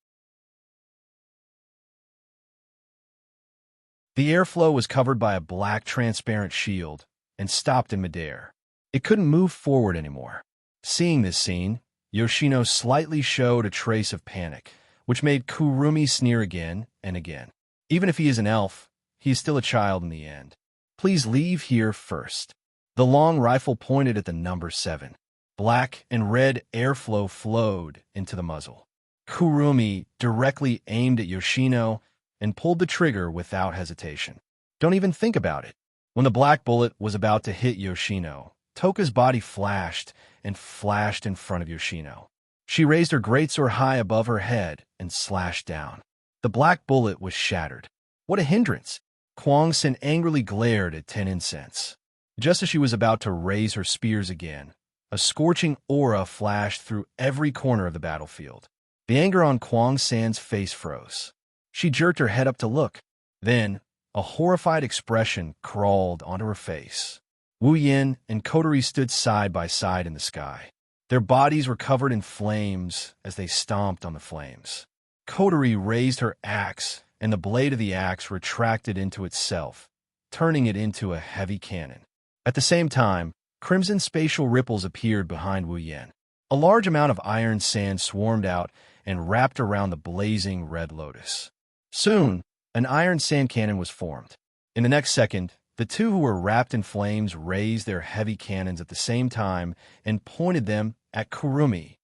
The airflow was covered by a black transparent shield and stopped in midair. It couldn't move forward anymore. Seeing this scene, Yoshino slightly showed a trace of panic, which made Kurumi sneer again and again. Even if he is an elf, he is still a child in the end. Please leave here first. The long rifle pointed at the number 7. Black and red airflow flowed into the muzzle. Kurumi directly aimed at Yoshino and pulled the trigger without hesitation. Don't even think about it. When the black bullet was about to hit Yoshino, Toka's body flashed and flashed in front of Yoshino. She raised her greatsword high above her head and slashed down. The black bullet was shattered. What a hindrance! Kwang Sen angrily glared at Ten Incense. Just as she was about to raise her spears again, a scorching aura flashed through every corner of the battlefield. The anger on Kwang Sen's face froze. She jerked her head up to look. Then, a horrified expression crawled onto her face. Wu Yin and Kotori stood side by side in the sky. Their bodies were covered in flames as they stomped on the flames. Kotori raised her axe, and the blade of the axe retracted into itself, turning it into a heavy cannon. At the same time, crimson spatial ripples appeared behind Wu Yin. A large amount of iron sand swarmed out and wrapped around the blazing red lotus. Soon, an iron sand cannon was formed. In the next second, the two who were wrapped in flames raised their heavy cannons at the same time and pointed them at Kurumi.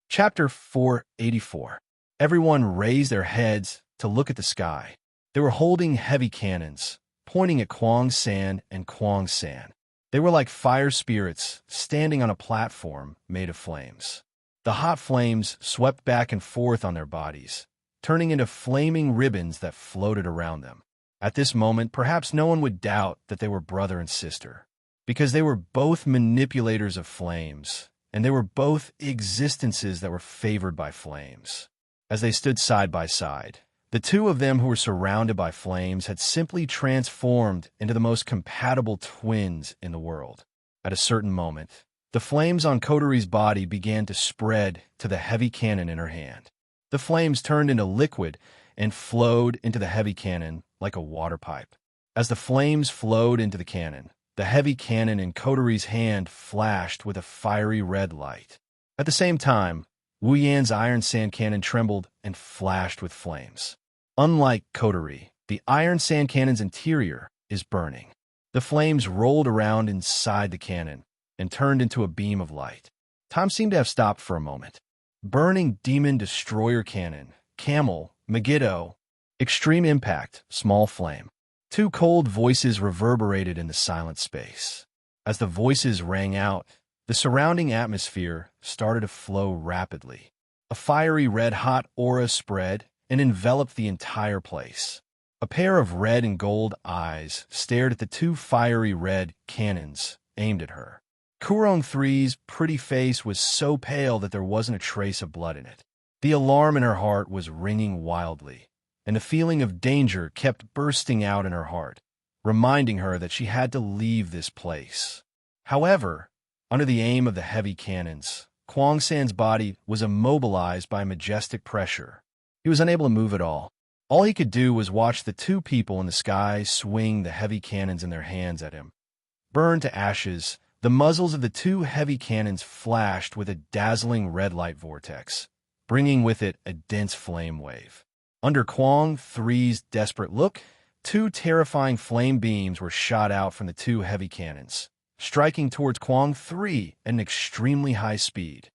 Chapter 484. Everyone raised their heads to look at the sky. They were holding heavy cannons, pointing at Kwang Sen and Kwang Sen. They were like fire spirits standing on a platform made of flames. The hot flames swept back and forth on their bodies, turning into flaming ribbons that floated around them. At this moment, perhaps no one would doubt that they were brother and sister, because they were both manipulators of flames, and they were both existences that were favored by flames. As they stood side by side, the two of them who were surrounded by flames had simply transformed into the most compatible twins in the world. At a certain moment, the flames on Kotori's body began to spread to the heavy cannon in her hand. The flames turned into liquid and flowed into the heavy cannon like a water pipe. As the flames flowed into the cannon, the heavy cannon in Kotori's hand flashed with a fiery red light. At the same time, Wu Yan's iron sand cannon trembled and flashed with flames. Unlike Kotori, the iron sand cannon's interior is burning. The flames rolled around inside the cannon and turned into a beam of light. Time seemed to have stopped for a moment. Burning Demon Destroyer Cannon, Camel, Megiddo, Extreme Impact, Small Flame. Two cold voices reverberated in the silent space. As the voices rang out, the surrounding atmosphere started to flow rapidly. A fiery red-hot aura spread and enveloped the entire place. A pair of red and gold eyes stared at the two fiery red cannons aimed at her. Kurong 3's pretty face was so pale that there wasn't a trace of blood in it. The alarm in her heart was ringing wildly, and the feeling of danger kept bursting out in her heart, reminding her that she had to leave this place. However, under the aim of the heavy cannons, Kwang San's body was immobilized by majestic pressure. He was unable to move at all. All he could do was watch the two people in the sky swing the heavy cannons in their hands at him. Burned to ashes, the muzzles of the two heavy cannons flashed with a dazzling red light vortex, bringing with it a dense flame wave. Under Kwang 3's desperate look, two terrifying flame beams were shot out from the two heavy cannons, striking towards Kwang 3 at an extremely high speed.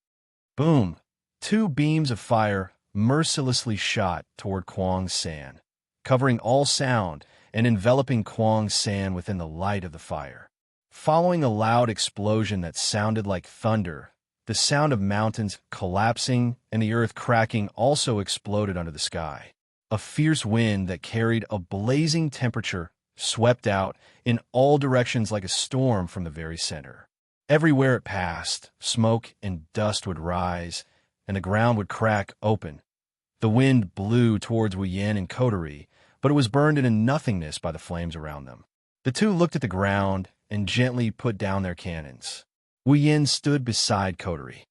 Boom! Two beams of fire mercilessly shot toward Kwang San, covering all sound and enveloping Kwang San within the light of the fire. Following a loud explosion that sounded like thunder, the sound of mountains collapsing and the earth cracking also exploded under the sky. A fierce wind that carried a blazing temperature swept out in all directions like a storm from the very center. Everywhere it passed, smoke and dust would rise, and the ground would crack open. The wind blew towards Wuyin and Coterie, but it was burned into nothingness by the flames around them. The two looked at the ground and gently put down their cannons. Wuyin stood beside Coterie.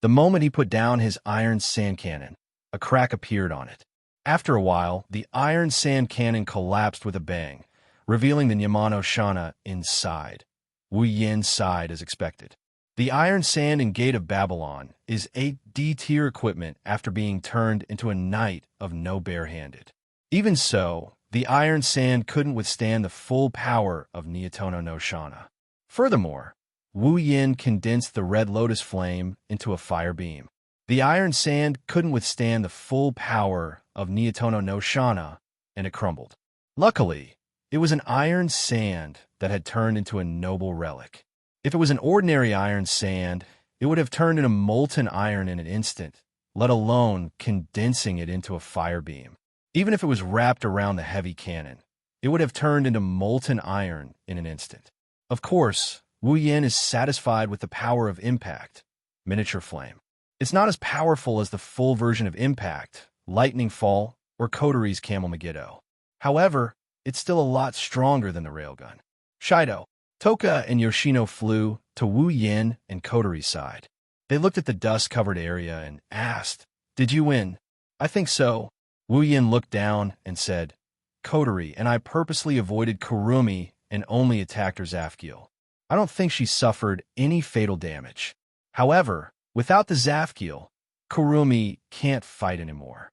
The moment he put down his iron sand cannon, a crack appeared on it. After a while, the iron sand cannon collapsed with a bang, revealing the Nyamano Shana inside. Wuyin sighed as expected. The Iron Sand and Gate of Babylon is a D-tier equipment after being turned into a knight of no bare-handed. Even so, the Iron Sand couldn't withstand the full power of Nietono no Shana. Furthermore, Wuyin condensed the Red Lotus Flame into a fire beam. The Iron Sand couldn't withstand the full power of Nietono no Shana, and it crumbled. Luckily, it was an iron sand that had turned into a noble relic. If it was an ordinary iron sand, it would have turned into molten iron in an instant, let alone condensing it into a fire beam. Even if it was wrapped around the heavy cannon, it would have turned into molten iron in an instant. Of course, Wuyin is satisfied with the power of Impact, Miniature Flame. It's not as powerful as the full version of Impact, Lightning Fall, or Coterie's Camel Megiddo. However, it's still a lot stronger than the railgun. Shido, Toka, and Yoshino flew to Wuyin and Coterie's side. They looked at the dust-covered area and asked, "Did you win?" "I think so." Wuyin looked down and said, "Coterie and I purposely avoided Kurumi and only attacked her Zafkiel. I don't think she suffered any fatal damage. However, without the Zafkiel, Kurumi can't fight anymore.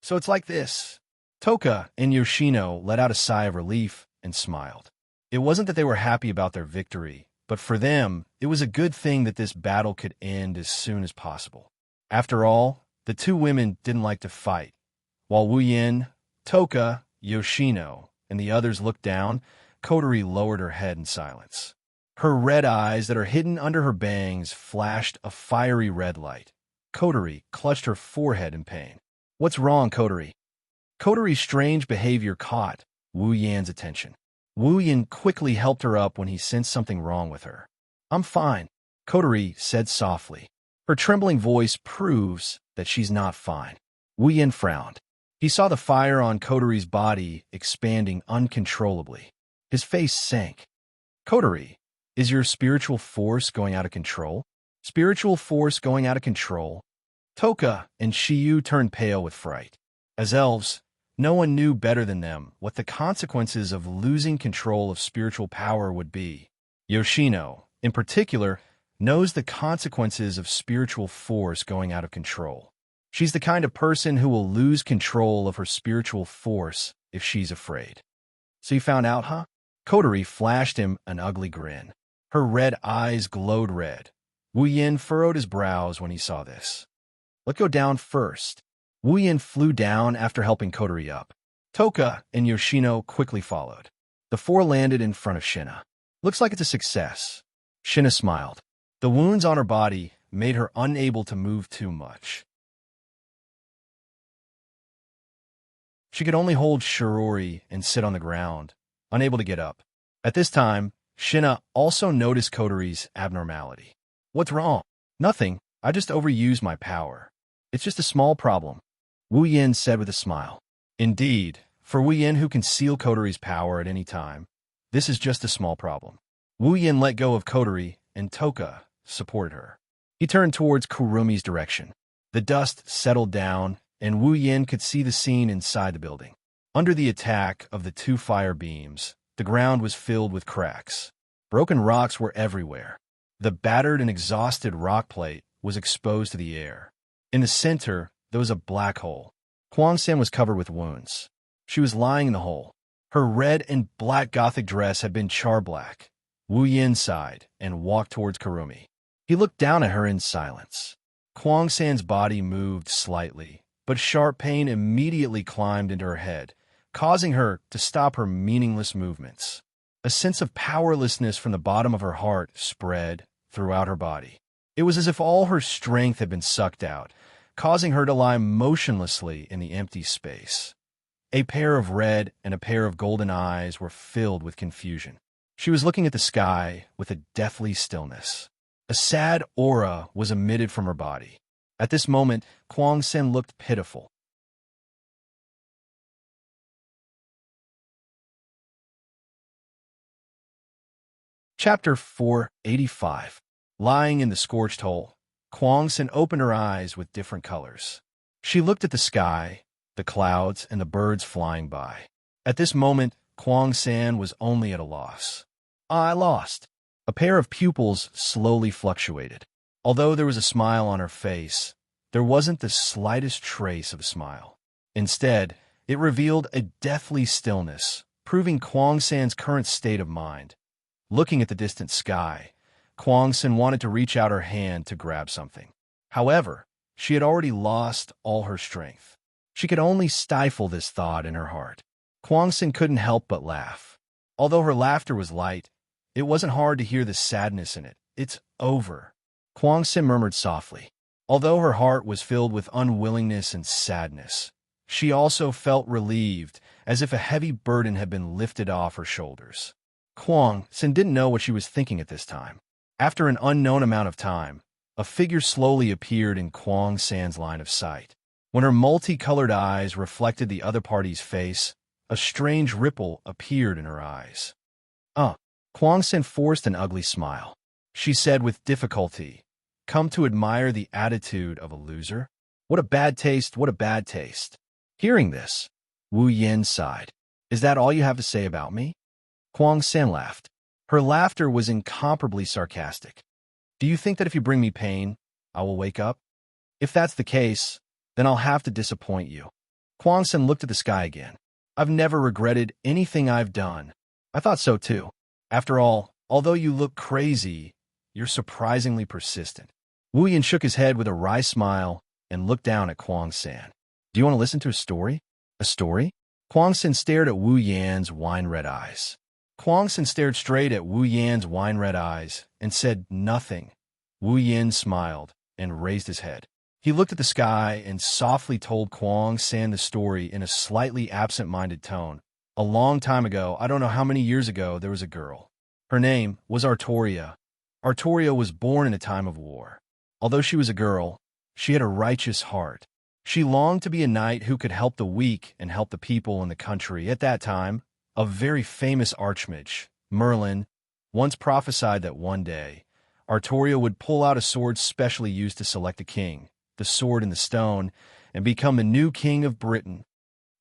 So it's like this." Toka and Yoshino let out a sigh of relief and smiled. It wasn't that they were happy about their victory, but for them, it was a good thing that this battle could end as soon as possible. After all, the two women didn't like to fight. While Wuyin, Toka, Yoshino, and the others looked down, Coterie lowered her head in silence. Her red eyes that are hidden under her bangs flashed a fiery red light. Coterie clutched her forehead in pain. "What's wrong, Coterie?" Coterie's strange behavior caught Wuyin's attention. Wuyin quickly helped her up when he sensed something wrong with her. "I'm fine," Coterie said softly. Her trembling voice proves that she's not fine. Wuyin frowned. He saw the fire on Coterie's body expanding uncontrollably. His face sank. "Coterie, is your spiritual force going out of control?" "Spiritual force going out of control?" Toka and Shiyu turned pale with fright. As elves, no one knew better than them what the consequences of losing control of spiritual power would be. Yoshino, in particular, knows the consequences of spiritual force going out of control. She's the kind of person who will lose control of her spiritual force if she's afraid. "So you found out, huh?" Coterie flashed him an ugly grin. Her red eyes glowed red. Wuyin furrowed his brows when he saw this. "Let's go down first." Wuyin flew down after helping Coterie up. Toka and Yoshino quickly followed. The four landed in front of Shina. "Looks like it's a success." Shina smiled. The wounds on her body made her unable to move too much. She could only hold Shirori and sit on the ground, unable to get up. At this time, Shina also noticed Coterie's abnormality. "What's wrong?" "Nothing. I just overused my power. It's just a small problem," Wuyin said with a smile. Indeed, for Wuyin, who can seal Coterie's power at any time, this is just a small problem. Wuyin let go of Coterie, and Toka supported her. He turned towards Kurumi's direction. The dust settled down, and Wuyin could see the scene inside the building. Under the attack of the two fire beams, the ground was filled with cracks. Broken rocks were everywhere. The battered and exhausted rock plate was exposed to the air. In the center, there was a black hole. Huangsan was covered with wounds. She was lying in the hole. Her red and black gothic dress had been char-black. Wuyin sighed and walked towards Kurumi. He looked down at her in silence. Huangsan's body moved slightly, but sharp pain immediately climbed into her head, causing her to stop her meaningless movements. A sense of powerlessness from the bottom of her heart spread throughout her body. It was as if all her strength had been sucked out, causing her to lie motionlessly in the empty space. A pair of red and a pair of golden eyes were filled with confusion. She was looking at the sky with a deathly stillness. A sad aura was emitted from her body. At this moment, Kuang Sen looked pitiful. Chapter 485. Lying in the scorched hole, Kuang Sen opened her eyes with different colors. She looked at the sky, the clouds, and the birds flying by. At this moment, Kuang Sen was only at a loss. I lost. A pair of pupils slowly fluctuated. Although there was a smile on her face, there wasn't the slightest trace of a smile. Instead, it revealed a deathly stillness, proving Kuang Sen's current state of mind. Looking at the distant sky, Kuang Sen wanted to reach out her hand to grab something. However, she had already lost all her strength. She could only stifle this thought in her heart. Kuang Sen couldn't help but laugh. Although her laughter was light, it wasn't hard to hear the sadness in it. It's over, Kuang Sen murmured softly. Although her heart was filled with unwillingness and sadness, she also felt relieved, as if a heavy burden had been lifted off her shoulders. Kuang Sen didn't know what she was thinking at this time. After an unknown amount of time, a figure slowly appeared in Kuang Sen's line of sight. When her multicolored eyes reflected the other party's face, a strange ripple appeared in her eyes. Kuang Sen forced an ugly smile. She said with difficulty, "Come to admire the attitude of a loser? What a bad taste, what a bad taste." Hearing this, Wu Yin sighed. "Is that all you have to say about me?" Kuang Sen laughed. Her laughter was incomparably sarcastic. "Do you think that if you bring me pain, I will wake up? If that's the case, then I'll have to disappoint you." Kuang Sen looked at the sky again. "I've never regretted anything I've done." "I thought so too. After all, although you look crazy, you're surprisingly persistent." Wu Yin shook his head with a wry smile and looked down at Kuang Sen. "Do you want to listen to a story?" "A story?" Kuang Sen stared at Wu Yan's wine-red eyes. Kuang Sen stared straight at Wu Yan's wine-red eyes and said nothing. Wu Yan smiled and raised his head. He looked at the sky and softly told Kuang Sen the story in a slightly absent-minded tone. "A long time ago, I don't know how many years ago, there was a girl. Her name was Artoria. Artoria was born in a time of war. Although she was a girl, she had a righteous heart. She longed to be a knight who could help the weak and help the people in the country. At that time, a very famous archmage, Merlin, once prophesied that one day, Artoria would pull out a sword specially used to select a king, the sword in the stone, and become the new king of Britain.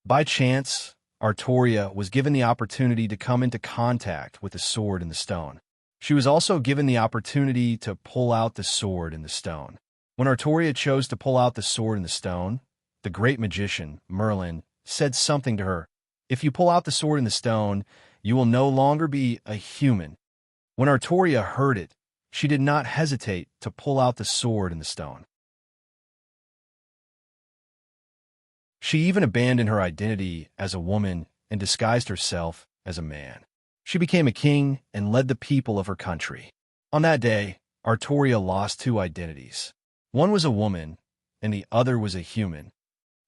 By chance, Artoria was given the opportunity to come into contact with the sword in the stone. She was also given the opportunity to pull out the sword in the stone. When Artoria chose to pull out the sword in the stone, the great magician, Merlin, said something to her. "If you pull out the sword in the stone, you will no longer be a human." When Artoria heard it, she did not hesitate to pull out the sword in the stone. She even abandoned her identity as a woman and disguised herself as a man. She became a king and led the people of her country. On that day, Artoria lost two identities. One was a woman, and the other was a human.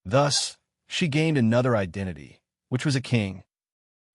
Thus, she gained another identity, which was a king.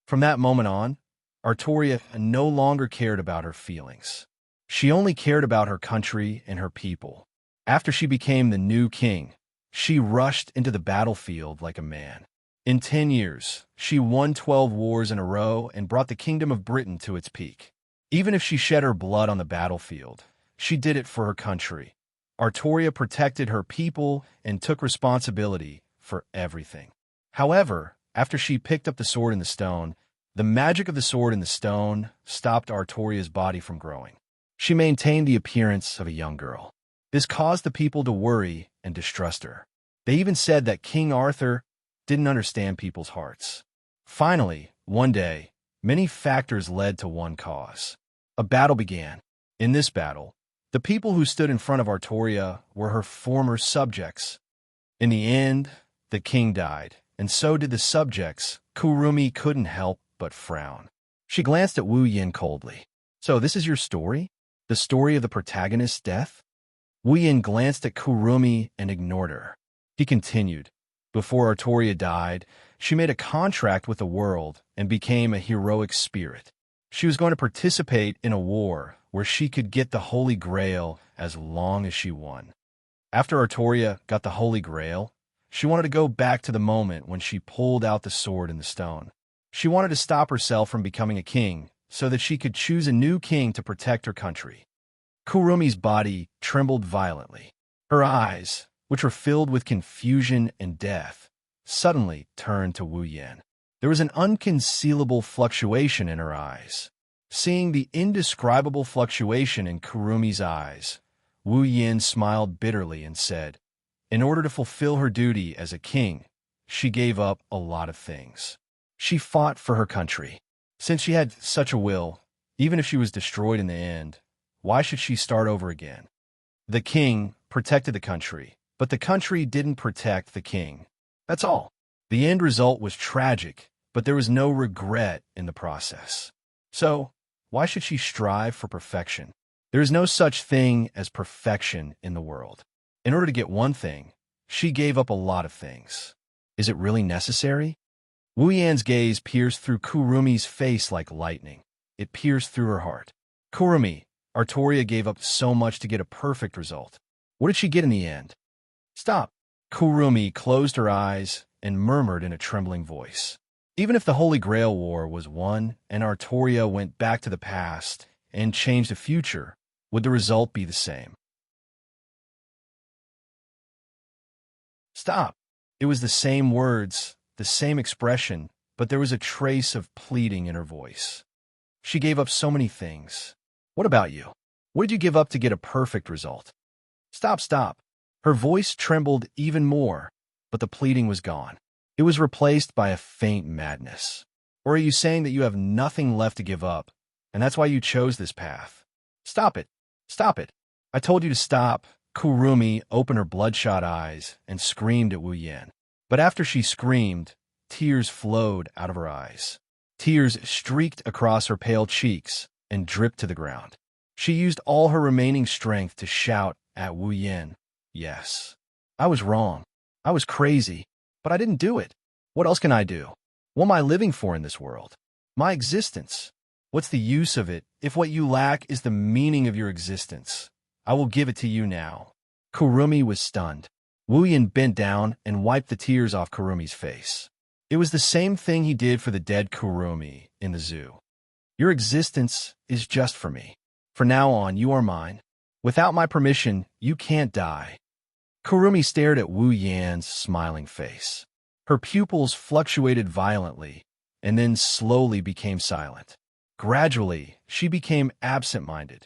From that moment on, Artoria no longer cared about her feelings. She only cared about her country and her people. After she became the new king, she rushed into the battlefield like a man. In 10 years, she won 12 wars in a row and brought the kingdom of Britain to its peak. Even if she shed her blood on the battlefield, she did it for her country. Artoria protected her people and took responsibility for everything. However, after she picked up the sword in the stone, the magic of the sword in the stone stopped Artoria's body from growing. She maintained the appearance of a young girl. This caused the people to worry and distrust her. They even said that King Arthur didn't understand people's hearts. Finally, one day, many factors led to one cause. A battle began. In this battle, the people who stood in front of Artoria were her former subjects. In the end, the king died, and so did the subjects. Kurumi couldn't help but frown. She glanced at Wu Yin coldly. "So this is your story? The story of the protagonist's death?" Wu Yin glanced at Kurumi and ignored her. He continued. "Before Artoria died, she made a contract with the world and became a heroic spirit. She was going to participate in a war where she could get the Holy Grail as long as she won. After Artoria got the Holy Grail, she wanted to go back to the moment when she pulled out the sword and the stone. She wanted to stop herself from becoming a king so that she could choose a new king to protect her country." Kurumi's body trembled violently. Her eyes, which were filled with confusion and death, suddenly turned to Wu Yin. There was an unconcealable fluctuation in her eyes. Seeing the indescribable fluctuation in Kurumi's eyes, Wu Yin smiled bitterly and said, "In order to fulfill her duty as a king, she gave up a lot of things. She fought for her country. Since she had such a will, even if she was destroyed in the end, why should she start over again? The king protected the country, but the country didn't protect the king. That's all. The end result was tragic, but there was no regret in the process. So, why should she strive for perfection? There is no such thing as perfection in the world. In order to get one thing, she gave up a lot of things. Is it really necessary?" Wu Yan's gaze pierced through Kurumi's face like lightning. It pierced through her heart. "Kurumi, Artoria gave up so much to get a perfect result. What did she get in the end?" "Stop." Kurumi closed her eyes and murmured in a trembling voice. "Even if the Holy Grail War was won and Artoria went back to the past and changed the future, would the result be the same?" "Stop." It was the same words, the same expression, but there was a trace of pleading in her voice. "She gave up so many things. What about you? What did you give up to get a perfect result?" "Stop, stop." Her voice trembled even more, but the pleading was gone. It was replaced by a faint madness. "Or are you saying that you have nothing left to give up, and that's why you chose this path?" "Stop it. Stop it. I told you to stop." Kurumi opened her bloodshot eyes and screamed at Wu Yin. But after she screamed, tears flowed out of her eyes. Tears streaked across her pale cheeks and dripped to the ground. She used all her remaining strength to shout at Wu Yin, "Yes, I was wrong. I was crazy, but I didn't do it. What else can I do? What am I living for in this world? My existence. What's the use of it if what you lack is the meaning of your existence? I will give it to you now." Kurumi was stunned. Wu Yin bent down and wiped the tears off Kurumi's face. It was the same thing he did for the dead Kurumi in the zoo. "Your existence is just for me. From now on, you are mine. Without my permission, you can't die." Kurumi stared at Wu Yan's smiling face. Her pupils fluctuated violently and then slowly became silent. Gradually, she became absent-minded.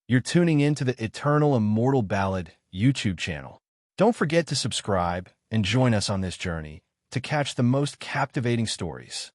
You're tuning into the Eternal Immortal Ballad YouTube channel. Don't forget to subscribe and join us on this journey to catch the most captivating stories.